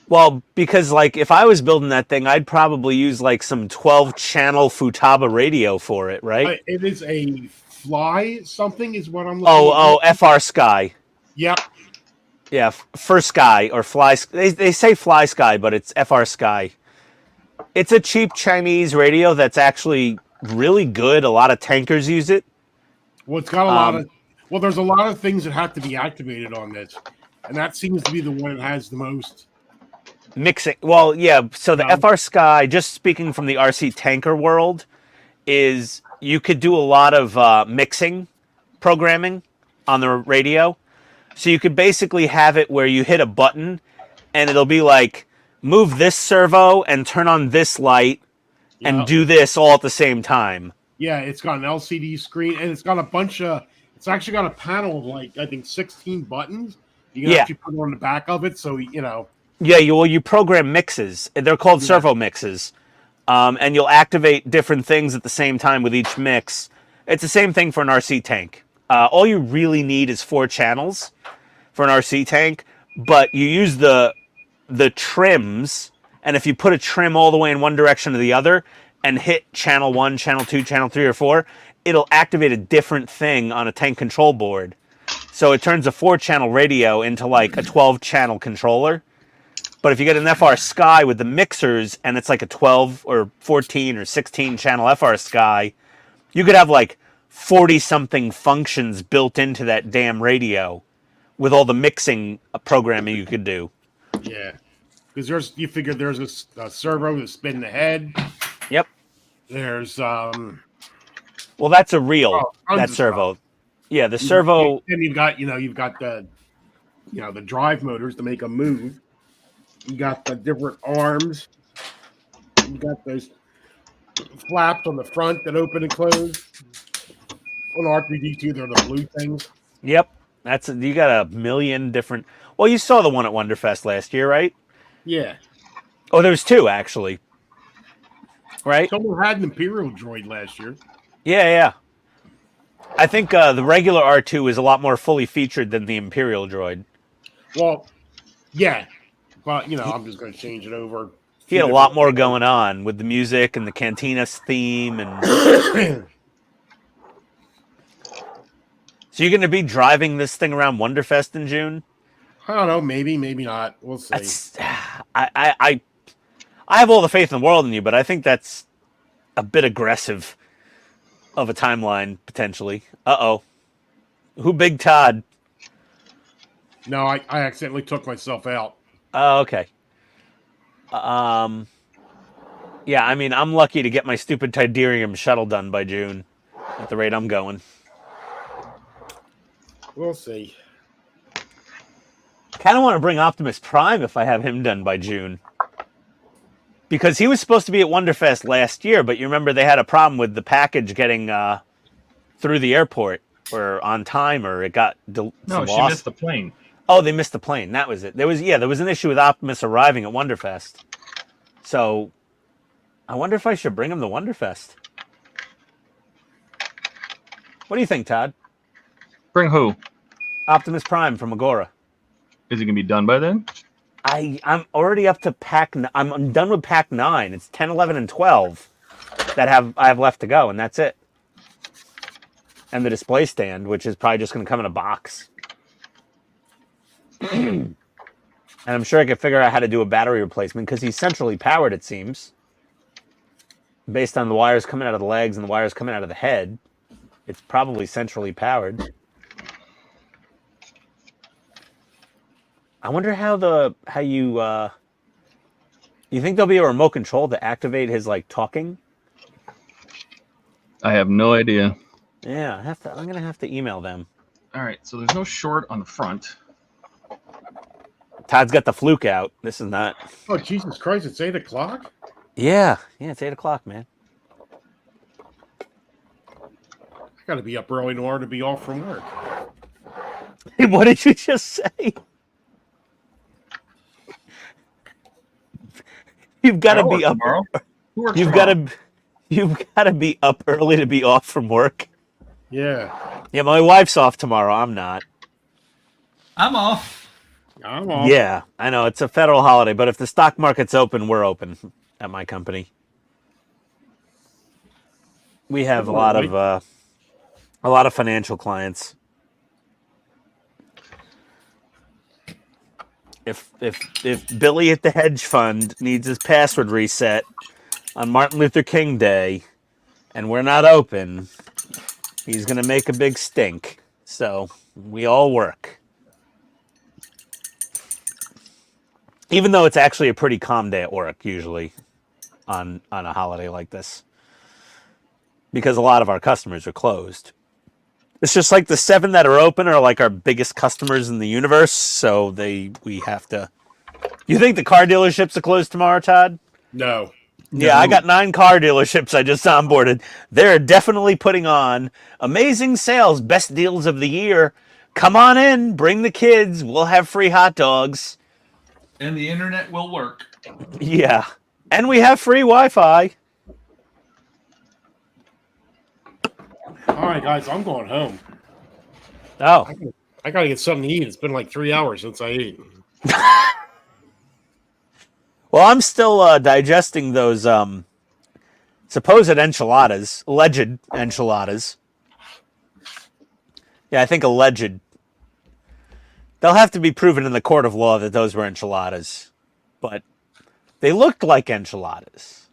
Well, because if I was building that thing, I'd probably use some 12-channel Futaba radio for it, right? It is a Fly something is what I'm looking at. FR Sky. Yep. Yeah, First Sky or Fly. They say Fly Sky, but it's FR Sky. It's a cheap Chinese radio that's actually really good. A lot of tankers use it. Well, it's got a lot of. Well, there's a lot of things that have to be activated on this, and that seems to be the one that has the most mixing. Well, yeah. So the FR Sky, just speaking from the RC tanker world, is you could do a lot of mixing programming on the radio. So you could basically have it where you hit a button, and it'll be like, move this servo and turn on this light, and do this all at the same time. Yeah, it's got an LCD screen, and it's got a bunch of. It's actually got a panel of I think 16 buttons. You can actually put on the back of it, so Yeah, you program mixes. They're called servo mixes, and you'll activate different things at the same time with each mix. It's the same thing for an RC tank. All you really need is 4 channels for an RC tank, but you use the trims, and if you put a trim all the way in one direction or the other and hit channel 1, channel 2, channel 3 or 4, it'll activate a different thing on a tank control board. So it turns a 4-channel radio into a 12-channel controller. But if you get an FR Sky with the mixers and it's a 12 or 14 or 16-channel FR Sky, you could have 40-something functions built into that damn radio with all the mixing programming you could do. Yeah. Because you figure there's a servo that's spinning the head. Yep. There's well, that's a reel. That servo. Stuff. Yeah, the servo. And you've got the the drive motors to make them move. You got the different arms. You got those flaps on the front that open and close. On R3D2, they're the blue things. Yep, you got a million different. Well, you saw the one at Wonderfest last year, right? Yeah. Oh, there was 2 actually. Right. Someone had an Imperial droid last year. Yeah. I think the regular R2 is a lot more fully featured than the Imperial droid. Well, yeah. But, I'm just going to change it over. He had a lot more going on with the music and the Cantina's theme. And so you're going to be driving this thing around Wonderfest in June? I don't know. Maybe not. We'll see. I have all the faith in the world in you, but I think that's a bit aggressive of a timeline, potentially. Uh-oh. Who big Todd? No, I accidentally took myself out. Oh, okay. Yeah, I mean, I'm lucky to get my stupid Tiderium shuttle done by June at the rate I'm going. We'll see. Kind of want to bring Optimus Prime if I have him done by June. Because he was supposed to be at Wonderfest last year, but you remember they had a problem with the package getting through the airport or on time, or it got lost. She missed the plane. Oh, they missed the plane. That was it. There was an issue with Optimus arriving at Wonderfest. So I wonder if I should bring him to Wonderfest. What do you think, Todd? Bring who? Optimus Prime from Agora. Is it gonna be done by then? I'm already up to I'm done with pack 9. It's 10, 11, and 12 that I have left to go, and that's it. And the display stand, which is probably just going to come in a box. And I'm sure I could figure out how to do a battery replacement because he's centrally powered, it seems. Based on the wires coming out of the legs and the wires coming out of the head, it's probably centrally powered. I wonder how you think there'll be a remote control to activate his like talking? I have no idea. Yeah, I'm gonna have to email them. All right, so there's no short on the front. Todd's got the fluke out. This is not. Oh, Jesus Christ, it's 8 o'clock? Yeah, it's 8 o'clock, man. I got to be up early in order to be off from work. What did you just say? You've got to be up tomorrow. You've got to be up early to be off from work. Yeah. Yeah, my wife's off tomorrow. I'm not. I'm off. I'm off. Yeah, I know it's a federal holiday, but if the stock market's open, we're open at my company. We have a lot of financial clients. If Billy at the hedge fund needs his password reset on Martin Luther King Day, and we're not open, he's gonna make a big stink. So we all work, even though it's actually a pretty calm day at work usually on a holiday like this, because a lot of our customers are closed. It's just like the 7 that are open are like our biggest customers in the universe, so we have to. You think the car dealerships are closed tomorrow, Todd? No. Yeah, I got 9 car dealerships I just onboarded. They're definitely putting on amazing sales, best deals of the year. Come on in, bring the kids. We'll have free hot dogs. And the internet will work. Yeah, and we have free Wi-Fi. All right, guys, I'm going home. Oh. I got to get something to eat. It's been like 3 hours since I ate. Well, I'm still digesting those supposed enchiladas, alleged enchiladas. Yeah, I think alleged. They'll have to be proven in the court of law that those were enchiladas, but they looked like enchiladas.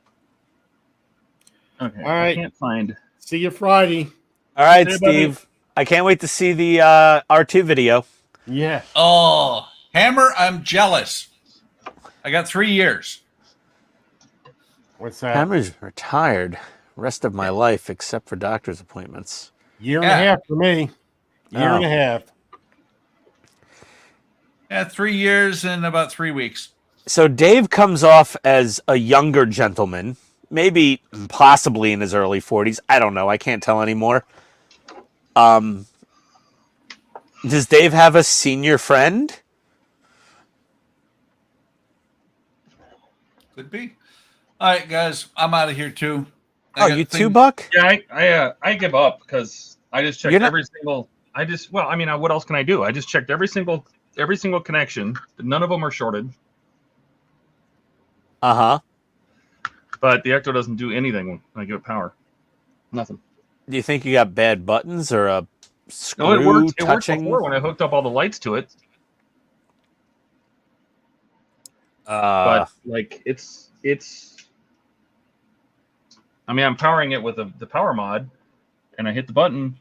Okay, all right. I can't find. See you Friday. All right, Hey, Steve. buddy. I can't wait to see the R2 video. Yeah. Oh, Hammer, I'm jealous. I got 3 years. What's that? Hammer's retired. Rest of my life, except for doctor's appointments. Year and a half for me. Year and a half. Yeah, 3 years and about 3 weeks. So Dave comes off as a younger gentleman, maybe possibly in his early 40s. I don't know. I can't tell anymore. Does Dave have a senior friend? Could be. All right, guys, I'm out of here too. Oh, you too, Buck? Yeah, I give up because I just checked You're not- every single. What else can I do? I just checked every single connection. None of them are shorted. Uh-huh. But the Ecto doesn't do anything when I give it power. Nothing. Do you think you got bad buttons or a screw No, it worked. It worked touching? before when I hooked up all the lights to it. Uh, But like it's. I mean, I'm powering it with the power mod, and I hit the button,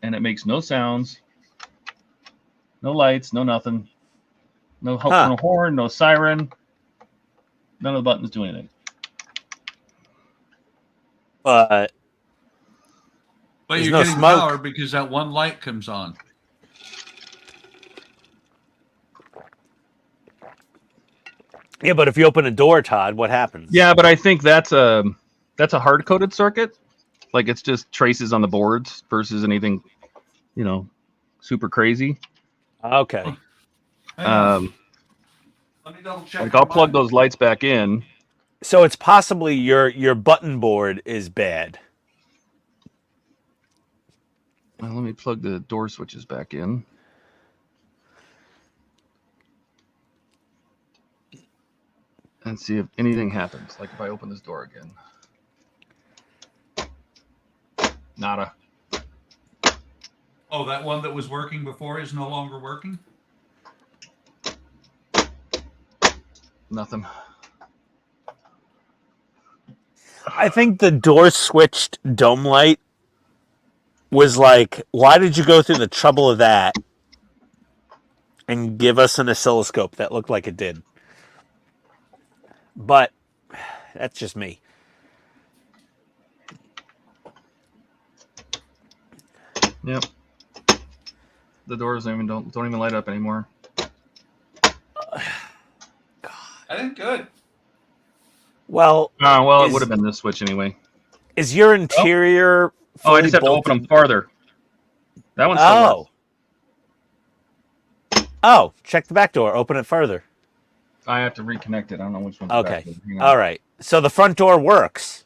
and it makes no sounds, no lights, no nothing, no horn, no siren. None of the buttons do anything. but But you're no getting smoke. power because that one light comes on. yeah, but if you open a door, Todd, what happens? Yeah, but I think that's a hard-coded circuit. Like it's just traces on the boards versus anything, super crazy. Okay. Let me double check. Like I'll plug those lights back in. So it's possibly your button board is bad. Well, let me plug the door switches back in. And see if anything happens. Like if I open this door again. Nada. Oh, that one that was working before is no longer working? Nothing. I think the door switched dome light was like, why did you go through the trouble of that and give us an oscilloscope that looked like it did? But that's just me. Yep. The doors don't even light up anymore. I think good. Well, it would have been this switch anyway. Is your interior? Oh, I just have to open them farther. That one's still works. Oh, check the back door. Open it further. I have to reconnect it. I don't know which one's Okay. back door. All right. So the front door works.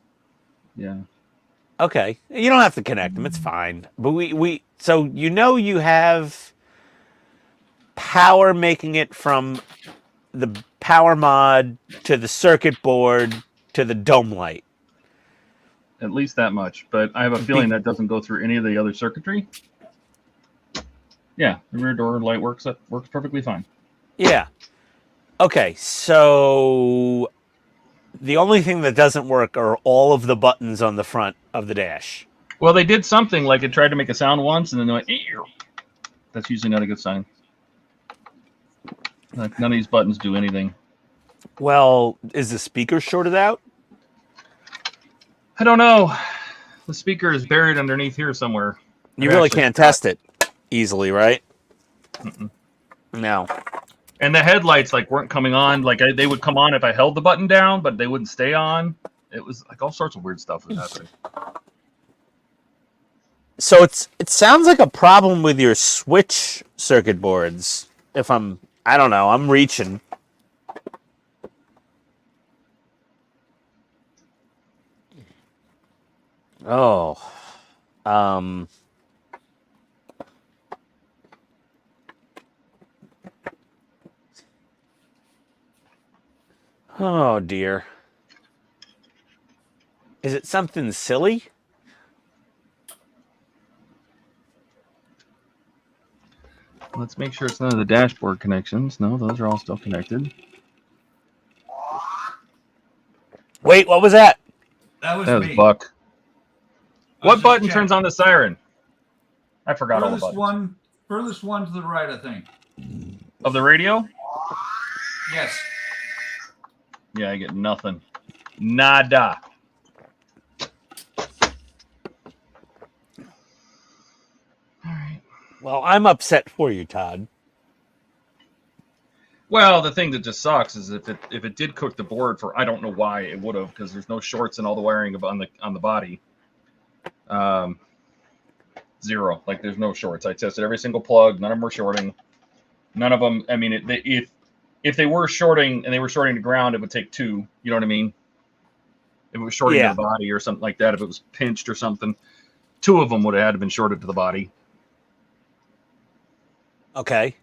Yeah. Okay. You don't have to connect them. It's fine. But so you have power making it from the power mod to the circuit board to the dome light. At least that much. But I have a feeling that doesn't go through any of the other circuitry. Yeah, the rear door light works perfectly fine. Yeah. Okay, so the only thing that doesn't work are all of the buttons on the front of the dash. Well, they did something like it tried to make a sound once, and then they went, ew. That's usually not a good sign. Like, none of these buttons do anything. Well, is the speaker shorted out? I don't know. The speaker is buried underneath here somewhere. You really can't test it easily, right? Mm-mm. No. And the headlights weren't coming on. They would come on if I held the button down, but they wouldn't stay on. It was like all sorts of weird stuff was happening. So it sounds like a problem with your switch circuit boards. I don't know, I'm reaching. Oh. Oh dear. Is it something silly? Let's make sure it's none of the dashboard connections. No, those are all still connected. Wait, what was that? That was me. Buck. What just button checking. turns on the siren? I forgot all the buttons. Furthest one to the right, I think. Of the radio? Yes. Yeah, I get nothing. Nada. Well, I'm upset for you, Todd. Well, the thing that just sucks is if it did cook the board for I don't know why it would have, because there's no shorts in all the wiring on the body. Zero. Like there's no shorts. I tested every single plug. None of them were shorting. None of them. I mean, if they were shorting and they were shorting the ground, it would take two. You know what I mean? If it was shorting to the body or something like that, if it was pinched or something, two of them would have had to been shorted to the body. Okay.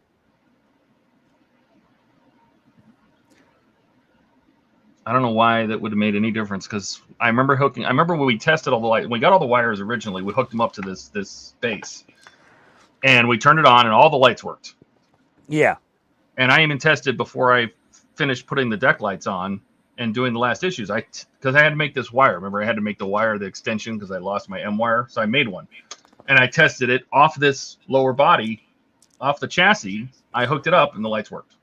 I don't know why that would have made any difference, because I remember when we tested all the light, we got all the wires originally, we hooked them up to this base. And we turned it on and all the lights worked. Yeah. And I even tested before I finished putting the deck lights on and doing the last issues. Because I had to make this wire. Remember, I had to make the wire, the extension, because I lost my M wire. So I made one. And I tested it off this lower body, off the chassis. I hooked it up and the lights worked.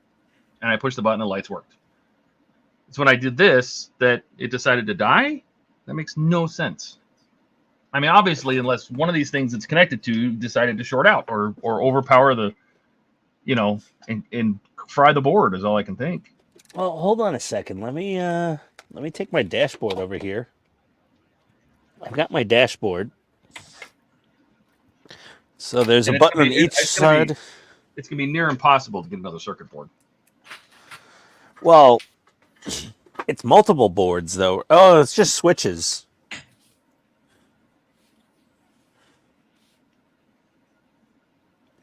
And I pushed the button, the lights worked. It's when I did this that it decided to die. That makes no sense. I mean, obviously, unless one of these things it's connected to decided to short out or overpower the, and fry the board is all I can think. Well, hold on a second. Let me take my dashboard over here. I've got my dashboard. So there's a button on each side. It's going to be near impossible to get another circuit board. Well, it's multiple boards, though. Oh, it's just switches.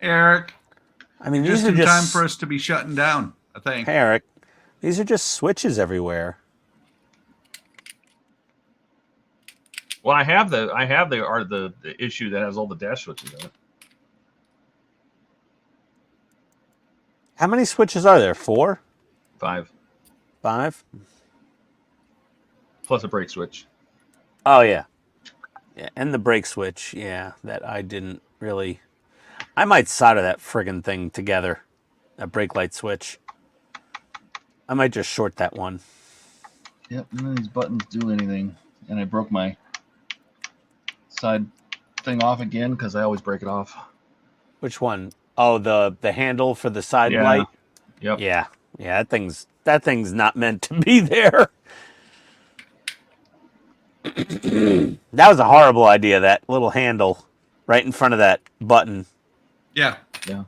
Eric, I mean, just these are in time just for us to be shutting down, I think. Hey, Eric, these are just switches everywhere. Well, I have the issue that has all the dash switches in it. How many switches are there? 4? 5 5? plus a brake switch. Oh yeah, yeah, and the brake switch. Yeah, that I didn't really. I might solder that friggin' thing together. That brake light switch. I might just short that one. Yep, none of these buttons do anything, and I broke my side thing off again because I always break it off. Which one? Oh, the handle for the side Yeah. light. Yep. Yeah, yeah. That thing's not meant to be there. That was a horrible idea. That little handle right in front of that button. Yeah. Yeah.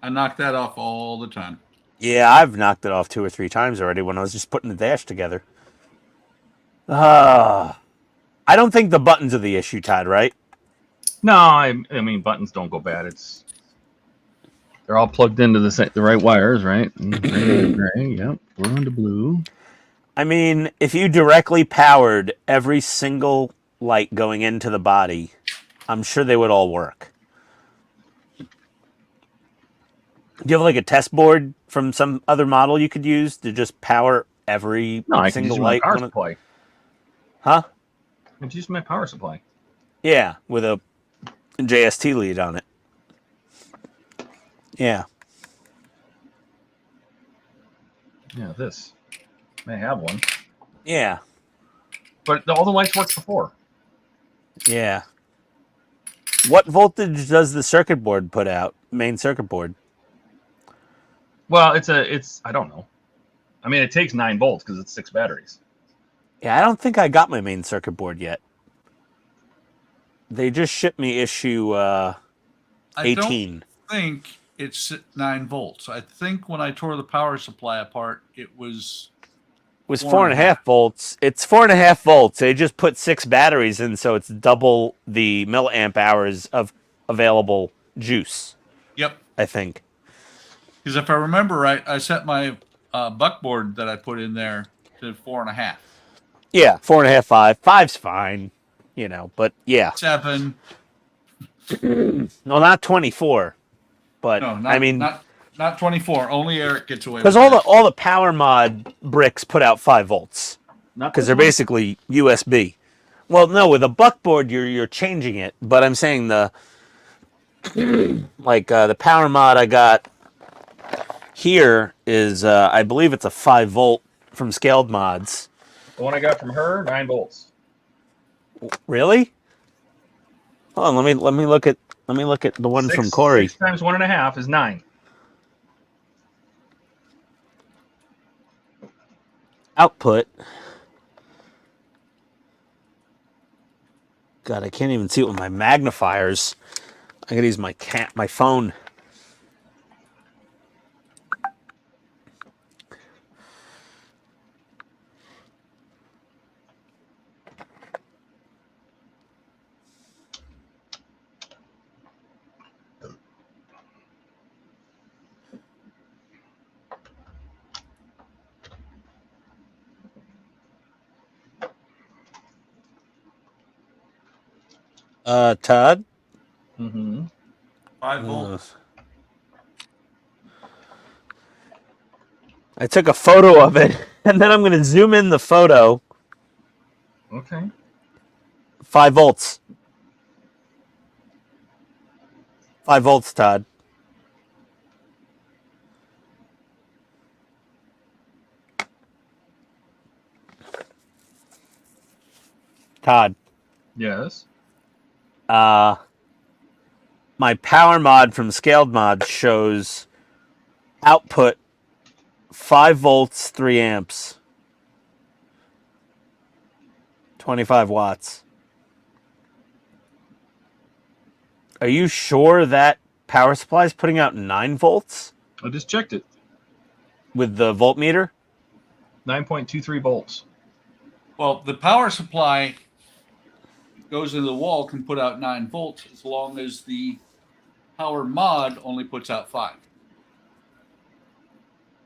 I knock that off all the time. Yeah, I've knocked it off 2 or 3 times already when I was just putting the dash together. I don't think the buttons are the issue, Todd, right? No, I mean buttons don't go bad. They're all plugged into the right wires, right? Gray, yep. Blue into blue. I mean, if you directly powered every single light going into the body, I'm sure they would all work. Do you have like a test board from some other model you could use to just power every I can single use my light? power supply. Huh? I can use my power supply. Yeah, with a JST lead on it. Yeah. Yeah, this. I have one. Yeah. But all the lights worked before. Yeah. What voltage does the circuit board put out? Main circuit board. Well, it's I don't know. I mean, it takes 9 volts because it's 6 batteries. Yeah, I don't think I got my main circuit board yet. They just shipped me issue 18. I think it's 9 volts. I think when I tore the power supply apart, it was 4.5 volts. It's 4.5 volts. They just put 6 batteries in, so it's double the milliamp hours of available juice. Yep. I think. Because if I remember right, I set my buckboard that I put in there to 4.5. Yeah, 4.5, 5. 5's fine, but yeah. 7. Well, not 24, but No, not, I mean, not 24. Only Eric gets away. because with all the power mod bricks put out 5 volts because they're basically USB. Well, no, with a buckboard you're changing it, but I'm saying the the power mod I got here is I believe it's a 5 volt from Scaled Mods. The one I got from her, 9 volts. Really? Hold on, let me look at the one from Corey. 6 times 1.5 is 9. Output. God, I can't even see it with my magnifiers. I gotta use my phone. Todd? Mm-hmm. 5 volts. I took a photo of it, and then I'm going to zoom in the photo. Okay. 5 volts. 5 volts, Todd. Todd. Yes. My power mod from Scaled Mod shows output 5 volts, 3 amps, 25 watts. Are you sure that power supply is putting out 9 volts? I just checked it. With the voltmeter? 9.23 volts. Well, the power supply goes into the wall can put out 9 volts as long as the power mod only puts out 5.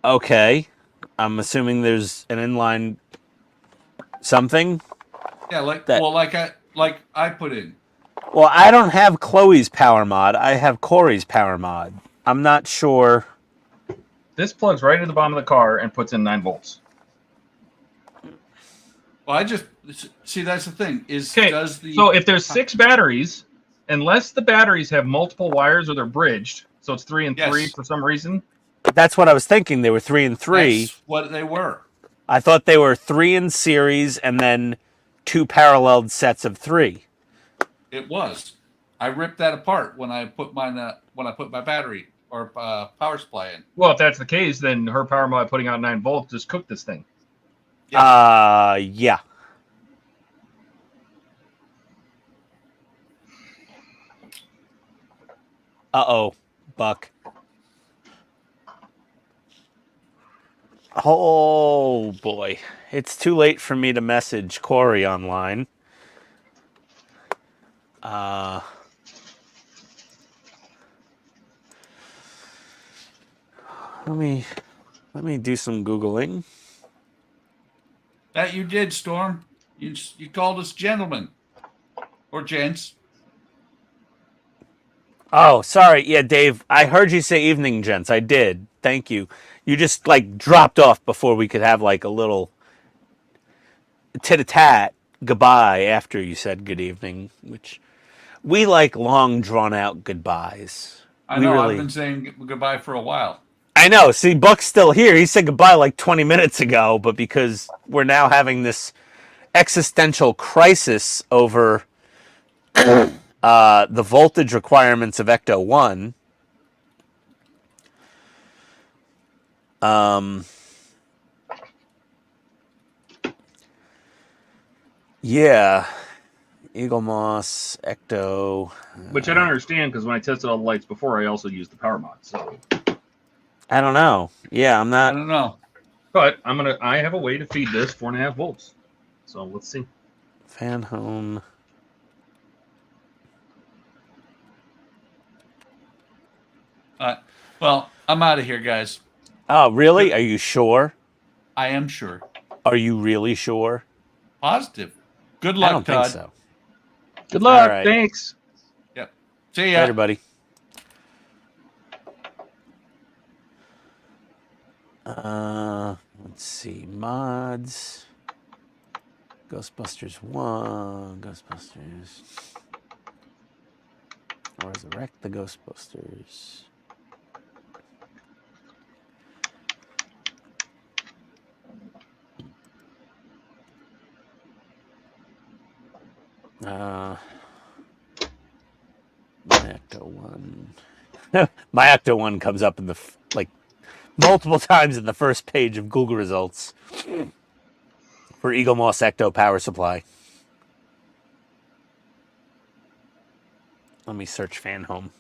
Okay. I'm assuming there's an inline something. Yeah, like That- like I put in. Well, I don't have Chloe's power mod. I have Corey's power mod. I'm not sure. This plugs right into the bottom of the car and puts in 9 volts. Well, I just see that's the thing is Okay, does the so if there's 6 batteries, unless the batteries have multiple wires or they're bridged, so it's 3 and 3 Yes. for some reason. That's what I was thinking. They were 3 and 3. That's what they were. I thought they were 3 in series and then 2 paralleled sets of 3. It was. I ripped that apart when I put my battery or power supply in. Well, if that's the case, then her power mod putting out 9 volts just cooked this thing. Yeah. Uh-oh, Buck. Oh, boy. It's too late for me to message Corey online. Let me do some Googling. That you did, Storm. You called us gentlemen or gents. Oh, sorry. Yeah, Dave, I heard you say evening, gents. I did. Thank you. You just, like, dropped off before we could have, like, a little tit-a-tat goodbye after you said good evening, which we like long, drawn-out goodbyes. I know. I've been saying goodbye for a while. I know. See, Buck's still here. He said goodbye like 20 minutes ago, but because we're now having this existential crisis over the voltage requirements of Ecto 1, yeah, Eagle Moss, Ecto. Which I don't understand because when I tested all the lights before, I also used the power mod. So I don't know. Yeah, I'm I not. don't know. But I have a way to feed this 4.5 volts. So let's see. Fan home. Well, I'm out of here, guys. Oh, really? Are you sure? I am sure. Are you really sure? Positive. Good luck, I don't Todd. think so. Good luck. All right. Thanks. Yep. See ya. Later, buddy. Let's see. Mods. Ghostbusters 1. Ghostbusters. Resurrect the Ghostbusters. My Ecto 1. My Ecto 1 comes up in the like multiple times in the first page of Google results for Eagle Moss Ecto power supply. Let me search fan home.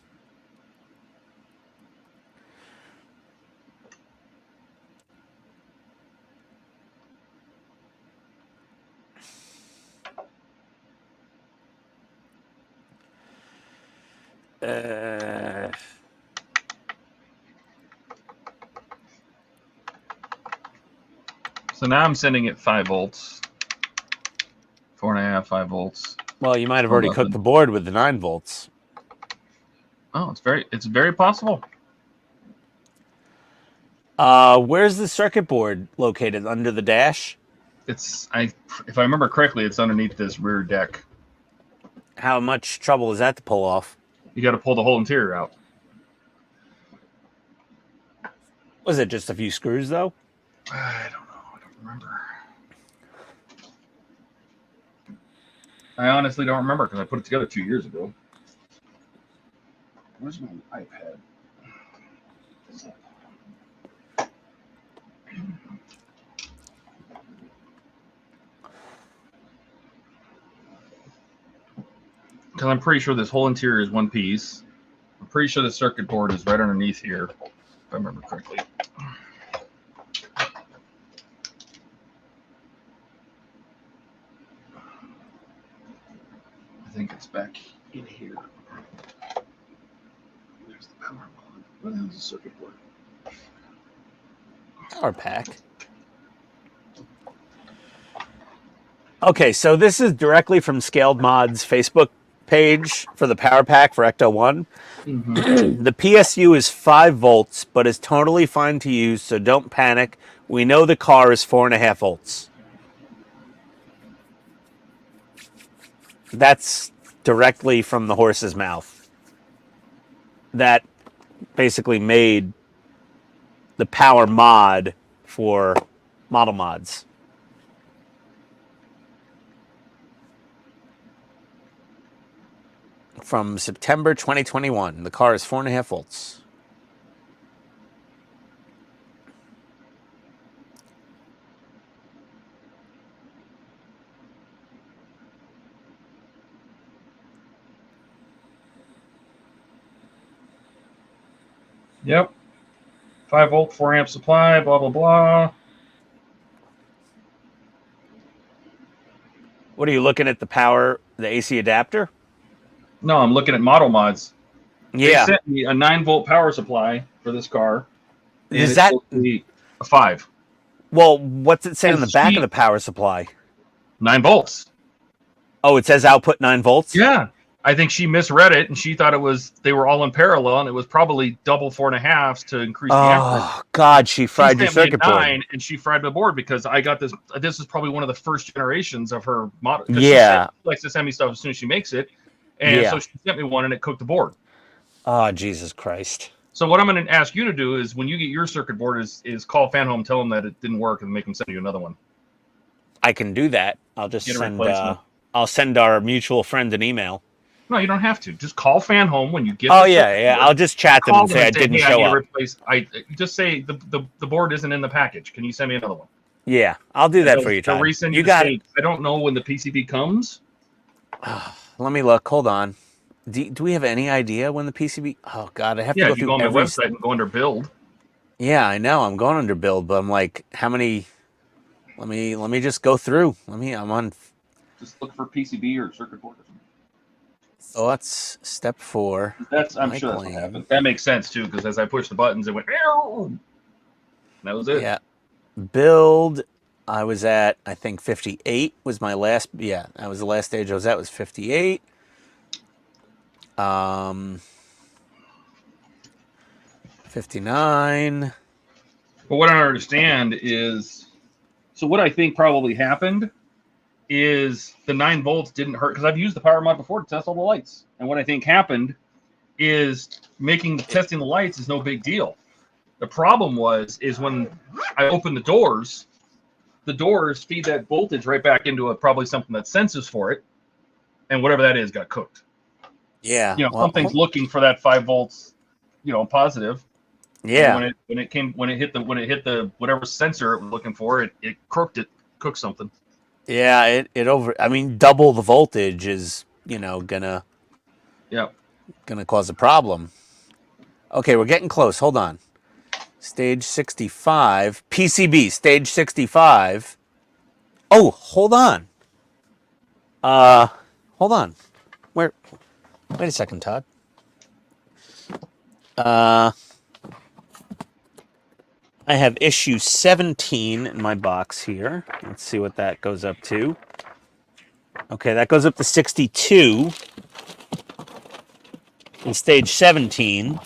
So now I'm sending it 5 volts. 4.5, 5 volts. Well, you might have already cooked the board with the 9 volts. Oh, it's very possible. Where's the circuit board located? Under the dash? If I remember correctly, it's underneath this rear deck. How much trouble is that to pull off? You got to pull the whole interior out. Was it just a few screws, though? I don't know. I don't remember. I honestly don't remember because I put it together 2 years ago. Where's my iPad? Because I'm pretty sure this whole interior is one piece. I'm pretty sure the circuit board is right underneath here, if I remember correctly. I think it's back in here. What the hell is a circuit board? Power pack. Okay, so this is directly from Scaled Mod's Facebook page for the power pack for Ecto 1. Mm-hmm. The PSU is 5 volts, but is totally fine to use, so don't panic. We know the car is 4.5 volts. That's directly from the horse's mouth. That basically made the power mod for model mods. From September 2021. The car is 4.5 volts. Yep. 5 volt, 4 amp supply, blah, blah, blah. What are you looking at, the power, the AC adapter? No, I'm looking at model mods. Yeah. They sent me a 9 volt power supply for this car. and Is it's that supposed to be a 5? well, what's it say on the It's back cheap. of the power supply? 9 volts. Oh, it says output 9 volts? Yeah. I think she misread it and she thought they were all in parallel and it was probably double 4.5 to increase the amperage. Oh, God, she fried your She sent me a circuit board. 9 and she fried the board because I got this. This is probably one of the first generations of her model. Yeah. She likes to send me stuff as soon as she makes it. And Yeah. so she sent me one and it cooked the board. Oh, Jesus Christ. So what I'm going to ask you to do is when you get your circuit board is call Fan Home, tell them that it didn't work and make them send you another one. I can do that. I'll just Get a send replacement. I'll send our mutual friend an email. No, you don't have to. Just call Fan Home when you get Oh, the yeah, circuit yeah. board. I'll just chat them Call and them say I didn't hey, I show need to up. replace. Just say the board isn't in the package. Can you send me another one? Yeah, I'll do that They'll- for you, they'll Todd. resend You the got state. I don't know when the PCB comes. it. Let me look. Hold on. Do we have any idea when the PCB? Oh, God, I have Yeah, to go if you through go on my every... website and go under build. Yeah, I know. I'm going under build, but I'm like, how many... Let me just go through. I'm on Just look for PCB or circuit board. Or something. thoughts, step 4. I'm My sure that's what claim. happened. That makes sense too, because as I pushed the buttons, it went. "Meow." That was it. Yeah. Build, I was at, I think 58 was my last, yeah, that was the last stage I was at, was 58. 59. But what I don't understand is, so what I think probably happened is the 9 volts didn't hurt because I've used the power mod before to test all the lights. And what I think happened is testing the lights is no big deal. The problem is when I open the doors feed that voltage right back into probably something that senses for it, and whatever that is got cooked. Yeah. You know, well, something's looking for that 5 volts, positive. yeah. And when it hit the whatever sensor it was looking for, it cooked something. Yeah, I mean, double the voltage is, gonna cause a problem. Okay, we're getting close. Hold on. Stage 65. PCB, stage 65. Oh, hold on. Hold on. Wait a second, Todd. I have issue 17 in my box here. Let's see what that goes up to. Okay, that goes up to 62 in stage 17.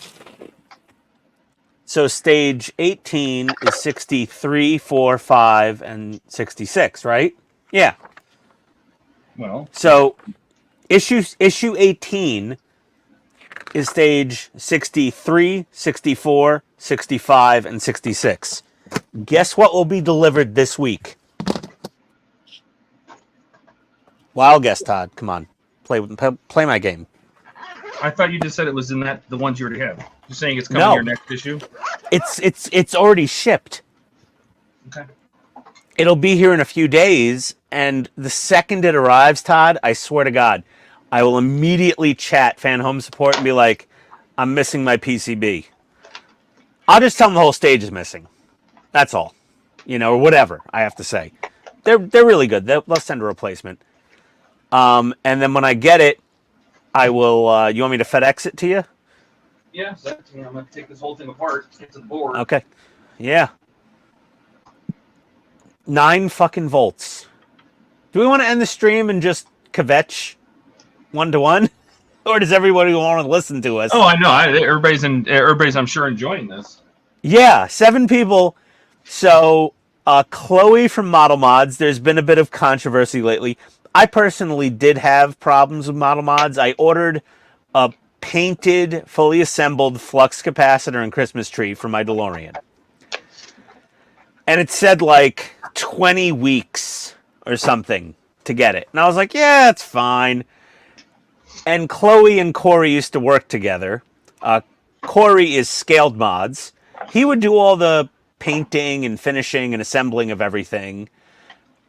So stage 18 is 63, 4, 5, and 66, right? Yeah. Well, So issue 18 is stage 63, 64, 65, and 66. Guess what will be delivered this week? Wild guess, Todd. Come on. Play my game. I thought you just said it was in the ones you already have. You're saying it's coming No. in your next issue? It's already shipped. Okay. It'll be here in a few days, and the second it arrives, Todd, I swear to God, I will immediately chat Fan Home Support and be like, I'm missing my PCB. I'll just tell them the whole stage is missing. That's all. Or whatever I have to say. They're really good. They'll send a replacement. And then when I get it, I will, you want me to FedEx it to you? Yeah, so I'm going to take this whole thing apart, get to the board. Okay. Yeah. 9 fucking volts. Do we want to end the stream and just kvetch 1-to-1? Or does everybody want to listen to us? Oh, I know. Everybody's, I'm sure, enjoying this. Yeah, 7 people. So, Chloe from Model Mods, there's been a bit of controversy lately. I personally did have problems with Model Mods. I ordered a painted, fully assembled flux capacitor and Christmas tree for my DeLorean. And it said like 20 weeks or something to get it. And I was like, yeah, it's fine. And Chloe and Corey used to work together. Corey is Scaled Mods. He would do all the painting and finishing and assembling of everything.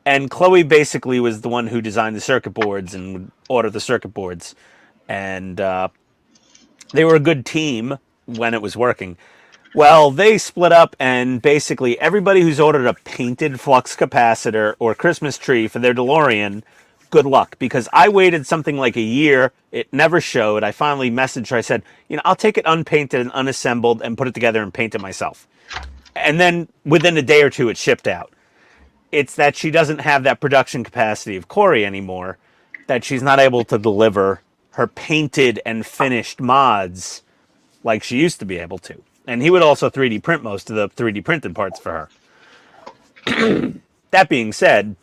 And Chloe basically was the one who designed the circuit boards and would order the circuit boards. And they were a good team when it was working. Well, they split up, and basically everybody who's ordered a painted flux capacitor or Christmas tree for their DeLorean, good luck. Because I waited something like a year. It never showed. I finally messaged her. I said, I'll take it unpainted and unassembled and put it together and paint it myself. And then within a day or two, it shipped out. It's that she doesn't have that production capacity of Corey anymore, that she's not able to deliver her painted and finished mods like she used to be able to. And he would also 3D print most of the 3D printed parts for her. That being said,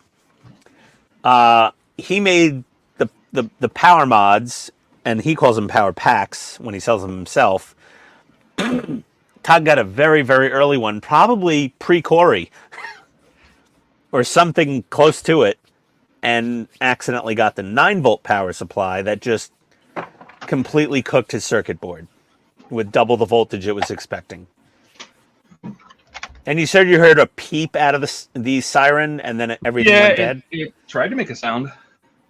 he made the power mods, and he calls them power packs when he sells them himself. Todd got a very, very early one, probably pre-Corey, or something close to it, and accidentally got the 9-volt power supply that just completely cooked his circuit board with double the voltage it was expecting. And you said you heard a peep out of the siren, and then everything went dead? It tried to make a sound.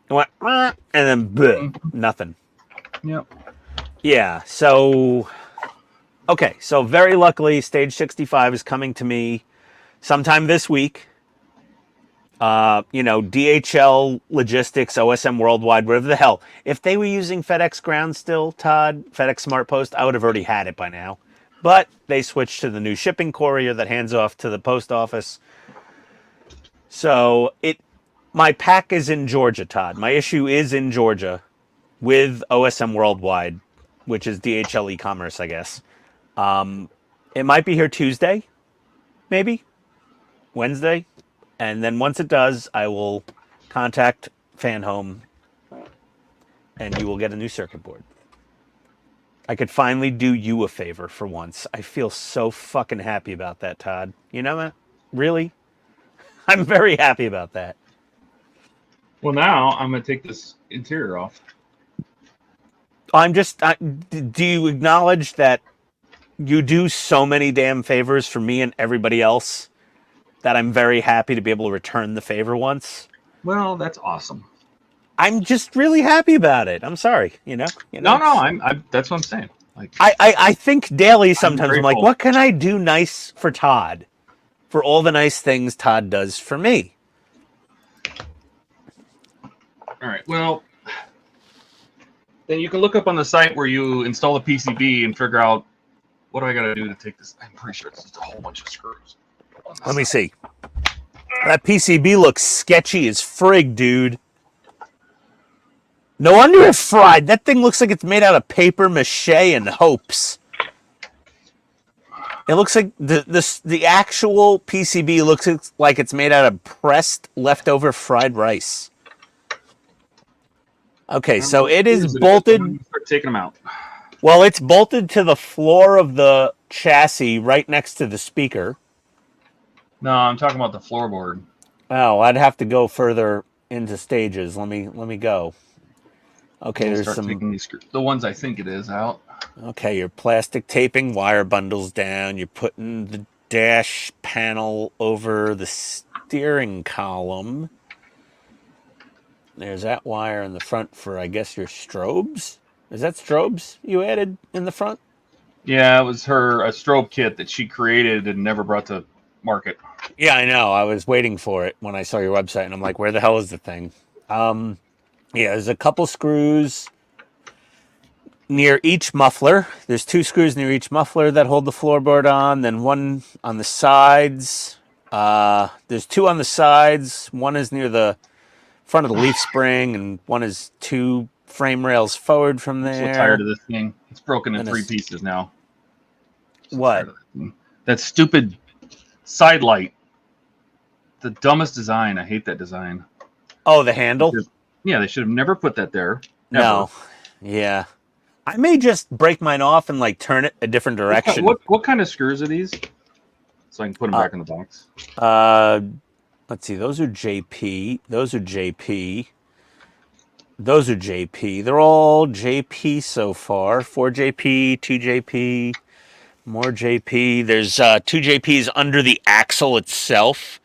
It went, and then bleh, nothing. Yep. Yeah, so... Okay, so very luckily, Stage 65 is coming to me sometime this week. DHL, Logistics, OSM Worldwide, whatever the hell. If they were using FedEx Ground still, Todd, FedEx Smart Post, I would have already had it by now. But they switched to the new shipping courier that hands off to the post office. So my pack is in Georgia, Todd. My issue is in Georgia with OSM Worldwide, which is DHL e-commerce, I guess. It might be here Tuesday, maybe Wednesday. And then once it does, I will contact Fan Home and you will get a new circuit board. I could finally do you a favor for once. I feel so fucking happy about that, Todd. You know that? Really? I'm very happy about that. Well, now I'm going to take this interior off. Do you acknowledge that you do so many damn favors for me and everybody else that I'm very happy to be able to return the favor once? Well, that's awesome. I'm just really happy about it. I'm sorry, No, I'm that's what I'm saying. Like, I think daily sometimes. I'm like, grateful. what can I do nice for Todd? For all the nice things Todd does for me. All right. Well, then you can look up on the site where you install the PCB and figure out what do I got to do to take this. I'm pretty sure it's just a whole bunch of screws. Let me see. That PCB looks sketchy as frig, dude. No wonder it's fried. That thing looks like it's made out of paper mache and hopes. It looks like the actual PCB looks like it's made out of pressed leftover fried rice. Okay, so it is bolted. Start taking them out. Well, it's bolted to the floor of the chassis right next to the speaker. No, I'm talking about the floorboard. Oh, I'd have to go further into stages. Let me go. Okay, there's start some. taking these the ones I think it is out. Okay, you're plastic taping wire bundles down. You're putting the dash panel over the steering column. There's that wire in the front for, I guess, your strobes. Is that strobes you added in the front? Yeah, it was a strobe kit that she created and never brought to market. Yeah, I know. I was waiting for it when I saw your website, and I'm like, where the hell is the thing? Yeah, there's a couple screws. near each muffler. There's 2 screws near each muffler that hold the floorboard on. Then 1 on the sides. There's 2 on the sides. 1 is near the front of the leaf spring, and 1 is 2 frame rails forward from I'm there. so tired of this thing. It's broken in And 3 it's- pieces now. So What? tired of that thing. That stupid side light. The dumbest design. I hate that design. Oh, the handle? Yeah, they should have never put that there. No. Yeah. I may just break mine off and like turn it a different direction. What kind of screws are these? So I can put them back in the box. Let's see. Those are JP. Those are JP. Those are JP. They're all JP so far. 4 JP, 2 JP, more JP. There's 2 JPs under the axle itself.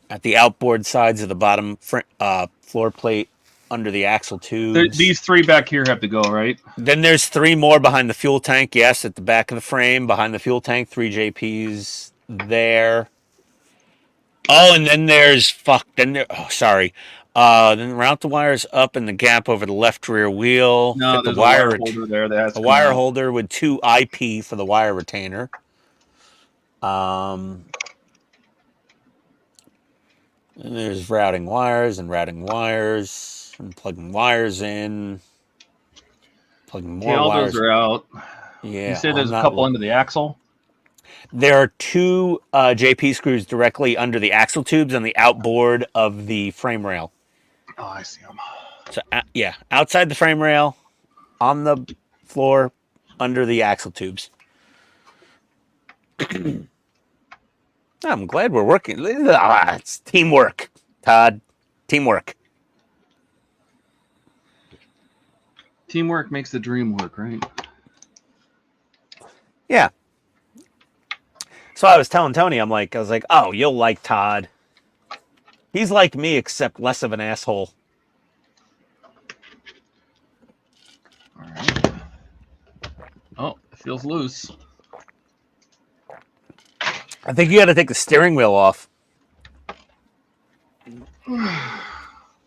At the outboard sides of the bottom floor plate under the axle tubes. These 3 back here have to go, right? Then there's 3 more behind the fuel tank. Yes, at the back of the frame, behind the fuel tank, 3 JPs there. Oh, and then there's then route the wires up in the gap over the left rear wheel. No, Fit there's the a wire wire holder there. That has a to wire come out. holder with 2 IP for the wire retainer. And there's routing wires and plugging wires in, plugging more Okay, all wires. those are out. Yeah, You say there's a couple under the axle? There are 2 JP screws directly under the axle tubes on the outboard of the frame rail. Oh, I see them. So, yeah, outside the frame rail, on the floor, under the axle tubes. I'm glad we're working. It's teamwork, Todd. Teamwork. Teamwork makes the dream work, right? Yeah. So I was telling Tony, I was like, oh, you'll like Todd. He's like me, except less of an asshole. All right. Oh, it feels loose. I think you got to take the steering wheel off. I don't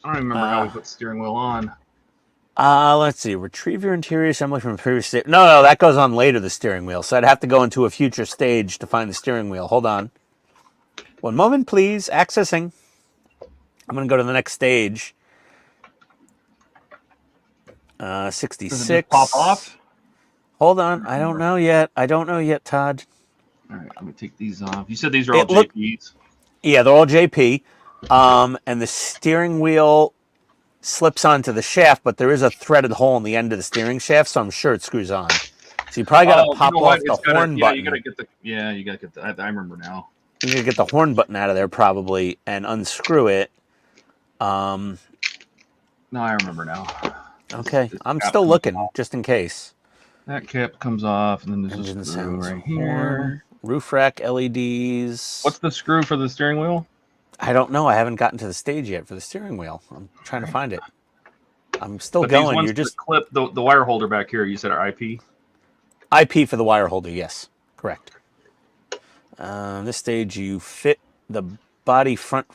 remember how we put the steering wheel on. Let's see. Retrieve your interior assembly from a previous stage. No, that goes on later, the steering wheel. So I'd have to go into a future stage to find the steering wheel. Hold on. 1 moment, please. Accessing. I'm going to go to the next stage. 66. Does it just pop off? Hold on. I don't know yet. Todd. All right, let me take these off. You said these are all JPs? Yeah, they're all JP. And the steering wheel slips onto the shaft, but there is a threaded hole in the end of the steering shaft, so I'm sure it screws on. So you probably got to pop off the horn button. You gotta get the. I remember now. You gotta get the horn button out of there probably and unscrew it. No, I remember now. Okay, I'm still looking just in case. That cap comes off, and then there's a screw right here. Roof rack LEDs. What's the screw for the steering wheel? I don't know. I haven't gotten to the stage yet for the steering wheel. I'm trying to find it. I'm still going. You're just clip the wire holder back here. You said are IP. IP for the wire holder. Yes, correct. This stage you fit the body front.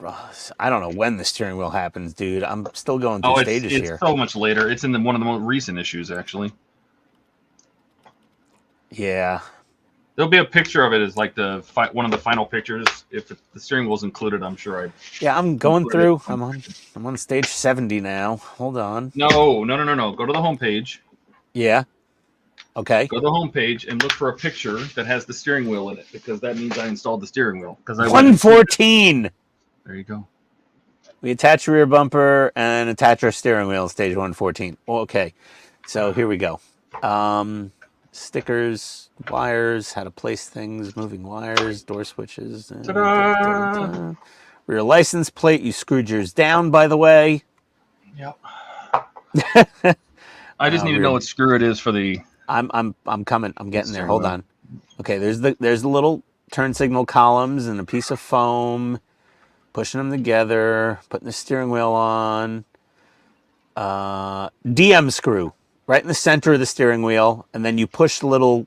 I don't know when the steering wheel happens, dude. I'm still going through stages here. It's so much later. It's in one of the most recent issues, actually. Yeah. There'll be a picture of it as like one of the final pictures. If the steering wheel's included, I'm sure Yeah, I'm going through. I'm on stage 70 now. Hold on. No. Go to the home page. Yeah. Okay. Go to the home page and look for a picture that has the steering wheel in it, because that means I installed the steering wheel. 114. There you go. We attach a rear bumper and attach our steering wheel stage 114. Okay. So here we go. Stickers, wires, how to place things, moving wires, door switches. Ta-da! Rear license plate. You screwed yours down, by the way. Yep. I just need to know what screw it is for the. I'm coming. I'm getting there. Hold on. Okay. There's the little turn signal columns and a piece of foam. Pushing them together. Putting the steering wheel on. DM screw. Right in the center of the steering wheel, and then you push the little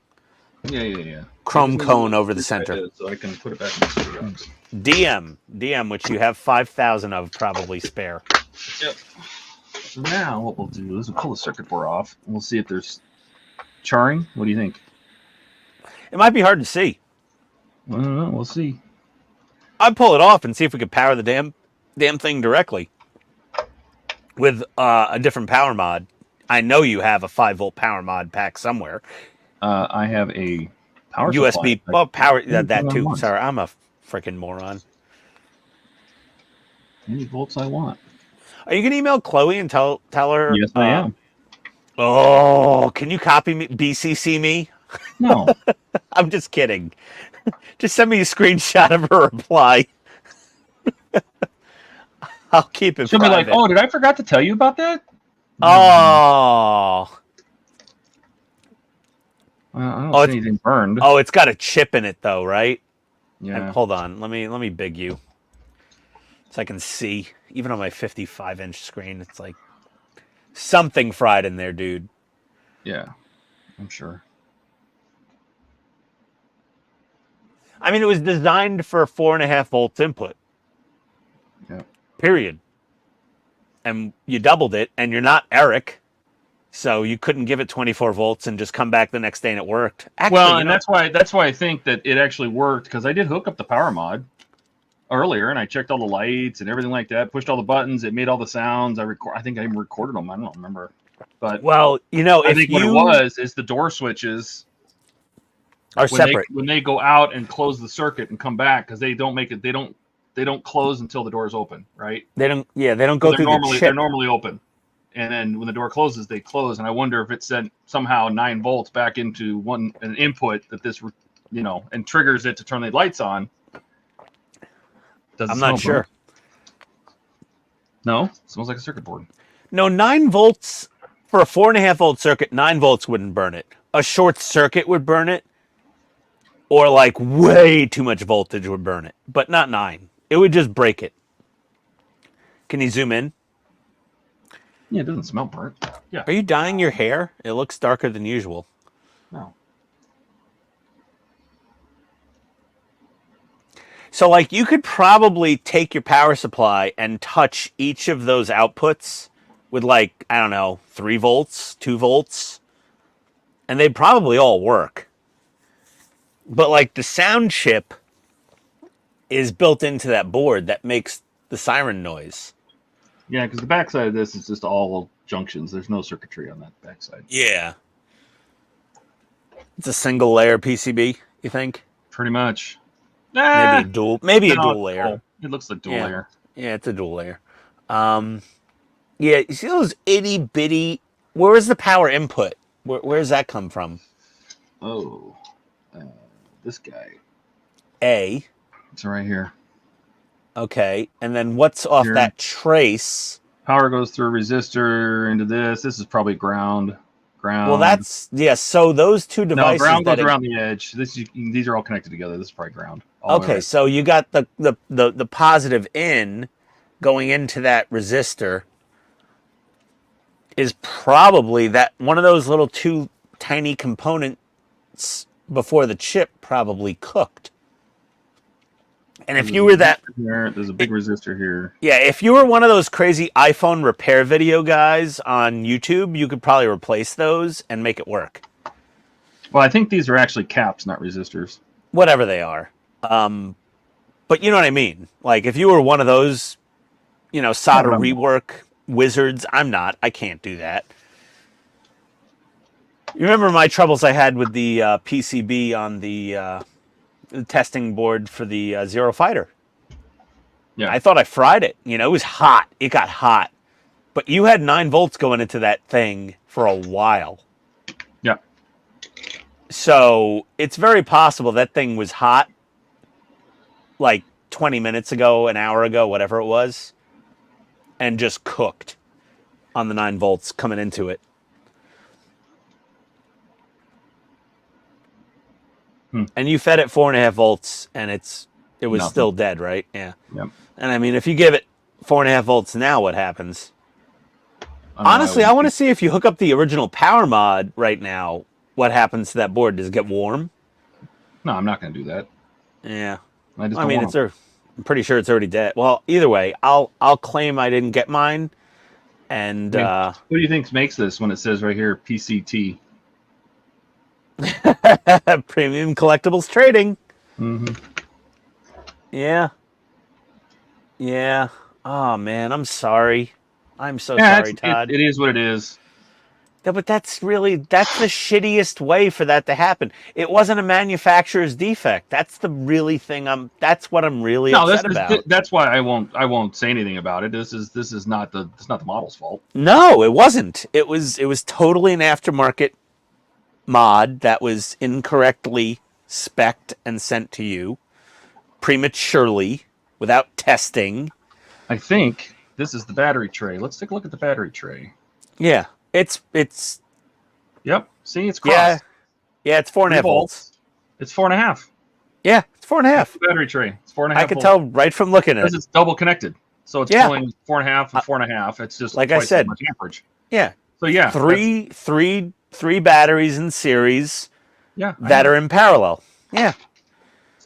chrome cone over the center. So I can put it back in the screw box. DM, which you have 5,000 of probably spare. Yep. So now what we'll do is we'll pull the circuit board off, and we'll see if there's charring. What do you think? It might be hard to see. I don't know. We'll see. I'd pull it off and see if we could power the damn thing directly with a different power mod. I know you have a 5-volt power mod pack somewhere. I have a power USB. supply. Well, power that too. Sorry, I'm a freaking moron. Any volts I want. Are you gonna email Chloe and tell her? Yes, I am. Oh, can you copy me, BCC me? No. I'm just kidding. Just send me a screenshot of her reply. I'll keep it. She'll be like, "Oh, did I forgot to tell you about that?" Oh. I don't see anything burned. Oh, it's got a chip in it though, right? Yeah. And hold on. Let me big you so I can see. Even on my 55-inch screen, it's like something fried in there, dude. Yeah, I'm sure. I mean, it was designed for 4.5 volts input. Yeah. Period. And you doubled it, and you're not Eric, so you couldn't give it 24 volts and just come back the next day and it worked. Actually, Well, and that's why I think that it actually worked, because I did hook up the power mod earlier, and I checked all the lights and everything like that, pushed all the buttons, it made all the sounds. I think I even recorded them. I don't remember. But well, I think what it was is the door switches are separate when they go out and close the circuit and come back, because they don't close until the door's open, right? They don't go through the chip. They're normally open, and then when the door closes, they close. And I wonder if it sent somehow 9 volts back into an input that this, and triggers it to turn the lights on. I'm not sure. No, smells like a circuit board. No, 9 volts for a 4.5 volt circuit. 9 volts wouldn't burn it. A short circuit would burn it, or like way too much voltage would burn it, but not 9. It would just break it. Can you zoom in? Yeah, it doesn't smell burnt. Yeah. Are you dyeing your hair? It looks darker than usual. No. So, like, you could probably take your power supply and touch each of those outputs with, like, I don't know, 3 volts, 2 volts, and they'd probably all work. But, like, the sound chip is built into that board that makes the siren noise. Yeah, because the backside of this is just all junctions. There's no circuitry on that backside. Yeah. It's a single layer PCB, you think? Pretty much. Maybe a dual layer. Cool. It looks like dual layer. Yeah, it's a dual layer. Yeah, you see those itty bitty. Where is the power input? Where does that come from? Oh, this guy. A. It's right here. Okay, and then what's off that trace? Power goes through a resistor into this. This is probably ground. Well, that's So those two devices. No, ground goes around the edge. These are all connected together. This is probably ground. Okay, so you got the positive in going into that resistor is probably that one of those little 2 tiny components before the chip probably cooked. And if you were that, there's a big resistor here. Yeah, if you were one of those crazy iPhone repair video guys on YouTube, you could probably replace those and make it work. Well, I think these are actually caps, not resistors. Whatever they are. But you know what I mean? Like, if you were one of those, solder rework wizards, I'm not. I can't do that. You remember my troubles I had with the PCB on the testing board for the Zero Fighter? Yeah. I thought I fried it. It was hot. It got hot. But you had 9 volts going into that thing for a while. Yeah. So it's very possible that thing was hot like 20 minutes ago, an hour ago, whatever it was, and just cooked on the 9 volts coming into it. And you fed it 4.5 volts, and it was still dead, right? Yeah. Yep. And I mean, if you give it 4.5 volts now, what happens? Honestly, I want to see if you hook up the original power mod right now, what happens to that board? Does it get warm? No, I'm not going to do that. Yeah. I'm pretty sure it's already dead. Well, either way, I'll claim I didn't get mine, And What do you think makes this when it says right here PCT? Premium Collectibles Trading. Mm-hmm. Yeah. Yeah. Oh man, I'm sorry. I'm so sorry, Todd. It is what it is. Yeah, but that's the shittiest way for that to happen. It wasn't a manufacturer's defect. That's the really thing that's what I'm really upset about. That's why I won't say anything about it. This is not the model's fault. No, it wasn't. It was totally an aftermarket mod that was incorrectly spec'd and sent to you prematurely without testing. I think this is the battery tray. Let's take a look at the battery tray. Yeah. It's Yep. See, it's crossed. Yeah, it's 4.5 volts. It's 4.5. Yeah, it's 4.5. Battery tray. It's 4.5. I could tell right from looking at it. Because it's double connected. So it's pulling 4.5 and 4.5. It's just like I said, much amperage. Yeah. So yeah. Three batteries in series that are in parallel. Yeah.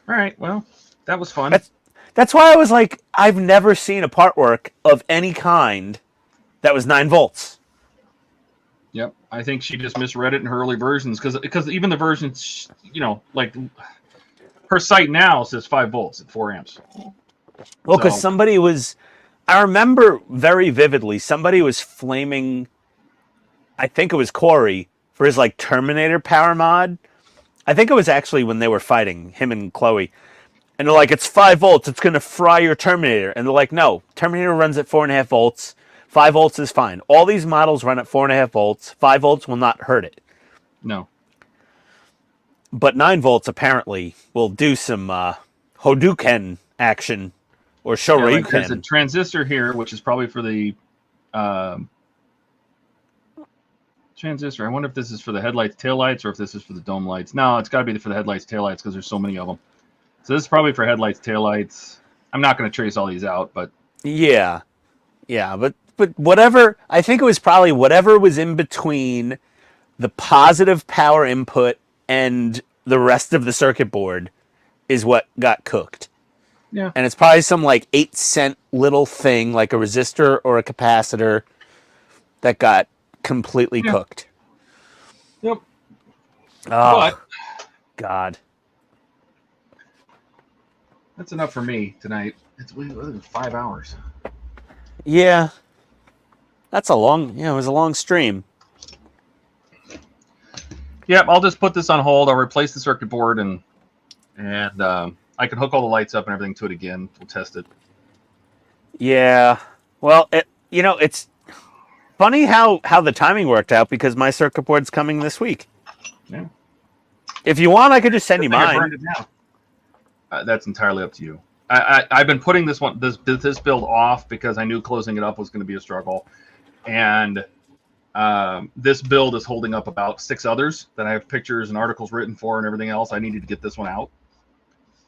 All right. Well, that was fun. That's why I was like, I've never seen a part work of any kind that was 9 volts. Yep, I think she just misread it in her early versions because even the versions, like her site now says 5 volts at 4 amps. Well, because I remember very vividly, somebody was flaming, I think it was Corey, for his like Terminator power mod. I think it was actually when they were fighting, him and Chloe. And they're like, it's 5 volts, it's going to fry your Terminator. And they're like, no, Terminator runs at 4.5 volts. 5 volts is fine. All these models run at 4.5 volts. 5 volts will not hurt it. No. But 9 volts apparently will do some Hadouken action or Shoryuken. There's a transistor here, which is probably for the transistor. I wonder if this is for the headlights, taillights, or if this is for the dome lights. No, it's got to be for the headlights, taillights, because there's so many of them. So this is probably for headlights, taillights. I'm not going to trace all these out, but yeah, but whatever. I think it was probably whatever was in between the positive power input and the rest of the circuit board is what got cooked. Yeah, and it's probably some like 8-cent little thing, like a resistor or a capacitor, that got completely cooked. Yep. Oh, God. That's enough for me tonight. It's 5 hours. Yeah. That's it was a long stream. Yep, I'll just put this on hold. I'll replace the circuit board and I can hook all the lights up and everything to it again. We'll test it. Yeah. Well, it's funny how the timing worked out because my circuit board's coming this week. Yeah. If you want, I could just send you mine. I burned it down. That's entirely up to you. I've been putting this build off because I knew closing it up was going to be a struggle, and this build is holding up about 6 others that I have pictures and articles written for and everything else. I needed to get this one out.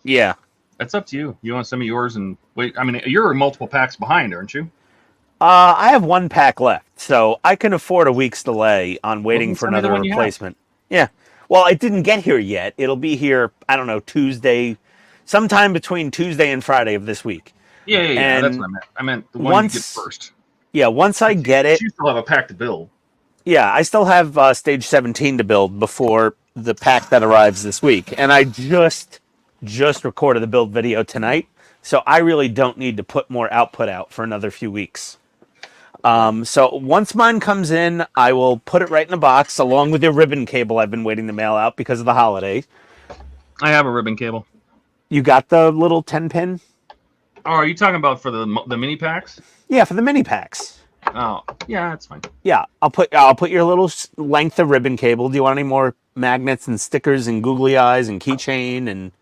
Yeah, that's up to you. You want some of yours and wait? I mean, you're multiple packs behind, aren't you? I have 1 pack left, so I can afford a week's delay on waiting for another replacement. Yeah. Well, it didn't get here yet. It'll be here, I don't know, Tuesday, sometime between Tuesday and Friday of this week. Yeah. That's what I meant. I meant the one you get first. Yeah, once I get it. You still have a pack to build. Yeah, I still have stage 17 to build before the pack that arrives this week. And I just recorded the build video tonight, so I really don't need to put more output out for another few weeks. So once mine comes in, I will put it right in a box along with the ribbon cable I've been waiting to mail out because of the holiday. I have a ribbon cable. You got the little 10-pin? Oh, are you talking about for the mini packs? Yeah, for the mini packs. Oh, yeah, that's fine. Yeah, I'll put your little length of ribbon cable. Do you want any more magnets and stickers and googly eyes and keychain and?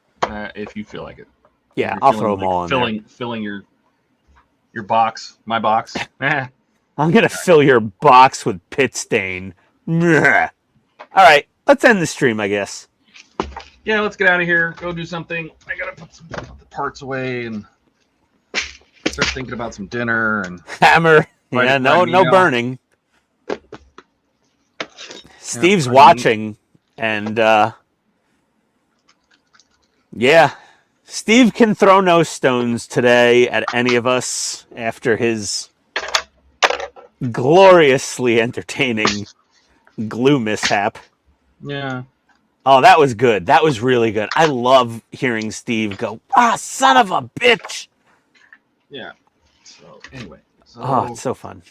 If you feel like it. Yeah, I'll throw them all in there. Filling your box, my box. I'm gonna fill your box with PITSTAIN. All right, let's end the stream, I guess. Yeah, let's get out of here. Go do something. I gotta put some parts away and start thinking about some dinner and hammer. Yeah, no burning. Steve's watching, and yeah, Steve can throw no stones today at any of us after his gloriously entertaining glue mishap. Yeah. Oh, that was good. That was really good. I love hearing Steve go, son of a bitch. Yeah. So anyway. So, Oh, it's so fun.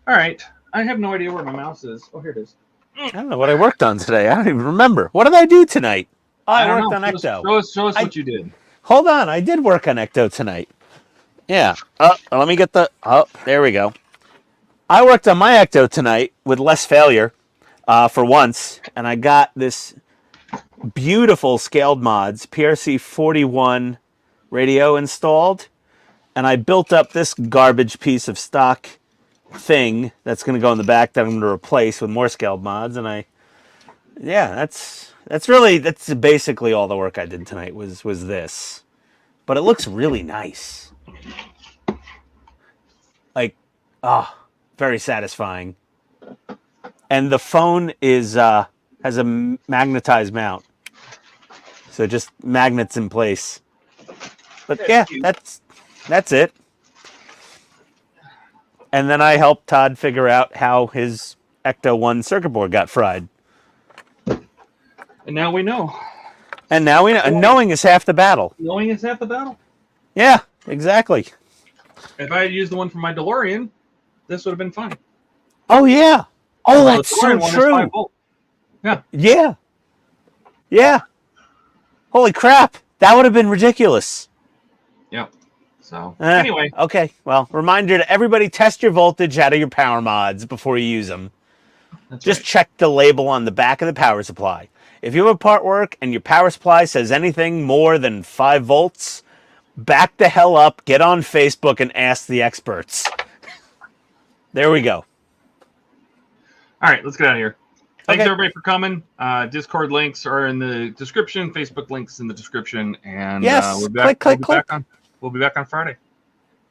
all right. I have no idea where my mouse is. Oh, here it is. I don't know what I worked on today. I don't even remember. What did I do tonight? Oh, I don't worked know. on Ecto. Show us what you did. Hold on. I did work on Ecto tonight. Yeah. Let me get the... Oh, there we go. I worked on my Ecto tonight with less failure for once, and I got this beautiful scaled mods, PRC 41 radio installed, and I built up this garbage piece of stock thing that's going to go in the back that I'm going to replace with more scaled mods, and that's basically all the work I did tonight was this. But it looks really nice. Like, very satisfying. And the phone is has a magnetized mount. So just magnets in place. But yeah, that's it. And then I helped Todd figure out how his Ecto 1 circuit board got fried. And now we know. And now we know. And knowing is half the battle. Knowing is half the battle. Yeah, exactly. If I had used the one from my DeLorean, this would have been fine. Oh, yeah. Oh, that's The so DeLorean one is true. 5 volt. Yeah. Yeah. Yeah. Holy crap. That would have been ridiculous. Yep. So, anyway. Okay. Well, reminder to everybody, test your voltage out of your power mods before you use them. Just check the label on the back of the power supply. If you have a part work and your power supply says anything more than 5 volts, back the hell up, get on Facebook, and ask the experts. There we go. All right, let's get out of here. Thanks, Okay. everybody, for coming. Discord links are in the description. Facebook links in the description. And Yes, we'll be back, click. We'll be back on Friday.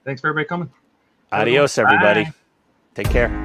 Thanks for everybody coming. Adios, everybody. Bye. Take care.